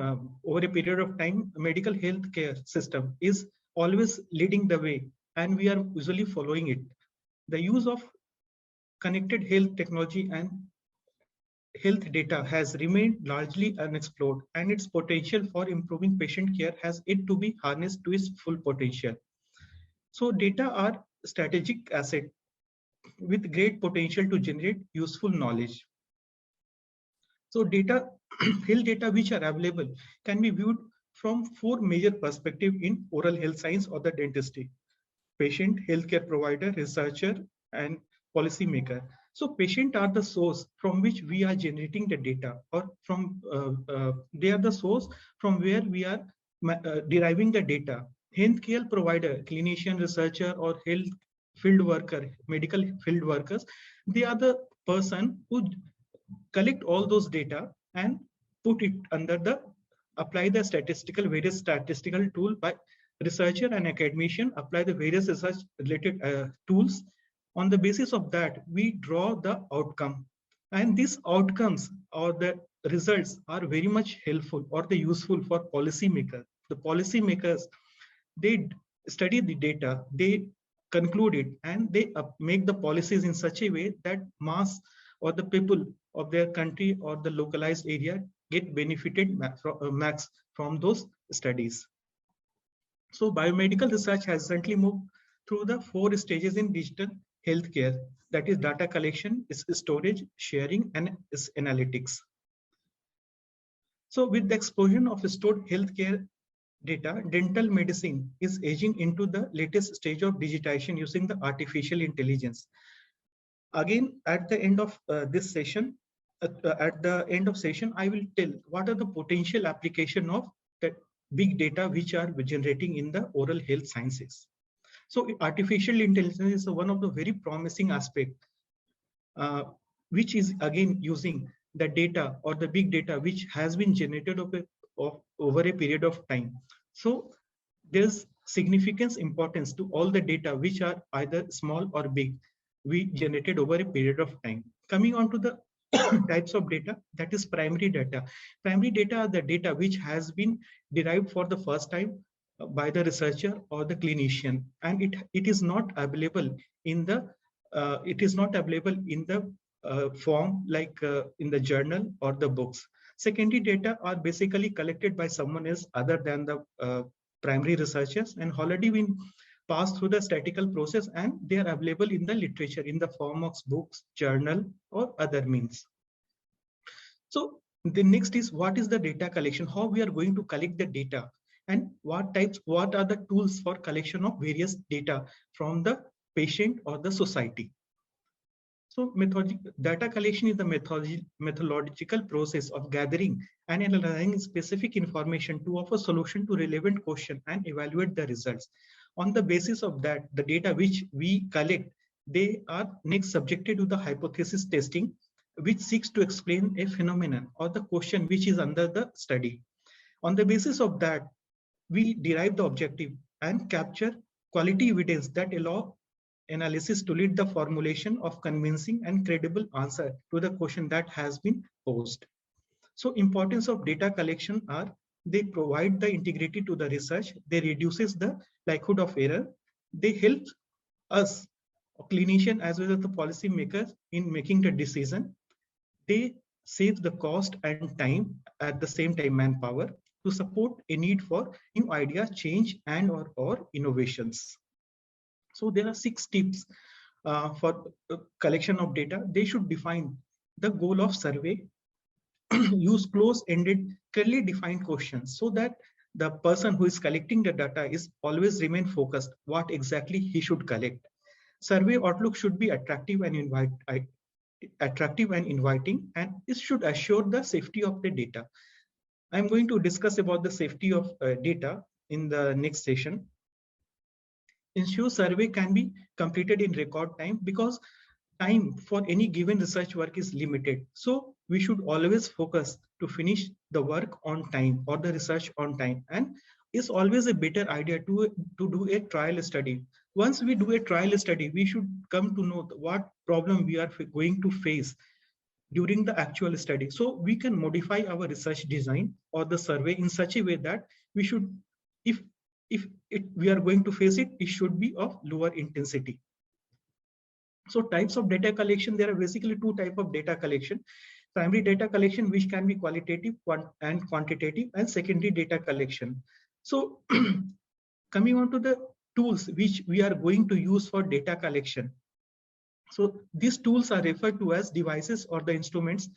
over a period of time, medical healthcare system is always leading the way, and we are usually following it. The use of connected health technology and health data has remained largely unexplored, and its potential for improving patient care has yet to be harnessed to its full potential. So data are strategic asset with great potential to generate useful knowledge. So data, health data which are available can be viewed from 4 major perspectives in oral health science or the dentistry: patient, healthcare provider, researcher, and policymaker. So patient are the source from which we are generating the data, or from they are the source from where we are deriving the data. Healthcare provider, clinician, researcher, or health field worker, medical field workers, they are the person who collect all those data and put it under the, apply the various statistical tool by researcher and academician, apply the various research related tools. On the basis of that, we draw the outcome, and these outcomes or the results are very much helpful or the useful for policymakers. The policymakers, they study the data, they conclude it, and they make the policies in such a way that mass or the people of their country or the localized area get benefited max from those studies. So biomedical research has recently moved through the 4 stages in digital healthcare, that is data collection, storage, sharing, and analytics. So with the explosion of stored healthcare data, dental medicine is aging into the latest stage of digitization using the artificial intelligence. Again, at the end of this session, I will tell what are the potential application of the big data which are generating in the oral health sciences. So artificial intelligence is one of the very promising aspects, which is again using the data or the big data which has been generated over a period of time. So there's significance importance to all the data which are either small or big, we generated over a period of time. Coming on to the types of data, that is primary data. Primary data are the data which has been derived for the first time by the researcher or the clinician, and it is not available in the form like in the journal or the books. Secondary data are basically collected by someone else other than the primary researchers and already been passed through the statistical process, and they are available in the literature in the form of books, journal, or other means. So the next is, what is the data collection? How we are going to collect the data, and what are the tools for collection of various data from the patient or the society. So data collection is the methodological process of gathering and analyzing specific information to offer solution to relevant question and evaluate the results. On the basis of that, the data which we collect, they are next subjected to the hypothesis testing, which seeks to explain a phenomenon or the question which is under the study. On the basis of that, we derive the objective and capture quality evidence that allow analysis to lead the formulation of convincing and credible answer to the question that has been posed. So importance of data collection are, they provide the integrity to the research, they reduces the likelihood of error, they help us, clinician as well as the policy makers, in making the decision, they save the cost and time, at the same time manpower, to support a need for new ideas, change, and or innovations. So there are 6 tips for collection of data. They should define the goal of survey, use close-ended, clearly defined questions so that the person who is collecting the data is always remain focused what exactly he should collect. Survey outlook should be attractive and inviting, and it should assure the safety of the data. I'm going to discuss about the safety of data in the next session. Ensure survey can be completed in record time, because time for any given research work is limited. So we should always focus to finish the work on time or the research on time, and it's always a better idea to do a trial study. Once we do a trial study, we should come to know what problem we are going to face during the actual study. So we can modify our research design or the survey in such a way that we should, if we are going to face it, it should be of lower intensity. So types of data collection, there are basically 2 types of data collection. Primary data collection, which can be qualitative and quantitative, and secondary data collection. So coming on to the tools which we are going to use for data collection. So these tools are referred to as devices or the instruments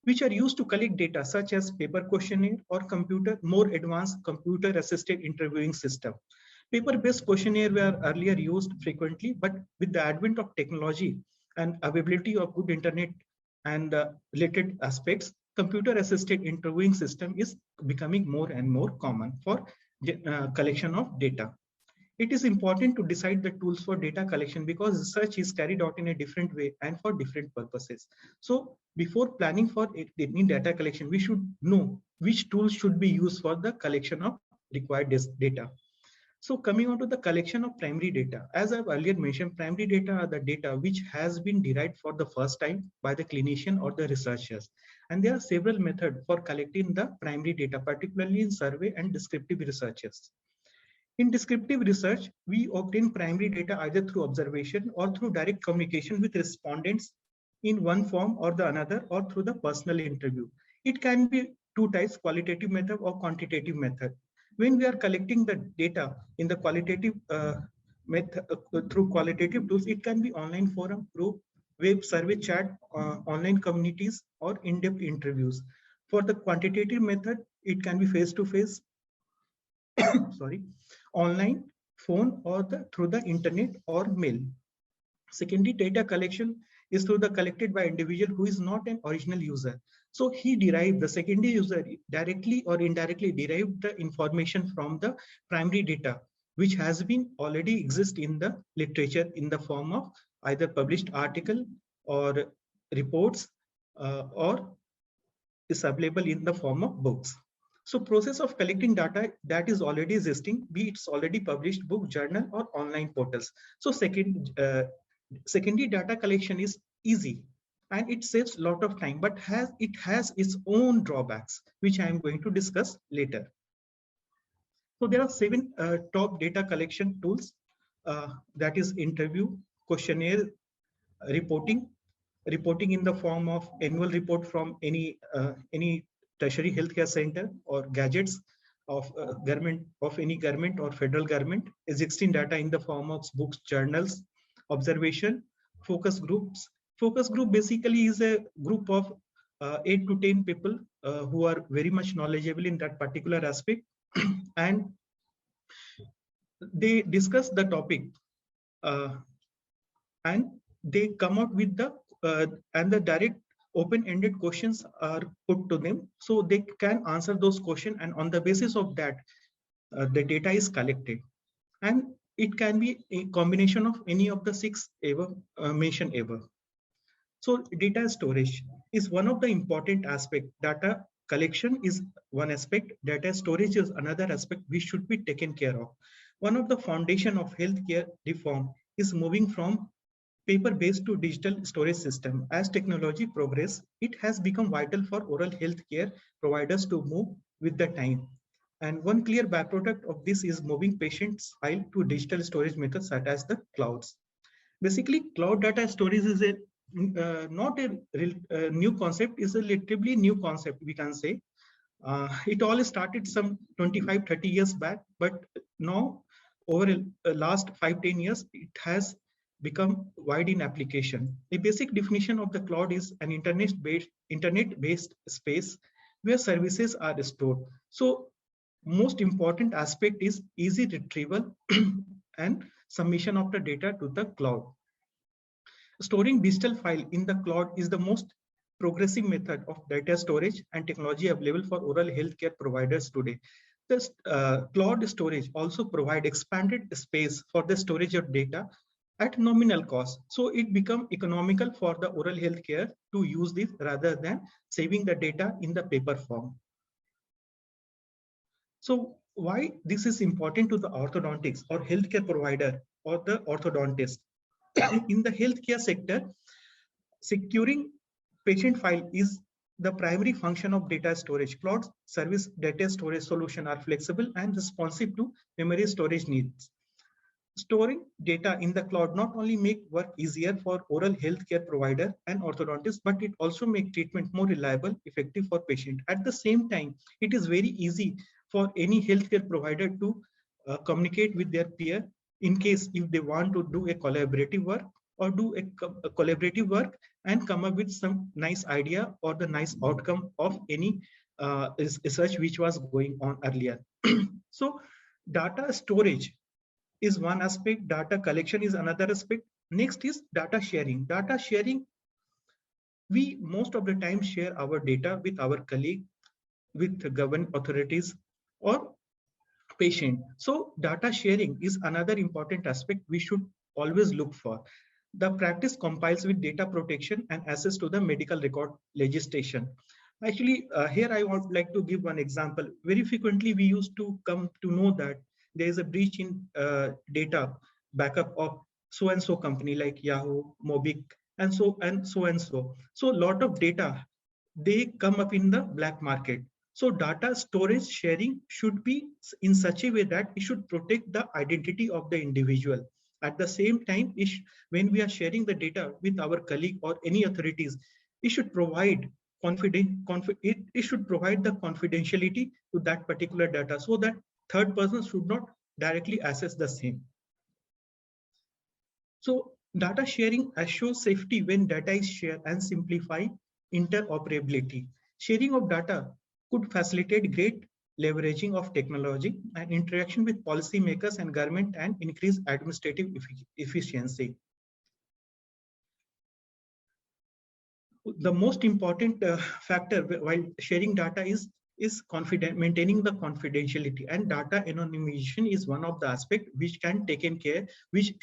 which are used to collect data, such as paper questionnaire or more advanced computer-assisted interviewing system. Paper-based questionnaire were earlier used frequently, but with the advent of technology and availability of good internet and related aspects, computer-assisted interviewing system is becoming more and more common for collection of data. It is important to decide the tools for data collection because research is carried out in a different way and for different purposes. So before planning for any data collection, we should know which tools should be used for the collection of required data. So coming on to the collection of primary data, as I've earlier mentioned, primary data are the data which has been derived for the first time by the clinician or the researchers. And there are several methods for collecting the primary data, particularly in survey and descriptive researches. In descriptive research, we obtain primary data either through observation or through direct communication with respondents in one form or the another, or through the personal interview. It can be 2 types, qualitative method or quantitative method. When we are collecting the data in the qualitative method through qualitative tools, it can be online forum, group, web, survey, chat, online communities, or in-depth interviews. For the quantitative method, it can be face-to-face, sorry, online, phone, or through the internet or mail. Secondary data collection is through the collected by individual who is not an original user. So he derived, the secondary user directly or indirectly derived the information from the primary data, which has been already exist in the literature in the form of either published article or reports or is available in the form of books. So process of collecting data that is already existing, be it's already published book, journal, or online portals. So secondary data collection is easy and it saves a lot of time, but it has its own drawbacks, which I am going to discuss later. So there are 7 top data collection tools, that is interview, questionnaire, reporting in the form of annual report from any tertiary healthcare center, or gadgets of any government or federal government, existing data in the form of books, journals, observation, focus groups. Focus group basically is a group of 8 to 10 people who are very much knowledgeable in that particular aspect, and they discuss the topic and they come out with the and the direct open-ended questions are put to them, so they can answer those questions, and on the basis of that the data is collected, and it can be a combination of any of the 6 mentioned above. So data storage is one of the important aspects. Data collection is one aspect, data storage is another aspect which should be taken care of. One of the foundation of healthcare reform is moving from paper-based to digital storage system. As technology progress, it has become vital for oral healthcare providers to move with the time. And one clear byproduct of this is moving patients' file to digital storage methods such as the clouds. Basically, cloud data storage is a not a new concept, is a relatively new concept, we can say. It all started some 25-30 years back, but now over the last 5-10 years, it has become wide in application. The basic definition of the cloud is an internet-based space where services are stored. So most important aspect is easy retrieval and submission of the data to the cloud. Storing digital file in the cloud is the most progressive method of data storage and technology available for oral healthcare providers today. This cloud storage also provide expanded space for the storage of data at nominal cost. So it become economical for the oral healthcare to use this rather than saving the data in the paper form. So why this is important to the orthodontics or healthcare provider or the orthodontist? In the healthcare sector, securing patient file is the primary function of data storage. Cloud service data storage solution are flexible and responsive to memory storage needs. Storing data in the cloud not only make work easier for oral healthcare provider and orthodontists, but it also make treatment more reliable, effective for patient. At the same time, it is very easy for any healthcare provider to communicate with their peer in case if they want to do a collaborative work or do a collaborative work and come up with some nice idea or the nice outcome of any research which was going on earlier. So data storage is one aspect, data collection is another aspect. Next is data sharing. Data sharing, we most of the time share our data with our colleague, with government authorities or patient. So data sharing is another important aspect we should always look for. The practice complies with data protection and access to the medical record legislation. Actually, here I would like to give one example. Very frequently, we used to come to know that there is a breach in data backup of so-and-so company like Yahoo, Mobic, and so. So a lot of data, they come up in the black market. So data storage sharing should be in such a way that it should protect the identity of the individual. At the same time, when we are sharing the data with our colleague or any authorities, it should provide it should provide the confidentiality to that particular data so that third persons should not directly access the same. So data sharing assures safety when data is shared and simplify interoperability. Sharing of data could facilitate great leveraging of technology and interaction with policymakers and government and increase administrative efficiency. The most important factor while sharing data is maintaining the confidentiality, and data anonymization is one of the aspects which can taken care, which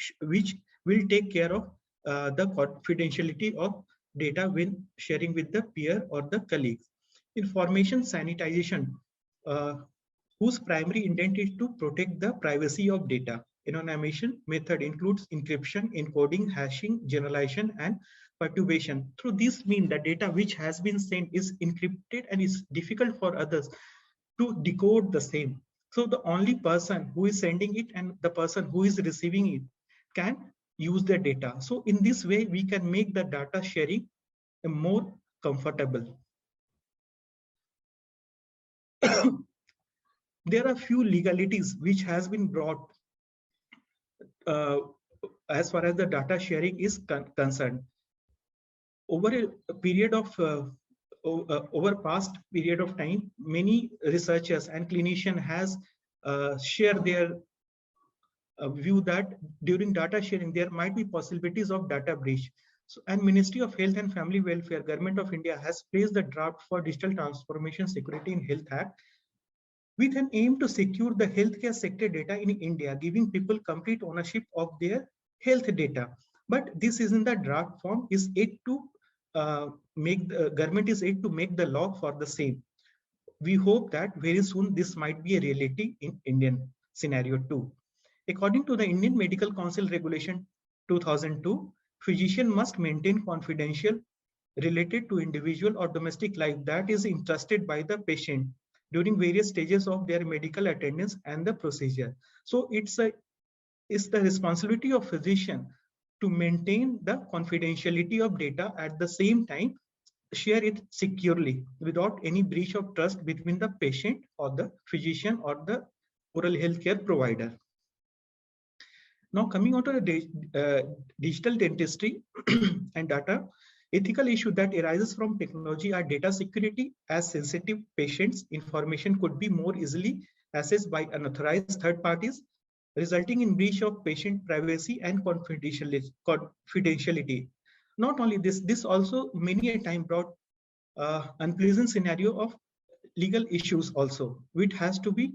will take care of the confidentiality of data when sharing with the peer or the colleagues. Information sanitization whose primary intent is to protect the privacy of data. Anonymization method includes encryption, encoding, hashing, generalization, and perturbation. Through this means the data which has been sent is encrypted and is difficult for others to decode the same. So the only person who is sending it and the person who is receiving it can use the data. So in this way, we can make the data sharing more comfortable. There are few legalities which has been brought as far as the data sharing is concerned. Over a period of over past period of time, many researchers and clinicians has shared their view that during data sharing there might be possibilities of data breach. So, and Ministry of Health and Family Welfare, Government of India has placed the draft for Digital Transformation Security in Health Act with an aim to secure the healthcare sector data in India, giving people complete ownership of their health data. But this is in the draft form, is yet to make the government is yet to make the law for the same. We hope that very soon this might be a reality in Indian scenario too. According to the Indian Medical Council Regulation 2002, physician must maintain confidential related to individual or domestic life that is entrusted by the patient during various stages of their medical attendance and the procedure. So it's the responsibility of physician to maintain the confidentiality of data, at the same time share it securely without any breach of trust between the patient or the physician or the oral health care provider. Now coming on to the digital dentistry and data, ethical issue that arises from technology are data security, as sensitive patients' information could be more easily accessed by unauthorized third parties, resulting in breach of patient privacy and confidentiality. Not only this, this also many a time brought unpleasant scenario of legal issues also, which has to be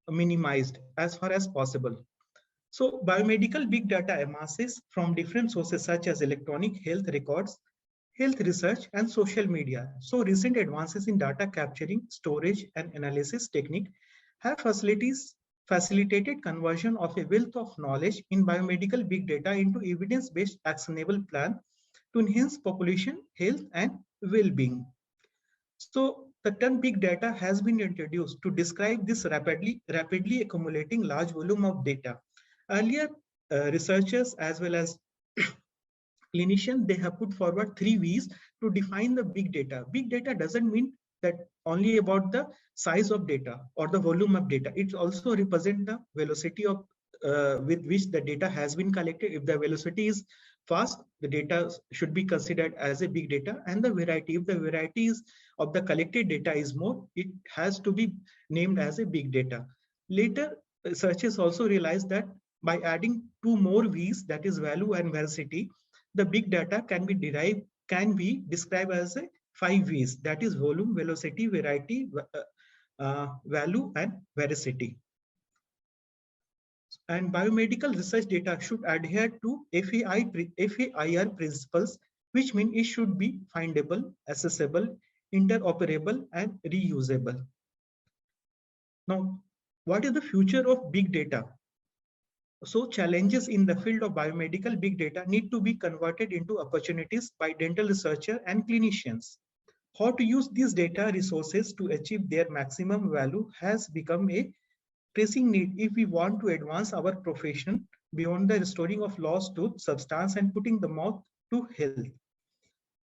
minimized as far as possible. So biomedical big data emerges from different sources such as electronic health records, health research, and social media. So recent advances in data capturing, storage, and analysis technique have facilitated conversion of a wealth of knowledge in biomedical big data into evidence-based actionable plan to enhance population health and well-being. So the term big data has been introduced to describe this rapidly accumulating large volume of data. Earlier, researchers as well as clinicians, they have put forward 3 V's to define the big data. Big data doesn't mean that only about the size of data or the volume of data. It also represents the velocity of with which the data has been collected. If the velocity is fast, the data should be considered as a big data, and the variety, if the varieties of the collected data is more, it has to be named as a big data. Later, researchers also realized that by adding 2 more V's, that is value and veracity, the big data can be described as a 5 V's, that is volume, velocity, variety, value, and veracity. And biomedical research data should adhere to FAIR principles, which mean it should be findable, accessible, interoperable, and reusable. Now, what is the future of big data? So challenges in the field of biomedical big data need to be converted into opportunities by dental researchers and clinicians. How to use these data resources to achieve their maximum value has become a pressing need if we want to advance our profession beyond the restoring of lost tooth, substance, and putting the mouth to health.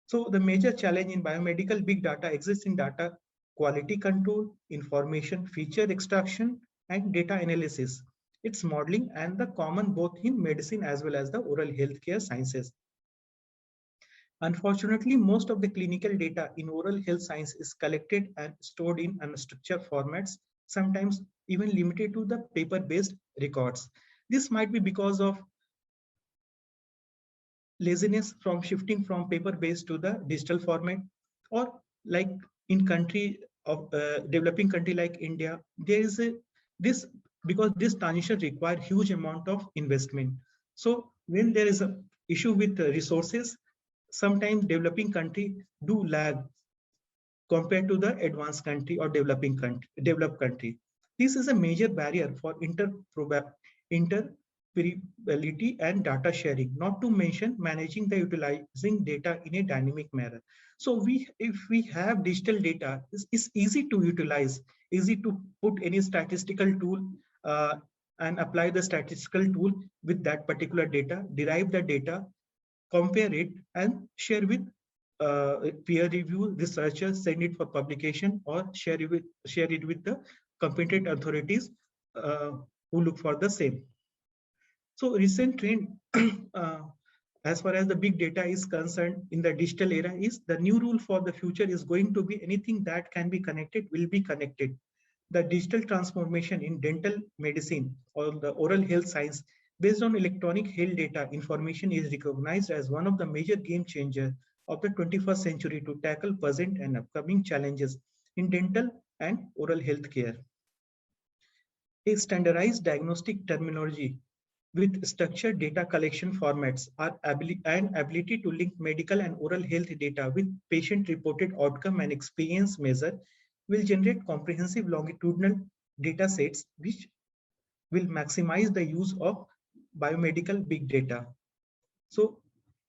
So the major challenge in biomedical big data exists in data quality control, information feature extraction, and data analysis. Its modeling and the common both in medicine as well as the oral healthcare sciences. Unfortunately, most of the clinical data in oral health science is collected and stored in unstructured formats, sometimes even limited to the paper-based records. This might be because of laziness from shifting from paper-based to the digital format, or like in country of developing country like India, there is because this transition requires huge amount of investment. So when there is an issue with resources, sometimes developing country do lag compared to the advanced country or developed country. This is a major barrier for interoperability and data sharing, not to mention managing the utilizing data in a dynamic manner. So if we have digital data, it's easy to utilize, easy to put any statistical tool and apply the statistical tool with that particular data, derive the data, compare it, and share with peer review researchers, send it for publication, or share it with the competent authorities who look for the same. So recent trend as far as the big data is concerned in the digital era is the new rule for the future is going to be anything that can be connected will be connected. The digital transformation in dental medicine or the oral health science based on electronic health data information is recognized as one of the major game changers of the 21st century to tackle present and upcoming challenges in dental and oral health care. A standardized diagnostic terminology with structured data collection formats and ability to link medical and oral health data with patient-reported outcome and experience measure will generate comprehensive longitudinal data sets which will maximize the use of biomedical big data. So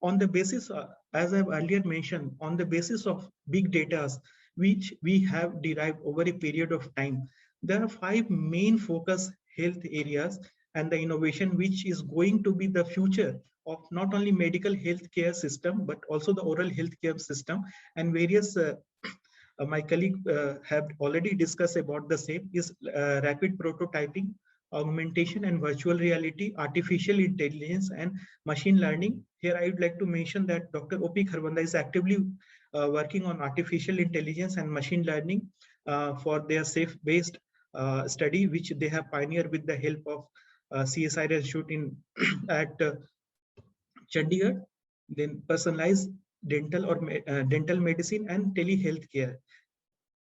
on the basis, as I've earlier mentioned, on the basis of big data which we have derived over a period of time, there are 5 main focus health areas and the innovation which is going to be the future of not only medical healthcare system, but also the oral healthcare system, and various my colleague have already discussed about the same is rapid prototyping, augmentation and virtual reality, artificial intelligence and machine learning. Here I would like to mention that Dr. O.P. Kharbanda is actively working on artificial intelligence and machine learning for their safe-based study, which they have pioneered with the help of CSIR Institute in at Chandigarh. Then personalized dental or dental medicine and telehealth care.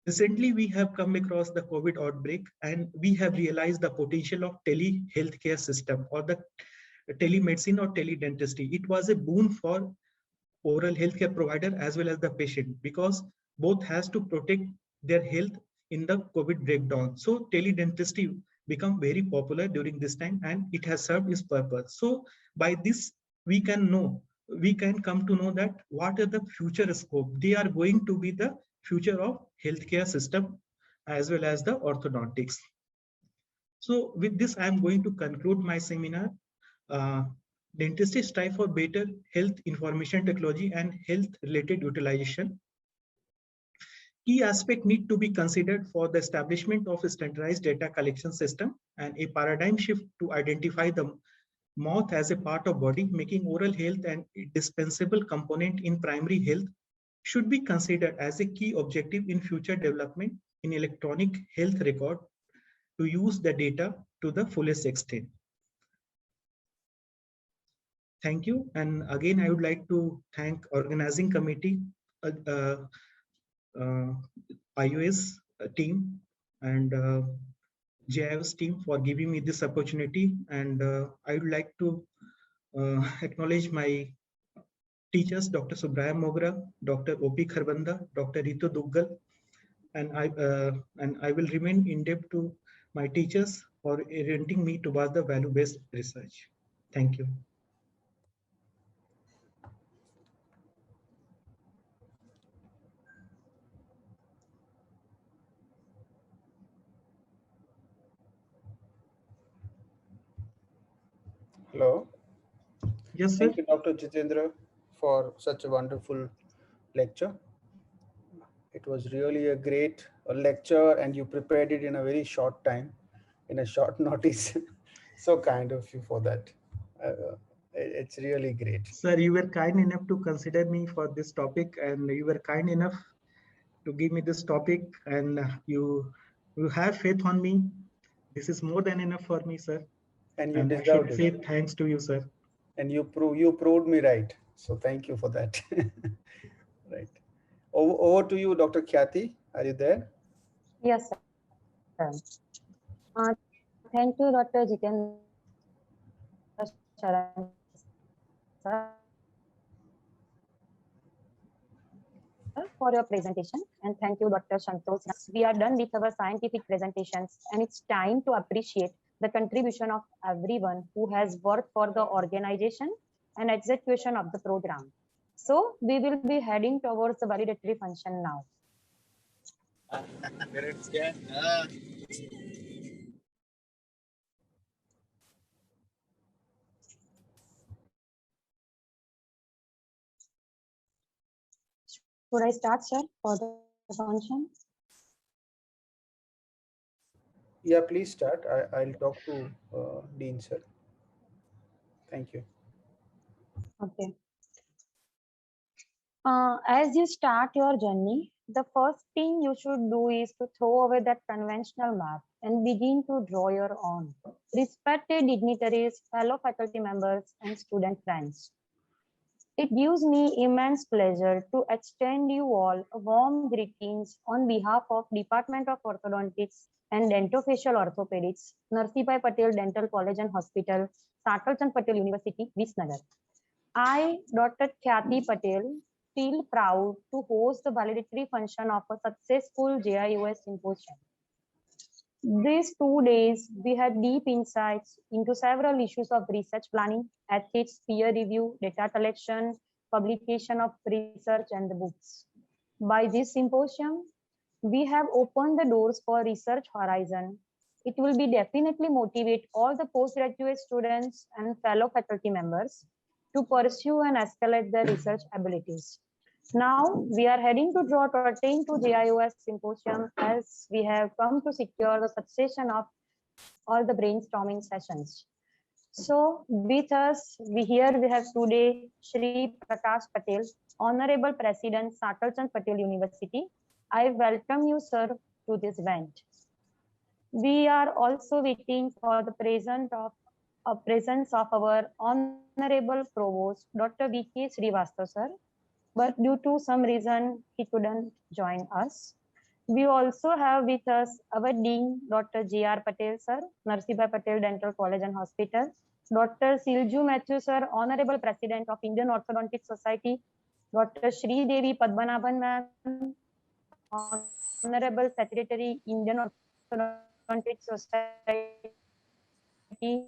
Recently, we have come across the COVID outbreak and we have realized the potential of telehealthcare system or the telemedicine or teledentistry. It was a boon for oral healthcare provider as well as the patient because both has to protect their health in the COVID breakdown. So teledentistry become very popular during this time and it has served its purpose. So by this, we can come to know that what are the future scope. They are going to be the future of healthcare system as well as the orthodontics. So with this, I am going to conclude my seminar. Dentistry strive for better health information technology and health related utilization. Key aspects need to be considered for the establishment of a standardized data collection system and a paradigm shift to identify the mouth as a part of body, making oral health an indispensable component in primary health should be considered as a key objective in future development in electronic health record to use the data to the fullest extent. Thank you. And again, I would like to thank organizing committee, JIOS team and JIOS team for giving me this opportunity. And I would like to acknowledge my teachers, Dr. Subraya Mogra, Dr. O.P. Kharbanda, Dr. Ritu Duggal, and I will remain in debt to my teachers for orienting me towards the value-based research. Thank you. Hello. Yes, sir. Thank you, Dr. Jitendra, for such a wonderful lecture. It was really a great lecture and you prepared it in a very short time, in a short notice. So kind of you for that. It's really great. Sir, you were kind enough to consider me for this topic and you were kind enough to give me this topic and you have faith on me. This is more than enough for me, sir. And you I deserved should say it. thanks to you, sir. And you proved me right. So thank you for that. Right. Over to you, Dr. Khyati. Are you there? Yes, sir. Thank you, Dr. Jitendra Sharan, sir. for your presentation, and thank you, Dr. Santosh. We are done with our scientific presentations, and it's time to appreciate the contribution of everyone who has worked for the organization and execution of the program. So we will be heading towards the validatory function now. Should I start, sir, for the function? Yeah, please start. I'll talk to Dean, sir. Thank you. Okay. As you start your journey, the first thing you should do is to throw away that conventional map and begin to draw your own. Respected dignitaries, fellow faculty members, and student friends, it gives me immense pleasure to extend you all a warm greetings on behalf of Department of Orthodontics and Dentofacial Orthopedics, Narsibai Patel Dental College and Hospital, Sakalchand Patel University, Visnagar. I, Dr. Khyati Patel, feel proud to host the validatory function of a successful JIOS Symposium. These 2 days, we had deep insights into several issues of research planning, ethics, peer review, data collection, publication of research, and the books. By this symposium, we have opened the doors for research horizon. It will be definitely motivate all the postgraduate students and fellow faculty members to pursue and escalate their research abilities. Now we are heading to draw to attain to JIOS Symposium as we have come to secure the succession of all the brainstorming sessions. So with us, we have today Shri Prakash Patel, Honorable President, Sakalchand Patel University. I welcome you, sir, to this event. We are also waiting for the presence of our Honorable Provost, Dr. V.K. Srivastava, sir. But due to some reason, he couldn't join us. We also have with us our Dean, Dr. J.R. Patel, sir, Narsibai Patel Dental College and Hospital, Dr. Shivam Mehta, sir, Honorable President of Indian Orthodontic Society, Dr. Shri Devi Padmanabhan, ma'am, Honorable Secretary, Indian Orthodontic Society,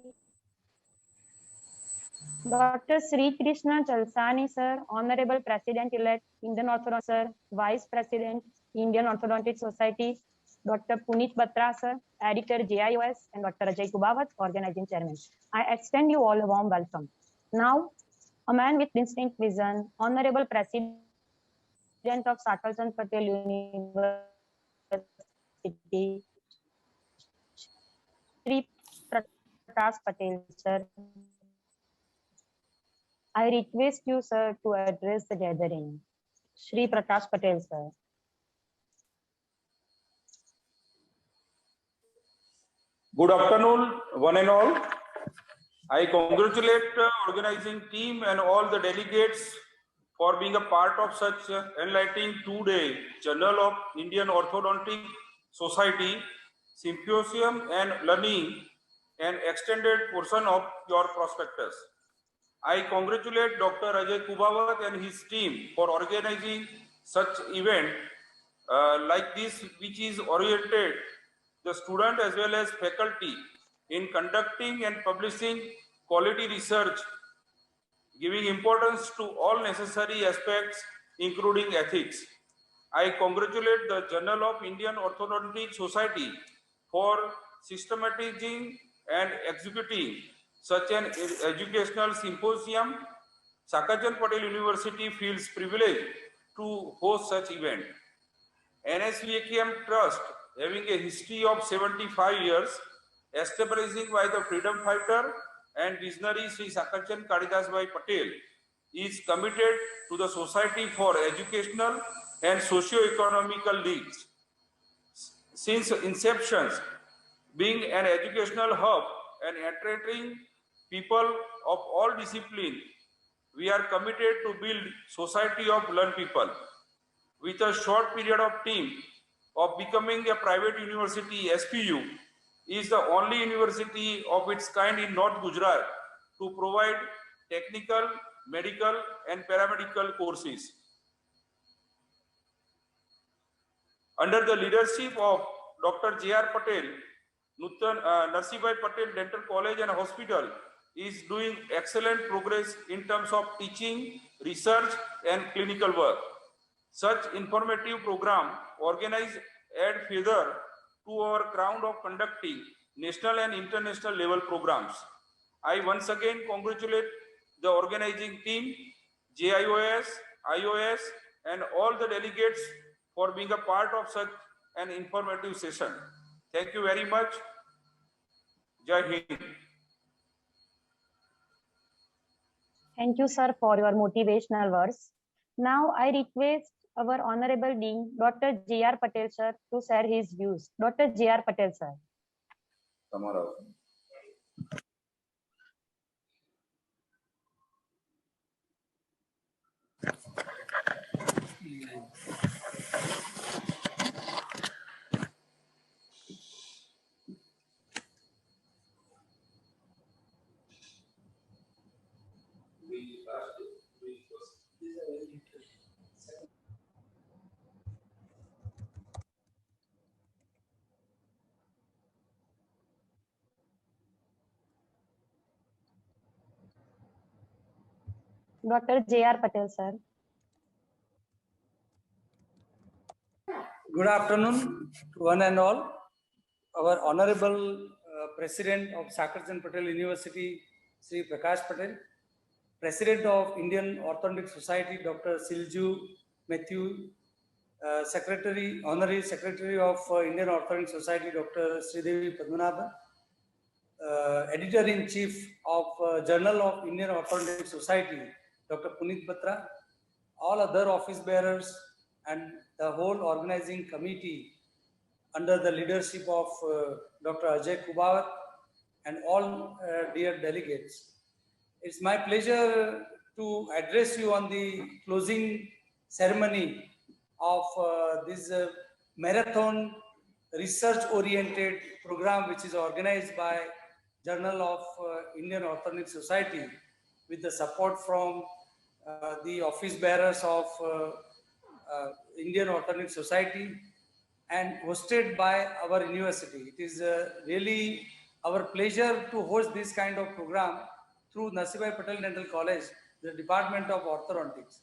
Dr. Sri Krishna Chalsani, sir, Honorable President-elect, Indian Orthodontic, sir, Vice President, Indian Orthodontic Society, Dr. Puneet Batra, sir, Editor JIOS, and Dr. Ajay Kubawat, Organizing Chairman. I extend you all a warm welcome. Now, a man with distinct vision, Honorable President of Sakalchand Patel University, Shri Prakash Patel, sir. I request you, sir, to address the gathering. Shri Prakash Patel, sir. Good afternoon, one and all. I congratulate the organizing team and all the delegates for being a part of such enlightening 2-day Journal of Indian Orthodontic Society Symposium and learning an extended portion of your prospectus. I congratulate Dr. Ajay Kubawat and his team for organizing such event like this, which is oriented the student as well as faculty in conducting and publishing quality research, giving importance to all necessary aspects, including ethics. I congratulate the Journal of Indian Orthodontic Society for systematizing and executing such an educational symposium. Sakalchand Patel University feels privileged to host such event. NSVAKM Trust, having a history of 75 years, established by the freedom fighter and visionary Sri Sakalchand Kalidas Bhai Patel, is committed to the Society for Educational and Socio-Economical Needs. Since inception, being an educational hub and attracting people of all disciplines, we are committed to build society of learned people. With a short period of time of becoming a private university, SPU is the only university of its kind in North Gujarat to provide technical, medical and paramedical courses. Under the leadership of Dr. J.R. Patel, Narsibhai Patel Dental College and Hospital is doing excellent progress in terms of teaching, research, and clinical work. Such informative program organized add further to our crown of conducting national and international level programs. I once again congratulate the organizing team, JIOS, IOS, and all the delegates for being a part of such an informative session. Thank you very much. Jai Hind. Thank you, sir, for your motivational words. Now I request our Honorable Dean, Dr. J.R. Patel, sir, to share his views. Dr. J.R. Patel, sir. Dr. J.R. Patel, sir. Good afternoon to one and all. Our Honorable President of Sakarjan Patel University, Sri Prakash Patel, President of Indian Orthodontic Society, Dr. Shivam Mehta, Secretary, Honorary Secretary of Indian Orthodontic Society, Dr. Sridevi Padmanabhan, Editor-in-Chief of Journal of Indian Orthodontic Society, Dr. Puneet Batra, all other office bearers, and the whole organizing committee under the leadership of Dr. Ajay Kubawat and all dear delegates. It's my pleasure to address you on the closing ceremony of this marathon research-oriented program, which is organized by Journal of Indian Orthodontic Society with the support from the office bearers of Indian Orthodontic Society and hosted by our university. It is really our pleasure to host this kind of program through Narsibhai Patel Dental College, the Department of Orthodontics.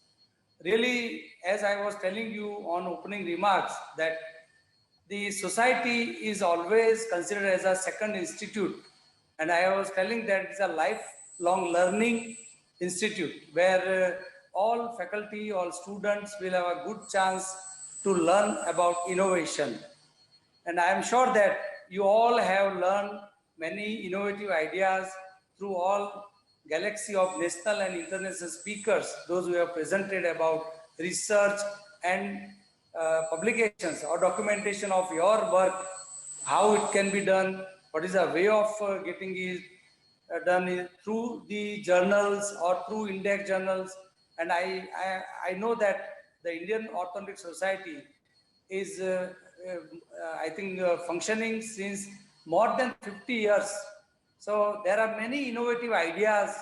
Really, as I was telling you on opening remarks, that the society is always considered as a second institute. And I was telling that it's a lifelong learning institute where all faculty, all students will have a good chance to learn about innovation. And I am sure that you all have learned many innovative ideas through all galaxy of national and international speakers, those who have presented about research and publications or documentation of your work, how it can be done, what is the way of getting it done through the journals or through index journals. And I know that the Indian Orthodontic Society is, I think, functioning since more than 50 years. So there are many innovative ideas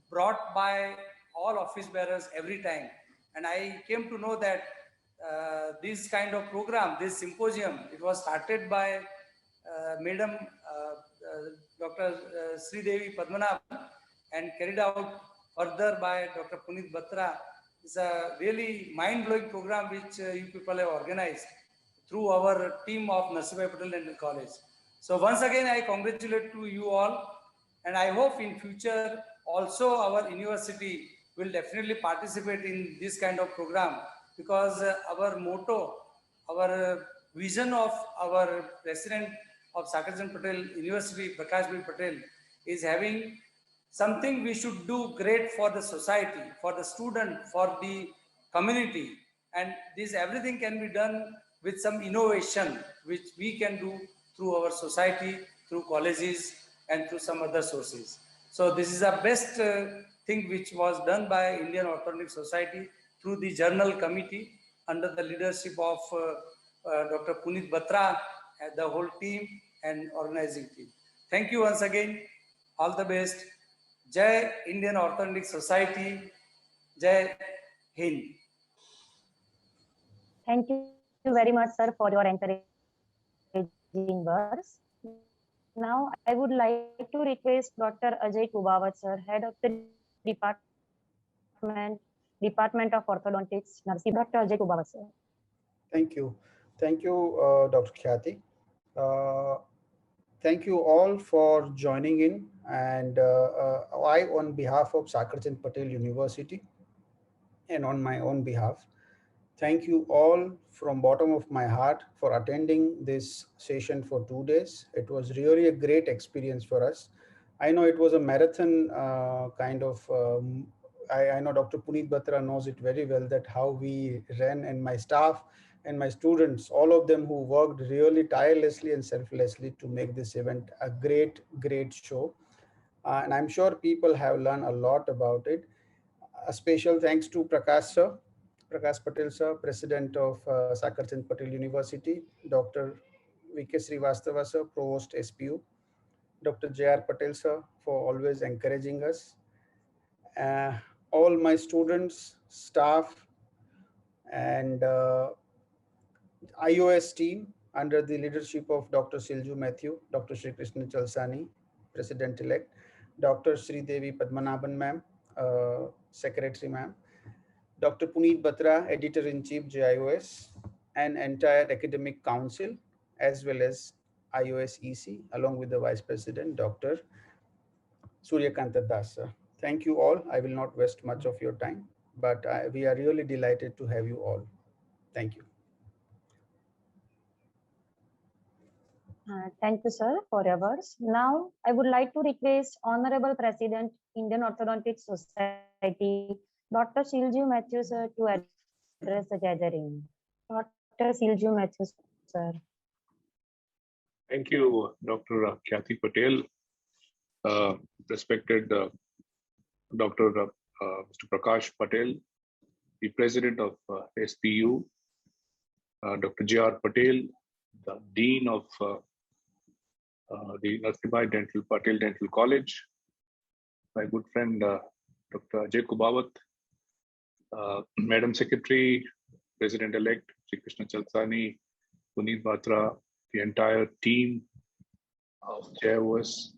brought by all office bearers every time. And I came to know that this kind of program, this symposium, it was started by Madam Dr. Sridevi Padmanabhan and carried out further by Dr. Puneet Batra. It's a really mind-blowing program which you people have organized through our team of Narsibhai Patel Dental College. So once again, I congratulate to you all, and I hope in future also our university will definitely participate in this kind of program, because our motto, our vision of our president of Sakarjan Patel University, Prakash Bhai Patel, is having something we should do great for the society, for the student, for the community. And this everything can be done with some innovation, which we can do through our society, through colleges, and through some other sources. So this is the best thing which was done by Indian Orthodontic Society through the journal committee under the leadership of Dr. Puneet Batra and the whole team and organizing team. Thank you once again. All the best. Jai Indian Orthodontic Society. Jai Hind. Thank you very much, sir, for your encouraging words. Now, I would like to request Dr. Ajay Kubawat, sir, Head of the Department of Orthodontics, Nursing. Dr. Ajay Kubawat, sir. Thank you. Thank you, Dr. Khyati. Thank you all for joining in. And I, on behalf of Sakarchand Patel University and on my own behalf, thank you all from bottom of my heart for attending this session for 2 days. It was really a great experience for us. I know it was a marathon kind of, I know Dr. Puneet Batra knows it very well, that how we ran, and my staff and my students, all of them who worked really tirelessly and selflessly to make this event a great, great show. And I'm sure people have learned a lot about it. A special thanks to Prakash sir, Prakash Patel sir, President of Sakarchand Patel University, Dr. V.K. Srivastava sir, Provost SPU, Dr. J.R. Patel sir for always encouraging us, all my students, staff, and IOS team under the leadership of Dr. Silju Matthew, Dr. Sri Krishna Chalsani, President-elect, Dr. Sri Devi Padmanabhan ma'am, Secretary ma'am, Dr. Puneet Batra, Editor-in-Chief, JIOS, and entire academic council, as well as IOS EC, along with the Vice President, Dr. Suryakanta Das, sir. Thank you all. I will not waste much of your time, but we are really delighted to have you all. Thank you. Thank you, sir, for your words. Now, I would like to request Honorable President, Indian Orthodontic Society, Dr. Silju Matthew, sir, to address the gathering. Dr. Silju Matthew, sir. Thank you, Dr. Khyati Patel. Respected Dr. Mr. Prakash Patel, the President of SPU, Dr. J.R. Patel, the Dean of the Randomized Dental Patel Dental College, my good friend Dr. Ajay Kubawat, Madam Secretary, President-elect Sri Krishna Chalsani, Puneet Batra, the entire team of JIOS,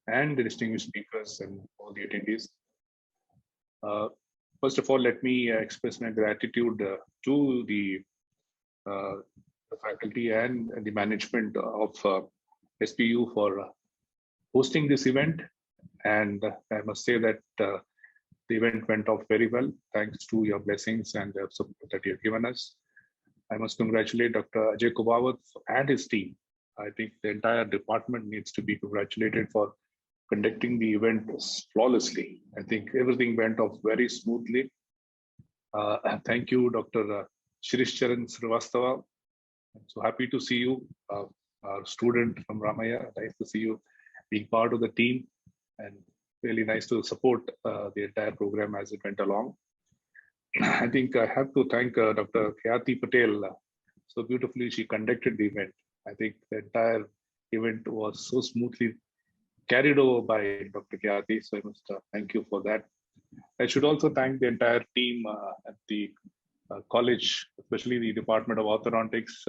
and the distinguished speakers and all the attendees. First of all, let me express my gratitude to the faculty and the management of SPU for hosting this event. And I must say that the event went off very well, thanks to your blessings and the support that you have given us. I must congratulate Dr. Ajay Kubawat and his team. I think the entire department needs to be congratulated for conducting the event flawlessly. I think everything went off very smoothly. Thank you, Dr. Shirish Charan Srivastava. I'm so happy to see you, our student from Ramaya. Nice to see you being part of the team, and really nice to support the entire program as it went along. I think I have to thank Dr. Khyati Patel. So beautifully she conducted the event. I think the entire event was so smoothly carried over by Dr. Khyati. So I must thank you for that. I should also thank the entire team at the college, especially the Department of Orthodontics,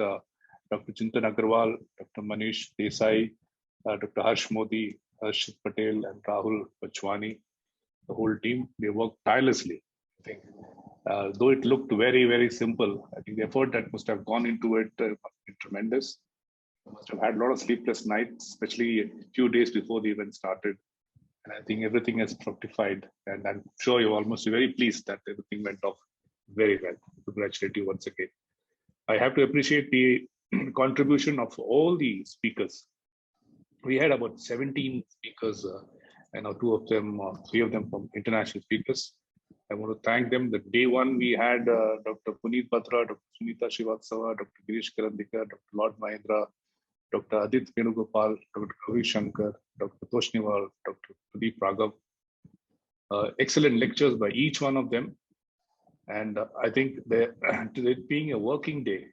Dr. Chintan Agarwal, Dr. Manish Desai, Dr. Harsh Modi, Harshit Patel, and Rahul Pachwani, the whole team. They worked tirelessly. I think, though it looked very, very simple, I think the effort that must have gone into it must be tremendous. I must have had a lot of sleepless nights, especially a few days before the event started. And I think everything has fructified. And I'm sure you're almost very pleased that everything went off very well. Congratulate you once again. I have to appreciate the contribution of all the speakers. We had about 17 speakers, and three of them from international speakers. I want to thank them. The day one, we had Dr. Puneet Batra, Dr. Sunita Srivastava, Dr. Girish Karandikar, Dr. Lord Mahendra, Dr. Adit Venugopal, Dr. Kavi Shankar, Dr. Toshniwal, Dr. Pradeep Raghav. Excellent lectures by each one of them. And I think it being a working day,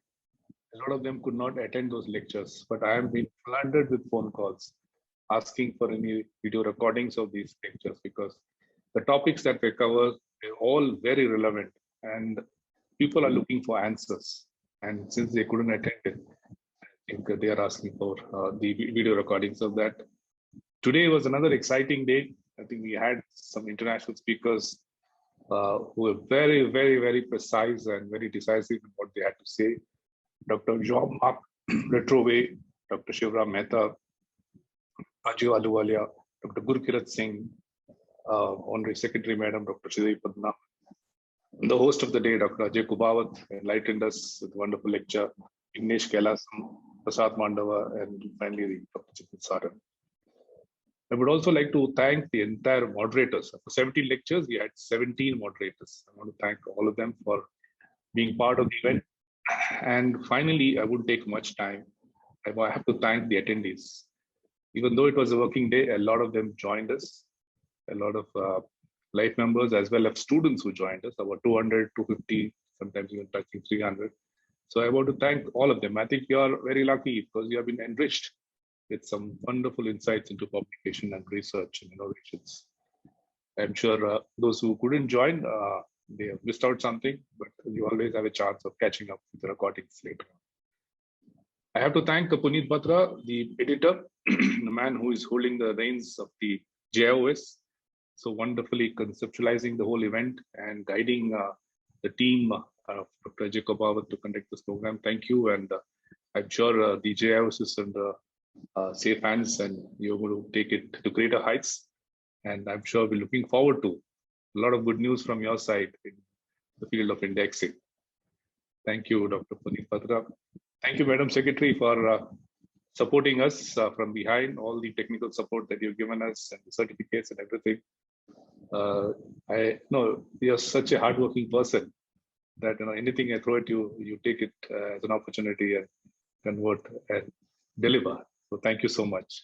a lot of them could not attend those lectures, but I have been flooded with phone calls asking for any video recordings of these lectures, because the topics that they cover are all very relevant and people are looking for answers. And since they couldn't attend it, I think they are asking for the video recordings of that. Today was another exciting day. I think we had some international speakers who were very, very, very precise and very decisive in what they had to say. Dr. Jean-Marc Retrove, Dr. Shivam Mehta, Ajay Aluwalia, Dr. Gurkirat Singh, Honorary Secretary Madam, Dr. Shridevi Padma. The host of the day, Dr. Ajay Kubawat, enlightened us with a wonderful lecture. Vignesh Kailasam, Prasad Mandava, and finally Dr. Chitin Saran. I would also like to thank the entire moderators. For 17 lectures, we had 17 moderators. I want to thank all of them for being part of the event. And finally, I wouldn't take much time. I have to thank the attendees. Even though it was a working day, a lot of them joined us. A lot of life members as well as students who joined us, about 200, 250, sometimes even touching 300. So I want to thank all of them. I think you are very lucky because you have been enriched with some wonderful insights into publication and research and innovations. I'm sure those who couldn't join, they have missed out something, but you always have a chance of catching up with the recordings later on. I have to thank Punit Batra, the editor, the man who is holding the reins of the JIOS, so wonderfully conceptualizing the whole event and guiding the team of Dr. Ajay Kubawat to conduct this program. Thank you, and I'm sure the JIOS is in the safe hands and you're going to take it to greater heights. And I'm sure we're looking forward to a lot of good news from your side in the field of indexing. Thank you, Dr. Punit Batra. Thank you, Madam Secretary, for supporting us from behind, all the technical support that you've given us and the certificates and everything. I know you're such a hardworking person that anything I throw at you, you take it as an opportunity and convert and deliver. So thank you so much.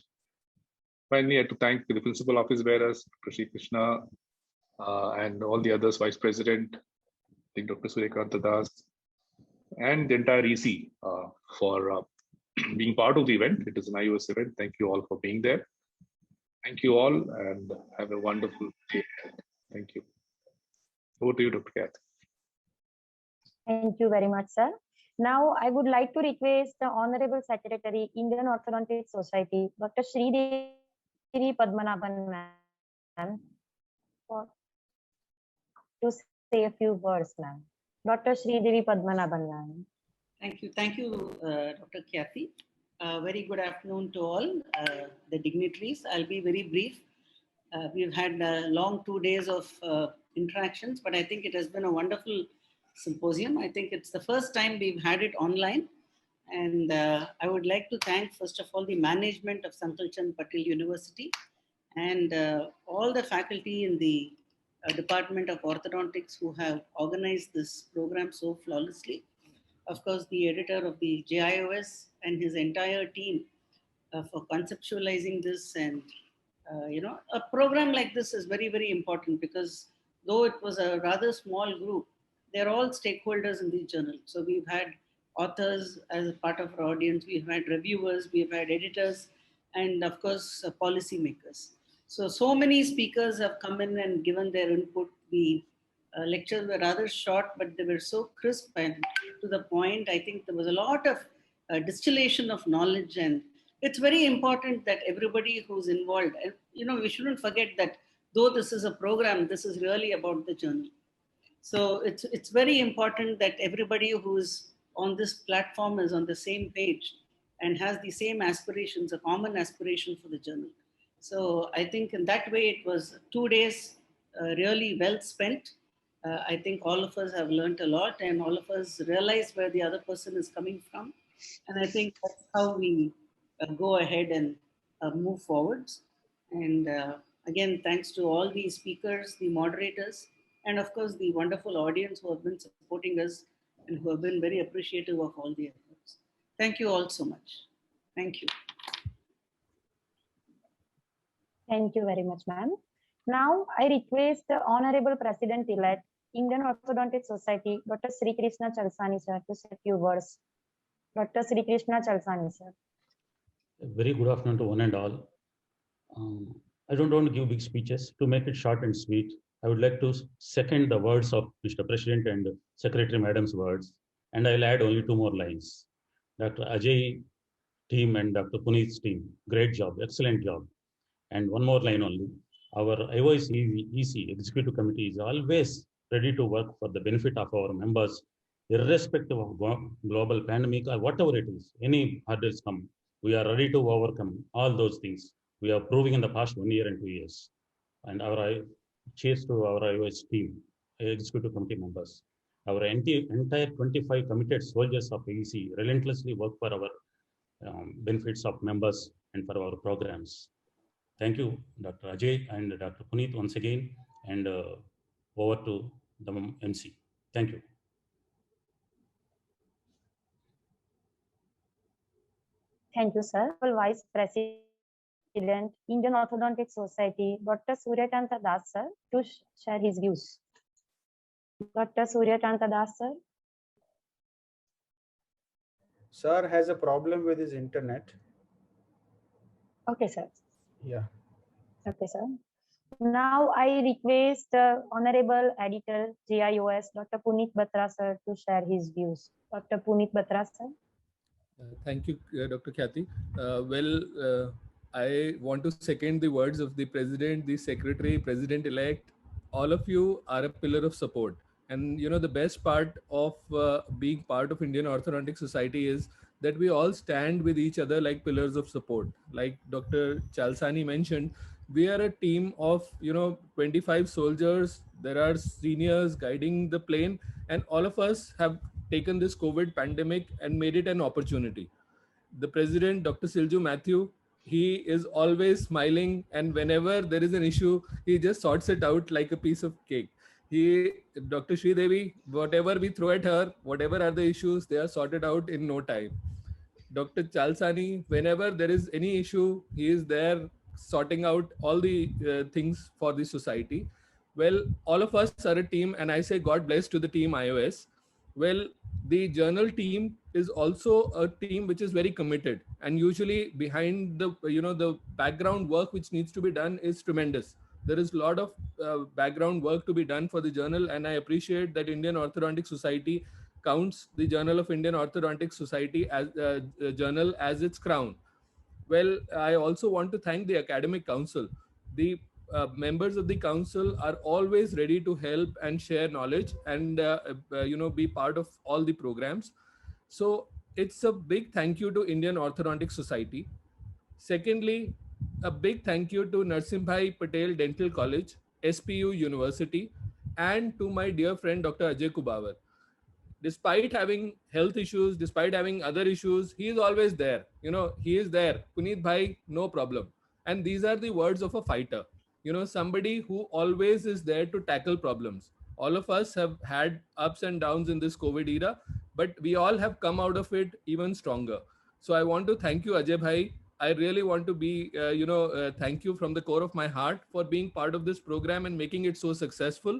Finally, I have to thank the principal office bearers, Dr. Sri Krishna, and all the others, Vice President, I think Dr. Suryakanta Das, and the entire EC for being part of the event. It is an iOS event. Thank you all for being there. Thank you all and have a wonderful day. Thank you. Over to you, Dr. Kath. Thank you very much, sir. Now, I would like to request the Honorable Secretary, Indian Orthodontic Society, Dr. Shridevi Padmanabhan ma'am, to say a few words, ma'am. Dr. Shridevi Padmanabhan ma'am. Thank you, Dr. Kathy. Very good afternoon to all the dignitaries. I'll be very brief. We've had long 2 days of interactions, but I think it has been a wonderful symposium. I think it's the first time we've had it online. And I would like to thank, first of all, the management of Sankalchand Patel University and all the faculty in the Department of Orthodontics who have organized this program so flawlessly. Of course, the editor of the JIOS and his entire team for conceptualizing this. And, a program like this is very, very important because though it was a rather small group, they're all stakeholders in the journal. So we've had authors as a part of our audience, we've had reviewers, we've had editors, and of course, policymakers. So many speakers have come in and given their input. The lectures were rather short, but they were so crisp and to the point. I think there was a lot of distillation of knowledge, and it's very important that everybody who's involved, we shouldn't forget that though this is a program, this is really about the journal. So it's very important that everybody who's on this platform is on the same page and has the same aspirations, a common aspiration for the journal. So I think in that way, it was 2 days really well spent. I think all of us have learned a lot and all of us realize where the other person is coming from. And I think that's how we go ahead and move forwards. And again, thanks to all the speakers, the moderators, and of course, the wonderful audience who have been supporting us and who have been very appreciative of all the efforts. Thank you all so much. Thank you. Thank you very much, ma'am. Now, I request the Honorable President-elect, Indian Orthodontic Society, Dr. Sri Krishna Chalsani, sir, to say a few words. Dr. Sri Krishna Chalsani, sir. Very good afternoon to one and all. I don't want to give big speeches. To make it short and sweet, I would like to second the words of Mr. President and Secretary Madam's words. And I'll add only two more lines. Dr. Ajay team and Dr. Puneet's team, great job, excellent job. And one more line only. Our IOS EC Executive Committee is always ready to work for the benefit of our members, irrespective of global pandemic or whatever it is. Any hurdles come, we are ready to overcome all those things. We are proving in the past 1 year and 2 years. And our cheers to our IOS team, Executive Committee members. Our entire 25 committed soldiers of AEC relentlessly work for our benefits of members and for our programs. Thank you, Dr. Ajay and Dr. Puneet once again, and over to the MC. Thank you. Thank you, sir. Vice President, Indian Orthodontic Society, Dr. Suryakanta Das, sir, to share his views. Dr. Suryakanta Das, sir. Sir has a problem with his internet. Okay, sir. Yeah. Okay, sir. Now I request Honorable Editor, JIOS, Dr. Puneet Batra, sir, to share his views. Dr. Puneet Batra, sir. Thank you, Dr. Khyati. I want to second the words of the President, the Secretary, President-elect. All of you are a pillar of support. And you know, the best part of being part of Indian Orthodontic Society is that we all stand with each other like pillars of support. Like Dr. Chalsani mentioned, we are a team of 25 soldiers. There are seniors guiding the plane, and all of us have taken this COVID pandemic and made it an opportunity. The President, Dr. Silju Matthew, he is always smiling, and whenever there is an issue, he just sorts it out like a piece of cake. Dr. Sri Devi, whatever we throw at her, whatever are the issues, they are sorted out in no time. Dr. Chalsani, whenever there is any issue, he is there sorting out all the things for the society. Well, all of us are a team, and I say God bless to the team iOS. Well, the journal team is also a team which is very committed, and usually behind the background work which needs to be done is tremendous. There is a lot of background work to be done for the journal, and I appreciate that Indian Orthodontic Society counts the Journal of Indian Orthodontic Society as journal as its crown. Well, I also want to thank the Academic Council. The members of the council are always ready to help and share knowledge and be part of all the programs. So it's a big thank you to Indian Orthodontic Society. Secondly, a big thank you to Narsimbhai Patel Dental College, SPU University, and to my dear friend Dr. Ajay Kubavar. Despite having health issues, despite having other issues, he is always there. He is there. Puneet bhai, no problem. And these are the words of a fighter. Somebody who always is there to tackle problems. All of us have had ups and downs in this COVID era, but we all have come out of it even stronger. So I want to thank you, Ajay bhai. I really want to be, thank you from the core of my heart for being part of this program and making it so successful.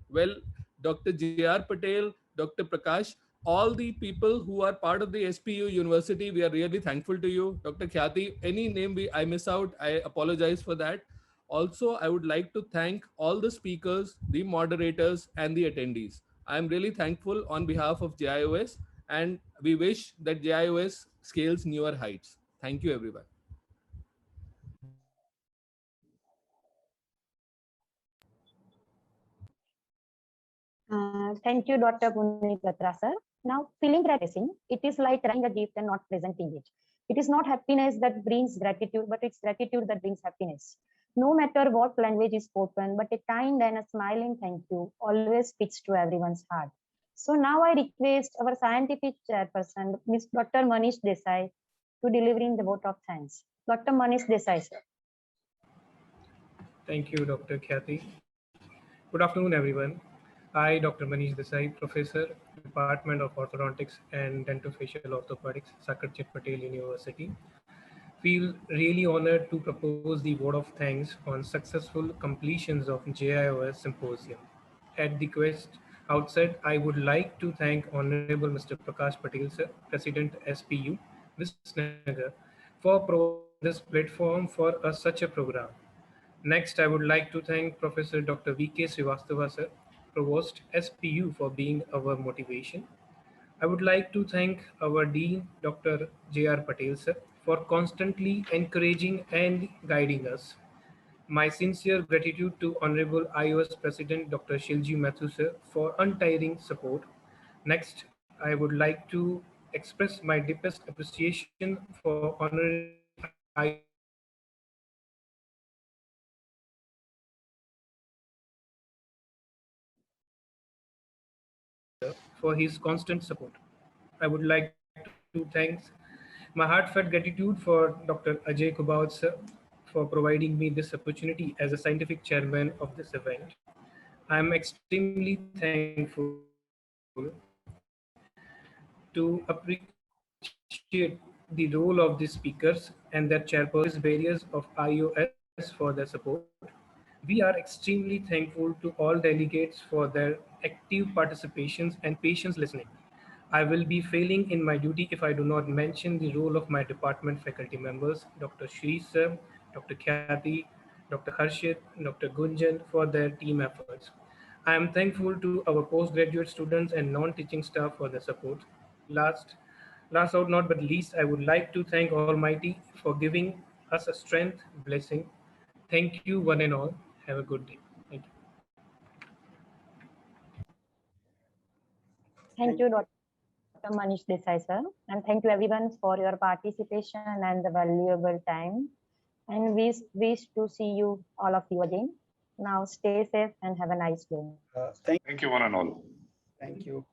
Well, Dr. J.R. Patel, Dr. Prakash, all the people who are part of the SPU University, we are really thankful to you. Dr. Khyati, any name I miss out, I apologize for that. Also, I would like to thank all the speakers, the moderators, and the attendees. I am really thankful on behalf of JIOS, and we wish that JIOS scales newer heights. Thank you, everyone. Thank you, Dr. Puneet Batra, sir. Now, feeling gratitude, it is like writing a gift and not presenting it. It is not happiness that brings gratitude, but it's gratitude that brings happiness. No matter what language is spoken, but a kind and a smiling thank you always speaks to everyone's heart. So now I request our scientific chairperson, Ms. Dr. Manish Desai, to delivering the vote of thanks. Dr. Manish Desai, sir. Thank you, Dr. Khyati. Good afternoon, everyone. I, Dr. Manish Desai, Professor, Department of Orthodontics and Dentofacial Orthopedics, Sakarchit Patel University, feel really honored to propose the vote of thanks on successful completions of JIOS Symposium. At the outset, I would like to thank Honorable Mr. Prakash Patel, sir, President SPU, Visnagar, for providing this platform for such a program. Next, I would like to thank Professor Dr. V.K. Srivastava, sir, Provost SPU, for being our motivation. I would like to thank our Dean, Dr. J.R. Patel, sir, for constantly encouraging and guiding us. My sincere gratitude to Honorable IOS President Dr. Shivam Mehta, sir, for untiring support. Next, I would like to express my deepest appreciation for Honorable IOS President Dr. K. Vignesh, for his constant support. I would like to thank my heartfelt gratitude for Dr. Ajay Kubaut sir for providing me this opportunity as a scientific chairman of this event. I am extremely thankful to appreciate the role of the speakers and their chairpersons, various barriers of IOS for their support. We are extremely thankful to all delegates for their active participations and patience listening. I will be failing in my duty if I do not mention the role of my department faculty members, Dr. Shri Sir, Dr. Khyati, Dr. Harshit, Dr. Gunjan for their team efforts. I am thankful to our postgraduate students and non-teaching staff for their support. Last out not but least, I would like to thank Almighty for giving us a strength, blessing. Thank you one and all. Have a good day. Thank you. Thank you, Dr. Manish Desai, sir. And thank you everyone for your participation and the valuable time. And we wish to see you, all of you again. Now stay safe and have a nice day. Thank you, one and all. Thank you.